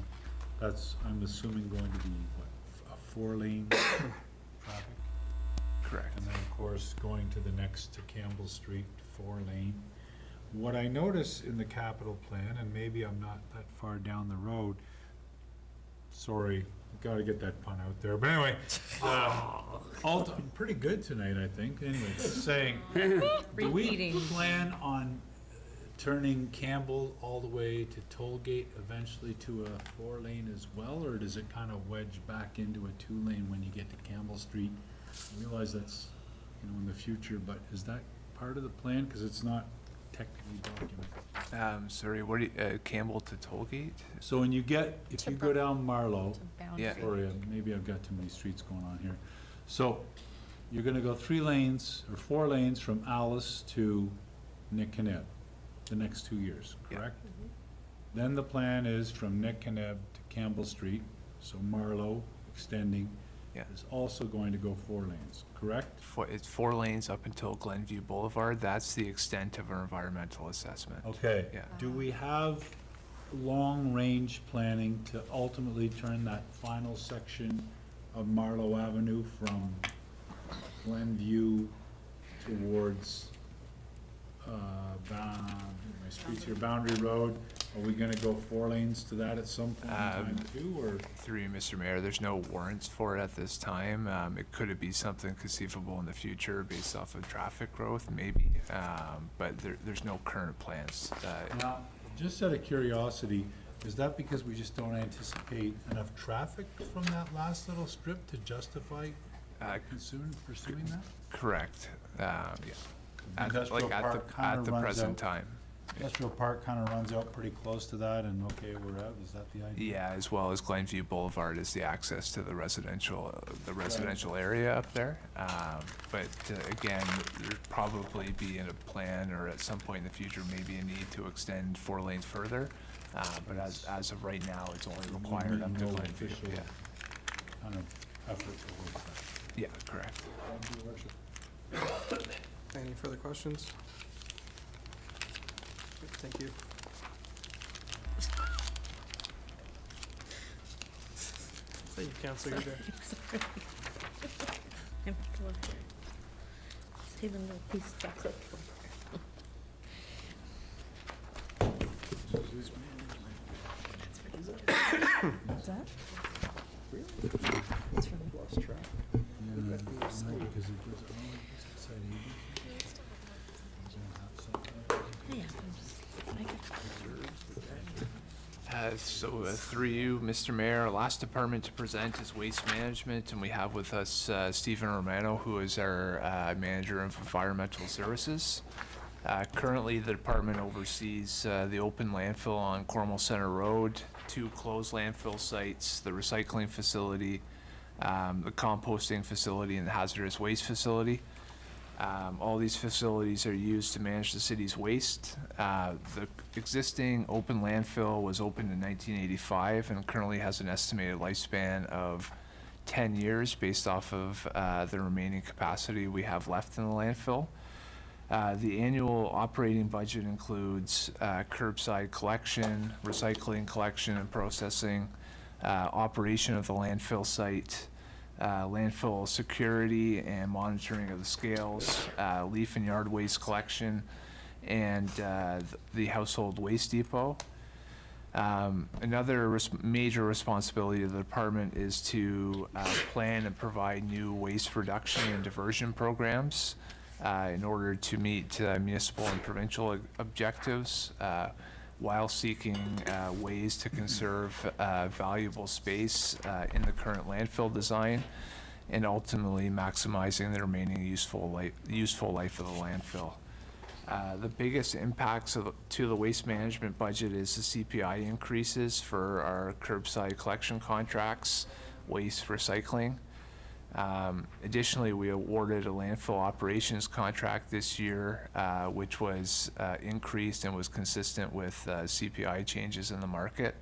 That's, I'm assuming, going to be, what, a 4-lane traffic? Correct. And then, of course, going to the next to Campbell Street, 4-lane. What I notice in the capital plan, and maybe I'm not that far down the road, sorry, gotta get that pun out there, but anyway, I'm pretty good tonight, I think. Anyway, just saying, do we plan on turning Campbell all the way to Tollgate eventually to a 4-lane as well, or does it kind of wedge back into a 2-lane when you get to Campbell Street? I realize that's, you know, in the future, but is that part of the plan? Because it's not technically documented. Sorry, what do you, Campbell to Tollgate? So when you get, if you go down Marlow, Yeah. sorry, maybe I've got too many streets going on here. So you're gonna go 3 lanes or 4 lanes from Alice to Nikeneb the next 2 years, correct? Then the plan is from Nikeneb to Campbell Street, so Marlow extending is also going to go 4 lanes, correct? It's 4 lanes up until Glenview Boulevard. That's the extent of our environmental assessment. Okay. Yeah. Do we have long-range planning to ultimately turn that final section of Marlow Avenue from Glenview towards, my streets here, Boundary Road? Are we gonna go 4 lanes to that at some point in time too, or? Through you, Mr. Mayor, there's no warrants for it at this time. It could be something conceivable in the future based off of traffic growth, maybe, but there's no current plans. Now, just out of curiosity, is that because we just don't anticipate enough traffic from that last little strip to justify pursuing that? Correct, yeah. Industrial Park kinda At the runs present out. time. Industrial Park kind of runs out pretty close to that, and okay, we're out, is that the idea? Yeah, as well as Glenview Boulevard is the access to the residential area up there. But again, there'd probably be in a plan or at some point in the future, maybe a need to extend 4 lanes further. But as of right now, it's only required up to No Glenview. official Yeah. kind of effort towards that. Yeah, correct. Thank you, Worship. Any further questions? Thank you. Thank you, Councillor. You're there. Saving a little piece of chocolate for What's that? Really? It's from Lost track. Yeah, no, because it goes all outside Eden. Yeah, I'm just, So through you, Mr. Mayor, our last department to present is Waste Management, and we have with us Stephen Romano, who is our Manager of Environmental Services. Currently, the department oversees the open landfill on Cornwall Center Road, 2 closed landfill sites, the recycling facility, the composting facility, and the hazardous waste facility. All these facilities are used to manage the city's waste. The existing open landfill was opened in 1985 and currently has an estimated lifespan of 10 years based off of the remaining capacity we have left in the landfill. The annual operating budget includes curbside collection, recycling collection and processing, operation of the landfill site, landfill security and monitoring of the scales, leaf and yard waste collection, and the household waste depot. Another major responsibility of the department is to plan and provide new waste reduction and diversion programs in order to meet municipal and provincial objectives while seeking ways to conserve valuable space in the current landfill design and ultimately maximizing the remaining useful life of the landfill. The biggest impacts to the waste management budget is the CPI increases for our curbside collection contracts, waste recycling. Additionally, we awarded a landfill operations contract this year, which was increased and was consistent with CPI changes in the market.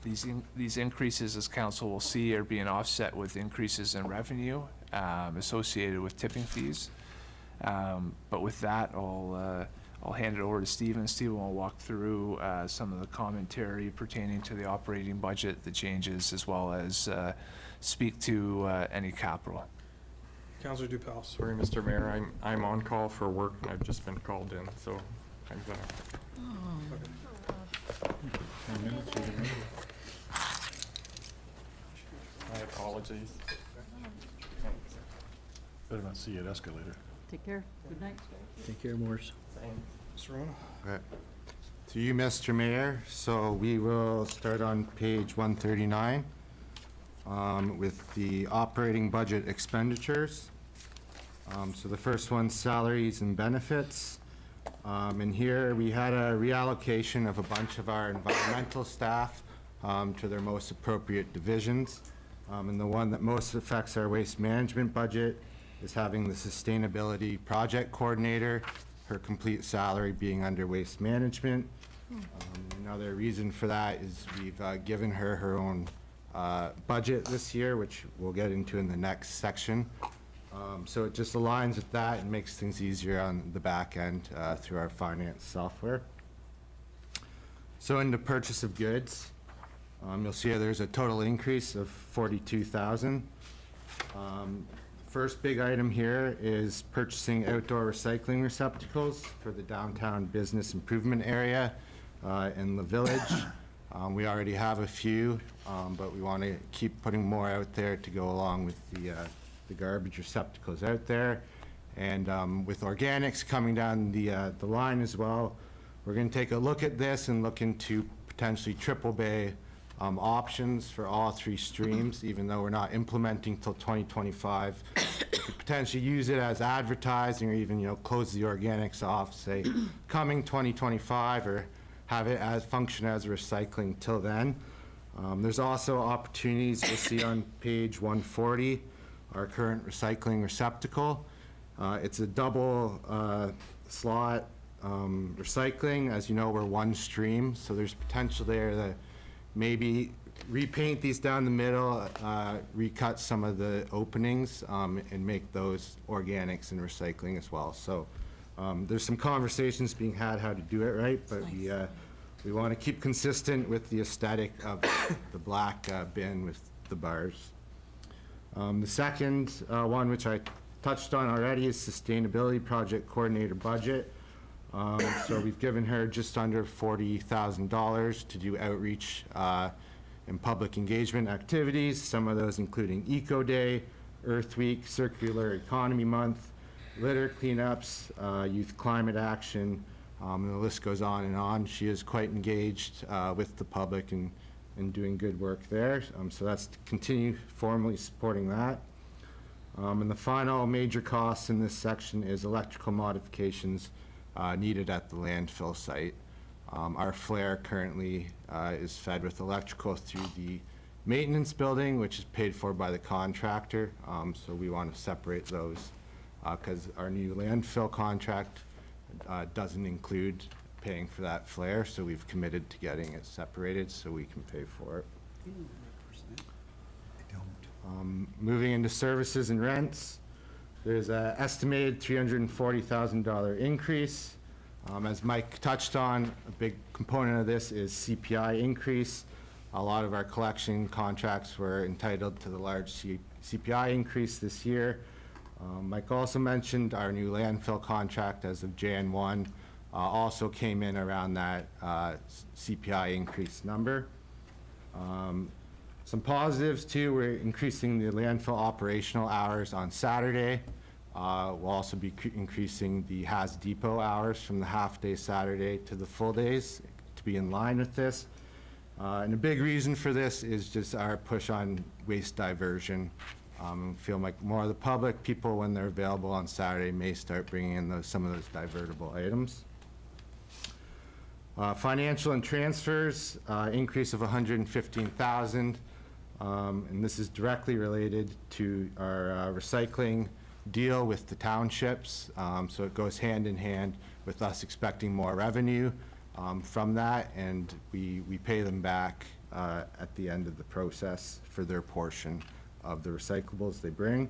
These increases, as council will see, are being offset with increases in revenue associated with tipping fees. But with that, I'll hand it over to Stephen. Stephen will walk through some of the commentary pertaining to the operating budget, the changes, as well as speak to any capital. Councillor Dupel. Sorry, Mr. Mayor, I'm on call for work and I've just been called in, so I'm gonna. My apologies. Better not see you at escalator. Take care. Good night. Take care, Morris. Mr. Rono. Okay. To you, Mr. Mayor, so we will start on page 139 with the operating budget expenditures. So the first one's salaries and benefits. And here we had a reallocation of a bunch of our environmental staff to their most appropriate divisions. And the one that most affects our waste management budget is having the sustainability project coordinator, her complete salary being under waste management. Another reason for that is we've given her her own budget this year, which we'll get into in the next section. So it just aligns with that and makes things easier on the back end through our finance software. So in the purchase of goods, you'll see there's a total increase of $42,000. First big item here is purchasing outdoor recycling receptacles for the downtown business improvement area in the village. We already have a few, but we want to keep putting more out there to go along with the garbage receptacles out there. And with organics coming down the line as well, we're going to take a look at this and look into potentially triple bay options for all three streams, even though we're not implementing till 2025. We could potentially use it as advertising or even, close the organics off, say, coming 2025, or have it as function as recycling till then. There's also opportunities you'll see on page 140, our current recycling receptacle. It's a double slot recycling. As you know, we're one stream, so there's potential there to maybe repaint these down the middle, recut some of the openings, and make those organics and recycling as well. So there's some conversations being had how to do it right, but we want to keep consistent with the aesthetic of the black bin with the bars. The second one, which I touched on already, is sustainability project coordinator budget. So we've given her just under $40,000 to do outreach and public engagement activities, some of those including Eco Day, Earth Week, Circular Economy Month, litter cleanups, youth climate action, and the list goes on and on. She is quite engaged with the public and doing good work there. So that's to continue formally supporting that. And the final major cost in this section is electrical modifications needed at the landfill site. Our flare currently is fed with electrical through the maintenance building, which is paid for by the contractor. So we want to separate those because our new landfill contract doesn't include paying for that flare, so we've committed to getting it separated so we can pay for it. Moving into services and rents, there's an estimated $340,000 increase. As Mike touched on, a big component of this is CPI increase. A lot of our collection contracts were entitled to the large CPI increase this year. Mike also mentioned our new landfill contract as of Jan 1 also came in around that CPI increase number. Some positives too, we're increasing the landfill operational hours on Saturday. We'll also be increasing the Has Depot hours from the half-day Saturday to the full days to be in line with this. And a big reason for this is just our push on waste diversion. Feel like more of the public, people when they're available on Saturday may start bringing in some of those divertible items. Financial and transfers, increase of $115,000. And this is directly related to our recycling deal with the townships. So it goes hand in hand with us expecting more revenue from that, and we pay them back at the end of the process for their portion of the recyclables they bring.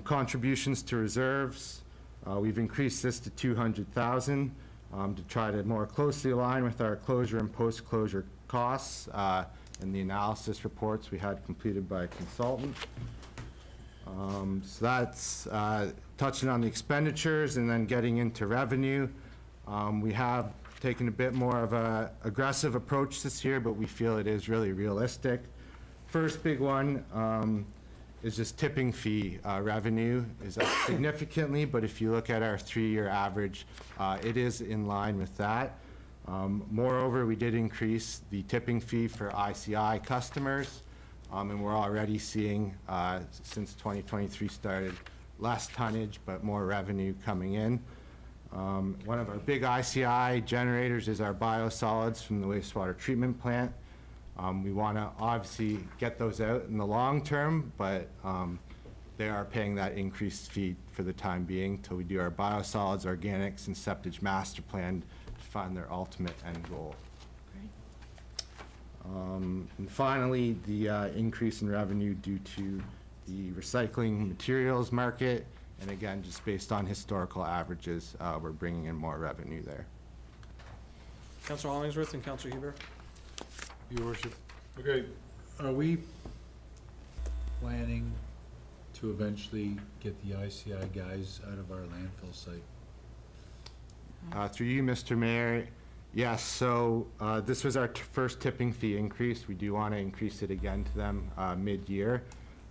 Contributions to reserves, we've increased this to $200,000 to try to more closely align with our closure and post-closure costs and the analysis reports we had completed by a consultant. So that's touching on the expenditures and then getting into revenue. We have taken a bit more of an aggressive approach this year, but we feel it is really realistic. First big one is just tipping fee revenue is up significantly, but if you look at our 3-year average, it is in line with that. Moreover, we did increase the tipping fee for ICI customers, and we're already seeing, since 2023 started, less tonnage but more revenue coming in. One of our big ICI generators is our biosolids from the wastewater treatment plant. We want to obviously get those out in the long term, but they are paying that increased fee for the time being till we do our biosolids, organics, and septic master plan to find their ultimate end goal. And finally, the increase in revenue due to the recycling materials market. And again, just based on historical averages, we're bringing in more revenue there. Councilor Hollingsworth and Councilor Huber. Your worship. Okay, are we planning to eventually get the ICI guys out of our landfill site? Through you, Mr. Mayor, yes, so this was our first tipping fee increase. We do want to increase it again to them mid-year.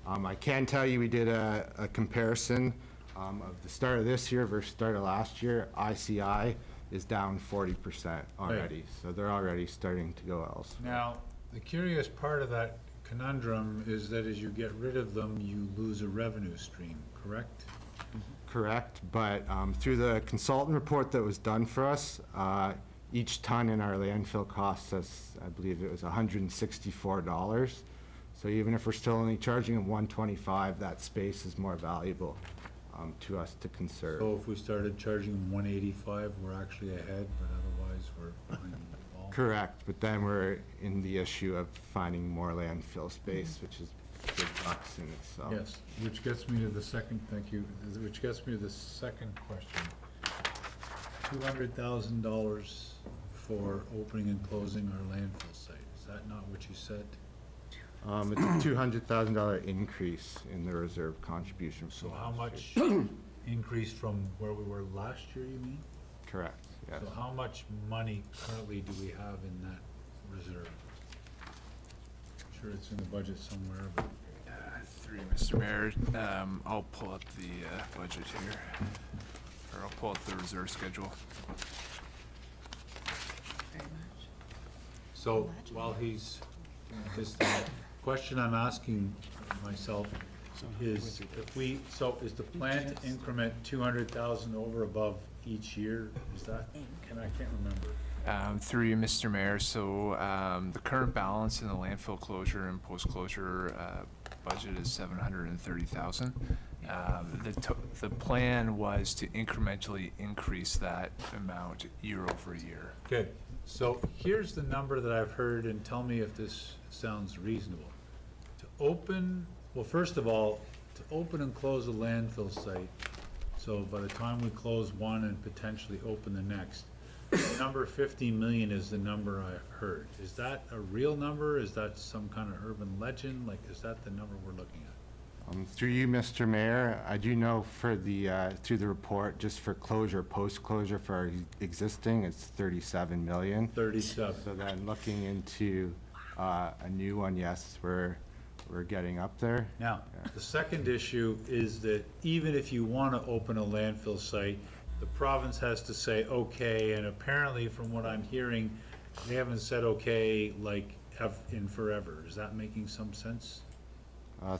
I can tell you we did a comparison of the start of this year versus start of last year. ICI is down 40% already, Right. so they're already starting to go elsewhere. Now, the curious part of that conundrum is that as you get rid of them, you lose a revenue stream, correct? Correct, but through the consultant report that was done for us, each ton in our landfill costs us, I believe it was $164. So even if we're still only charging them $125, that space is more valuable to us to conserve. So if we started charging them $185, we're actually ahead, but otherwise we're behind the ball? Correct, but then we're in the issue of finding more landfill space, which is big bucks in itself. Yes, which gets me to the second, thank you, which gets me to the second question. $200,000 for opening and closing our landfill site. Is that not what you said? It's a $200,000 increase in the reserve contribution. So how much increase from where we were last year, you mean? Correct, yes. So how much money currently do we have in that reserve? I'm sure it's in the budget somewhere, but. Through you, Mr. Mayor, I'll pull up the budget here, or I'll pull up the reserve schedule. So while he's, just the question I'm asking myself is if we, so is the plan to increment 200,000 over above each year? Is that, I can't remember. Through you, Mr. Mayor, so the current balance in the landfill closure and post-closure budget is $730,000. The plan was to incrementally increase that amount year over year. Okay, so here's the number that I've heard, and tell me if this sounds reasonable. To open, well, first of all, to open and close a landfill site, so by the time we close one and potentially open the next, the number 50 million is the number I heard. Is that a real number? Is that some kind of urban legend? Like, is that the number we're looking at? Through you, Mr. Mayor, I do know for the, through the report, just for closure, post-closure for our existing, it's 37 million. 37. So then looking into a new one, yes, we're getting up there. Now, the second issue is that even if you want to open a landfill site, the province has to say, okay, and apparently from what I'm hearing, they haven't said okay, like, in forever. Is that making some sense?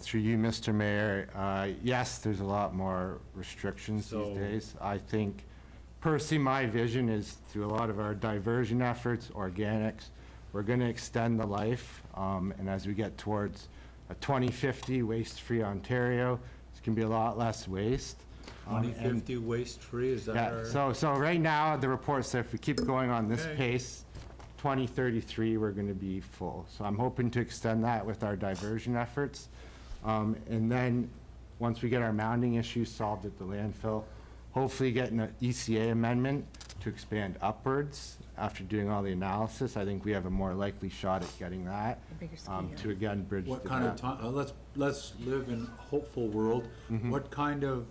Through you, Mr. Mayor, yes, there's a lot more restrictions these days. I think, personally, my vision is through a lot of our diversion efforts, organics, we're going to extend the life, and as we get towards a 2050 waste-free Ontario, it's going to be a lot less waste. 2050 waste-free, is that our? So right now, the report said if we keep going on this pace, 2033, we're going to be full. So I'm hoping to extend that with our diversion efforts. And then, once we get our mounding issues solved at the landfill, hopefully getting an ECA amendment to expand upwards. After doing all the analysis, I think we have a more likely shot at getting that, to again bridge the What kind of time, let's live in a hopeful world. What kind of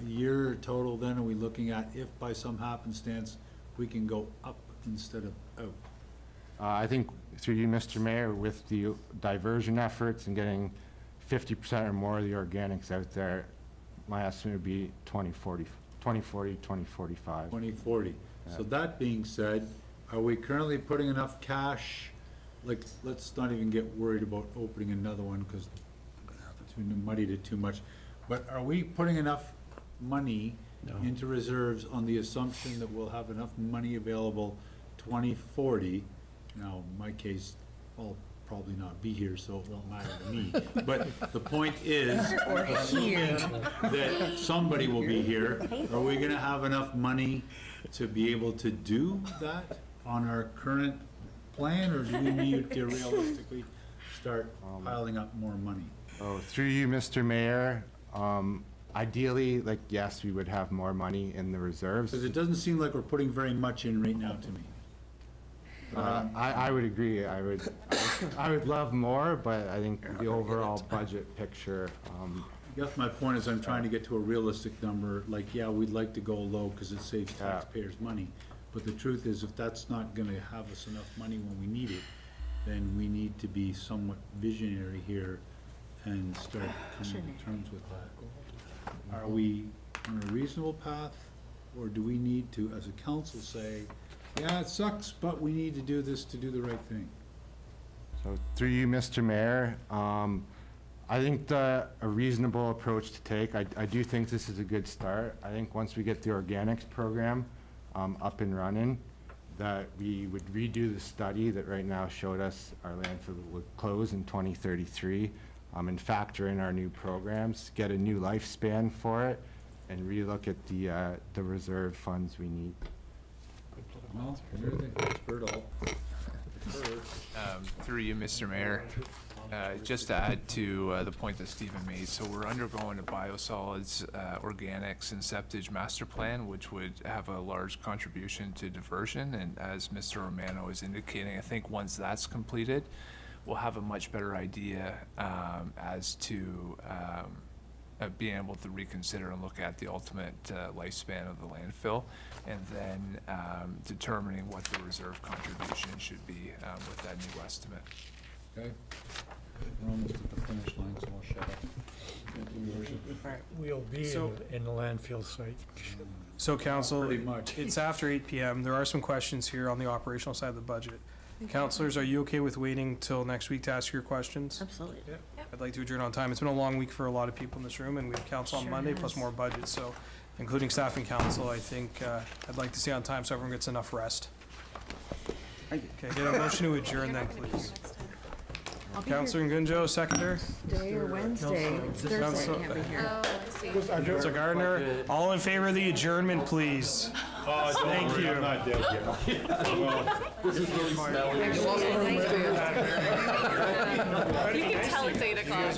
year total then are we looking at if by some happenstance we can go up instead of out? I think through you, Mr. Mayor, with the diversion efforts and getting 50% or more of the organics out there, my estimate would be 2040, 2045. 2040. So that being said, are we currently putting enough cash, like, let's not even get worried about opening another one, because it's muddied it too much, but are we putting enough money into reserves on the assumption that we'll have enough money available 2040? Now, in my case, I'll probably not be here, so it won't matter to me. But the point is, assuming that somebody will be here, are we gonna have enough money to be able to do that on our current plan, or do we need to realistically start piling up more money? Oh, through you, Mr. Mayor, ideally, like, yes, we would have more money in the reserves. Because it doesn't seem like we're putting very much in right now to me. I would agree. I would love more, but I think the overall budget picture, I guess my point is I'm trying to get to a realistic number, like, yeah, we'd like to go low because it saves taxpayers money. But the truth is, if that's not gonna have us enough money when we need it, then we need to be somewhat visionary here and start coming to terms with that. Are we on a reasonable path, or do we need to, as a council, say, yeah, it sucks, but we need to do this to do the right thing? so through you, Mr. Mayor, I think a reasonable approach to take, I do think this is a good start. I think once we get the organics program up and running, that we would redo the study that right now showed us our landfill would close in 2033, and factor in our new programs, get a new lifespan for it, and relook at the reserve funds we need. Well, you're the expert, all. Through you, Mr. Mayor, just to add to the point that Stephen made, so we're undergoing a biosolids, organics, and septage master plan, which would have a large contribution to diversion. And as Mr. Romano is indicating, I think once that's completed, we'll have a much better idea as to being able to reconsider and look at the ultimate lifespan of the landfill, and then determining what the reserve contribution should be with that new estimate. Okay. We're almost at the finish line, so I'll shut up. We'll be in the landfill site. So council, Pretty much. it's after 8 PM. There are some questions here on the operational side of the budget. Councilors, are you okay with waiting till next week to ask your questions? Absolutely. I'd like to adjourn on time. It's been a long week for a lot of people in this room, and we have council on Monday, plus more budget, so including staff and council, I think I'd like to see on time so everyone gets enough rest. Okay, get a motion to adjourn then, please. I'll be here. Counselor Ngunjo, seconder. Tuesday or Wednesday. It's Thursday, I Counsel- can't be here. Oh, I see. Counselor Gardner, all in favor of the adjournment, please. Thank you. I'm not dead yet. This is really smelly. You can tell it's 8 o'clock.